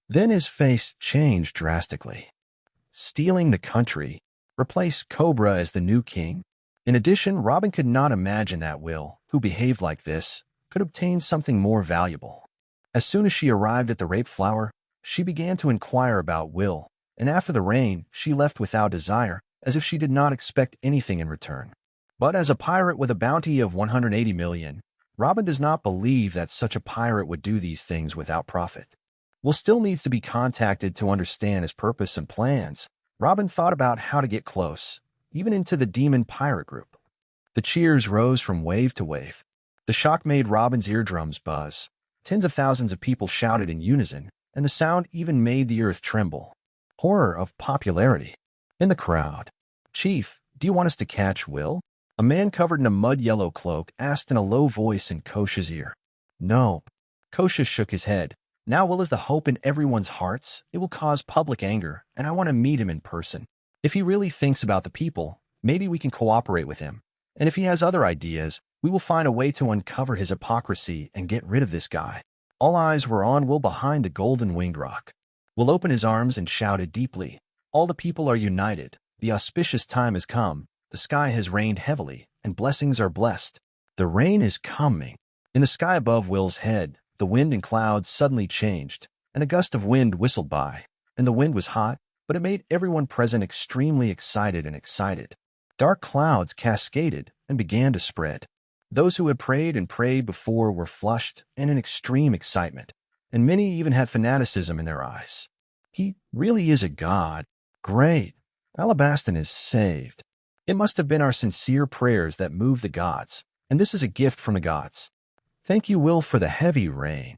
Speaker 1: Then his face changed drastically. Stealing the country, replace Cobra as the new king. In addition, Robin could not imagine that Will, who behaved like this, could obtain something more valuable. As soon as she arrived at the Rape Flower, she began to inquire about Will, and after the rain, she left without desire, as if she did not expect anything in return. But as a pirate with a bounty of 180 million, Robin does not believe that such a pirate would do these things without profit. Will still needs to be contacted to understand his purpose and plans. Robin thought about how to get close, even into the Demon Pirate Group. The cheers rose from wave to wave. The shock made Robin's eardrums buzz. Tens of thousands of people shouted in unison, and the sound even made the earth tremble. Horror of popularity. In the crowd. "Chief, do you want us to catch Will?" A man covered in a mud-yellow cloak asked in a low voice in Kosha's ear. No. Kosha shook his head. Now Will is the hope in everyone's hearts. It will cause public anger, and I want to meet him in person. If he really thinks about the people, maybe we can cooperate with him. And if he has other ideas, we will find a way to uncover his hypocrisy and get rid of this guy. All eyes were on Will behind the golden winged rock. Will opened his arms and shouted deeply, all the people are united. The auspicious time has come. The sky has rained heavily, and blessings are blessed. The rain is coming. In the sky above Will's head, the wind and clouds suddenly changed, and a gust of wind whistled by, and the wind was hot, but it made everyone present extremely excited and excited. Dark clouds cascaded and began to spread. Those who had prayed and prayed before were flushed and in extreme excitement, and many even had fanaticism in their eyes. He really is a god. Great. Alabaston is saved. It must have been our sincere prayers that moved the gods, and this is a gift from the gods. Thank you, Will, for the heavy rain.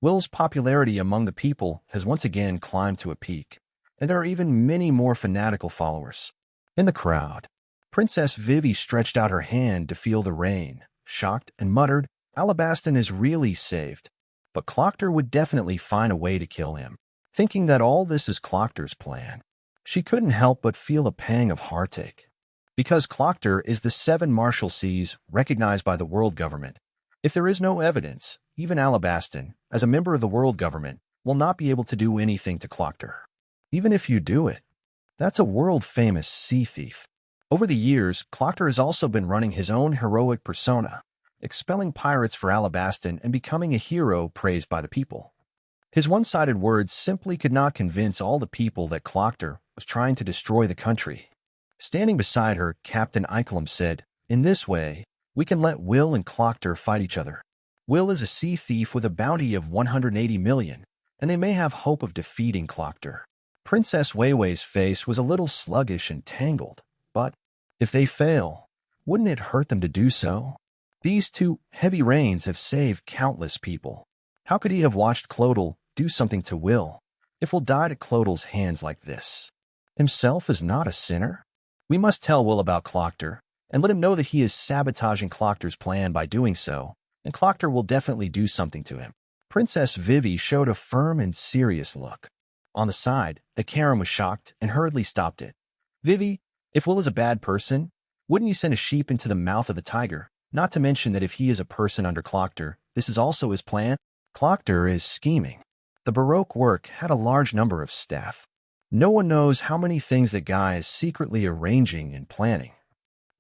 Speaker 1: Will's popularity among the people has once again climbed to a peak, and there are even many more fanatical followers. In the crowd, Princess Vivi stretched out her hand to feel the rain, shocked, and muttered, Alabaston is really saved. But Clockter would definitely find a way to kill him. Thinking that all this is Clockter's plan, she couldn't help but feel a pang of heartache. Because Clockter is the 7 Marshalseas recognized by the world government, if there is no evidence, even Alabaston, as a member of the world government, will not be able to do anything to Clockter. Even if you do it, that's a world-famous sea thief. Over the years, Clockter has also been running his own heroic persona, expelling pirates for Alabaston and becoming a hero praised by the people. His one-sided words simply could not convince all the people that Clockter was trying to destroy the country. Standing beside her, Captain Eichlam said, in this way, we can let Will and Clockter fight each other. Will is a sea thief with a bounty of 180 million, and they may have hope of defeating Clockter. Princess Weiwei's face was a little sluggish and tangled, but if they fail, wouldn't it hurt them to do so? These 2 heavy rains have saved countless people. How could he have watched Clodel do something to Will if Will died at Clodel's hands like this? Himself is not a sinner? We must tell Will about Clockter, and let him know that he is sabotaging Clockter's plan by doing so, and Clockter will definitely do something to him. Princess Vivi showed a firm and serious look. On the side, Akaram was shocked and hurriedly stopped it. Vivi, if Will is a bad person, wouldn't you send a sheep into the mouth of the tiger? Not to mention that if he is a person under Clockter, this is also his plan. Clockter is scheming. The Baroque work had a large number of staff. No one knows how many things that guy is secretly arranging and planning.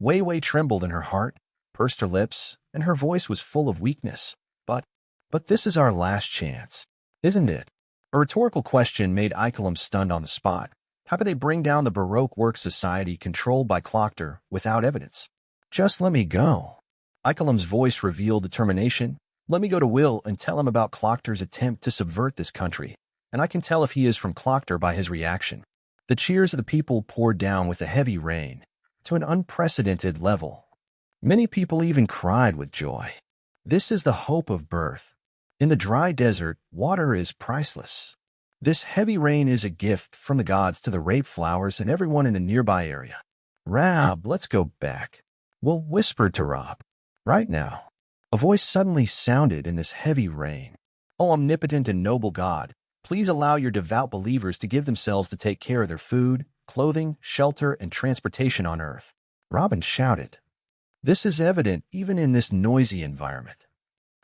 Speaker 1: Weiwei trembled in her heart, pursed her lips, and her voice was full of weakness. But this is our last chance, isn't it? A rhetorical question made Eichlam stunned on the spot. How could they bring down the Baroque Work Society controlled by Clockter without evidence? Just let me go. Eichlam's voice revealed determination. Let me go to Will and tell him about Clockter's attempt to subvert this country, and I can tell if he is from Clockter by his reaction. The cheers of the people poured down with a heavy rain, to an unprecedented level. Many people even cried with joy. This is the hope of birth. In the dry desert, water is priceless. This heavy rain is a gift from the gods to the rape flowers and everyone in the nearby area. Rab, let's go back. Will whispered to Rob. Right now. A voice suddenly sounded in this heavy rain. O omnipotent and noble God, please allow your devout believers to give themselves to take care of their food, clothing, shelter, and transportation on earth. Robin shouted. This is evident even in this noisy environment.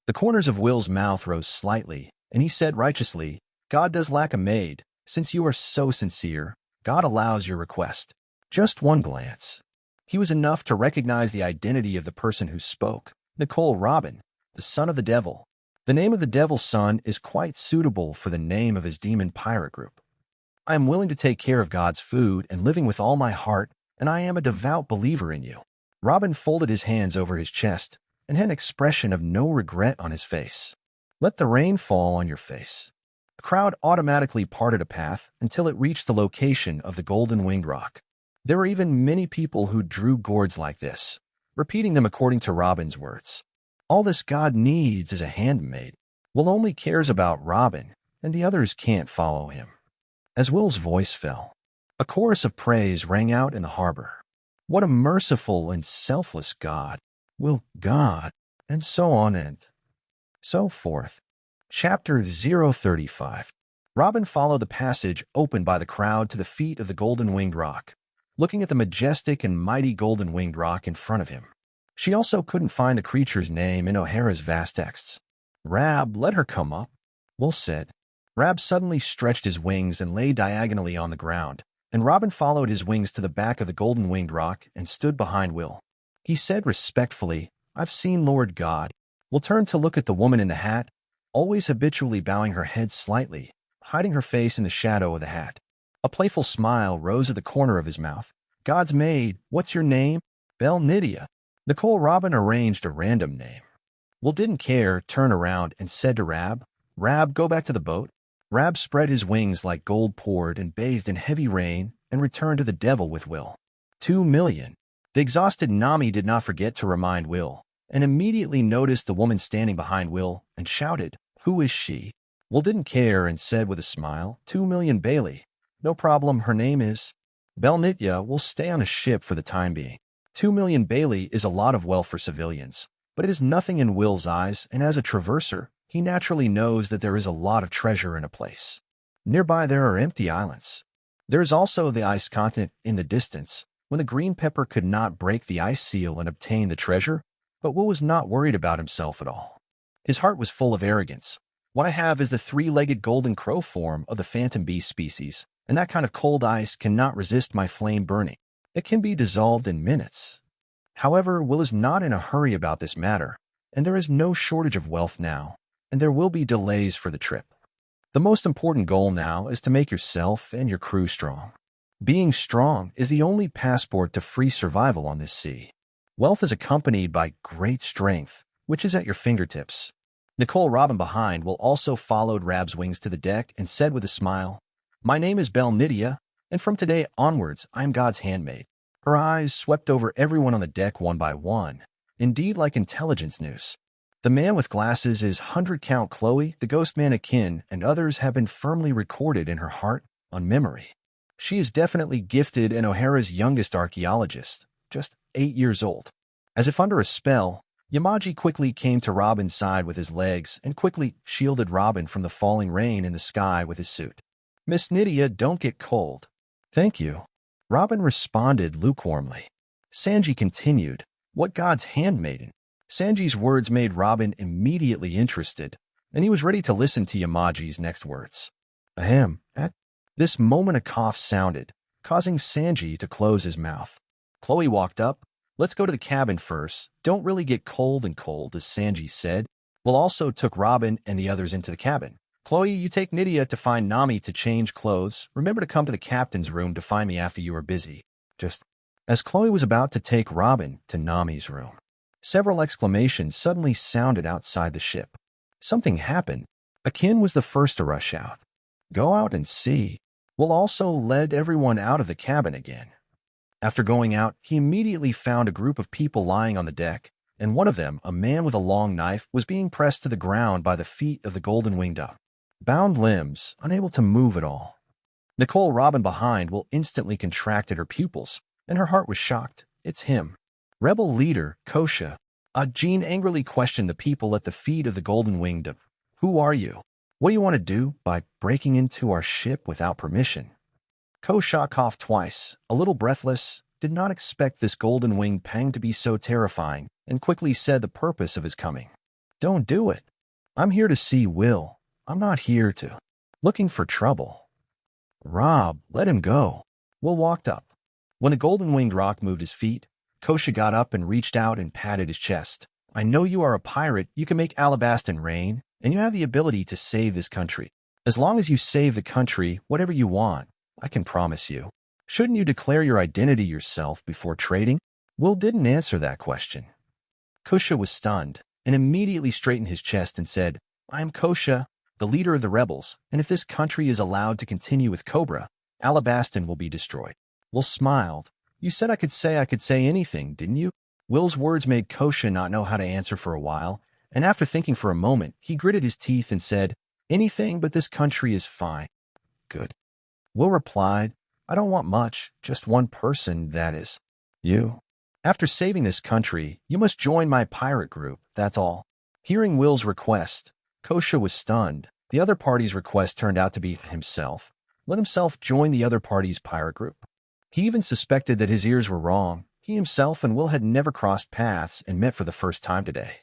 Speaker 1: The corners of Will's mouth rose slightly, and he said righteously, God does lack a maid. Since you are so sincere, God allows your request. Just one glance. He was enough to recognize the identity of the person who spoke, Nicole Robin, the son of the devil. The name of the devil's son is quite suitable for the name of his demon pirate group. I am willing to take care of God's food and living with all my heart, and I am a devout believer in you. Robin folded his hands over his chest and had an expression of no regret on his face. Let the rain fall on your face. The crowd automatically parted a path until it reached the location of the golden winged rock. There were even many people who drew gourds like this, repeating them according to Robin's words. All this God needs is a handmaid. Will only cares about Robin, and the others can't follow him. As Will's voice fell, a chorus of praise rang out in the harbor. What a merciful and selfless God. Will God, and so on and so forth. Chapter 035. Robin followed the passage opened by the crowd to the feet of the golden-winged rock, looking at the majestic and mighty golden-winged rock in front of him. She also couldn't find the creature's name in O'Hara's vast texts. Rab, let her come up, Will said. Rab suddenly stretched his wings and lay diagonally on the ground, and Robin followed his wings to the back of the golden-winged rock and stood behind Will. He said respectfully, I've seen Lord God. Will turned to look at the woman in the hat, always habitually bowing her head slightly, hiding her face in the shadow of the hat. A playful smile rose at the corner of his mouth. God's maid, what's your name? Belle Nydia. Nicole Robin arranged a random name. Will didn't care, turned around and said to Rab, Rab, go back to the boat. Rab spread his wings like gold poured and bathed in heavy rain and returned to the devil with Will. 2,000,000. The exhausted Nami did not forget to remind Will, and immediately noticed the woman standing behind Will and shouted, Who is she? Will didn't care and said with a smile, 2,000,000 Bailey. No problem, her name is Belle Nydia. Will stay on a ship for the time being. 2,000,000 Bailey is a lot of wealth for civilians, but it is nothing in Will's eyes, and as a traverser, he naturally knows that there is a lot of treasure in a place. Nearby there are empty islands. There is also the ice continent in the distance, when the green pepper could not break the ice seal and obtain the treasure, but Will was not worried about himself at all. His heart was full of arrogance. What I have is the three-legged golden crow form of the phantom beast species, and that kind of cold ice cannot resist my flame burning. It can be dissolved in minutes. However, Will is not in a hurry about this matter, and there is no shortage of wealth now, and there will be delays for the trip. The most important goal now is to make yourself and your crew strong. Being strong is the only passport to free survival on this sea. Wealth is accompanied by great strength, which is at your fingertips. Nicole Robin behind Will also followed Rab's wings to the deck and said with a smile, My name is Belle Nydia, and from today onwards I am God's handmaid. Her eyes swept over everyone on the deck one by one, indeed like intelligence news. The man with glasses is 100 Count Chloe, the ghost mannequin, and others have been firmly recorded in her heart on memory. She is definitely gifted and O'Hara's youngest archaeologist, just 8 years old. As if under a spell, Yamaji quickly came to Robin's side with his legs and quickly shielded Robin from the falling rain in the sky with his suit. Miss Nydia, don't get cold. Thank you. Robin responded lukewarmly. Sanji continued, What God's handmaiden? Sanji's words made Robin immediately interested, and he was ready to listen to Yamaji's next words. Ahem. At this moment a cough sounded, causing Sanji to close his mouth. Chloe walked up. Let's go to the cabin first. Don't really get cold, as Sanji said. Will also took Robin and the others into the cabin. Chloe, you take Nydia to find Nami to change clothes. Remember to come to the captain's room to find me after you are busy. Just as Chloe was about to take Robin to Nami's room, several exclamations suddenly sounded outside the ship. Something happened. Akin was the first to rush out. Go out and see. Will also led everyone out of the cabin again. After going out, he immediately found a group of people lying on the deck, and one of them, a man with a long knife, was being pressed to the ground by the feet of the golden-winged duck. Bound limbs, unable to move at all. Nicole Robin behind Will instantly contracted her pupils, and her heart was shocked. It's him. Rebel leader, Kosha. Jean angrily questioned the people at the feet of the golden-winged duck. Who are you? What do you want to do by breaking into our ship without permission? Kosha coughed twice, a little breathless, did not expect this golden-winged pang to be so terrifying, and quickly said the purpose of his coming. Don't do it. I'm here to see Will. I'm not here to. Looking for trouble. Rob, let him go. Will walked up. When the golden-winged rock moved his feet, Kosha got up and reached out and patted his chest. I know you are a pirate, you can make Alabaston rain, and you have the ability to save this country. As long as you save the country, whatever you want, I can promise you. Shouldn't you declare your identity yourself before trading? Will didn't answer that question. Kosha was stunned, and immediately straightened his chest and said, I am Kosha, the leader of the rebels, and if this country is allowed to continue with Cobra, Alabaston will be destroyed. Will smiled. You said I could say anything, didn't you? Will's words made Kosha not know how to answer for a while, and after thinking for a moment, he gritted his teeth and said, Anything but this country is fine. Good. Will replied, I don't want much, just one person, that is. You. After saving this country, you must join my pirate group, that's all. Hearing Will's request, Kosha was stunned. The other party's request turned out to be himself. Let himself join the other party's pirate group. He even suspected that his ears were wrong. He himself and Will had never crossed paths and met for the first time today.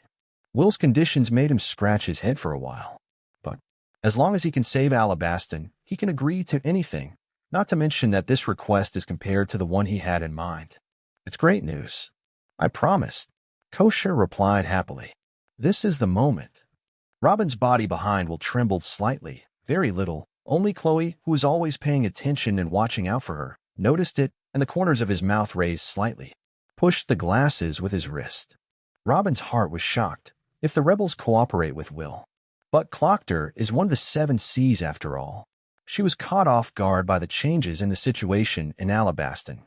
Speaker 1: Will's conditions made him scratch his head for a while. But as long as he can save Alabaston, he can agree to anything, not to mention that this request is compared to the one he had in mind. It's great news. I promised. Kosha replied happily. This is the moment. Robin's body behind Will trembled slightly, very little. Only Chloe, who was always paying attention and watching out for her, noticed it, and the corners of his mouth raised slightly. Pushed the glasses with his wrist. Robin's heart was shocked. If the rebels cooperate with Will. But Clockter is one of the 7 C's after all. She was caught off guard by the changes in the situation in Alabaston.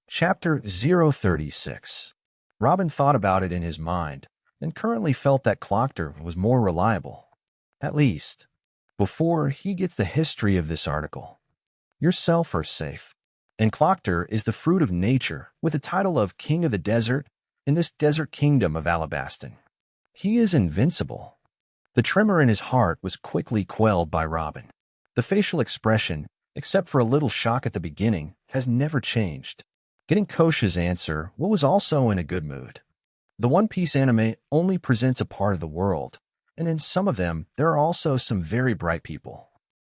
Speaker 1: Chapter 036. Robin thought about it in his mind, and currently felt that Clockter was more reliable. At least, before he gets the history of this article. Yourself are safe. And Clockter is the fruit of nature, with the title of King of the Desert in this desert kingdom of Alabaston. He is invincible. The tremor in his heart was quickly quelled by Robin. The facial expression, except for a little shock at the beginning, has never changed. Getting Kosha's answer, Will was also in a good mood. The One Piece anime only presents a part of the world, and in some of them, there are also some very bright people.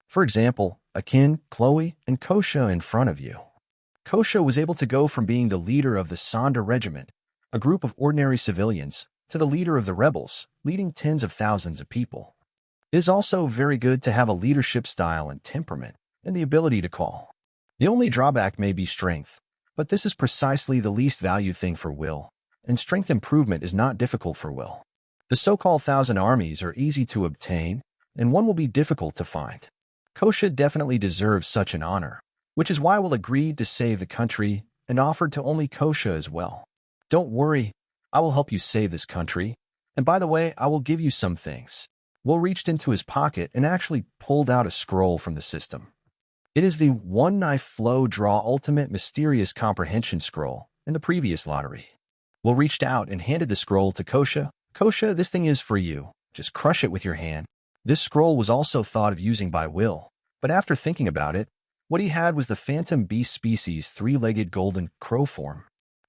Speaker 1: For example, Akin, Chloe, and Kosha in front of you. Kosha was able to go from being the leader of the Sonda Regiment, a group of ordinary civilians, to the leader of the rebels, leading tens of thousands of people. It is also very good to have a leadership style and temperament, and the ability to call. The only drawback may be strength, but this is precisely the least valued thing for Will, and strength improvement is not difficult for Will. The so-called 1,000 armies are easy to obtain, and one will be difficult to find. Kosha definitely deserves such an honor, which is why Will agreed to save the country and offered to only Kosha as well. Don't worry, I will help you save this country, and by the way, I will give you some things. Will reached into his pocket and actually pulled out a scroll from the system. It is the One Knife Flow Draw Ultimate Mysterious Comprehension Scroll in the previous lottery. Will reached out and handed the scroll to Kosha. Kosha, this thing is for you. Just crush it with your hand. This scroll was also thought of using by Will, but after thinking about it, what he had was the Phantom Beast species 3-legged golden crow form.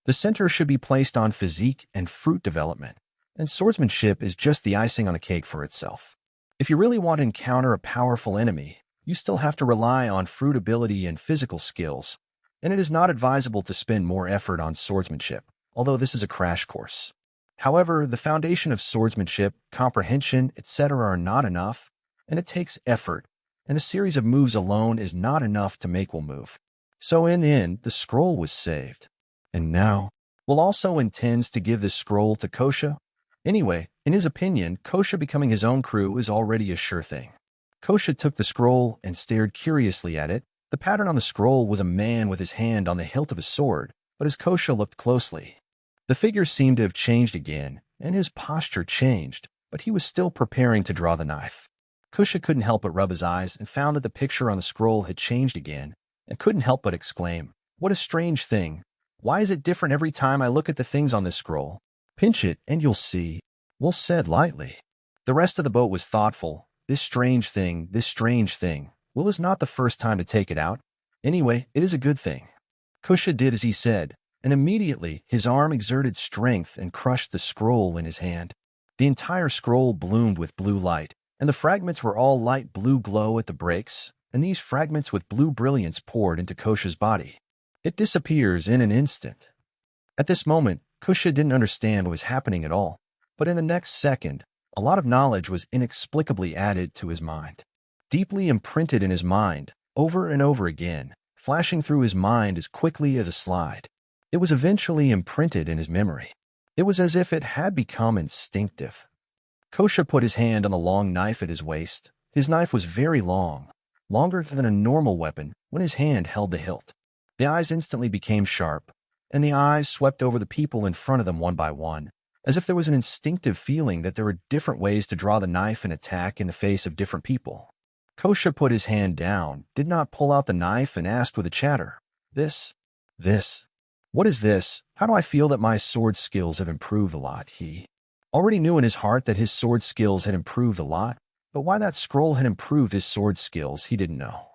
Speaker 1: The center should be placed on physique and fruit development, and swordsmanship is just the icing on the cake for itself. If you really want to encounter a powerful enemy, you still have to rely on fruit ability and physical skills, and it is not advisable to spend more effort on swordsmanship, although this is a crash course. However, the foundation of swordsmanship, comprehension, etc. are not enough, and it takes effort, and a series of moves alone is not enough to make Will move. So in the end, the scroll was saved. And now, Will also intends to give this scroll to Kosha. Anyway, in his opinion, Kosha becoming his own crew is already a sure thing. Kosha took the scroll and stared curiously at it. The pattern on the scroll was a man with his hand on the hilt of a sword, but as Kosha looked closely, the figure seemed to have changed again, and his posture changed, but he was still preparing to draw the knife. Kosha couldn't help but rub his eyes and found that the picture on the scroll had changed again, and couldn't help but exclaim, "What a strange thing! Why is it different every time I look at the things on this scroll? Pinch it, and you'll see," Will said lightly. The rest of the boat was thoughtful. This strange thing. Will is not the first time to take it out. Anyway, it is a good thing. Kosha did as he said, and immediately his arm exerted strength and crushed the scroll in his hand. The entire scroll bloomed with blue light, and the fragments were all light blue glow at the breaks, and these fragments with blue brilliance poured into Kosha's body. It disappears in an instant. At this moment, Kosha didn't understand what was happening at all, but in the next second, a lot of knowledge was inexplicably added to his mind. Deeply imprinted in his mind, over and over again, flashing through his mind as quickly as a slide. It was eventually imprinted in his memory. It was as if it had become instinctive. Kosha put his hand on the long knife at his waist. His knife was very long, longer than a normal weapon when his hand held the hilt. The eyes instantly became sharp, and the eyes swept over the people in front of them one by one, as if there was an instinctive feeling that there were different ways to draw the knife and attack in the face of different people. Kosha put his hand down, did not pull out the knife, and asked with a chatter, This. What is this? How do I feel that my sword skills have improved a lot? He already knew in his heart that his sword skills had improved a lot, but why that scroll had improved his sword skills, he didn't know.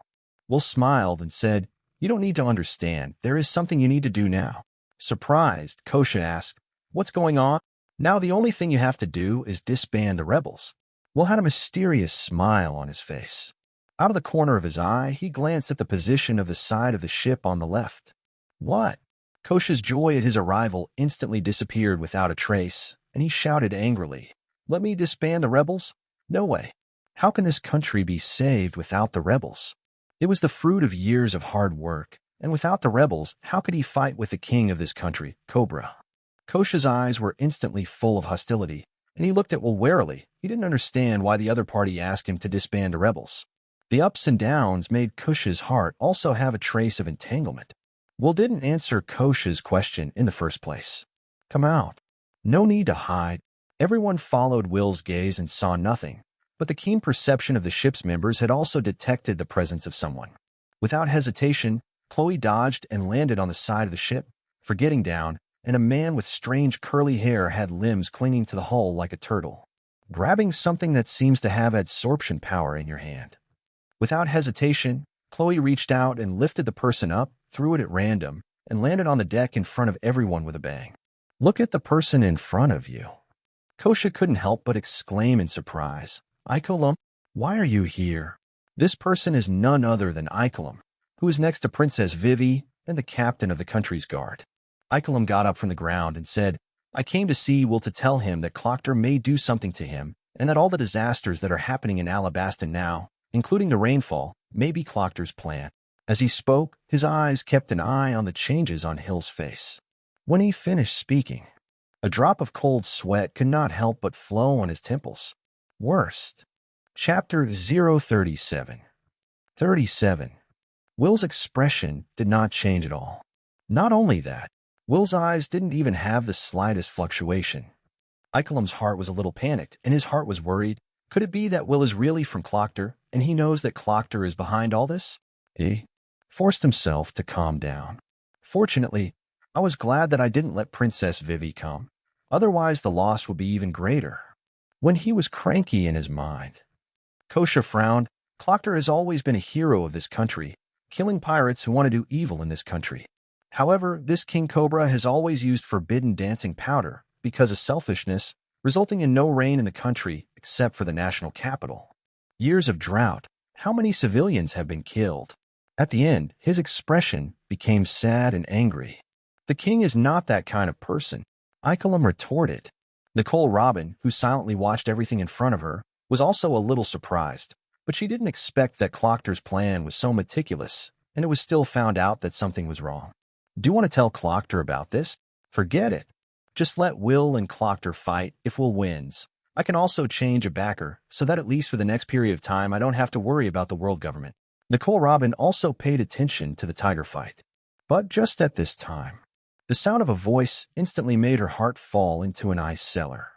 Speaker 1: Will smiled and said, "You don't need to understand. There is something you need to do now." Surprised, Kosha asked, "What's going on?" "Now the only thing you have to do is disband the rebels." Will had a mysterious smile on his face. Out of the corner of his eye, he glanced at the position of the side of the ship on the left. "What?" Kosha's joy at his arrival instantly disappeared without a trace, and he shouted angrily, "Let me disband the rebels? No way. How can this country be saved without the rebels?" It was the fruit of years of hard work, and without the rebels, how could he fight with the king of this country, Cobra? Kosha's eyes were instantly full of hostility, and he looked at Will warily. He didn't understand why the other party asked him to disband the rebels. The ups and downs made Kosha's heart also have a trace of entanglement. Will didn't answer Kosha's question in the first place. "Come out. No need to hide." Everyone followed Will's gaze and saw nothing, but the keen perception of the ship's members had also detected the presence of someone. Without hesitation, Chloe dodged and landed on the side of the ship, forgetting down, and a man with strange curly hair had limbs clinging to the hull like a turtle. Grabbing something that seems to have adsorption power in your hand. Without hesitation, Chloe reached out and lifted the person up, threw it at random, and landed on the deck in front of everyone with a bang. "Look at the person in front of you." Kosha couldn't help but exclaim in surprise. "Ikolum, why are you here?" This person is none other than Ikolum, who is next to Princess Vivi and the captain of the country's guard. Ikolum got up from the ground and said, "I came to see Will to tell him that Clockter may do something to him, and that all the disasters that are happening in Alabaston now, including the rainfall, may be Clockter's plan." As he spoke, his eyes kept an eye on the changes on Hill's face. When he finished speaking, a drop of cold sweat could not help but flow on his temples. Worst. Chapter 037. 37. Will's expression did not change at all. Not only that, Will's eyes didn't even have the slightest fluctuation. Ikolum's heart was a little panicked, and his heart was worried. Could it be that Will is really from Clockter, and he knows that Clockter is behind all this? He forced himself to calm down. "Fortunately, I was glad that I didn't let Princess Vivi come. Otherwise, the loss would be even greater." When he was cranky in his mind, Kosha frowned. "Clockter has always been a hero of this country, killing pirates who want to do evil in this country. However, this King Cobra has always used forbidden dancing powder because of selfishness, resulting in no rain in the country except for the national capital. Years of drought. How many civilians have been killed?" At the end, his expression became sad and angry. "The king is not that kind of person," Ikolum retorted. Nicole Robin, who silently watched everything in front of her, was also a little surprised, but she didn't expect that Clockter's plan was so meticulous, and it was still found out that something was wrong. "Do you want to tell Clockter about this?" "Forget it. Just let Will and Clockter fight if Will wins. I can also change a backer, so that at least for the next period of time I don't have to worry about the world government." Nicole Robin also paid attention to the tiger fight. But just at this time, the sound of a voice instantly made her heart fall into an ice cellar.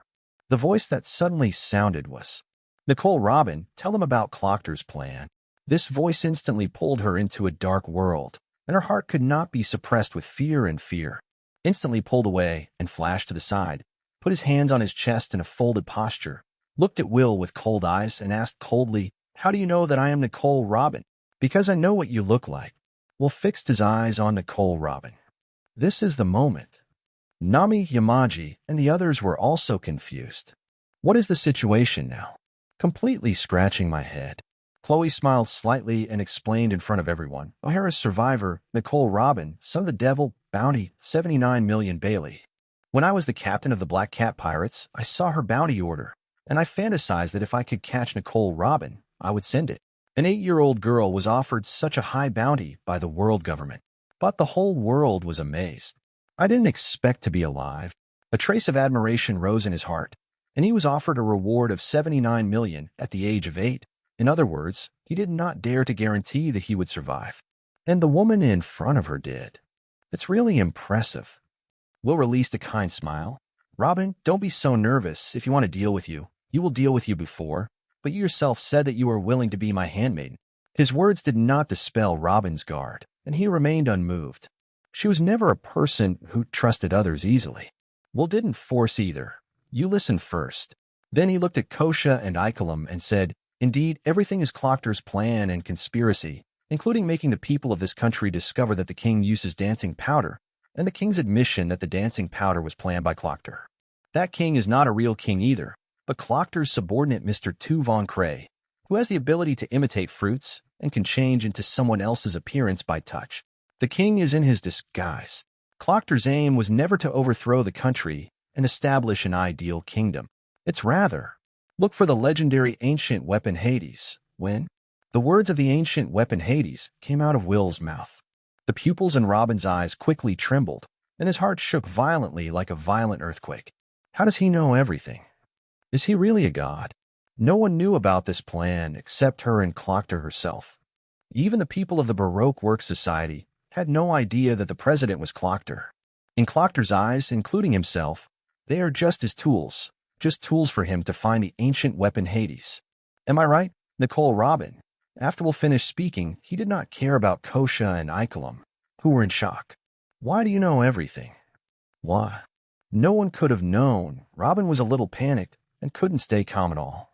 Speaker 1: The voice that suddenly sounded was, "Nicole Robin, tell him about Clockter's plan." This voice instantly pulled her into a dark world, and her heart could not be suppressed with fear and fear. Instantly pulled away and flashed to the side, put his hands on his chest in a folded posture, looked at Will with cold eyes and asked coldly, "How do you know that I am Nicole Robin?" "Because I know what you look like." Will fixed his eyes on Nicole Robin. This is the moment. Nami, Yamaji, and the others were also confused. "What is the situation now?" "Completely scratching my head." Chloe smiled slightly and explained in front of everyone. "O'Hara's survivor, Nicole Robin, son of the devil, bounty, 79 million Bailey. When I was the captain of the Black Cat Pirates, I saw her bounty order, and I fantasized that if I could catch Nicole Robin, I would send it. An 8-year-old girl was offered such a high bounty by the world government. But the whole world was amazed. I didn't expect to be alive." A trace of admiration rose in his heart, and he was offered a reward of 79 million at the age of 8. In other words, he did not dare to guarantee that he would survive. And the woman in front of her did. "It's really impressive." Will released a kind smile. "Robin, don't be so nervous. If you want to deal with you, you will deal with you before. But you yourself said that you were willing to be my handmaiden." His words did not dispel Robin's guard, and he remained unmoved. She was never a person who trusted others easily. Will didn't force either. You listen first. Then he looked at Kosha and Ikelam and said, "Indeed, everything is Cloctor's plan and conspiracy, including making the people of this country discover that the king uses dancing powder, and the king's admission that the dancing powder was planned by Cloctor. That king is not a real king either, but Cloctor's subordinate Mr. Tu Von Cray, who has the ability to imitate fruits and can change into someone else's appearance by touch. The king is in his disguise. Cloctor's aim was never to overthrow the country and establish an ideal kingdom. It's rather, look for the legendary ancient weapon Hades, when the words of the ancient weapon Hades came out of Will's mouth. The pupils in Robin's eyes quickly trembled, and his heart shook violently like a violent earthquake. How does he know everything? Is he really a god? No one knew about this plan except her and Cloctor herself. Even the people of the Baroque Work Society had no idea that the president was Cloctor. In Cloctor's eyes, including himself, they are just his tools, just tools for him to find the ancient weapon Hades. Am I right, Nicole Robin? After Will finished speaking, he did not care about Kosha and Ikelam, who were in shock. Why do you know everything? Why? No one could have known. Robin was a little panicked and couldn't stay calm at all.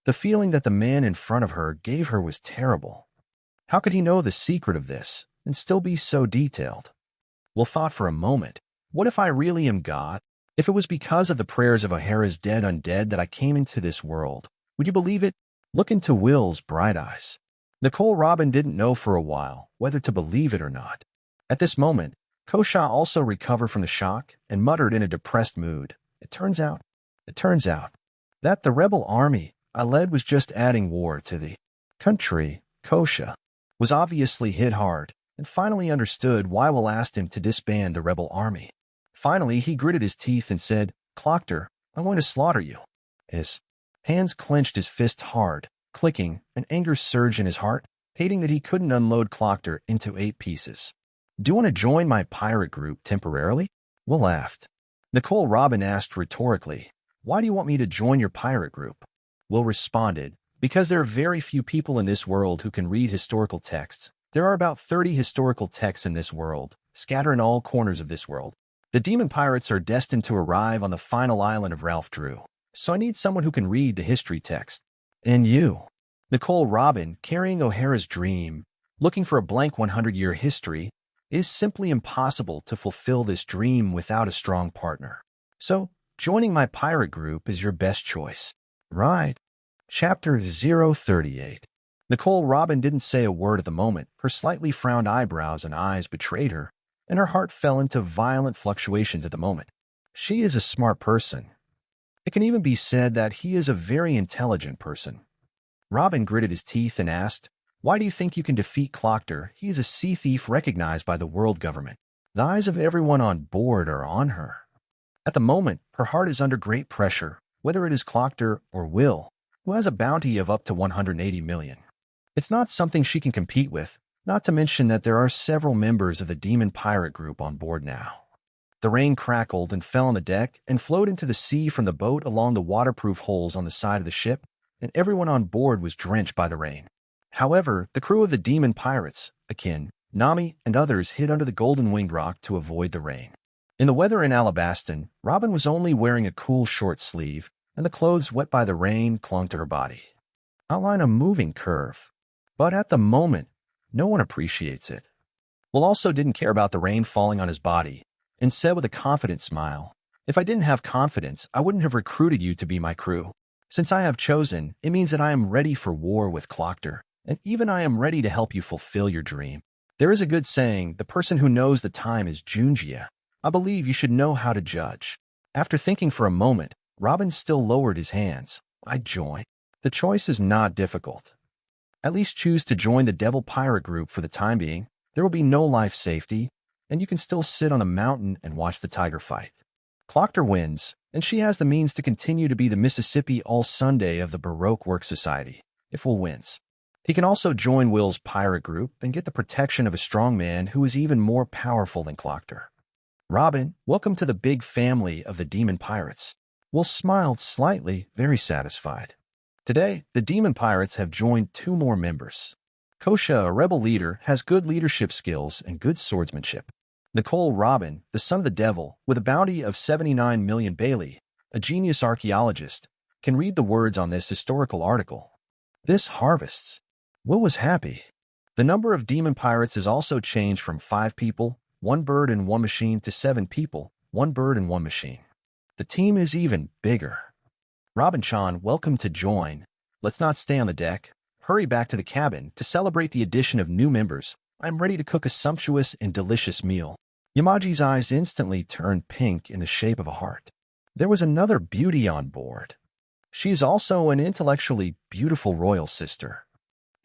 Speaker 1: The feeling that the man in front of her gave her was terrible. How could he know the secret of this and still be so detailed? Will thought for a moment, what if I really am God? If it was because of the prayers of O'Hara's dead undead that I came into this world, would you believe it? Look into Will's bright eyes. Nicole Robin didn't know for a while whether to believe it or not. At this moment, Kosha also recovered from the shock and muttered in a depressed mood, It turns out that the rebel army I led was just adding war to the country. Kosha was obviously hit hard and finally understood why Will asked him to disband the rebel army. Finally, he gritted his teeth and said, Cloctor, I'm going to slaughter you. His hands clenched, his fist hard, clicking, and anger surged in his heart, hating that he couldn't unload Cloctor into 8 pieces. Do you want to join my pirate group temporarily? Will laughed. Nicole Robin asked rhetorically, Why do you want me to join your pirate group? Will responded, Because there are very few people in this world who can read historical texts. There are about 30 historical texts in this world, scattered in all corners of this world. The demon pirates are destined to arrive on the final island of Ralph Drew, so I need someone who can read the history text. And you, Nicole Robin, carrying O'Hara's dream, looking for a blank 100-year history, it is simply impossible to fulfill this dream without a strong partner. So, joining my pirate group is your best choice. Right. Chapter 038. Nicole Robin didn't say a word at the moment. Her slightly frowned eyebrows and eyes betrayed her, and her heart fell into violent fluctuations at the moment. She is a smart person. It can even be said that he is a very intelligent person. Robin gritted his teeth and asked, Why do you think you can defeat Cloctor? He is a sea thief recognized by the world government. The eyes of everyone on board are on her. At the moment, her heart is under great pressure, whether it is Cloctor or Will, who has a bounty of up to 180 million. It's not something she can compete with, not to mention that there are several members of the demon pirate group on board now. The rain crackled and fell on the deck and flowed into the sea from the boat along the waterproof holes on the side of the ship, and everyone on board was drenched by the rain. However, the crew of the demon pirates, Akin, Nami, and others hid under the golden-winged rock to avoid the rain. In the weather in Alabaston, Robin was only wearing a cool short sleeve, and the clothes wet by the rain clung to her body. Outline a moving curve. But at the moment, no one appreciates it. Will also didn't care about the rain falling on his body, and said with a confident smile, If I didn't have confidence, I wouldn't have recruited you to be my crew. Since I have chosen, it means that I am ready for war with Cloctor, and even I am ready to help you fulfill your dream. There is a good saying, the person who knows the time is Junjia. I believe you should know how to judge. After thinking for a moment, Robin still lowered his hands. I join. The choice is not difficult. At least choose to join the Devil Pirate Group for the time being. There will be no life safety, and you can still sit on a mountain and watch the tiger fight. Cloctor wins, and she has the means to continue to be the Mississippi All-Sunday of the Baroque Work Society, if Will wins. He can also join Will's pirate group and get the protection of a strong man who is even more powerful than Cloctor. Robin, welcome to the big family of the demon pirates. Will smiled slightly, very satisfied. Today, the demon pirates have joined 2 more members. Kosha, a rebel leader, has good leadership skills and good swordsmanship. Nicole Robin, the son of the devil, with a bounty of 79 million Bailey, a genius archaeologist, can read the words on this historical article. This harvests. Will was happy. The number of demon pirates has also changed from 5 people, 1 bird and 1 machine to 7 people, 1 bird and 1 machine. The team is even bigger. Robin-chan, welcome to join. Let's not stay on the deck. Hurry back to the cabin to celebrate the addition of new members. I'm ready to cook a sumptuous and delicious meal. Yamaji's eyes instantly turned pink in the shape of a heart. There was another beauty on board. She is also an intellectually beautiful royal sister.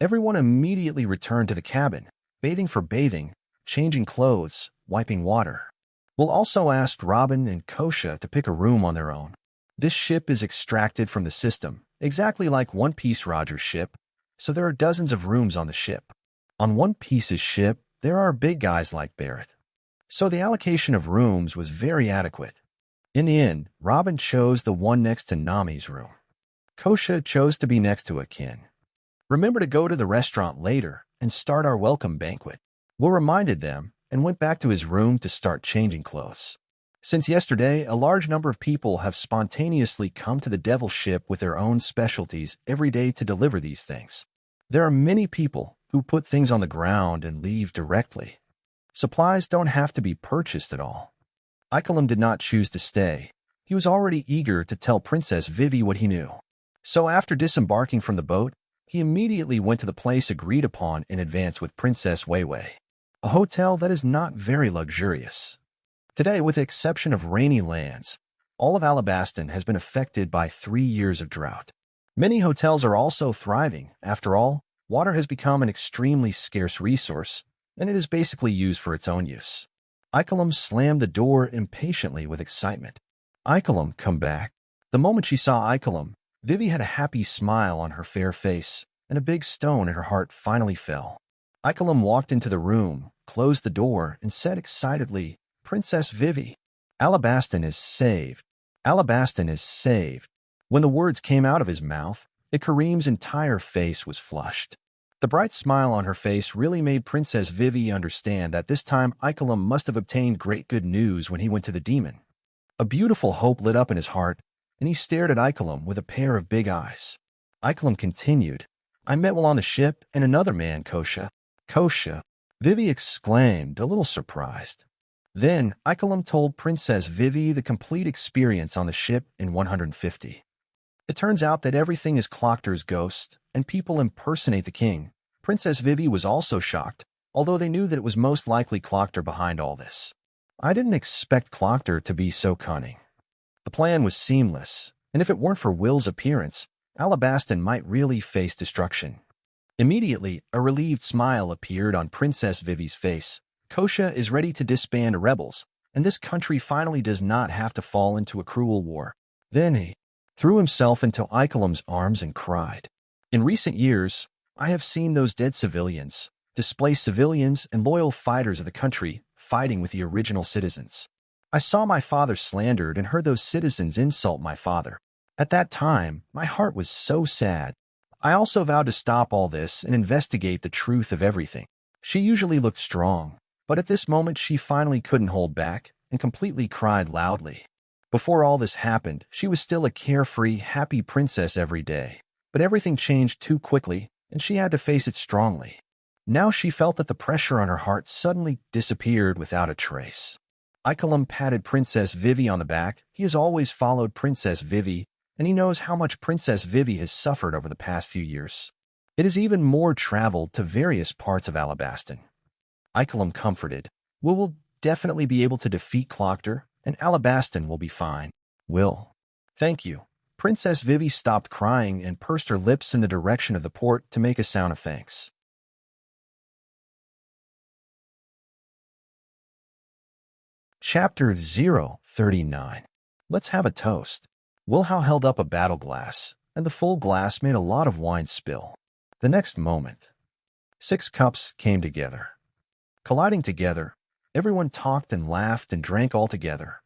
Speaker 1: Everyone immediately returned to the cabin, bathing for bathing, changing clothes, wiping water. Will also asked Robin and Kosha to pick a room on their own. This ship is extracted from the system, exactly like One Piece Roger's ship, so there are dozens of rooms on the ship. On One Piece's ship, there are big guys like Barrett. So the allocation of rooms was very adequate. In the end, Robin chose the one next to Nami's room. Kosha chose to be next to Akin. Remember to go to the restaurant later and start our welcome banquet. Will reminded them and went back to his room to start changing clothes. Since yesterday, a large number of people have spontaneously come to the Devil ship with their own specialties every day to deliver these things. There are many people who put things on the ground and leave directly. Supplies don't have to be purchased at all. Ikelim did not choose to stay. He was already eager to tell Princess Vivi what he knew. So after disembarking from the boat, he immediately went to the place agreed upon in advance with Princess Weiwei, a hotel that is not very luxurious. Today, with the exception of rainy lands, all of Alabaston has been affected by 3 years of drought. Many hotels are also thriving. After all, water has become an extremely scarce resource, and it is basically used for its own use. Ikelim slammed the door impatiently with excitement. Ikelim, come back. The moment she saw Ikelim, Vivi had a happy smile on her fair face, and a big stone in her heart finally fell. Ikelim walked into the room, closed the door, and said excitedly, Princess Vivi, Alabaston is saved. Alabaston is saved. When the words came out of his mouth, Kareem's entire face was flushed. The bright smile on her face really made Princess Vivi understand that this time Ikelim must have obtained great good news when he went to the demon. A beautiful hope lit up in his heart, and he stared at Ikelim with a pair of big eyes. Ikelim continued, I met Will on the ship and another man, Kosha. Kosha, Vivi exclaimed, a little surprised. Then Ikelim told Princess Vivi the complete experience on the ship in 150. It turns out that everything is Clockter's ghost, and people impersonate the king. Princess Vivi was also shocked, although they knew that it was most likely Clockter behind all this. I didn't expect Clockter to be so cunning. The plan was seamless, and if it weren't for Will's appearance, Alabaston might really face destruction. Immediately, a relieved smile appeared on Princess Vivi's face. Kosha is ready to disband rebels, and this country finally does not have to fall into a cruel war. Then he threw himself into Ikelim's arms and cried. In recent years, I have seen those dead civilians, displaced civilians, and loyal fighters of the country fighting with the original citizens. I saw my father slandered and heard those citizens insult my father. At that time, my heart was so sad. I also vowed to stop all this and investigate the truth of everything. She usually looked strong, but at this moment she finally couldn't hold back and completely cried loudly. Before all this happened, she was still a carefree, happy princess every day. But everything changed too quickly, and she had to face it strongly. Now she felt that the pressure on her heart suddenly disappeared without a trace. Ikelim patted Princess Vivi on the back. He has always followed Princess Vivi, and he knows how much Princess Vivi has suffered over the past few years. It has even more traveled to various parts of Alabaston. Ikelim comforted, Will definitely be able to defeat Clockter, and Alabaston will be fine. Will. Thank you. Princess Vivi stopped crying and pursed her lips in the direction of the port to make a sound of thanks. Chapter 039. Let's have a toast. Wilhow held up a battle glass, and the full glass made a lot of wine spill. The next moment, 6 cups came together. Colliding together, everyone talked and laughed and drank all together.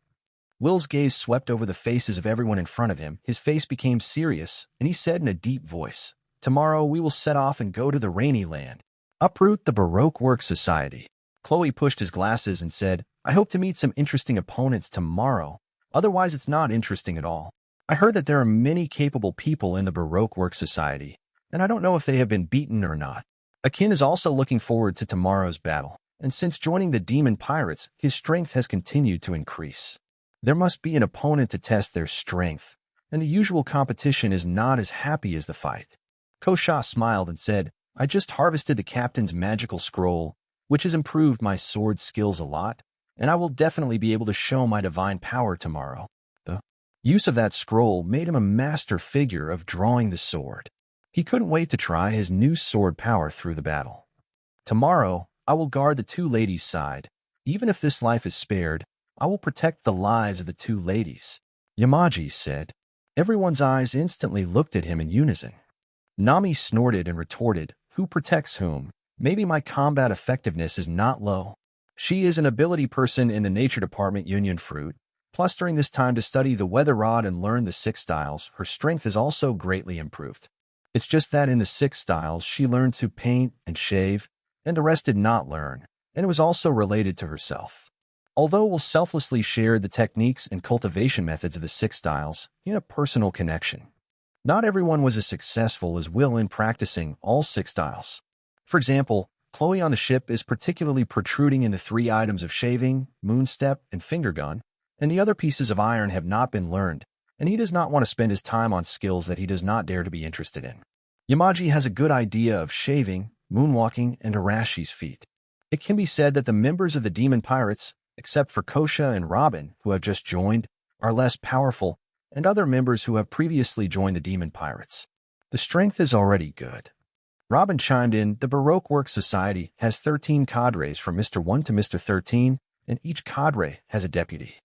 Speaker 1: Will's gaze swept over the faces of everyone in front of him. His face became serious, and he said in a deep voice, Tomorrow we will set off and go to the rainy land. Uproot the Baroque Work Society. Chloe pushed his glasses and said, I hope to meet some interesting opponents tomorrow. Otherwise, it's not interesting at all. I heard that there are many capable people in the Baroque Work Society, and I don't know if they have been beaten or not. Akin is also looking forward to tomorrow's battle, and since joining the Demon Pirates, his strength has continued to increase. There must be an opponent to test their strength, and the usual competition is not as happy as the fight. Kosha smiled and said, I just harvested the captain's magical scroll, which has improved my sword skills a lot, and I will definitely be able to show my divine power tomorrow. The use of that scroll made him a master figure of drawing the sword. He couldn't wait to try his new sword power through the battle. Tomorrow, I will guard the two ladies' side. Even if this life is spared, I will protect the lives of the two ladies, Yamaji said. Everyone's eyes instantly looked at him in unison. Nami snorted and retorted, who protects whom? Maybe my combat effectiveness is not low. She is an ability person in the Nature Department Union Fruit. Plus, during this time to study the weather rod and learn the 6 styles, her strength is also greatly improved. It's just that in the 6 styles, she learned to paint and shave, and the rest did not learn, and it was also related to herself. Although Will selflessly shared the techniques and cultivation methods of the 6 styles, he had a personal connection. Not everyone was as successful as Will in practicing all 6 styles. For example, Chloe on the ship is particularly protruding in the 3 items of shaving, moonstep, and finger gun, and the other pieces of iron have not been learned, and he does not want to spend his time on skills that he does not dare to be interested in. Yamaji has a good idea of shaving, moonwalking, and Arashi's feat. It can be said that the members of the Demon Pirates, except for Kosha and Robin, who have just joined, are less powerful, and other members who have previously joined the Demon Pirates. The strength is already good. Robin chimed in, the Baroque Work Society has 13 cadres from Mr. 1 to Mr. 13, and each cadre has a deputy.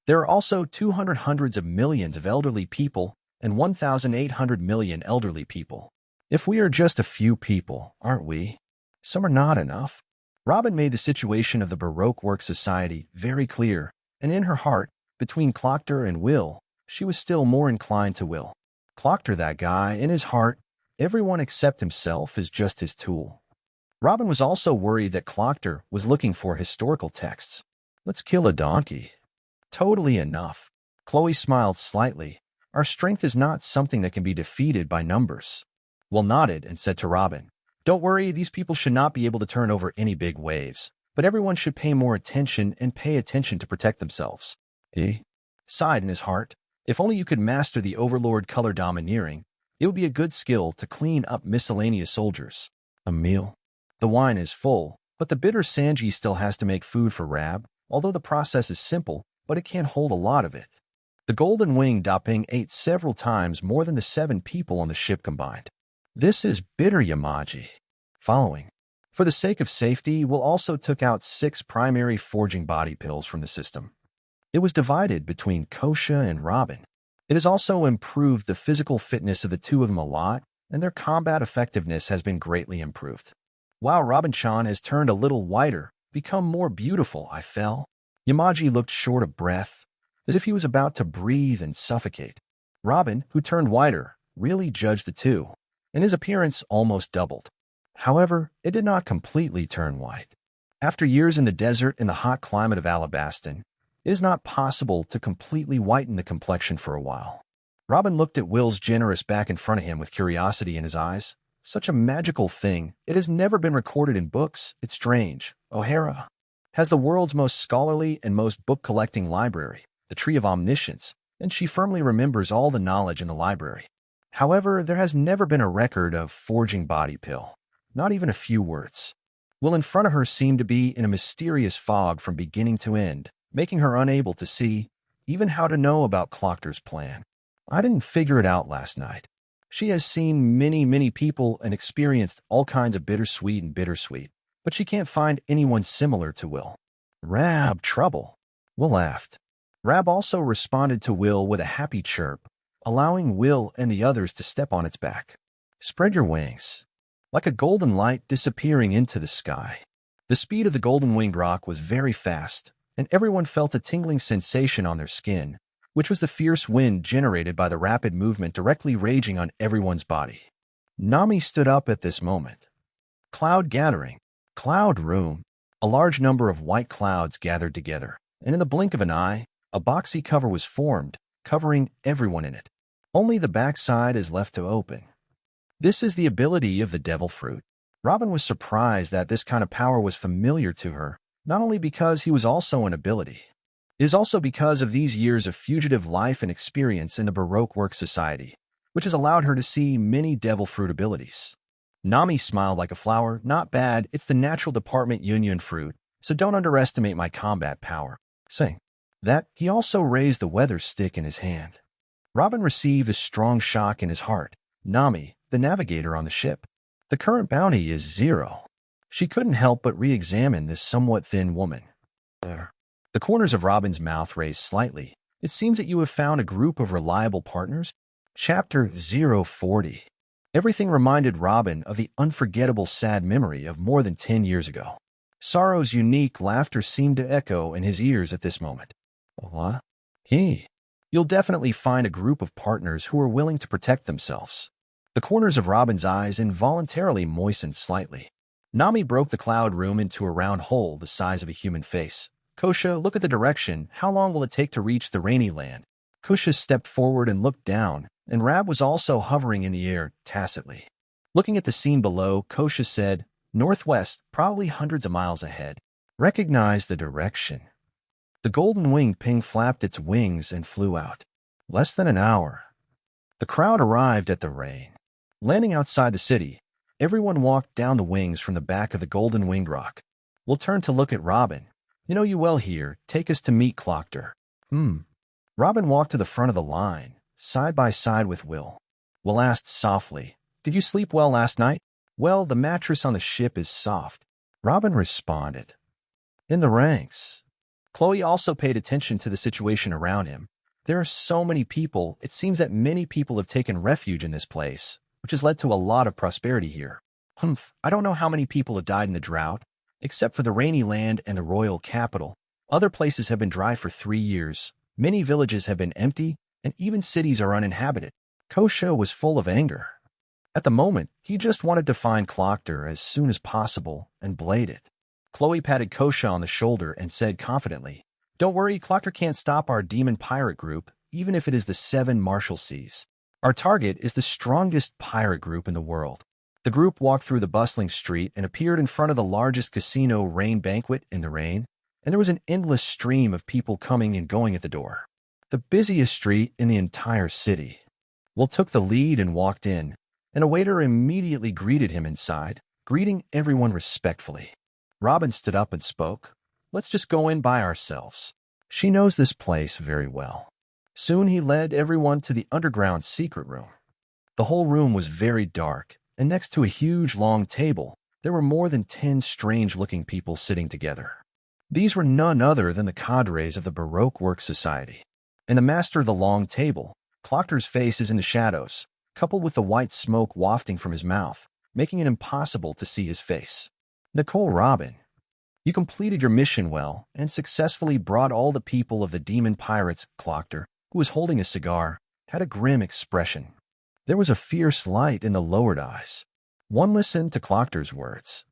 Speaker 1: There are also 200 hundreds of millions of elderly people and 1,800 million elderly people. If we are just a few people, aren't we? Some are not enough. Robin made the situation of the Baroque Work Society very clear, and in her heart, between Clockter and Will, she was still more inclined to Will. Clockter, that guy, in his heart, everyone except himself is just his tool. Robin was also worried that Clockter was looking for historical texts. Let's kill a donkey. Totally enough. Chloe smiled slightly. Our strength is not something that can be defeated by numbers. Will nodded and said to Robin, don't worry, these people should not be able to turn over any big waves, but everyone should pay more attention and pay attention to protect themselves. He sighed in his heart. If only you could master the Overlord color domineering, it would be a good skill to clean up miscellaneous soldiers. A meal. The wine is full, but the bitter Sanji still has to make food for Rab, although the process is simple, but it can't hold a lot of it. The Golden Wing Daping ate several times more than the 7 people on the ship combined. This is bitter, Yamaji. Following. For the sake of safety, Will also took out 6 primary forging body pills from the system. It was divided between Kosha and Robin. It has also improved the physical fitness of the two of them a lot, and their combat effectiveness has been greatly improved. Wow, Robin-chan has turned a little whiter, become more beautiful, I fell. Yamaji looked short of breath, as if he was about to breathe and suffocate. Robin, who turned whiter, really judged the two, and his appearance almost doubled. However, it did not completely turn white. After years in the desert in the hot climate of Alabaston, it is not possible to completely whiten the complexion for a while. Robin looked at Will's generous back in front of him with curiosity in his eyes. Such a magical thing. It has never been recorded in books. It's strange. O'Hara has the world's most scholarly and most book-collecting library, the Tree of Omniscience, and she firmly remembers all the knowledge in the library. However, there has never been a record of forging body pill, not even a few words. Will in front of her seemed to be in a mysterious fog from beginning to end, making her unable to see, even how to know about Clockter's plan. I didn't figure it out last night. She has seen many people and experienced all kinds of bittersweet, but she can't find anyone similar to Will. Rab, trouble. Will laughed. Rab also responded to Will with a happy chirp, allowing Will and the others to step on its back. Spread your wings. Like a golden light disappearing into the sky. The speed of the golden-winged rock was very fast, and everyone felt a tingling sensation on their skin, which was the fierce wind generated by the rapid movement directly raging on everyone's body. Nami stood up at this moment. Cloud gathering. Cloud room. A large number of white clouds gathered together, and in the blink of an eye, a boxy cover was formed, covering everyone in it. Only the backside is left to open. This is the ability of the devil fruit. Robin was surprised that this kind of power was familiar to her, not only because he was also an ability. It is also because of these years of fugitive life and experience in the Baroque work society, which has allowed her to see many devil fruit abilities. Nami smiled like a flower. Not bad, it's the natural department union fruit, so don't underestimate my combat power. Saying that, he also raised the weather stick in his hand. Robin received a strong shock in his heart. Nami, the navigator on the ship. The current bounty is 0. She couldn't help but re-examine this somewhat thin woman. There. The corners of Robin's mouth raised slightly. It seems that you have found a group of reliable partners. Chapter 040. Everything reminded Robin of the unforgettable sad memory of more than 10 years ago. Sorrow's unique laughter seemed to echo in his ears at this moment. What? You'll definitely find a group of partners who are willing to protect themselves. The corners of Robin's eyes involuntarily moistened slightly. Nami broke the cloud room into a round hole the size of a human face. Kosha, look at the direction. How long will it take to reach the rainy land? Kosha stepped forward and looked down, and Rab was also hovering in the air, tacitly. Looking at the scene below, Kosha said, northwest, probably hundreds of miles ahead. Recognize the direction. The golden-winged ping flapped its wings and flew out. Less than an hour. The crowd arrived at the rain. Landing outside the city, everyone walked down the wings from the back of the golden-winged rock. We'll turn to look at Robin. You know you well here. Take us to meet Clockter. Robin walked to the front of the line, side by side with Will. Will asked softly, Did you sleep well last night? Well, the mattress on the ship is soft. Robin responded. In the ranks. Chloe also paid attention to the situation around him. There are so many people, it seems that many people have taken refuge in this place, which has led to a lot of prosperity here. I don't know how many people have died in the drought, except for the rainy land and the royal capital. Other places have been dry for 3 years. Many villages have been empty, and even cities are uninhabited. Kosha was full of anger. At the moment, he just wanted to find Clockter as soon as possible and blade it. Chloe patted Kosha on the shoulder and said confidently, Don't worry, Clockter can't stop our demon pirate group, even if it is the 7 Marshalseas. Our target is the strongest pirate group in the world. The group walked through the bustling street and appeared in front of the largest casino rain banquet in the rain, and there was an endless stream of people coming and going at the door. The busiest street in the entire city. Will took the lead and walked in, and a waiter immediately greeted him inside, greeting everyone respectfully. Robin stood up and spoke. Let's just go in by ourselves. She knows this place very well. Soon he led everyone to the underground secret room. The whole room was very dark, and next to a huge long table, there were more than 10 strange-looking people sitting together. These were none other than the cadres of the Baroque Work Society. And the master of the long table, Clockter's face is in the shadows, coupled with the white smoke wafting from his mouth, making it impossible to see his face. Nicole Robin, you completed your mission well and successfully brought all the people of the demon pirates. Clockter, who was holding a cigar, had a grim expression. There was a fierce light in the lowered eyes. One listened to Clockter's words.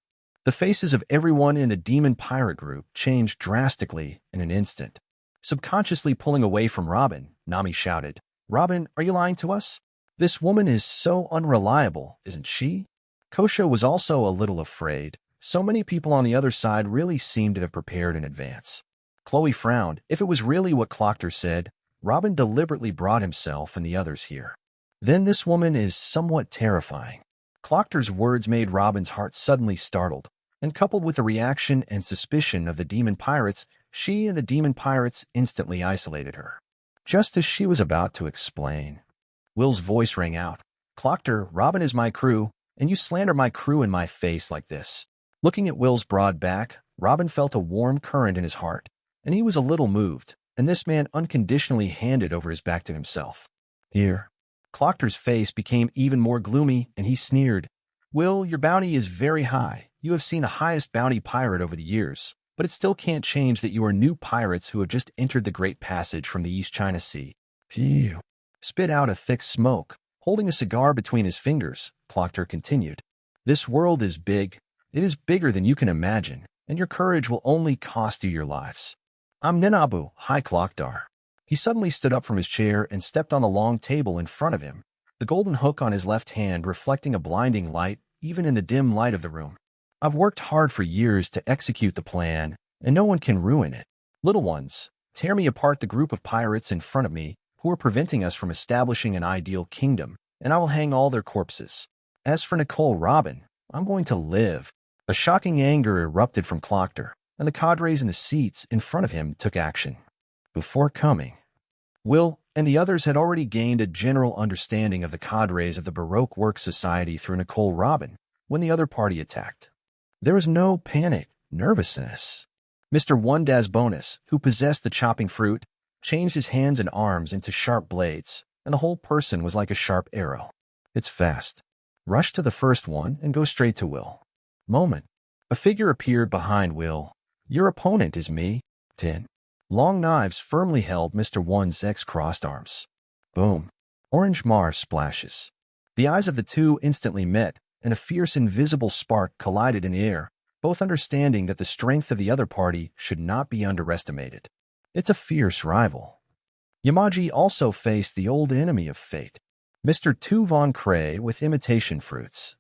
Speaker 1: The faces of everyone in the demon pirate group changed drastically in an instant. Subconsciously pulling away from Robin, Nami shouted, Robin, are you lying to us? This woman is so unreliable, isn't she? Kosha was also a little afraid. So many people on the other side really seemed to have prepared in advance. Chloe frowned. If it was really what Clockter said, Robin deliberately brought himself and the others here. Then this woman is somewhat terrifying. Clockter's words made Robin's heart suddenly startled, and coupled with the reaction and suspicion of the demon pirates, she and the demon pirates instantly isolated her. Just as she was about to explain, Will's voice rang out. Clockter, Robin is my crew, and you slander my crew in my face like this. Looking at Will's broad back, Robin felt a warm current in his heart, and he was a little moved, and this man unconditionally handed over his back to himself. Here. Clockter's face became even more gloomy, and he sneered. Will, your bounty is very high. You have seen the highest bounty pirate over the years, but it still can't change that you are new pirates who have just entered the Great Passage from the East China Sea. Phew. Spit out a thick smoke. Holding a cigar between his fingers, Clockter continued. This world is big. It is bigger than you can imagine. and your courage will only cost you your lives. I'm Ninabu, High Clockdar. He suddenly stood up from his chair and stepped on the long table in front of him, the golden hook on his left hand reflecting a blinding light even in the dim light of the room. I've worked hard for years to execute the plan, and no one can ruin it. Little ones, tear me apart the group of pirates in front of me who are preventing us from establishing an ideal kingdom, and I will hang all their corpses. As for Nicole Robin, I'm going to live. A shocking anger erupted from Clockter, and the cadres in the seats in front of him took action. Before coming, Will and the others had already gained a general understanding of the cadres of the Baroque Work Society through Nicole Robin when the other party attacked. There was no panic, nervousness. Mr. Wondaz Bonus, who possessed the chopping fruit, changed his hands and arms into sharp blades, and the whole person was like a sharp arrow. It's fast. Rush to the first one and go straight to Will. Moment. A figure appeared behind Will. Your opponent is me. 10. Long knives firmly held Mr. One's crossed arms. Boom. Orange Mars splashes. The eyes of the two instantly met, and a fierce invisible spark collided in the air, both understanding that the strength of the other party should not be underestimated. It's a fierce rival. Yamaji also faced the old enemy of fate, Mr. 2 Von Cray with imitation fruits.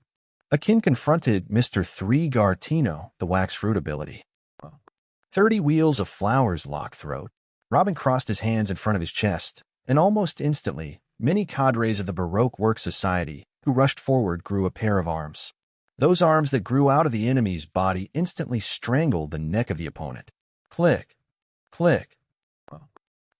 Speaker 1: Akin confronted Mr. 3 Gartino, the wax fruit ability. 30 wheels of flowers lock throat. Robin crossed his hands in front of his chest, and almost instantly, many cadres of the Baroque Work Society who rushed forward grew a pair of arms. Those arms that grew out of the enemy's body instantly strangled the neck of the opponent. Click. Click.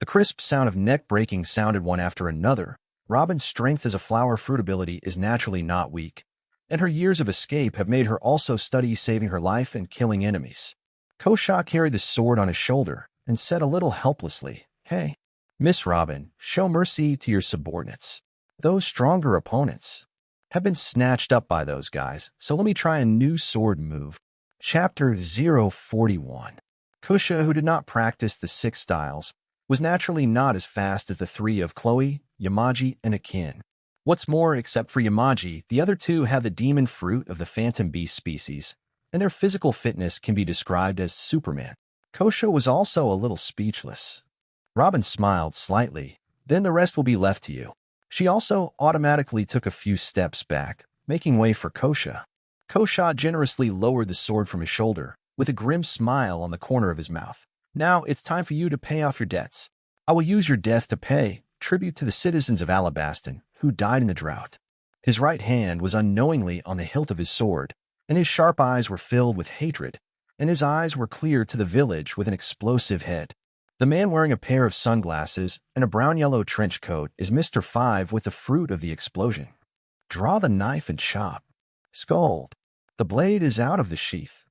Speaker 1: The crisp sound of neck breaking sounded one after another. Robin's strength as a flower fruit ability is naturally not weak, and her years of escape have made her also study saving her life and killing enemies. Kosha carried the sword on his shoulder and said a little helplessly, "Hey, Miss Robin, show mercy to your subordinates. Those stronger opponents have been snatched up by those guys, so let me try a new sword move." Chapter 041. Kusha, who did not practice the 6 styles, was naturally not as fast as the 3 of Chloe, Yamaji, and Akin. What's more, except for Yamaji, the other 2 have the demon fruit of the phantom beast species, and their physical fitness can be described as Superman. Kosha was also a little speechless. Robin smiled slightly. "Then the rest will be left to you." She also automatically took a few steps back, making way for Kosha. Kosha generously lowered the sword from his shoulder, with a grim smile on the corner of his mouth. "Now it's time for you to pay off your debts. I will use your death to pay tribute to the citizens of Alabaston who died in the drought." His right hand was unknowingly on the hilt of his sword, and his sharp eyes were filled with hatred, and his eyes were clear to the village with an explosive head. The man wearing a pair of sunglasses and a brown-yellow trench coat is Mr. 5 with the fruit of the explosion. Draw the knife and chop. Scold. The blade is out of the sheath.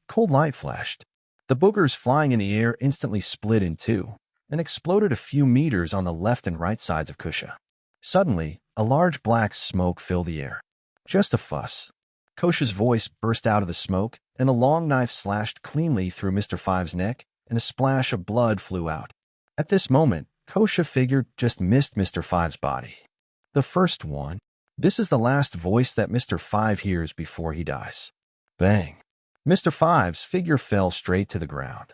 Speaker 1: Cold light flashed. The boogers flying in the air instantly split in two and exploded a few meters on the left and right sides of Kusha. Suddenly, a large black smoke filled the air. Just a fuss. Kosha's voice burst out of the smoke, and the long knife slashed cleanly through Mr. 5's neck, and a splash of blood flew out. At this moment, Kosha figured just missed Mr. 5's body. The first one. This is the last voice that Mr. 5 hears before he dies. Bang. Mr. 5's figure fell straight to the ground.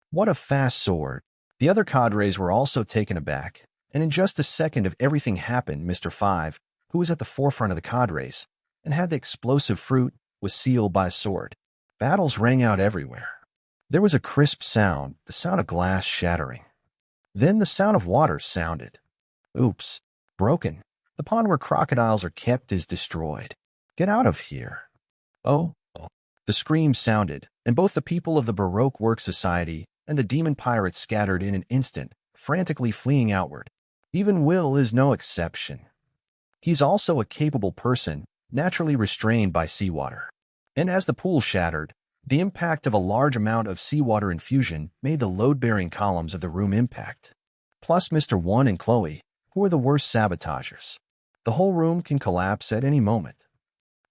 Speaker 1: What a fast sword. The other cadres were also taken aback, and in just a second of everything happened, Mr. 5, who was at the forefront of the cadres, and had the explosive fruit, was sealed by a sword. Battles rang out everywhere. There was a crisp sound, the sound of glass shattering. Then the sound of water sounded. Oops. Broken. The pond where crocodiles are kept is destroyed. Get out of here. Oh. The scream sounded, and both the people of the Baroque Work Society and the demon pirates scattered in an instant, frantically fleeing outward. Even Will is no exception. He's also a capable person, naturally restrained by seawater. And as the pool shattered, the impact of a large amount of seawater infusion made the load-bearing columns of the room impact. Plus Mr. 1 and Chloe, who are the worst sabotagers. The whole room can collapse at any moment.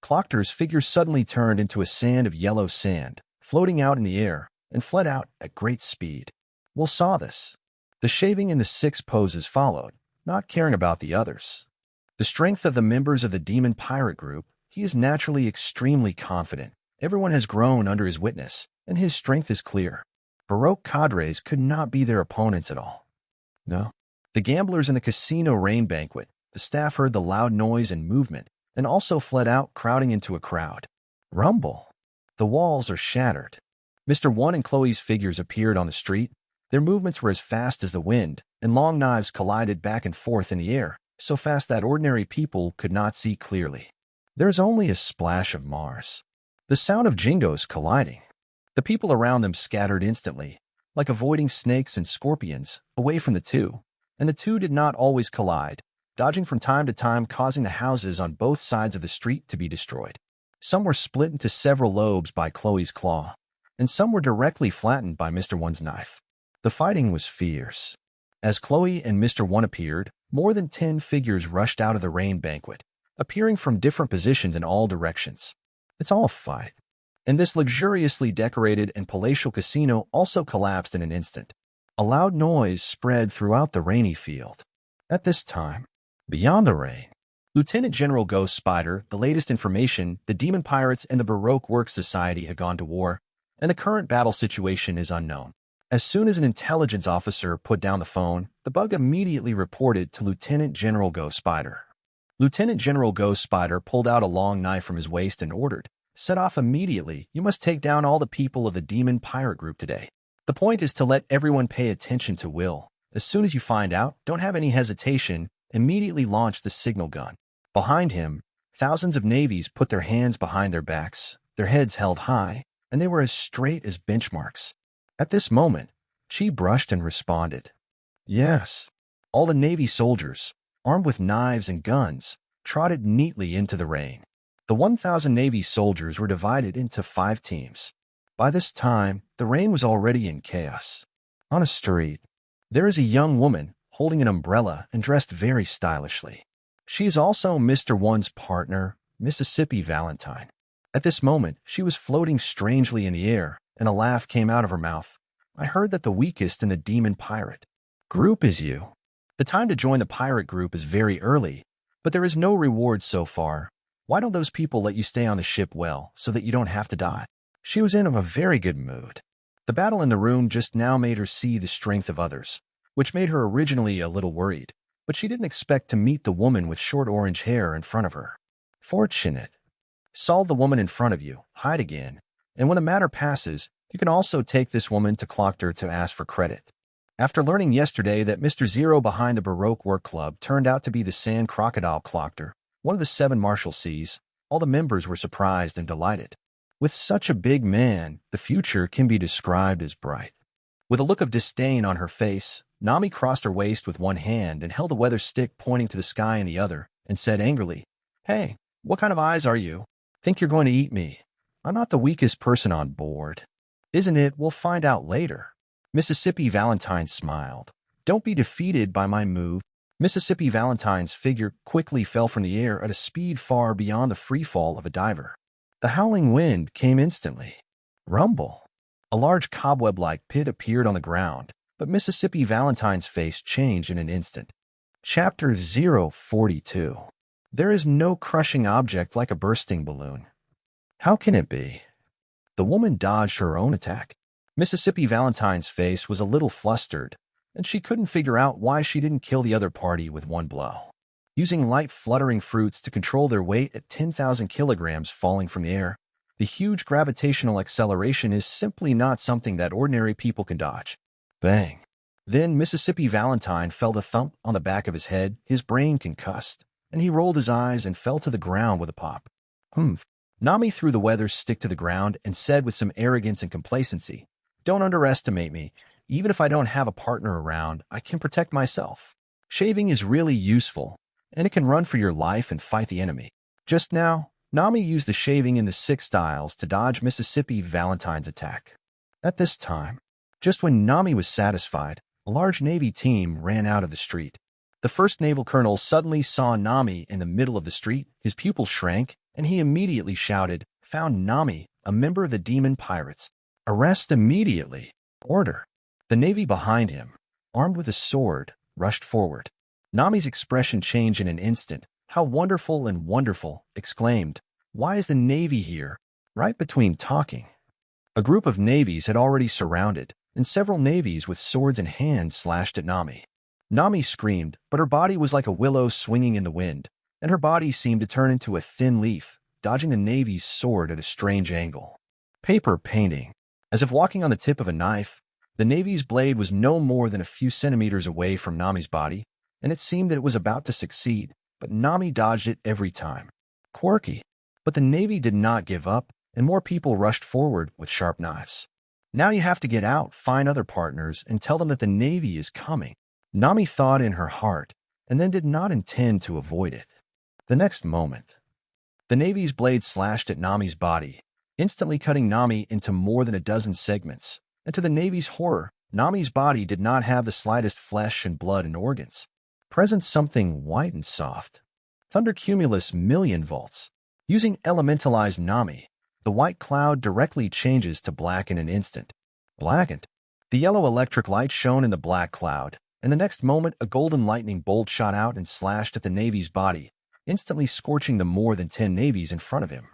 Speaker 1: Clockter's figure suddenly turned into a sand of yellow sand, floating out in the air, and fled out at great speed. Will saw this. The shaving and the 6 poses followed, not caring about the others. The strength of the members of the demon pirate group, he is naturally extremely confident, Everyone has grown under his witness, and his strength is clear. Baroque cadres could not be their opponents at all. No. The gamblers in the casino rain banquet, the staff heard the loud noise and movement, and also fled out, crowding into a crowd. Rumble. The walls are shattered. Mr. One and Chloe's figures appeared on the street. Their movements were as fast as the wind, and long knives collided back and forth in the air, so fast that ordinary people could not see clearly. There is only a splash of Mars. The sound of jingos colliding. The people around them scattered instantly, like avoiding snakes and scorpions, away from the two, and the two did not always collide, dodging from time to time, causing the houses on both sides of the street to be destroyed. Some were split into several lobes by Chloe's claw, and some were directly flattened by Mr. One's knife. The fighting was fierce. As Chloe and Mr. One appeared, more than 10 figures rushed out of the rain banquet, appearing from different positions in all directions. It's all a fight. And this luxuriously decorated and palatial casino also collapsed in an instant. A loud noise spread throughout the rainy field. At this time, beyond the rain, Lieutenant General Ghost Spider, the latest information, the Demon Pirates and the Baroque Works Society had gone to war, and the current battle situation is unknown. As soon as an intelligence officer put down the phone, the bug immediately reported to Lieutenant General Ghost Spider. Lieutenant General Ghost Spider pulled out a long knife from his waist and ordered, "Set off immediately. You must take down all the people of the Demon Pirate Group today. The point is to let everyone pay attention to Will. As soon as you find out, don't have any hesitation, immediately launch the signal gun." Behind him, thousands of navies put their hands behind their backs, their heads held high, and they were as straight as benchmarks. At this moment, Chi brushed and responded. Yes. All the Navy soldiers, armed with knives and guns, trotted neatly into the rain. The 1,000 Navy soldiers were divided into 5 teams. By this time, the rain was already in chaos. On a street, there is a young woman holding an umbrella and dressed very stylishly. She is also Mr. One's partner, Mississippi Valentine. At this moment, she was floating strangely in the air, and a laugh came out of her mouth. I heard that the weakest in the Demon Pirate Group is you. The time to join the pirate group is very early, but there is no reward so far. Why don't those people let you stay on the ship well, so that you don't have to die? She was in a very good mood. The battle in the room just now made her see the strength of others, which made her originally a little worried, but she didn't expect to meet the woman with short orange hair in front of her. Fortunate. Solve the woman in front of you, hide again, and when the matter passes, you can also take this woman to Clockter to ask for credit. After learning yesterday that Mr. Zero behind the Baroque Work Club turned out to be the Sand Crocodile Clockter, one of the 7 Marshalseas, all the members were surprised and delighted. With such a big man, the future can be described as bright. With a look of disdain on her face, Nami crossed her waist with one hand and held a weather stick pointing to the sky in the other, and said angrily, "Hey, what kind of eyes are you? Think you're going to eat me? I'm not the weakest person on board." "Isn't it? We'll find out later." Mississippi Valentine smiled. "Don't be defeated by my move." Mississippi Valentine's figure quickly fell from the air at a speed far beyond the free fall of a diver. The howling wind came instantly. Rumble. A large cobweb-like pit appeared on the ground, but Mississippi Valentine's face changed in an instant. Chapter 042. There is no crushing object like a bursting balloon. How can it be? The woman dodged her own attack. Mississippi Valentine's face was a little flustered, and she couldn't figure out why she didn't kill the other party with one blow. Using light fluttering fruits to control their weight at 10,000 kilograms falling from the air, the huge gravitational acceleration is simply not something that ordinary people can dodge. Bang. Then Mississippi Valentine felt a thump on the back of his head, his brain concussed, and he rolled his eyes and fell to the ground with a pop. Humph. Nami threw the weather stick to the ground and said with some arrogance and complacency, "Don't underestimate me. Even if I don't have a partner around, I can protect myself. Shaving is really useful, and it can run for your life and fight the enemy." Just now, Nami used the shaving in the 6 styles to dodge Mississippi Valentine's attack. At this time, just when Nami was satisfied, a large Navy team ran out of the street. The first naval colonel suddenly saw Nami in the middle of the street, his pupils shrank, and he immediately shouted, "Found Nami, a member of the Demon Pirates. Arrest immediately. Order." The Navy behind him, armed with a sword, rushed forward. Nami's expression changed in an instant. "How wonderful and wonderful!" exclaimed. "Why is the Navy here? Right between talking, a group of navies had already surrounded, and several navies with swords in hand slashed at Nami. Nami screamed, but her body was like a willow swinging in the wind, and her body seemed to turn into a thin leaf, dodging the navy's sword at a strange angle. Paper painting. As if walking on the tip of a knife, the navy's blade was no more than a few centimeters away from Nami's body, and it seemed that it was about to succeed, but Nami dodged it every time. Quirky. But the navy did not give up, and more people rushed forward with sharp knives. Now you have to get out, find other partners, and tell them that the navy is coming. Nami thought in her heart, and then did not intend to avoid it. The next moment, the navy's blade slashed at Nami's body, instantly cutting Nami into more than a dozen segments, and to the navy's horror, Nami's body did not have the slightest flesh and blood and organs. Present something white and soft. Thundercumulus million volts. Using elementalized Nami, the white cloud directly changes to black in an instant. Blackened. The yellow electric light shone in the black cloud, and the next moment a golden lightning bolt shot out and slashed at the navy's body, instantly scorching the more than 10 navies in front of him.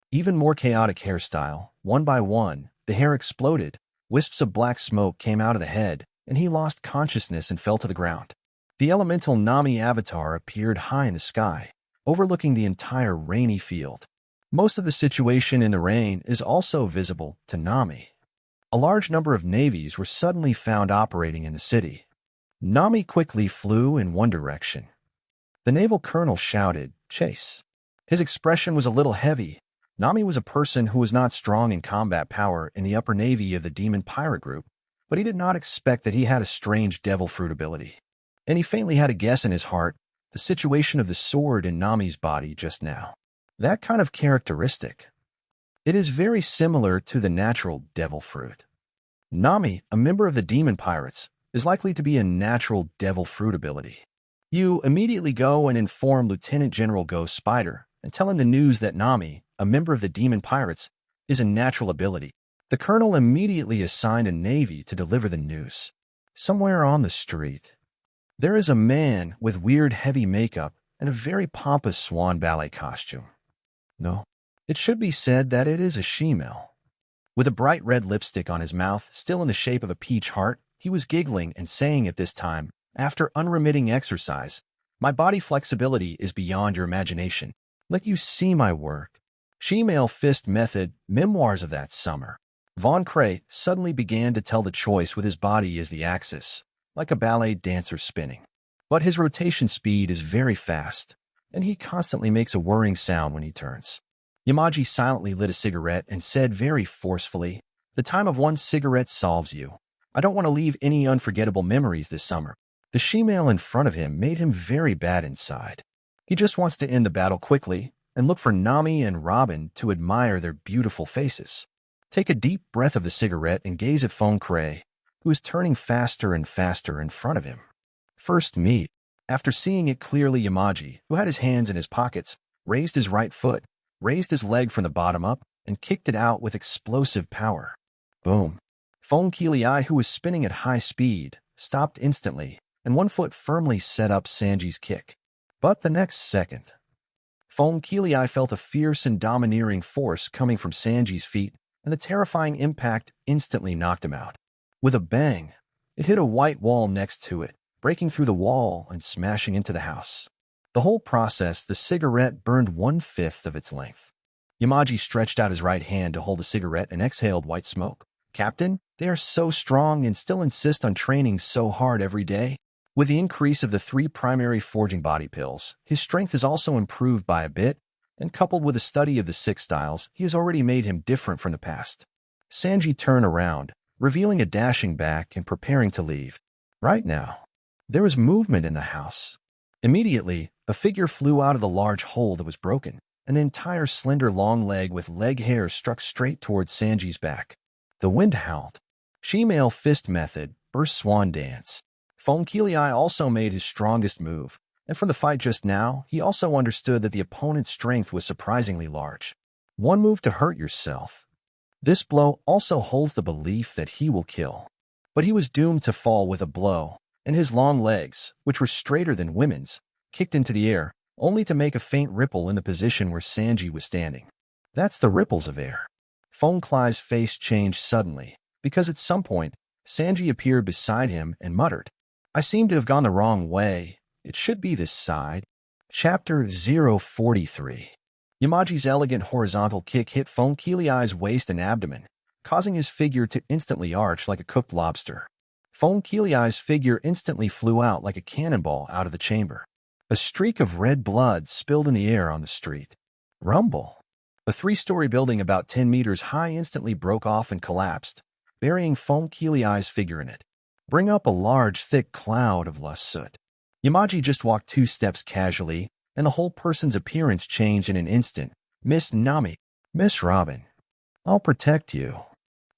Speaker 1: Even more chaotic hairstyle. One by one, the hair exploded, wisps of black smoke came out of the head, and he lost consciousness and fell to the ground. The elemental Nami avatar appeared high in the sky, overlooking the entire rainy field. Most of the situation in the rain is also visible to Nami. A large number of navies were suddenly found operating in the city. Nami quickly flew in one direction. The naval colonel shouted, "Chase." His expression was a little heavy. Nami was a person who was not strong in combat power in the upper navy of the demon pirate group, but he did not expect that he had a strange devil fruit ability. And he faintly had a guess in his heart, the situation of the sword in Nami's body just now. That kind of characteristic. It is very similar to the natural devil fruit. Nami, a member of the demon pirates, is likely to be a natural devil fruit ability. You immediately go and inform Lieutenant General Ghost Spider and tell him the news that Nami, a member of the demon pirates, is a natural ability. The colonel immediately assigned a navy to deliver the news. Somewhere on the street, there is a man with weird heavy makeup and a very pompous swan ballet costume. No, it should be said that it is a she-male. With a bright red lipstick on his mouth, still in the shape of a peach heart, he was giggling and saying at this time, after unremitting exercise, "My body flexibility is beyond your imagination. Let you see my work." She-male fist method, memoirs of that summer. Von Cray suddenly began to tell the choice with his body as the axis, like a ballet dancer spinning. But his rotation speed is very fast, and he constantly makes a whirring sound when he turns. Yamaji silently lit a cigarette and said very forcefully, "The time of one cigarette solves you. I don't want to leave any unforgettable memories this summer." The she-male in front of him made him very bad inside. He just wants to end the battle quickly and look for Nami and Robin to admire their beautiful faces. Take a deep breath of the cigarette and gaze at Von Cray, who is turning faster and faster in front of him. First meet. After seeing it clearly, Yamaji, who had his hands in his pockets, raised his right foot, raised his leg from the bottom up, and kicked it out with explosive power. Boom. Von Keeley, who was spinning at high speed, stopped instantly, and one foot firmly set up Sanji's kick. But the next second, Von Keeley felt a fierce and domineering force coming from Sanji's feet, and the terrifying impact instantly knocked him out. With a bang, it hit a white wall next to it, breaking through the wall and smashing into the house. The whole process, the cigarette burned 1/5 of its length. Yamaji stretched out his right hand to hold the cigarette and exhaled white smoke. "Captain, they are so strong and still insist on training so hard every day." With the increase of the 3 primary forging body pills, his strength is also improved by a bit, and coupled with a study of the 6 styles, he has already made him different from the past. Sanji turned around, revealing a dashing back and preparing to leave. Right now, there was movement in the house. Immediately, a figure flew out of the large hole that was broken, and the entire slender long leg with leg hair struck straight towards Sanji's back. The wind howled. She-male fist method, burst swan dance. Von Keeley also made his strongest move, and from the fight just now, he also understood that the opponent's strength was surprisingly large. One move to hurt yourself. This blow also holds the belief that he will kill. But he was doomed to fall with a blow, and his long legs, which were straighter than women's, kicked into the air, only to make a faint ripple in the position where Sanji was standing. That's the ripples of air. Feng Klai's face changed suddenly, because at some point, Sanji appeared beside him and muttered, "I seem to have gone the wrong way. It should be this side." Chapter 043. Yamaji's elegant horizontal kick hit Feng Qiliai's waist and abdomen, causing his figure to instantly arch like a cooked lobster. Feng Qiliai's figure instantly flew out like a cannonball out of the chamber. A streak of red blood spilled in the air on the street. Rumble. A three-story building about 10 meters high instantly broke off and collapsed, burying Feng Qiliai's figure in it. Bring up a large, thick cloud of lost soot. Yamaji just walked 2 steps casually, and the whole person's appearance changed in an instant. "Miss Nami. Miss Robin. I'll protect you."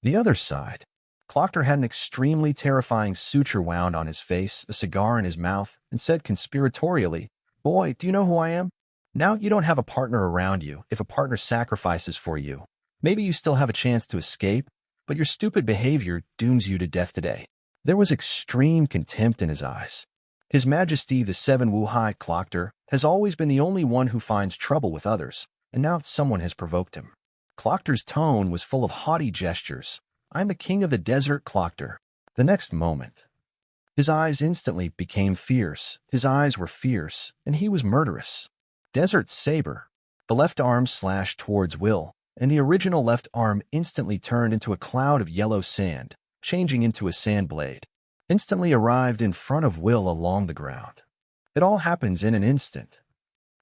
Speaker 1: The other side. Clockter had an extremely terrifying suture wound on his face, a cigar in his mouth, and said conspiratorially, "Boy, do you know who I am? Now you don't have a partner around you. If a partner sacrifices for you, maybe you still have a chance to escape, but your stupid behavior dooms you to death today." There was extreme contempt in his eyes. His Majesty the Seven Wuhai Clockter has always been the only one who finds trouble with others, and now someone has provoked him. Clockter's tone was full of haughty gestures. "I'm the king of the desert, Clockter." The next moment, his eyes instantly became fierce. His eyes were fierce, and he was murderous. Desert Saber. The left arm slashed towards Will, and the original left arm instantly turned into a cloud of yellow sand, changing into a sand blade. Instantly arrived in front of Will along the ground. It all happens in an instant.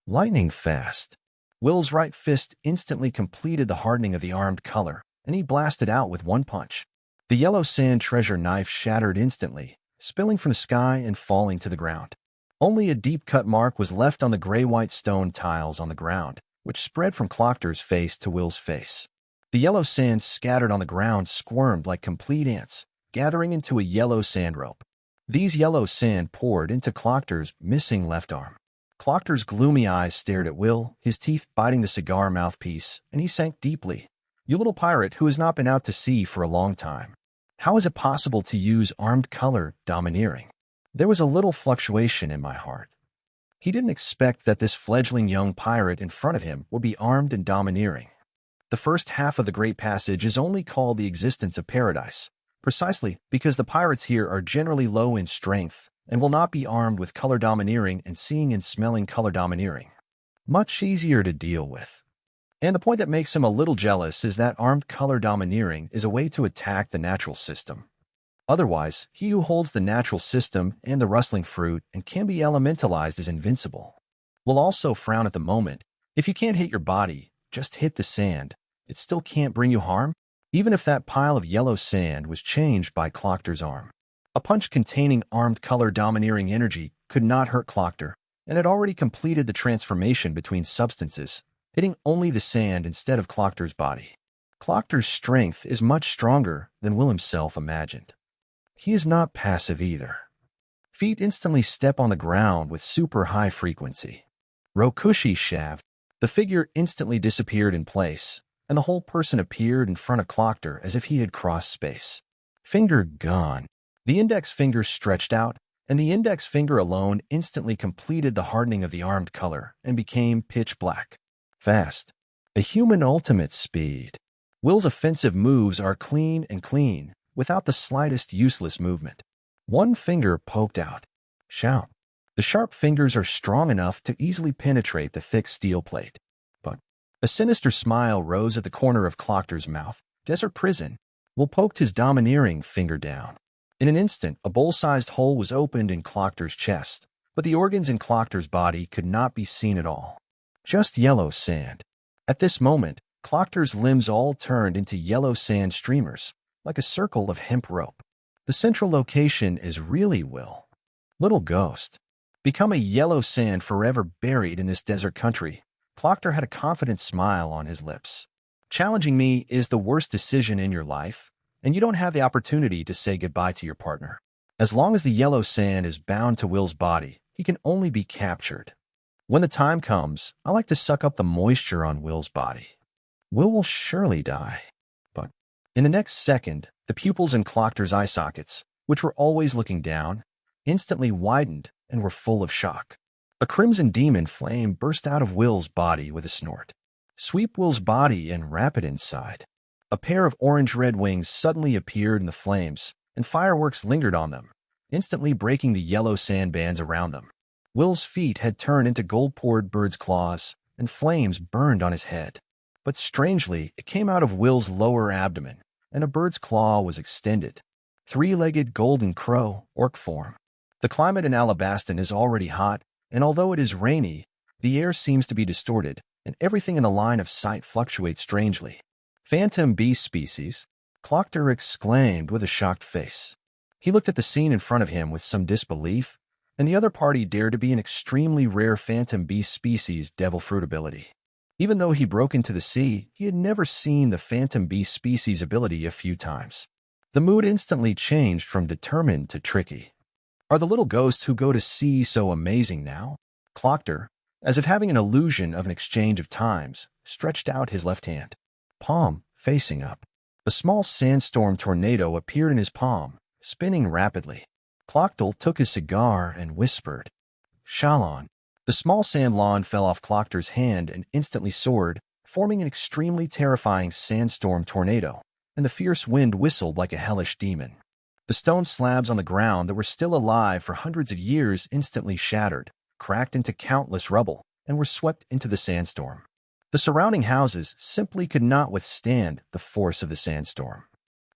Speaker 1: Lightning fast. Will's right fist instantly completed the hardening of the armed color, and he blasted out with one punch. The yellow sand treasure knife shattered instantly, spilling from the sky and falling to the ground. Only a deep-cut mark was left on the gray-white stone tiles on the ground, which spread from Clockter's face to Will's face. The yellow sand scattered on the ground squirmed like complete ants, gathering into a yellow sand rope. These yellow sand poured into Clockter's missing left arm. Clockter's gloomy eyes stared at Will, his teeth biting the cigar mouthpiece, and he sank deeply. "You little pirate who has not been out to sea for a long time. How is it possible to use armed color domineering?" There was a little fluctuation in my heart. He didn't expect that this fledgling young pirate in front of him would be armed and domineering. The first half of the Great Passage is only called the existence of paradise, precisely because the pirates here are generally low in strength and will not be armed with color domineering and seeing and smelling color domineering. Much easier to deal with. And the point that makes him a little jealous is that armed color domineering is a way to attack the natural system. Otherwise, he who holds the natural system and the rustling fruit and can be elementalized is invincible. Will also frown at the moment. If you can't hit your body, just hit the sand. It still can't bring you harm, even if that pile of yellow sand was changed by Clockter's arm. A punch containing armed color domineering energy could not hurt Clockter, and had already completed the transformation between substances, hitting only the sand instead of Clockter's body. Clockter's strength is much stronger than Will himself imagined. He is not passive either. Feet instantly step on the ground with super high frequency. Rokushi shaft. The figure instantly disappeared in place, and the whole person appeared in front of Clockter as if he had crossed space. Finger gone. The index finger stretched out, and the index finger alone instantly completed the hardening of the armed color and became pitch black. Fast. A human ultimate speed. Will's offensive moves are clean and clean, without the slightest useless movement. One finger poked out. Shout. The sharp fingers are strong enough to easily penetrate the thick steel plate. But a sinister smile rose at the corner of Clockter's mouth. Desert prison. Will poked his domineering finger down. In an instant, a bowl-sized hole was opened in Clockter's chest, but the organs in Clockter's body could not be seen at all. Just yellow sand. At this moment, Clockter's limbs all turned into yellow sand streamers, like a circle of hemp rope. The central location is really Will. Little ghost. Become a yellow sand forever buried in this desert country. Clockter had a confident smile on his lips. Challenging me is the worst decision in your life, and you don't have the opportunity to say goodbye to your partner. As long as the yellow sand is bound to Will's body, he can only be captured. When the time comes, I like to suck up the moisture on Will's body. Will surely die. But in the next second, the pupils in Clockter's eye sockets, which were always looking down, instantly widened and were full of shock. A crimson demon flame burst out of Will's body with a snort. Sweep Will's body and wrap it inside. A pair of orange-red wings suddenly appeared in the flames, and fireworks lingered on them, instantly breaking the yellow sand bands around them. Will's feet had turned into gold-poured birds' claws, and flames burned on his head. But strangely, it came out of Will's lower abdomen, and a bird's claw was extended. Three-legged golden crow, orc form. The climate in Alabaston is already hot, and although it is rainy, the air seems to be distorted, and everything in the line of sight fluctuates strangely. Phantom beast species, Clockter exclaimed with a shocked face. He looked at the scene in front of him with some disbelief, and the other party dared to be an extremely rare phantom beast species devil fruit ability. Even though he broke into the sea, he had never seen the phantom beast species ability a few times. The mood instantly changed from determined to tricky. Are the little ghosts who go to sea so amazing now? Clockter, as if having an illusion of an exchange of times, stretched out his left hand, palm facing up. A small sandstorm tornado appeared in his palm, spinning rapidly. Clocktel took his cigar and whispered, "Shalon." The small sand lawn fell off Clockter's hand and instantly soared, forming an extremely terrifying sandstorm tornado, and the fierce wind whistled like a hellish demon. The stone slabs on the ground that were still alive for hundreds of years instantly shattered, cracked into countless rubble, and were swept into the sandstorm. The surrounding houses simply could not withstand the force of the sandstorm.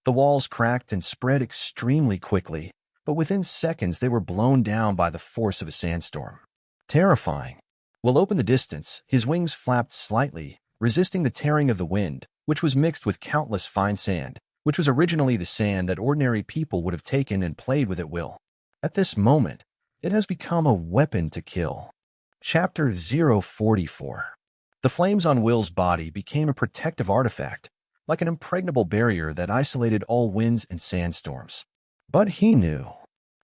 Speaker 1: The walls cracked and spread extremely quickly, but within seconds they were blown down by the force of a sandstorm. Terrifying. Will opened the distance, his wings flapped slightly, resisting the tearing of the wind, which was mixed with countless fine sand, which was originally the sand that ordinary people would have taken and played with at will. At this moment, it has become a weapon to kill. Chapter 044. The flames on Will's body became a protective artifact, like an impregnable barrier that isolated all winds and sandstorms. But he knew.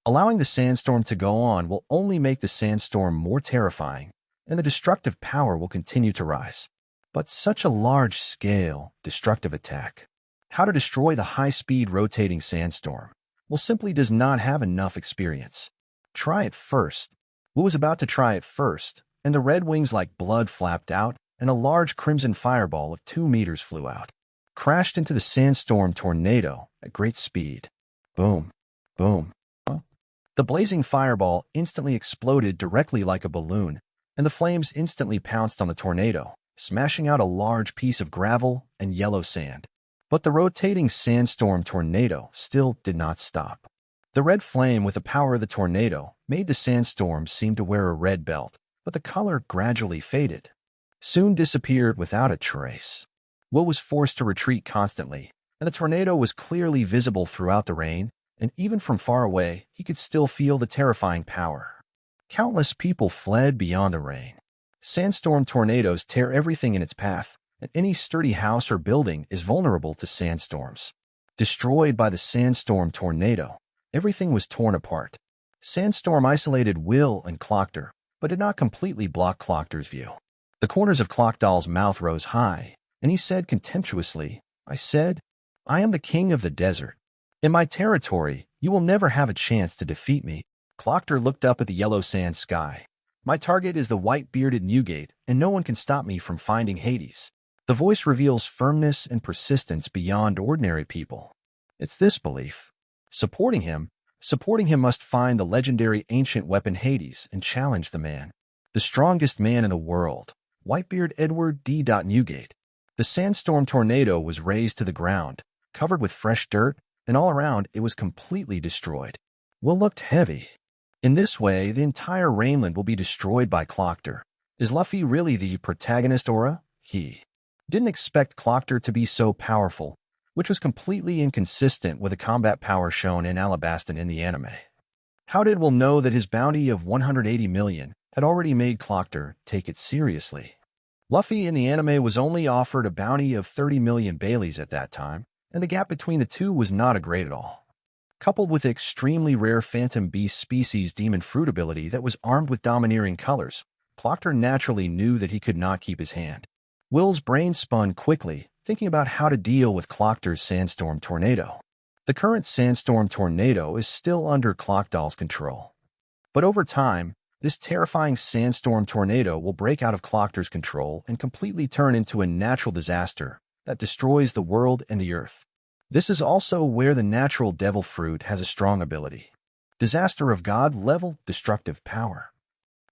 Speaker 1: Allowing the sandstorm to go on will only make the sandstorm more terrifying, and the destructive power will continue to rise. But such a large-scale, destructive attack, how to destroy the high-speed rotating sandstorm, Will simply does not have enough experience. Try it first. Will was about to try it first, and the red wings like blood flapped out, and a large crimson fireball of 2 meters flew out, crashed into the sandstorm tornado at great speed. Boom, boom. The blazing fireball instantly exploded directly like a balloon, and the flames instantly pounced on the tornado, smashing out a large piece of gravel and yellow sand. But the rotating sandstorm tornado still did not stop. The red flame with the power of the tornado made the sandstorm seem to wear a red belt, but the color gradually faded, soon disappeared without a trace. Will was forced to retreat constantly, and the tornado was clearly visible throughout the rain, and even from far away, he could still feel the terrifying power. Countless people fled beyond the rain. Sandstorm tornadoes tear everything in its path, and any sturdy house or building is vulnerable to sandstorms. Destroyed by the sandstorm tornado, everything was torn apart. Sandstorm isolated Will and Clockter, but did not completely block Clockter's view. The corners of Clockdoll's mouth rose high, and he said contemptuously, I am the king of the desert. In my territory, you will never have a chance to defeat me." Clockter looked up at the yellow sand sky. "My target is the white-bearded Newgate, and no one can stop me from finding Hades." The voice reveals firmness and persistence beyond ordinary people. It's this belief. Supporting him must find the legendary ancient weapon Hades and challenge the man. The strongest man in the world, Whitebeard Edward D. Newgate. The sandstorm tornado was razed to the ground, covered with fresh dirt, and all around it was completely destroyed. Will looked heavy. In this way, the entire Rainland will be destroyed by Clockter. Is Luffy really the protagonist Aura? He didn't expect Clockter to be so powerful, which was completely inconsistent with the combat power shown in Alabaston in the anime. How did Will know that his bounty of 180 million had already made Clockter take it seriously? Luffy in the anime was only offered a bounty of 30 million Baileys at that time, and the gap between the two was not great at all. Coupled with the extremely rare Phantom Beast species demon fruit ability that was armed with domineering colors, Clockter naturally knew that he could not keep his hand. Will's brain spun quickly, thinking about how to deal with Clockter's sandstorm tornado. The current sandstorm tornado is still under Clockdoll's control. But over time, this terrifying sandstorm tornado will break out of Clockter's control and completely turn into a natural disaster that destroys the world and the earth. This is also where the natural devil fruit has a strong ability. Disaster of God-level destructive power.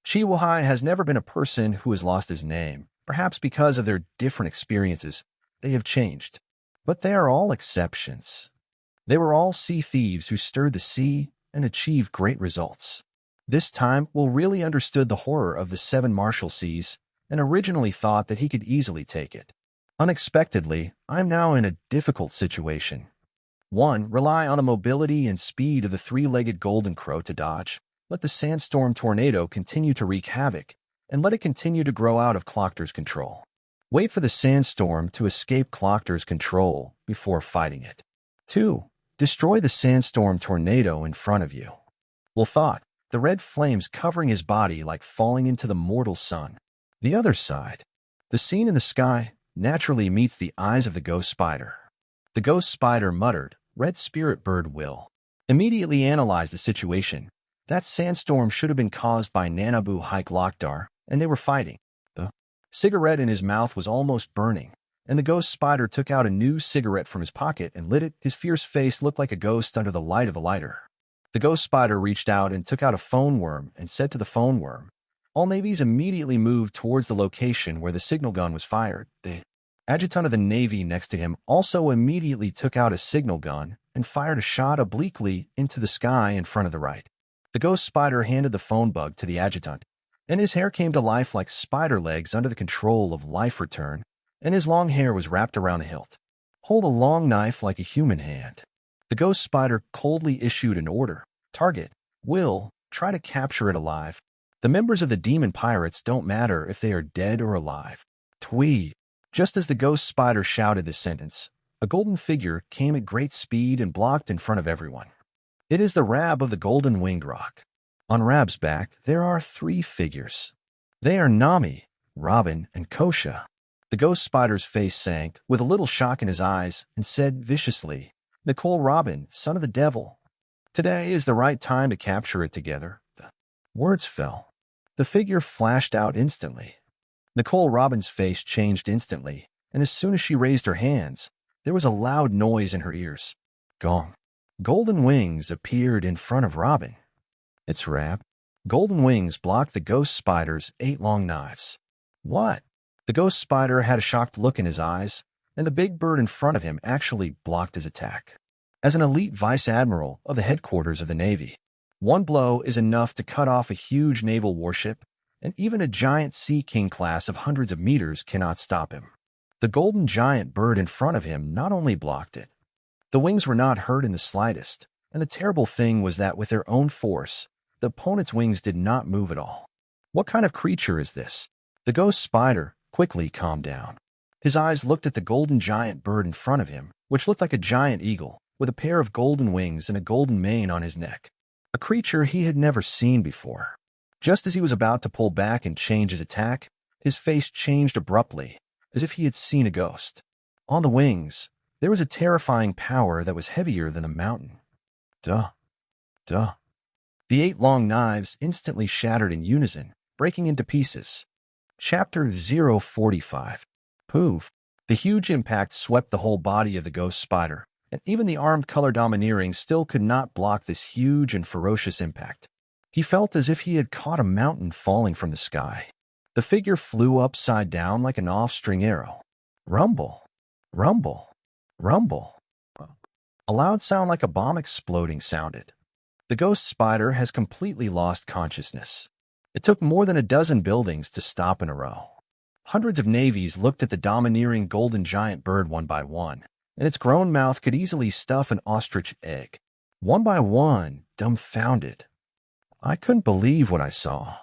Speaker 1: Shiwahai has never been a person who has lost his name, perhaps because of their different experiences. They have changed. But they are all exceptions. They were all sea thieves who stirred the sea and achieved great results. This time, Will really understood the horror of the 7 Marshall Seas and originally thought that he could easily take it. Unexpectedly, I'm now in a difficult situation. 1. Rely on the mobility and speed of the 3-legged golden crow to dodge. Let the sandstorm tornado continue to wreak havoc, and let it continue to grow out of Clockter's control. Wait for the sandstorm to escape Clockter's control before fighting it. 2. Destroy the sandstorm tornado in front of you. Will thought, the red flames covering his body like falling into the mortal sun. The other side. The scene in the sky naturally meets the eyes of the ghost spider. The ghost spider muttered, "Red spirit bird Will." Immediately analyzed the situation. That sandstorm should have been caused by Nanabu Hike Lockdar, and they were fighting. The cigarette in his mouth was almost burning, and the ghost spider took out a new cigarette from his pocket and lit it. His fierce face looked like a ghost under the light of the lighter. The ghost spider reached out and took out a phone worm and said to the phone worm. All navies immediately moved towards the location where the signal gun was fired. The adjutant of the Navy next to him also immediately took out a signal gun and fired a shot obliquely into the sky in front of the right. The ghost spider handed the phone bug to the adjutant, and his hair came to life like spider legs under the control of life return, and his long hair was wrapped around the hilt. Hold a long knife like a human hand. The ghost spider coldly issued an order. Target, Will, try to capture it alive. The members of the demon pirates don't matter if they are dead or alive. Twee. Just as the ghost spider shouted this sentence, a golden figure came at great speed and blocked in front of everyone. It is the Rab of the Golden Winged Rock. On Rab's back, there are 3 figures. They are Nami, Robin, and Kosha. The ghost spider's face sank, with a little shock in his eyes, and said viciously, "Nicole Robin, son of the devil. Today is the right time to capture it together." The words fell. The figure flashed out instantly. Nicole Robin's face changed instantly, and as soon as she raised her hands, there was a loud noise in her ears. Gong. Golden wings appeared in front of Robin. It's Rab. Golden wings blocked the ghost spider's 8 long knives. What? The ghost spider had a shocked look in his eyes, and the big bird in front of him actually blocked his attack. As an elite vice admiral of the headquarters of the Navy, one blow is enough to cut off a huge naval warship, and even a giant Sea King class of hundreds of meters cannot stop him. The golden giant bird in front of him not only blocked it, the wings were not hurt in the slightest, and the terrible thing was that with their own force, the opponent's wings did not move at all. What kind of creature is this? The ghost spider quickly calmed down. His eyes looked at the golden giant bird in front of him, which looked like a giant eagle, with a pair of golden wings and a golden mane on his neck. A creature he had never seen before. Just as he was about to pull back and change his attack, his face changed abruptly, as if he had seen a ghost. On the wings, there was a terrifying power that was heavier than a mountain. Duh. Duh. The 8 long knives instantly shattered in unison, breaking into pieces. Chapter 045. Poof. The huge impact swept the whole body of the ghost spider, and even the armed color domineering still could not block this huge and ferocious impact. He felt as if he had caught a mountain falling from the sky. The figure flew upside down like an off-string arrow. Rumble. Rumble. Rumble. A loud sound like a bomb exploding sounded. The ghost spider has completely lost consciousness. It took more than a dozen buildings to stop in a row. Hundreds of navies looked at the domineering golden giant bird one by one, and its grown mouth could easily stuff an ostrich egg. One by one, dumbfounded. I couldn't believe what I saw.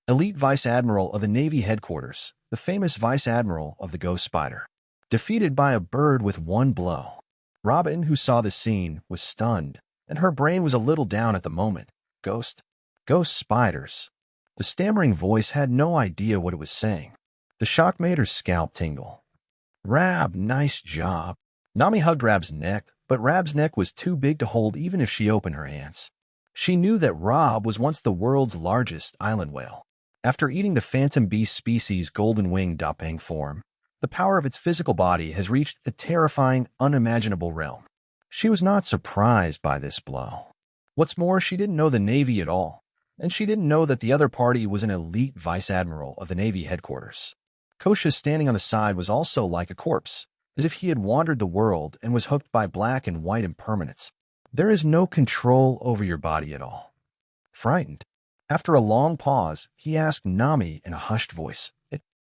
Speaker 1: Elite Vice Admiral of the Navy headquarters, the famous Vice Admiral of the Ghost Spider, defeated by a bird with one blow. Robin, who saw the scene, was stunned, and her brain was a little down at the moment. Ghost spiders. The stammering voice had no idea what it was saying. The shock made her scalp tingle. Rab, nice job. Nami hugged Rab's neck, but Rab's neck was too big to hold even if she opened her hands. She knew that Rob was once the world's largest island whale. After eating the phantom beast species golden wing dopang form, The power of its physical body has reached a terrifying, unimaginable realm. She was not surprised by this blow. What's more, she didn't know the Navy at all, and she didn't know that the other party was an elite vice admiral of the Navy headquarters. Kosha, standing on the side, was also like a corpse, as if he had wandered the world and was hooked by black and white impermanence. There is no control over your body at all. Frightened, after a long pause, he asked Nami in a hushed voice,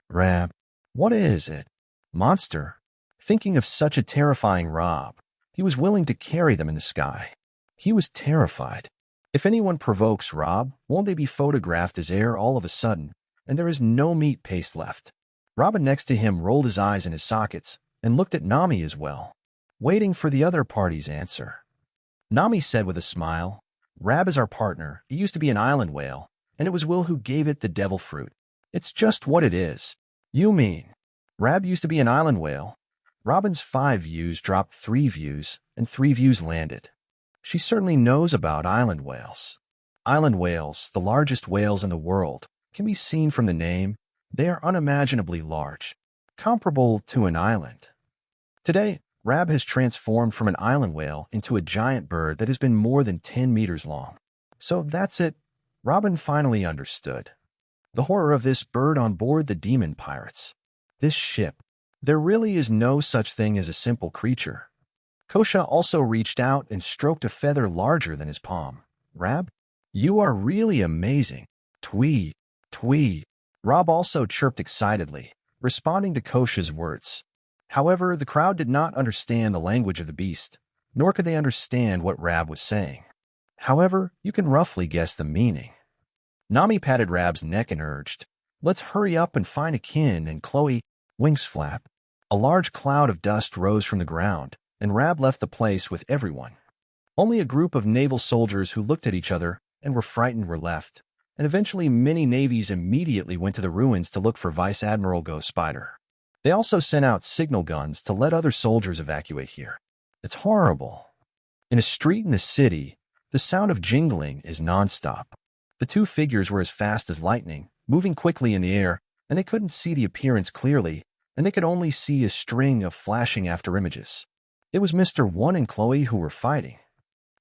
Speaker 1: Rab, what is it? Monster? Thinking of such a terrifying Rob, he was willing to carry them in the sky. He was terrified. If anyone provokes Rob, won't they be photographed as air all of a sudden, and there is no meat paste left? Robin next to him rolled his eyes in his sockets and looked at Nami as well, waiting for the other party's answer. Nami said with a smile, Rab is our partner. He used to be an island whale, and it was Will who gave it the devil fruit. It's just what it is. You mean Rab used to be an island whale? Robin's 5 views dropped 3 views, and 3 views landed. She certainly knows about island whales. Island whales, the largest whales in the world, can be seen from the name. They are unimaginably large, comparable to an island. Today, Rab has transformed from an island whale into a giant bird that has been more than 10 meters long. So that's it. Robin finally understood. The horror of this bird on board the demon pirates. This ship. There really is no such thing as a simple creature. Kosha also reached out and stroked a feather larger than his palm. Rab, you are really amazing. Twee, twee. Rob also chirped excitedly, responding to Kosha's words. However, the crowd did not understand the language of the beast, nor could they understand what Rab was saying. However, you can roughly guess the meaning. Nami patted Rab's neck and urged, Let's hurry up and find a kin, and Chloe, wings flap. A large cloud of dust rose from the ground, and Rab left the place with everyone. Only a group of naval soldiers who looked at each other and were frightened were left, and eventually many navies immediately went to the ruins to look for Vice Admiral Ghost Spider. They also sent out signal guns to let other soldiers evacuate here. It's horrible. In a street in the city, the sound of jingling is nonstop. The 2 figures were as fast as lightning, moving quickly in the air, and they couldn't see the appearance clearly, and they could only see a string of flashing after images. It was Mr. One and Chloe who were fighting.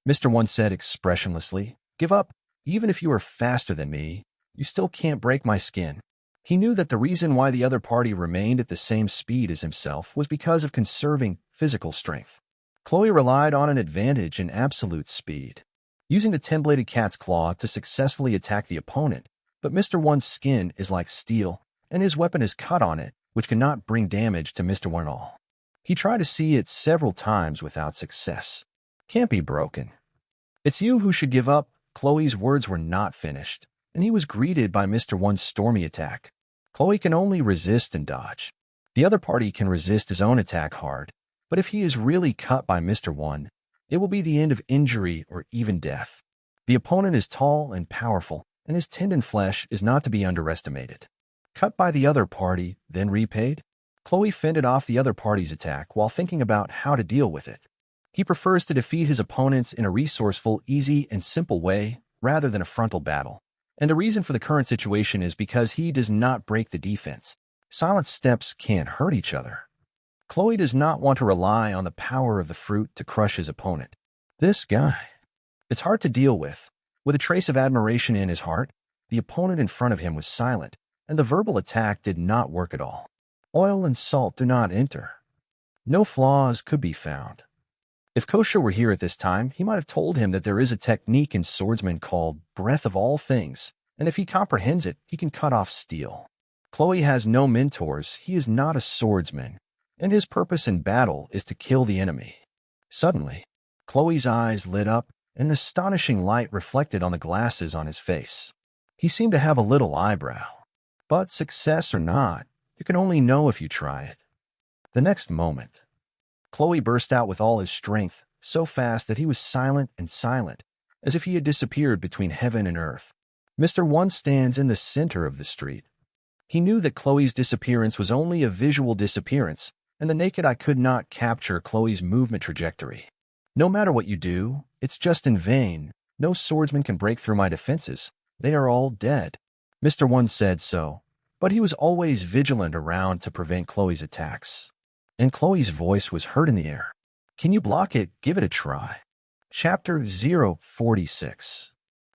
Speaker 1: Mr. One said expressionlessly, Give up. Even if you are faster than me, you still can't break my skin. He knew that the reason why the other party remained at the same speed as himself was because of conserving physical strength. Chloe relied on an advantage in absolute speed, using the 10-bladed cat's claw to successfully attack the opponent, but Mr. One's skin is like steel, and his weapon is cut on it, which cannot bring damage to Mr. One at all. He tried to see it several times without success. Can't be broken. It's you who should give up. Chloe's words were not finished, and he was greeted by Mr. One's stormy attack. Chloe can only resist and dodge. The other party can resist his own attack hard, but if he is really cut by Mr. One, it will be the end of injury or even death. The opponent is tall and powerful, and his tendon flesh is not to be underestimated. Cut by the other party, then repaid? Chloe fended off the other party's attack while thinking about how to deal with it. He prefers to defeat his opponents in a resourceful, easy, and simple way rather than a frontal battle. And the reason for the current situation is because he does not break the defense. Silent steps can't hurt each other. Chloe does not want to rely on the power of the fruit to crush his opponent. This guy. It's hard to deal with. With a trace of admiration in his heart, the opponent in front of him was silent, and the verbal attack did not work at all. Oil and salt do not enter. No flaws could be found. If Kosha were here at this time, he might have told him that there is a technique in swordsman called breath of all things, and if he comprehends it, he can cut off steel. Chloe has no mentors. He is not a swordsman, and his purpose in battle is to kill the enemy. Suddenly, Chloe's eyes lit up, and an astonishing light reflected on the glasses on his face. He seemed to have a little eyebrow. But success or not, you can only know if you try it. The next moment, Chloe burst out with all his strength, so fast that he was silent, as if he had disappeared between heaven and earth. Mr. One stands in the center of the street. He knew that Chloe's disappearance was only a visual disappearance, and the naked eye could not capture Chloe's movement trajectory. No matter what you do, it's just in vain. No swordsman can break through my defenses. They are all dead. Mr. One said so, but he was always vigilant around to prevent Chloe's attacks. And Chloe's voice was heard in the air. Can you block it? Give it a try. Chapter 046.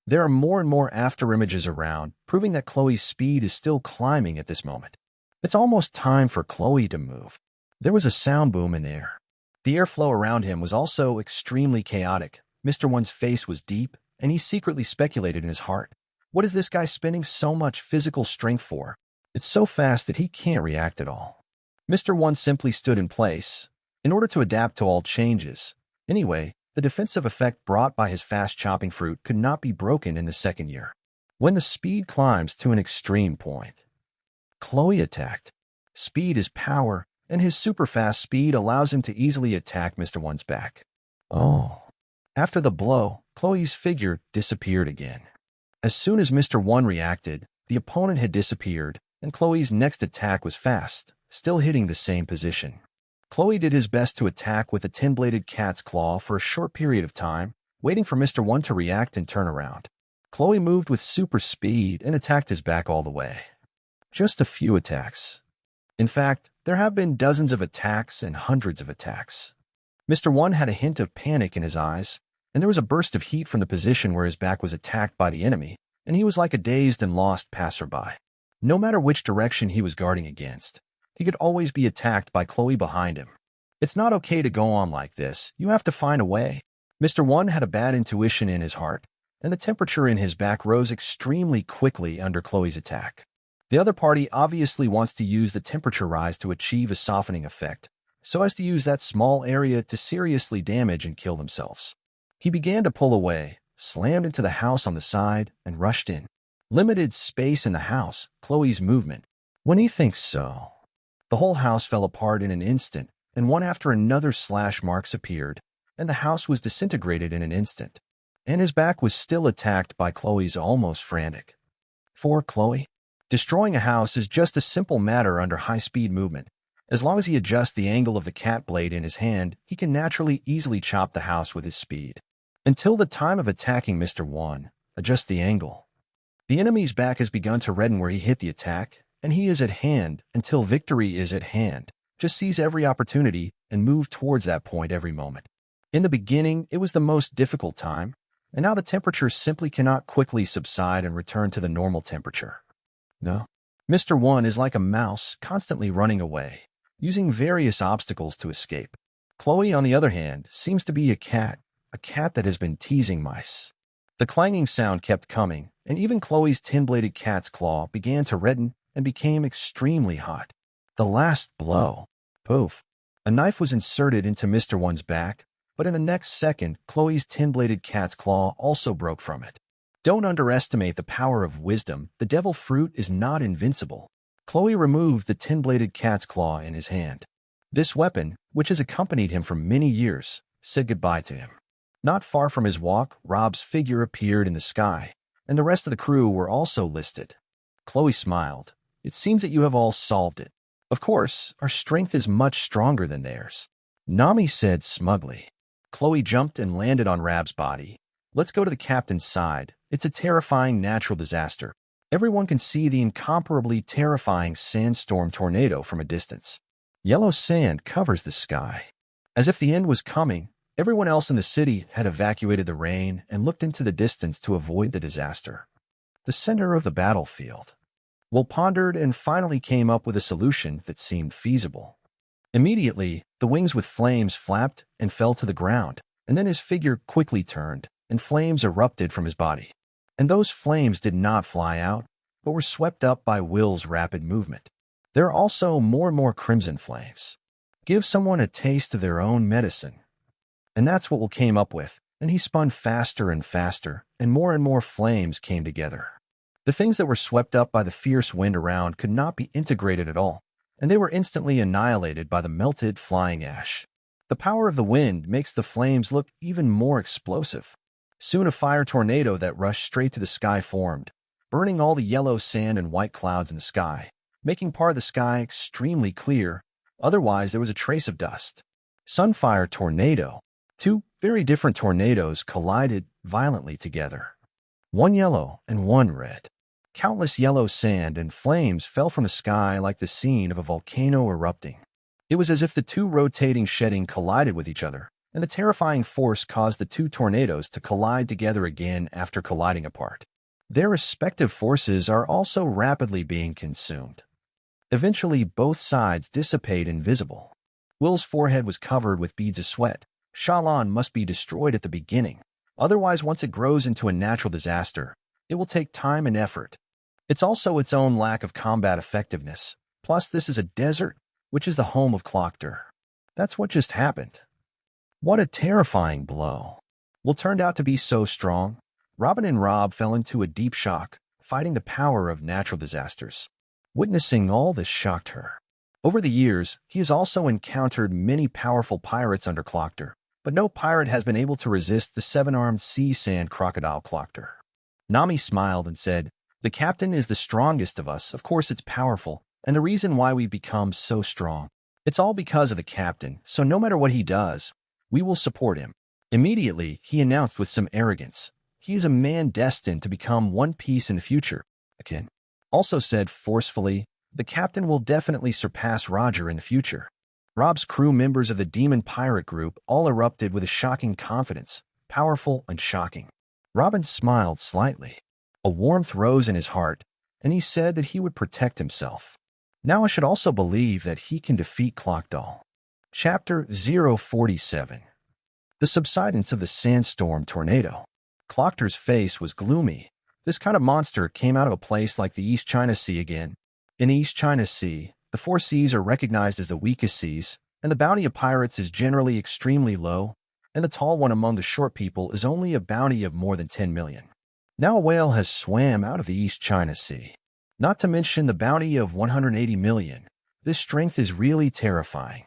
Speaker 1: There are more and more afterimages around, proving that Chloe's speed is still climbing at this moment. It's almost time for Chloe to move. There was a sound boom in the air. The airflow around him was also extremely chaotic. Mr. One's face was deep, and he secretly speculated in his heart. What is this guy spending so much physical strength for? It's so fast that he can't react at all. Mr. One simply stood in place, in order to adapt to all changes. Anyway, the defensive effect brought by his fast chopping fruit could not be broken in the second year. When the speed climbs to an extreme point, Chloe attacked. Speed is power, and his super-fast speed allows him to easily attack Mr. One's back. Oh. After the blow, Chloe's figure disappeared again. As soon as Mr. One reacted, the opponent had disappeared, and Chloe's next attack was fast, still hitting the same position. Chloe did his best to attack with a 10-bladed cat's claw for a short period of time, waiting for Mr. One to react and turn around. Chloe moved with super speed and attacked his back all the way. Just a few attacks. In fact, there have been dozens of attacks and hundreds of attacks. Mr. One had a hint of panic in his eyes, and there was a burst of heat from the position where his back was attacked by the enemy, and he was like a dazed and lost passerby. No matter which direction he was guarding against, he could always be attacked by Chloe behind him. It's not okay to go on like this. You have to find a way. Mr. One had a bad intuition in his heart, and the temperature in his back rose extremely quickly under Chloe's attack. The other party obviously wants to use the temperature rise to achieve a softening effect, so as to use that small area to seriously damage and kill themselves. He began to pull away, slammed into the house on the side, and rushed in. Limited space in the house, Chloe's movement. When he thinks so, the whole house fell apart in an instant, and one after another slash marks appeared, and the house was disintegrated in an instant. And his back was still attacked by Chloe's almost frantic. For Chloe, destroying a house is just a simple matter under high-speed movement. As long as he adjusts the angle of the cat blade in his hand, he can naturally easily chop the house with his speed. Until the time of attacking Mr. One, adjust the angle. The enemy's back has begun to redden where he hit the attack, and he is at hand until victory is at hand. Just seize every opportunity and move towards that point every moment. In the beginning, it was the most difficult time, and now the temperature simply cannot quickly subside and return to the normal temperature. No. Mr. One is like a mouse constantly running away, using various obstacles to escape. Chloe, on the other hand, seems to be a cat that has been teasing mice. The clanging sound kept coming, and even Chloe's 10-bladed cat's claw began to redden and became extremely hot. The last blow. Poof. A knife was inserted into Mr. One's back, but in the next second, Chloe's 10-bladed cat's claw also broke from it. Don't underestimate the power of wisdom. The devil fruit is not invincible. Chloe removed the 10-bladed cat's claw in his hand. This weapon, which has accompanied him for many years, said goodbye to him. Not far from his walk, Rob's figure appeared in the sky, and the rest of the crew were also listed. Chloe smiled. It seems that you have all solved it. Of course, our strength is much stronger than theirs. Nami said smugly. Chloe jumped and landed on Rab's body. Let's go to the captain's side. It's a terrifying natural disaster. Everyone can see the incomparably terrifying sandstorm tornado from a distance. Yellow sand covers the sky. As if the end was coming, everyone else in the city had evacuated the rain and looked into the distance to avoid the disaster. The center of the battlefield. Will pondered and finally came up with a solution that seemed feasible. Immediately, the wings with flames flapped and fell to the ground, and then his figure quickly turned, and flames erupted from his body. And those flames did not fly out, but were swept up by Will's rapid movement. There are also more and more crimson flames. Give someone a taste of their own medicine. And that's what Will came up with, and he spun faster and faster, and more flames came together. The things that were swept up by the fierce wind around could not be integrated at all, and they were instantly annihilated by the melted flying ash. The power of the wind makes the flames look even more explosive. Soon a fire tornado that rushed straight to the sky formed, burning all the yellow sand and white clouds in the sky, making part of the sky extremely clear. Otherwise, there was a trace of dust. Sunfire tornado. Two very different tornadoes collided violently together. One yellow and one red. Countless yellow sand and flames fell from the sky like the scene of a volcano erupting. It was as if the two rotating shedding collided with each other, and the terrifying force caused the two tornadoes to collide together again after colliding apart. Their respective forces are also rapidly being consumed. Eventually, both sides dissipate invisible. Will's forehead was covered with beads of sweat. Shalon must be destroyed at the beginning. Otherwise, once it grows into a natural disaster, it will take time and effort. It's also its own lack of combat effectiveness. Plus, this is a desert, which is the home of Clockter. That's what just happened. What a terrifying blow. Will turned out to be so strong. Robin and Rob fell into a deep shock, fighting the power of natural disasters. Witnessing all this shocked her. Over the years, he has also encountered many powerful pirates under Clockter, but no pirate has been able to resist the seven-armed sea sand crocodile Clockter. Nami smiled and said, "The captain is the strongest of us. Of course it's powerful, and the reason why we've become so strong. It's all because of the captain, so no matter what he does, we will support him." Immediately, he announced with some arrogance, "He is a man destined to become One Piece in the future." Akin also said forcefully, "The captain will definitely surpass Roger in the future." Rob's crew members of the Demon Pirate Group all erupted with a shocking confidence, powerful and shocking. Robin smiled slightly. A warmth rose in his heart, and he said that he would protect himself. Now I should also believe that he can defeat Clockdoll. Chapter 047. The subsidence of the sandstorm tornado. Clockter's face was gloomy. This kind of monster came out of a place like the East China Sea again. In the East China Sea, the four seas are recognized as the weakest seas, and the bounty of pirates is generally extremely low, and the tall one among the short people is only a bounty of more than 10 million. Now a whale has swam out of the East China Sea. Not to mention the bounty of 180 million. This strength is really terrifying.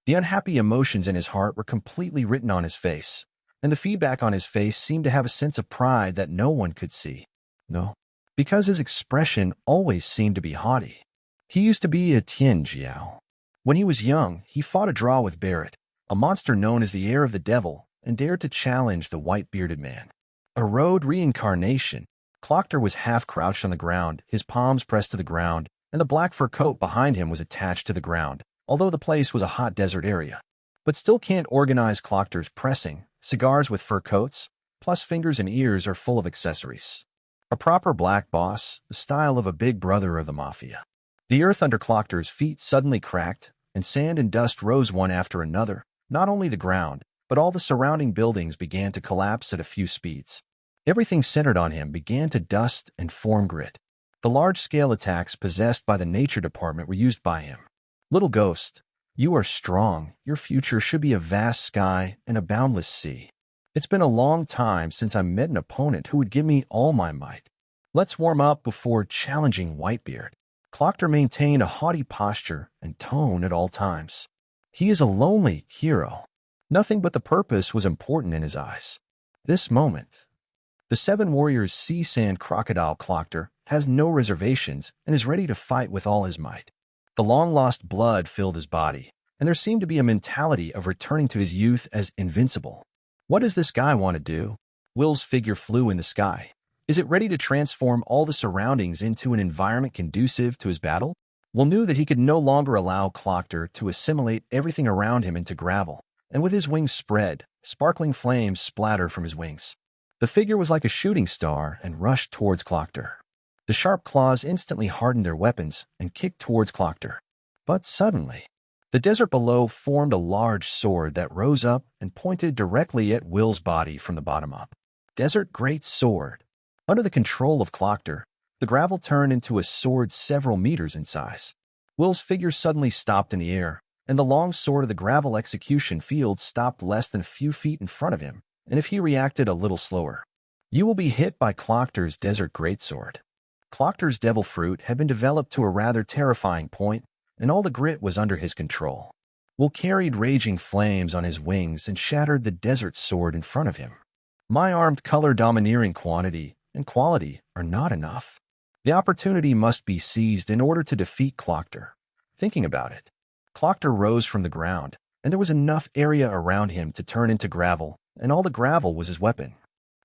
Speaker 1: The unhappy emotions in his heart were completely written on his face, and the feedback on his face seemed to have a sense of pride that no one could see. No, because his expression always seemed to be haughty. He used to be a Tian Jiao. When he was young, he fought a draw with Barrett, a monster known as the heir of the devil, and dared to challenge the white-bearded man. A road reincarnation. Clockter was half-crouched on the ground, his palms pressed to the ground, and the black fur coat behind him was attached to the ground, although the place was a hot desert area. But still can't organize Clockter's pressing. Cigars with fur coats, plus fingers and ears are full of accessories. A proper black boss, the style of a big brother of the mafia. The earth under Clockter's feet suddenly cracked, and sand and dust rose one after another. Not only the ground, but all the surrounding buildings began to collapse at a few speeds. Everything centered on him began to dust and form grit. The large-scale attacks possessed by the Nature Department were used by him. "Little ghost, you are strong. Your future should be a vast sky and a boundless sea. It's been a long time since I met an opponent who would give me all my might. Let's warm up before challenging Whitebeard." Clockter maintained a haughty posture and tone at all times. He is a lonely hero. Nothing but the purpose was important in his eyes. This moment, the Seven Warriors Sea Sand Crocodile Clockter has no reservations and is ready to fight with all his might. The long-lost blood filled his body, and there seemed to be a mentality of returning to his youth as invincible. What does this guy want to do? Will's figure flew in the sky. Is it ready to transform all the surroundings into an environment conducive to his battle? Will knew that he could no longer allow Clockter to assimilate everything around him into gravel, and with his wings spread, sparkling flames splattered from his wings. The figure was like a shooting star and rushed towards Clockter. The sharp claws instantly hardened their weapons and kicked towards Clockter. But suddenly, the desert below formed a large sword that rose up and pointed directly at Will's body from the bottom up. Desert Great Sword. Under the control of Clockter, the gravel turned into a sword several meters in size. Will's figure suddenly stopped in the air, and the long sword of the gravel execution field stopped less than a few feet in front of him, and if he reacted a little slower, you will be hit by Clockter's Desert Greatsword. Clockter's devil fruit had been developed to a rather terrifying point, and all the grit was under his control. Will carried raging flames on his wings and shattered the desert sword in front of him. My armed color domineering quantity and quality are not enough. The opportunity must be seized in order to defeat Clockter. Thinking about it, Clockter rose from the ground, and there was enough area around him to turn into gravel, and all the gravel was his weapon.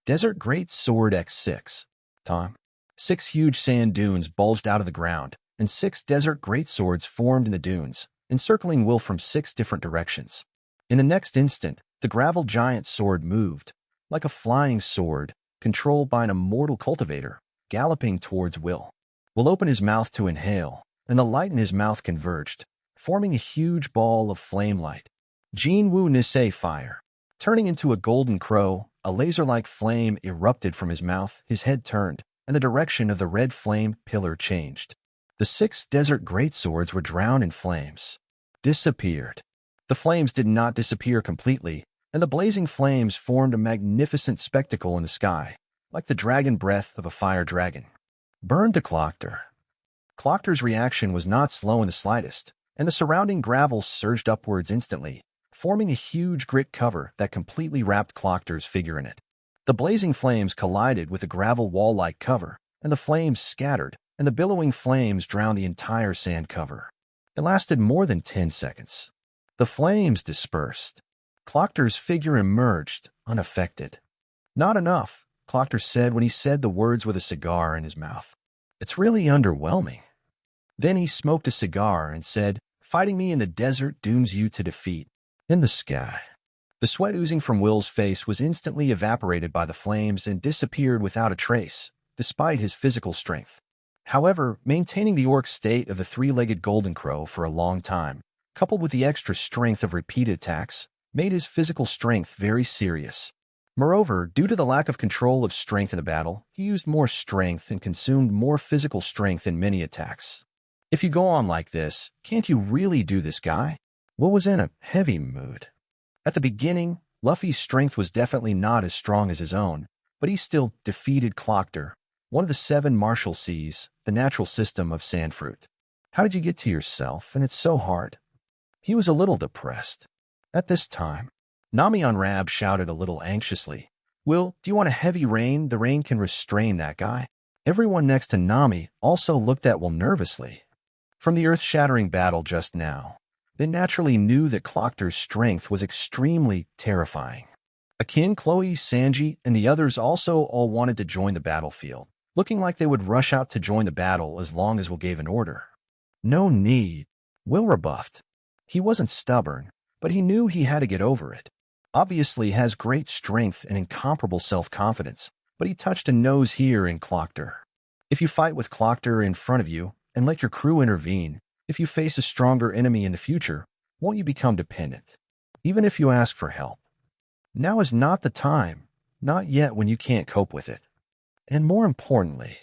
Speaker 1: Desert Great Sword X6. Time. 6 huge sand dunes bulged out of the ground, and 6 desert greatswords formed in the dunes, encircling Will from 6 different directions. In the next instant, the gravel giant sword moved, like a flying sword, controlled by an immortal cultivator, galloping towards Will. Will opened his mouth to inhale, and the light in his mouth converged, forming a huge ball of flame light. Jin Wu Nisei fire. Turning into a golden crow, a laser-like flame erupted from his mouth, his head turned, and the direction of the red flame pillar changed. The 6 desert greatswords were drowned in flames. Disappeared. The flames did not disappear completely, and the blazing flames formed a magnificent spectacle in the sky, like the dragon breath of a fire dragon. Burned to Clockter. Clockter's reaction was not slow in the slightest, and the surrounding gravel surged upwards instantly, forming a huge grit cover that completely wrapped Clockter's figure in it. The blazing flames collided with the gravel wall-like cover, and the flames scattered, and the billowing flames drowned the entire sand cover. It lasted more than 10 seconds. The flames dispersed. Clockter's figure emerged, unaffected. Not enough, Clockter said when he said the words with a cigar in his mouth. It's really underwhelming. Then he smoked a cigar and said, fighting me in the desert dooms you to defeat. In the sky. The sweat oozing from Will's face was instantly evaporated by the flames and disappeared without a trace, despite his physical strength. However, maintaining the orc state of the 3-legged golden crow for a long time, coupled with the extra strength of repeated attacks, made his physical strength very serious. Moreover, due to the lack of control of strength in the battle, he used more strength and consumed more physical strength in many attacks. If you go on like this, can't you really do this, guy? Will was in a heavy mood. At the beginning, Luffy's strength was definitely not as strong as his own, but he still defeated Clockter, one of the 7 Marshallseas, the natural system of Sandfruit. How did you get to yourself, and it's so hard? He was a little depressed. At this time, Nami on Rab shouted a little anxiously, Will, do you want a heavy rain? The rain can restrain that guy. Everyone next to Nami also looked at Will nervously. From the earth-shattering battle just now, they naturally knew that Clockter's strength was extremely terrifying. Akin, Chloe, Sanji, and the others also all wanted to join the battlefield, looking like they would rush out to join the battle as long as Will gave an order. No need. Will rebuffed. He wasn't stubborn, but he knew he had to get over it. Obviously has great strength and incomparable self-confidence, but he touched a nose here in Clockter. If you fight with Clockter in front of you and let your crew intervene, if you face a stronger enemy in the future, won't you become dependent? Even if you ask for help. Now is not the time, not yet when you can't cope with it. And more importantly,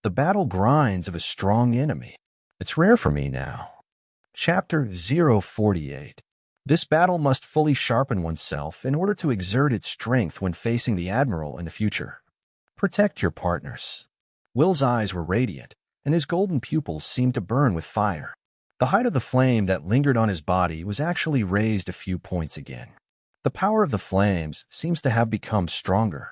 Speaker 1: the battle grinds of a strong enemy. It's rare for me now. Chapter 048. This battle must fully sharpen oneself in order to exert its strength when facing the Admiral in the future. Protect your partners. Will's eyes were radiant, and his golden pupils seemed to burn with fire. The height of the flame that lingered on his body was actually raised a few points again. The power of the flames seems to have become stronger.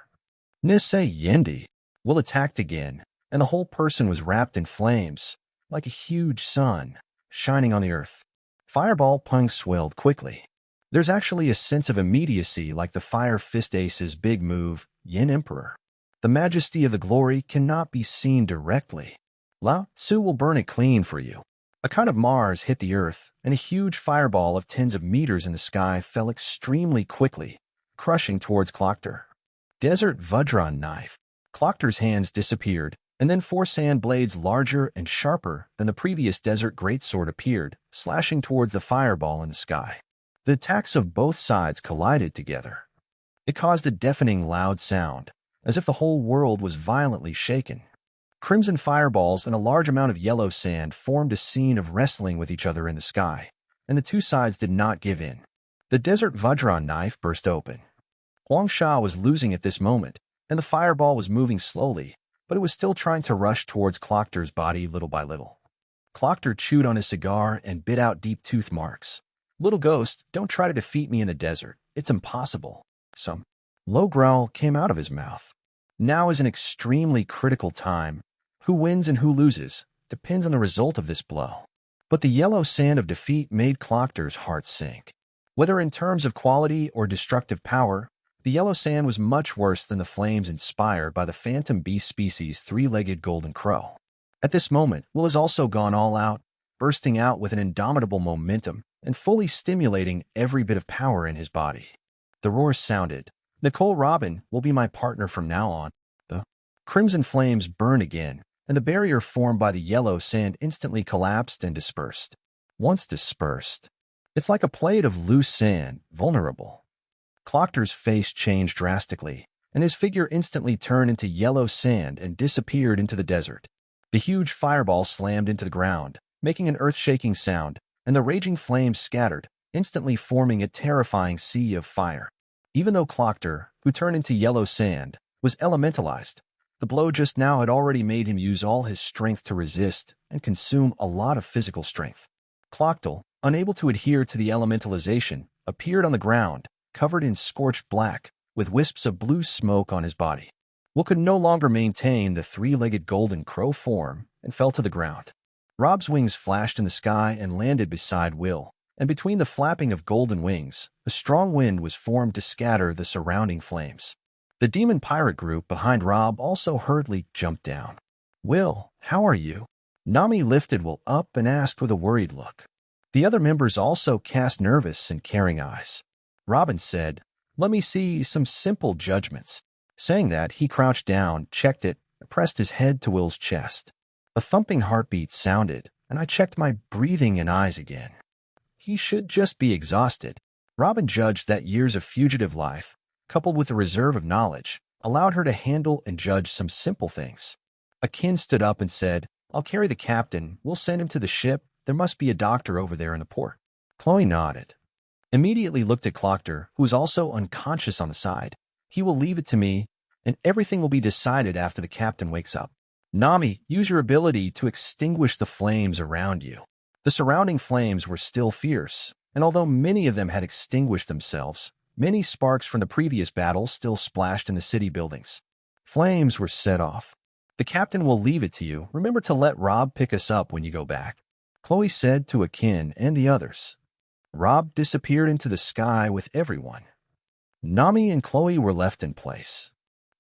Speaker 1: Nisei Yendi. Will attacked again, and the whole person was wrapped in flames, like a huge sun, shining on the earth. Fireball Pung swelled quickly. There's actually a sense of immediacy like the Fire Fist Ace's big move, Yin Emperor. The majesty of the glory cannot be seen directly. Lao Tzu will burn it clean for you. A kind of Mars hit the earth, and a huge fireball of tens of meters in the sky fell extremely quickly, crushing towards Clockter. Desert Vajra knife. Clockter's hands disappeared, and then 4 sand blades larger and sharper than the previous desert greatsword appeared, slashing towards the fireball in the sky. The attacks of both sides collided together. It caused a deafening loud sound, as if the whole world was violently shaken. Crimson fireballs and a large amount of yellow sand formed a scene of wrestling with each other in the sky, and the two sides did not give in. The desert Vajra knife burst open. Huang Sha was losing at this moment, and the fireball was moving slowly, but it was still trying to rush towards Clockter's body little by little. Clockter chewed on his cigar and bit out deep tooth marks. Little ghost, don't try to defeat me in the desert. It's impossible. Some low growl came out of his mouth. Now is an extremely critical time. Who wins and who loses depends on the result of this blow. But the yellow sand of defeat made Clockter's heart sink. Whether in terms of quality or destructive power, The yellow sand was much worse than the flames inspired by the phantom beast species three-legged golden crow. At this moment, Will has also gone all out, bursting out with an indomitable momentum and fully stimulating every bit of power in his body. The roars sounded. Nicole Robin will be my partner from now on. The crimson flames burned again, and the barrier formed by the yellow sand instantly collapsed and dispersed. Once dispersed, it's like a plate of loose sand, vulnerable. Clockter's face changed drastically, and his figure instantly turned into yellow sand and disappeared into the desert. The huge fireball slammed into the ground, making an earth-shaking sound, and the raging flames scattered, instantly forming a terrifying sea of fire. Even though Clockter, who turned into yellow sand, was elementalized, the blow just now had already made him use all his strength to resist and consume a lot of physical strength. Clocktel, unable to adhere to the elementalization, appeared on the ground, covered in scorched black, with wisps of blue smoke on his body. Will could no longer maintain the three-legged golden crow form and fell to the ground. Rob's wings flashed in the sky and landed beside Will, and between the flapping of golden wings, a strong wind was formed to scatter the surrounding flames. The demon pirate group behind Rob also hurriedly jumped down. "Will, how are you?" Nami lifted Will up and asked with a worried look. The other members also cast nervous and caring eyes. Robin said, "Let me see some simple judgments." Saying that, he crouched down, checked it, and pressed his head to Will's chest. A thumping heartbeat sounded, and I checked my breathing and eyes again. He should just be exhausted. Robin judged that years of fugitive life, coupled with a reserve of knowledge, allowed her to handle and judge some simple things. Akin stood up and said, "I'll carry the captain. We'll send him to the ship. There must be a doctor over there in the port." Chloe nodded. Immediately looked at Clockter, who was also unconscious on the side. "He will leave it to me, and everything will be decided after the captain wakes up." Nami, use your ability to extinguish the flames around you. The surrounding flames were still fierce, and although many of them had extinguished themselves, many sparks from the previous battle still splashed in the city buildings. Flames were set off. "The captain will leave it to you. Remember to let Rob pick us up when you go back," Chloe said to Akin and the others. Rob disappeared into the sky with everyone. Nami and Chloe were left in place.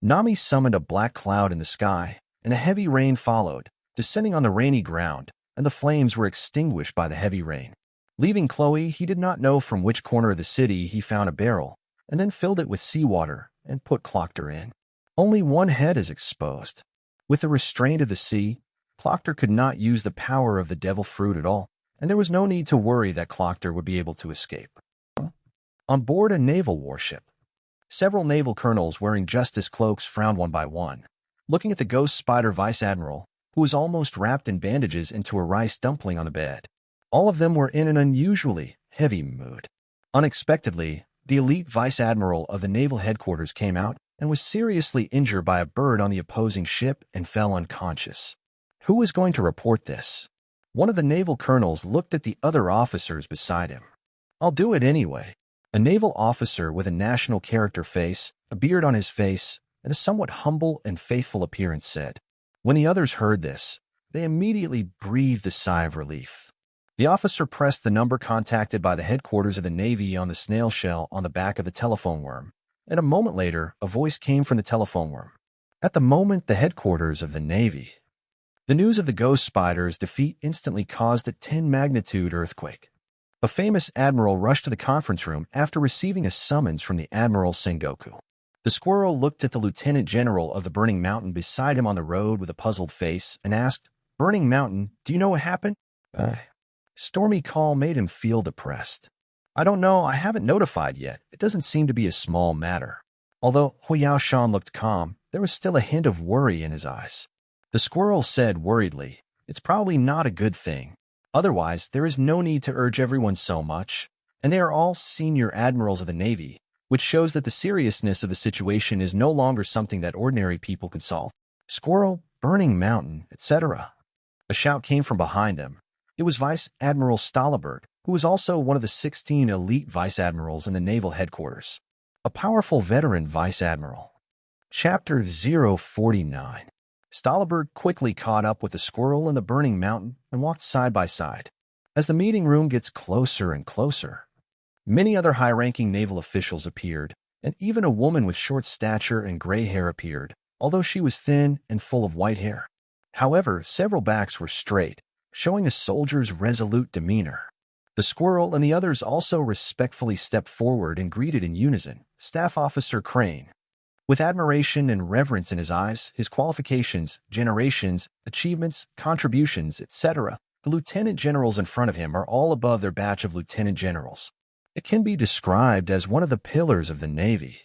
Speaker 1: Nami summoned a black cloud in the sky, and a heavy rain followed, descending on the rainy ground, and the flames were extinguished by the heavy rain. Leaving Chloe, he did not know from which corner of the city he found a barrel, and then filled it with seawater and put Clockter in. Only one head is exposed. With the restraint of the sea, Clockter could not use the power of the devil fruit at all, and there was no need to worry that Clockter would be able to escape. On board a naval warship, several naval colonels wearing justice cloaks frowned one by one, looking at the ghost spider vice admiral, who was almost wrapped in bandages into a rice dumpling on the bed. All of them were in an unusually heavy mood. Unexpectedly, the elite vice admiral of the naval headquarters came out and was seriously injured by a bird on the opposing ship and fell unconscious. Who was going to report this? One of the naval colonels looked at the other officers beside him. "I'll do it anyway." A naval officer with a national character face, a beard on his face, and a somewhat humble and faithful appearance said. When the others heard this, they immediately breathed a sigh of relief. The officer pressed the number contacted by the headquarters of the Navy on the snail shell on the back of the telephone worm, and a moment later, a voice came from the telephone worm. At the moment, the headquarters of the Navy. The news of the ghost spider's defeat instantly caused a 10-magnitude earthquake. A famous admiral rushed to the conference room after receiving a summons from the Admiral Sengoku. The squirrel looked at the lieutenant general of the Burning Mountain beside him on the road with a puzzled face and asked, "Burning Mountain, do you know what happened?" Stormy call made him feel depressed. "I don't know, I haven't notified yet. It doesn't seem to be a small matter." Although Huiyao Shan looked calm, there was still a hint of worry in his eyes. The squirrel said worriedly, "It's probably not a good thing. Otherwise, there is no need to urge everyone so much, and they are all senior admirals of the Navy, which shows that the seriousness of the situation is no longer something that ordinary people can solve." Squirrel, Burning Mountain, etc. A shout came from behind them. It was Vice Admiral Stahleberg, who was also one of the 16 elite vice admirals in the naval headquarters. A powerful veteran vice admiral. Chapter 049. Stahleberg quickly caught up with the squirrel and the Burning Mountain and walked side by side. As the meeting room gets closer and closer, many other high-ranking naval officials appeared, and even a woman with short stature and gray hair appeared, although she was thin and full of white hair. However, several backs were straight, showing a soldier's resolute demeanor. The squirrel and the others also respectfully stepped forward and greeted in unison Staff Officer Crane. With admiration and reverence in his eyes, his qualifications, generations, achievements, contributions, etc., the lieutenant generals in front of him are all above their batch of lieutenant generals. It can be described as one of the pillars of the Navy.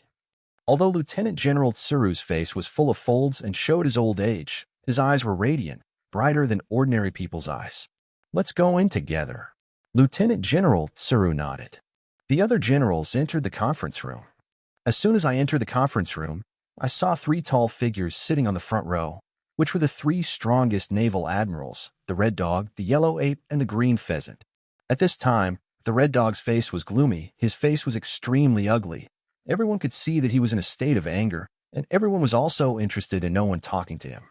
Speaker 1: Although Lieutenant General Tsuru's face was full of folds and showed his old age, his eyes were radiant, brighter than ordinary people's eyes. "Let's go in together." Lieutenant General Tsuru nodded. The other generals entered the conference room. As soon as I entered the conference room, I saw three tall figures sitting on the front row, which were the three strongest naval admirals, the red dog, the yellow ape, and the green pheasant. At this time, the red dog's face was gloomy, his face was extremely ugly. Everyone could see that he was in a state of anger, and everyone was also interested in no one talking to him.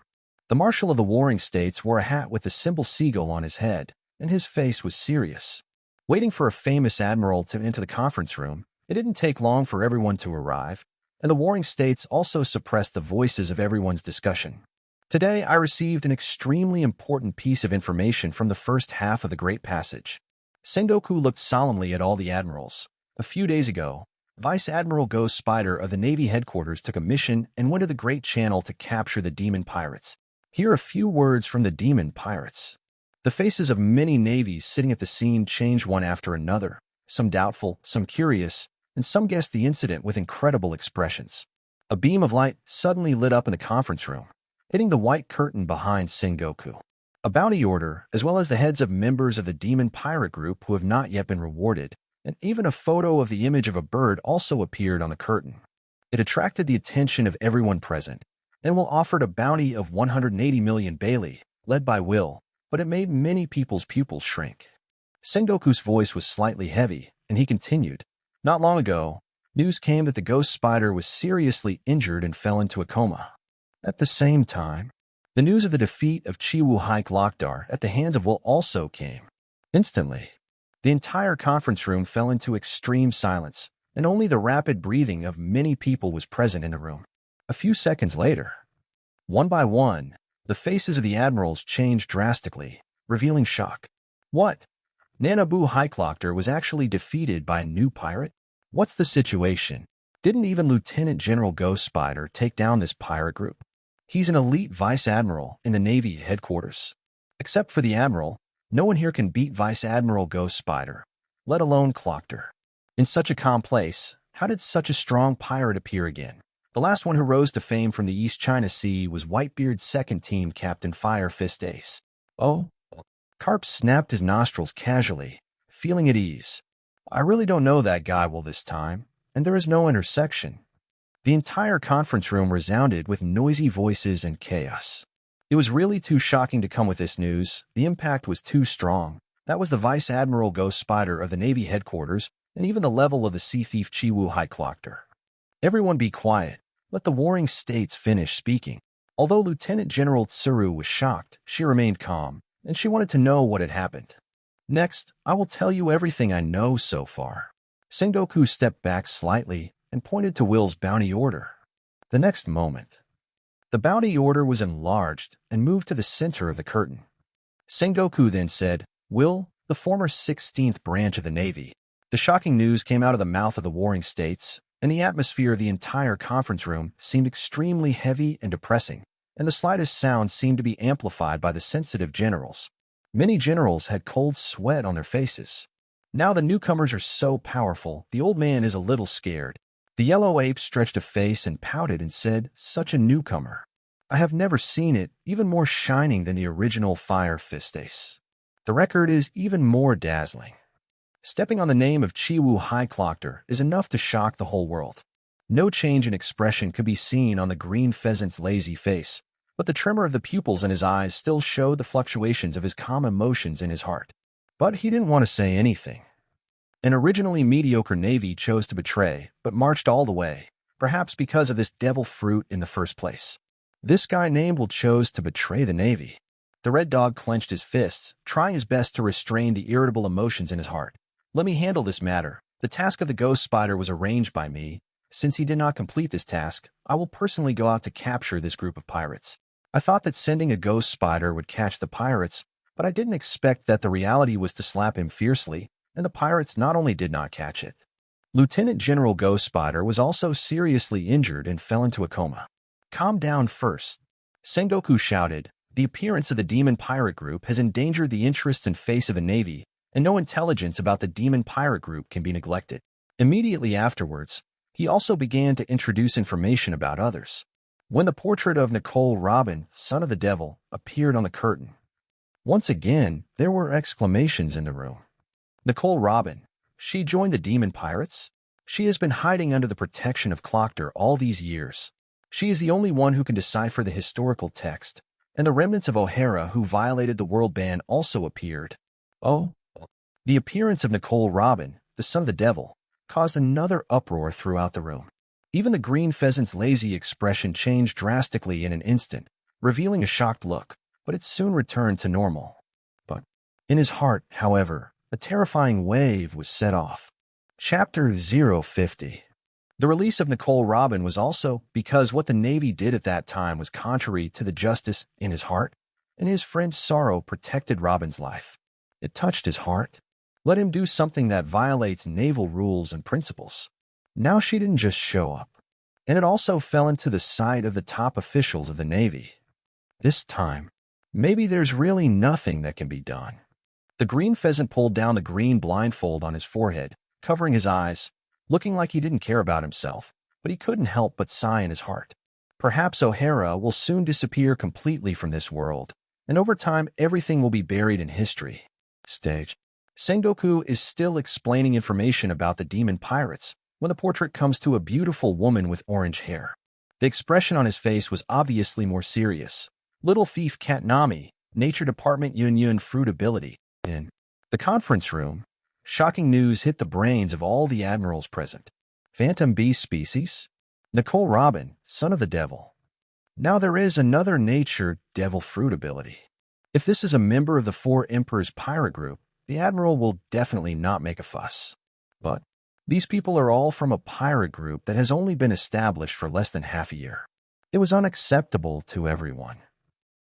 Speaker 1: The Marshal of the Warring States wore a hat with the symbol seagull on his head, and his face was serious. Waiting for a famous admiral to enter the conference room, it didn't take long for everyone to arrive, and the Warring States also suppressed the voices of everyone's discussion. Today, I received an extremely important piece of information from the first half of the Great Passage. Sengoku looked solemnly at all the admirals. A few days ago, Vice Admiral Ghost Spider of the Navy headquarters took a mission and went to the Great Channel to capture the demon pirates. Here are a few words from the demon pirates. The faces of many navies sitting at the scene changed one after another, some doubtful, some curious, and some guessed the incident with incredible expressions. A beam of light suddenly lit up in the conference room, hitting the white curtain behind Sengoku. A bounty order, as well as the heads of members of the demon pirate group who have not yet been rewarded, and even a photo of the image of a bird also appeared on the curtain. It attracted the attention of everyone present, and Will offered a bounty of 180 million Bailey, led by Will, but it made many people's pupils shrink. Sengoku's voice was slightly heavy, and he continued, "Not long ago, news came that the Ghost Spider was seriously injured and fell into a coma. At the same time, the news of the defeat of Chiwu Haik Lokdar at the hands of Will also came. Instantly, the entire conference room fell into extreme silence, and only the rapid breathing of many people was present in the room. A few seconds later, one by one, the faces of the admirals changed drastically, revealing shock. What? Nanabu Haik Lokdar was actually defeated by a new pirate? What's the situation? Didn't even Lieutenant General Ghost Spider take down this pirate group? He's an elite vice admiral in the Navy headquarters. Except for the admiral, no one here can beat Vice Admiral Ghost Spider, let alone Clockter. In such a calm place, how did such a strong pirate appear again? The last one who rose to fame from the East China Sea was Whitebeard's second team captain Fire Fist Ace. Oh? Carp snapped his nostrils casually, feeling at ease. I really don't know that guy well this time, and there is no intersection. The entire conference room resounded with noisy voices and chaos. It was really too shocking to come with this news. The impact was too strong. That was the Vice Admiral Ghost Spider of the Navy headquarters, and even the level of the sea thief Chiwu Haik Lokdar. Everyone be quiet. Let the Warring States finish speaking. Although Lieutenant General Tsuru was shocked, she remained calm, and she wanted to know what had happened. Next, I will tell you everything I know so far. Sengoku stepped back slightly and pointed to Will's bounty order. The next moment, the bounty order was enlarged and moved to the center of the curtain. Sengoku then said, "Will, the former 16th branch of the Navy." The shocking news came out of the mouth of the Warring States, and the atmosphere of the entire conference room seemed extremely heavy and depressing, and the slightest sound seemed to be amplified by the sensitive generals. Many generals had cold sweat on their faces. Now the newcomers are so powerful, the old man is a little scared. The yellow ape stretched a face and pouted and said, "Such a newcomer. I have never seen it, even more shining than the original Fire Fist Ace. The record is even more dazzling. Stepping on the name of Chiwu Haik Lokdar is enough to shock the whole world." No change in expression could be seen on the green pheasant's lazy face, but the tremor of the pupils in his eyes still showed the fluctuations of his calm emotions in his heart. But he didn't want to say anything. An originally mediocre navy chose to betray, but marched all the way, perhaps because of this devil fruit in the first place. This guy named Will chose to betray the navy. The red dog clenched his fists, trying his best to restrain the irritable emotions in his heart. "Let me handle this matter. The task of the Ghost Spider was arranged by me, Since he did not complete this task, I will personally go out to capture this group of pirates. I thought that sending a ghost spider would catch the pirates, but I didn't expect that the reality was to slap him fiercely, and the pirates not only did not catch it. Lieutenant General Ghost Spider was also seriously injured and fell into a coma. Calm down first. Sengoku shouted, the appearance of the demon pirate group has endangered the interests and face of the Navy, and no intelligence about the demon pirate group can be neglected. Immediately afterwards, he also began to introduce information about others. When the portrait of Nicole Robin, son of the devil, appeared on the curtain, once again, there were exclamations in the room. Nicole Robin. She joined the demon pirates? She has been hiding under the protection of Clockter all these years. She is the only one who can decipher the historical text, and the remnants of O'Hara who violated the world ban also appeared. Oh, the appearance of Nicole Robin, the son of the devil, caused another uproar throughout the room. Even the green pheasant's lazy expression changed drastically in an instant, revealing a shocked look, but it soon returned to normal. But in his heart, however, a terrifying wave was set off. Chapter 050. The release of Nicole Robin was also because what the Navy did at that time was contrary to the justice in his heart, and his friend's sorrow protected Robin's life. It touched his heart. Let him do something that violates naval rules and principles. Now she didn't just show up, and it also fell into the sight of the top officials of the Navy. This time, maybe there's really nothing that can be done. The green pheasant pulled down the green blindfold on his forehead, covering his eyes, looking like he didn't care about himself, but he couldn't help but sigh in his heart. Perhaps O'Hara will soon disappear completely from this world, and over time everything will be buried in history. Stage. Sengoku is still explaining information about the demon pirates when the portrait comes to a beautiful woman with orange hair. The expression on his face was obviously more serious. Little thief Katnami, Nature Department Yun Fruitability. In the conference room, shocking news hit the brains of all the admirals present. Phantom beast species? Nicole Robin, son of the devil. Now there is another nature devil fruit ability. If this is a member of the Four Emperors pirate group, the admiral will definitely not make a fuss. But these people are all from a pirate group that has only been established for less than half a year. It was unacceptable to everyone.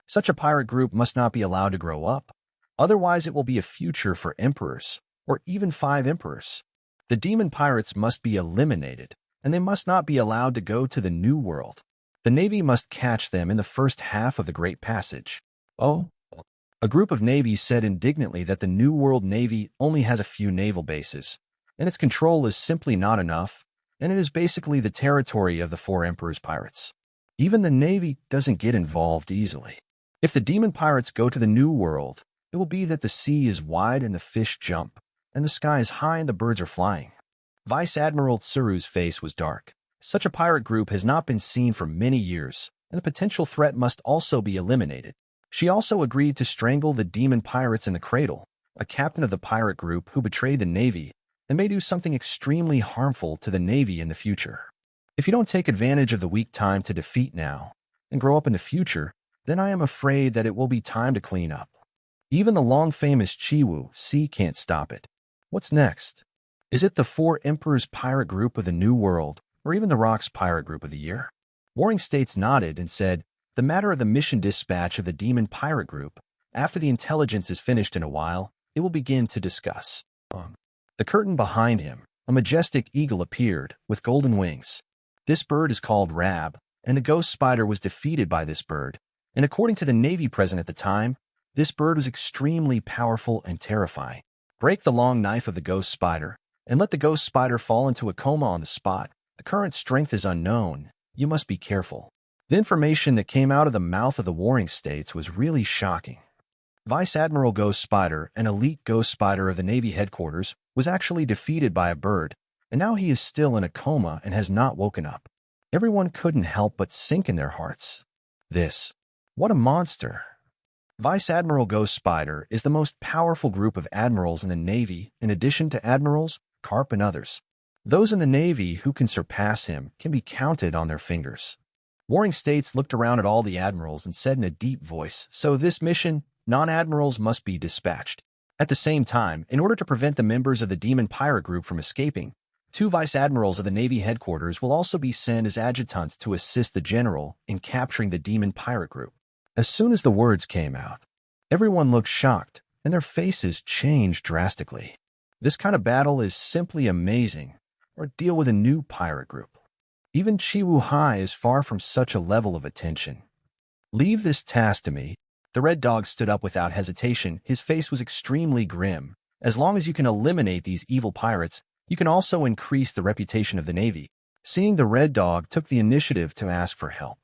Speaker 1: Such a pirate group must not be allowed to grow up. Otherwise, it will be a future for emperors, or even 5 emperors. The demon pirates must be eliminated, and they must not be allowed to go to the New World. The Navy must catch them in the first half of the Great Passage. Oh, a group of navies said indignantly that the New World Navy only has a few naval bases, and its control is simply not enough, and it is basically the territory of the Four Emperors pirates. Even the Navy doesn't get involved easily. If the demon pirates go to the New World, it will be that the sea is wide and the fish jump, and the sky is high and the birds are flying. Vice Admiral Tsuru's face was dark. Such a pirate group has not been seen for many years, and the potential threat must also be eliminated. She also agreed to strangle the demon pirates in the cradle, a captain of the pirate group who betrayed the Navy and may do something extremely harmful to the Navy in the future. If you don't take advantage of the weak time to defeat now and grow up in the future, then I am afraid that it will be time to clean up. Even the long-famous Usse can't stop it. What's next? Is it the Four Emperors pirate group of the New World, or even the Rocks pirate group of the year? Warring States nodded and said, the matter of the mission dispatch of the demon pirate group, after the intelligence is finished in a while, it will begin to discuss. The curtain behind him, a majestic eagle appeared, with golden wings. This bird is called Rab, and the ghost spider was defeated by this bird, and according to the Navy present at the time, this bird was extremely powerful and terrifying. Break the long knife of the ghost spider, and let the ghost spider fall into a coma on the spot. The current strength is unknown. You must be careful. The information that came out of the mouth of the Warring States was really shocking. Vice Admiral Ghost Spider, an elite ghost spider of the Navy headquarters, was actually defeated by a bird, and now he is still in a coma and has not woken up. Everyone couldn't help but sink in their hearts. What a monster! Vice Admiral Ghost Spider is the most powerful group of admirals in the Navy, in addition to admirals, Carp, and others. Those in the Navy who can surpass him can be counted on their fingers. Warring States looked around at all the admirals and said in a deep voice, so this mission, non-admirals must be dispatched. At the same time, in order to prevent the members of the demon pirate group from escaping, 2 vice admirals of the Navy headquarters will also be sent as adjutants to assist the general in capturing the demon pirate group. As soon as the words came out, everyone looked shocked, and their faces changed drastically. This kind of battle is simply amazing, or deal with a new pirate group. Even Chiwu Hai is far from such a level of attention. Leave this task to me. The Red Dog stood up without hesitation. His face was extremely grim. As long as you can eliminate these evil pirates, you can also increase the reputation of the Navy. Seeing the Red Dog took the initiative to ask for help.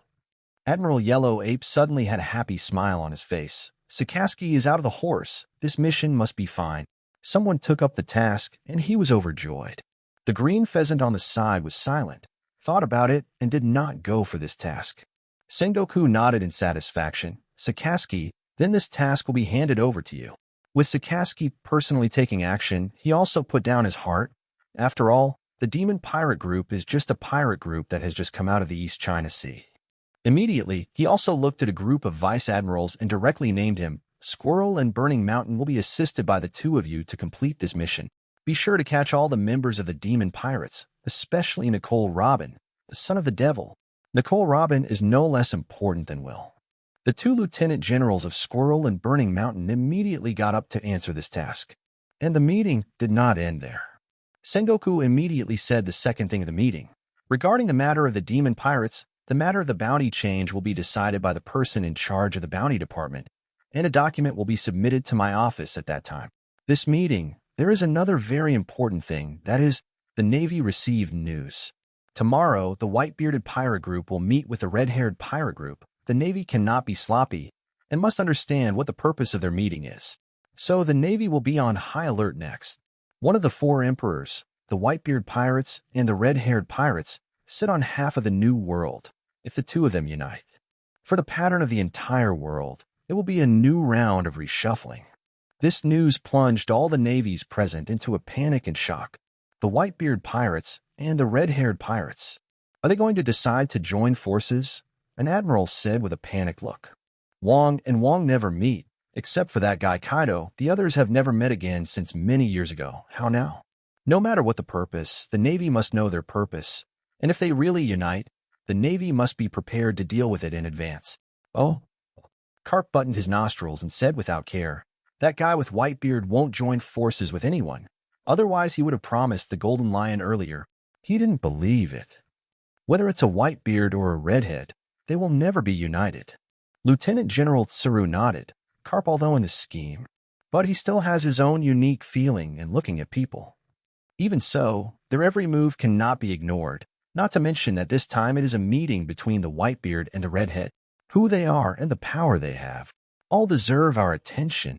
Speaker 1: Admiral Yellow Ape suddenly had a happy smile on his face. Sakaski is out of the horse. This mission must be fine. Someone took up the task, and he was overjoyed. The green pheasant on the side was silent, thought about it, and did not go for this task. Sengoku nodded in satisfaction. Sakaski, then this task will be handed over to you. With Sakaski personally taking action, he also put down his heart. After all, the Demon Pirate Group is just a pirate group that has just come out of the East China Sea. Immediately, he also looked at a group of vice admirals and directly named him. Squirrel and Burning Mountain will be assisted by the 2 of you to complete this mission. Be sure to catch all the members of the Demon Pirates, especially Nicole Robin, the son of the devil. Nicole Robin is no less important than Will. The 2 lieutenant generals of Squirrel and Burning Mountain immediately got up to answer this task. And the meeting did not end there. Sengoku immediately said the second thing of the meeting. Regarding the matter of the Demon Pirates, the matter of the bounty change will be decided by the person in charge of the bounty department, and a document will be submitted to my office at that time. This meeting, there is another very important thing, that is, the Navy received news. Tomorrow, the white-bearded pirate group will meet with the red-haired pirate group. The Navy cannot be sloppy and must understand what the purpose of their meeting is. So the Navy will be on high alert next. One of the 4 emperors, the white-beard pirates and the red-haired pirates, sit on half of the new world if the 2 of them unite. For the pattern of the entire world, it will be a new round of reshuffling. This news plunged all the navies present into a panic and shock. The white-beard pirates and the red-haired pirates. Are they going to decide to join forces? An admiral said with a panicked look. Wong and Wong never meet, except for that guy Kaido. The others have never met again since many years ago. How now? No matter what the purpose, the Navy must know their purpose. And if they really unite, the Navy must be prepared to deal with it in advance. Oh? Carp buttoned his nostrils and said without care, that guy with white beard won't join forces with anyone. Otherwise, he would have promised the Golden Lion earlier. He didn't believe it. Whether it's a white beard or a redhead, they will never be united. Lieutenant General Tsuru nodded, Carp although in the scheme, but he still has his own unique feeling in looking at people. Even so, their every move cannot be ignored, not to mention that this time it is a meeting between the whitebeard and the redhead. Who they are and the power they have all deserve our attention.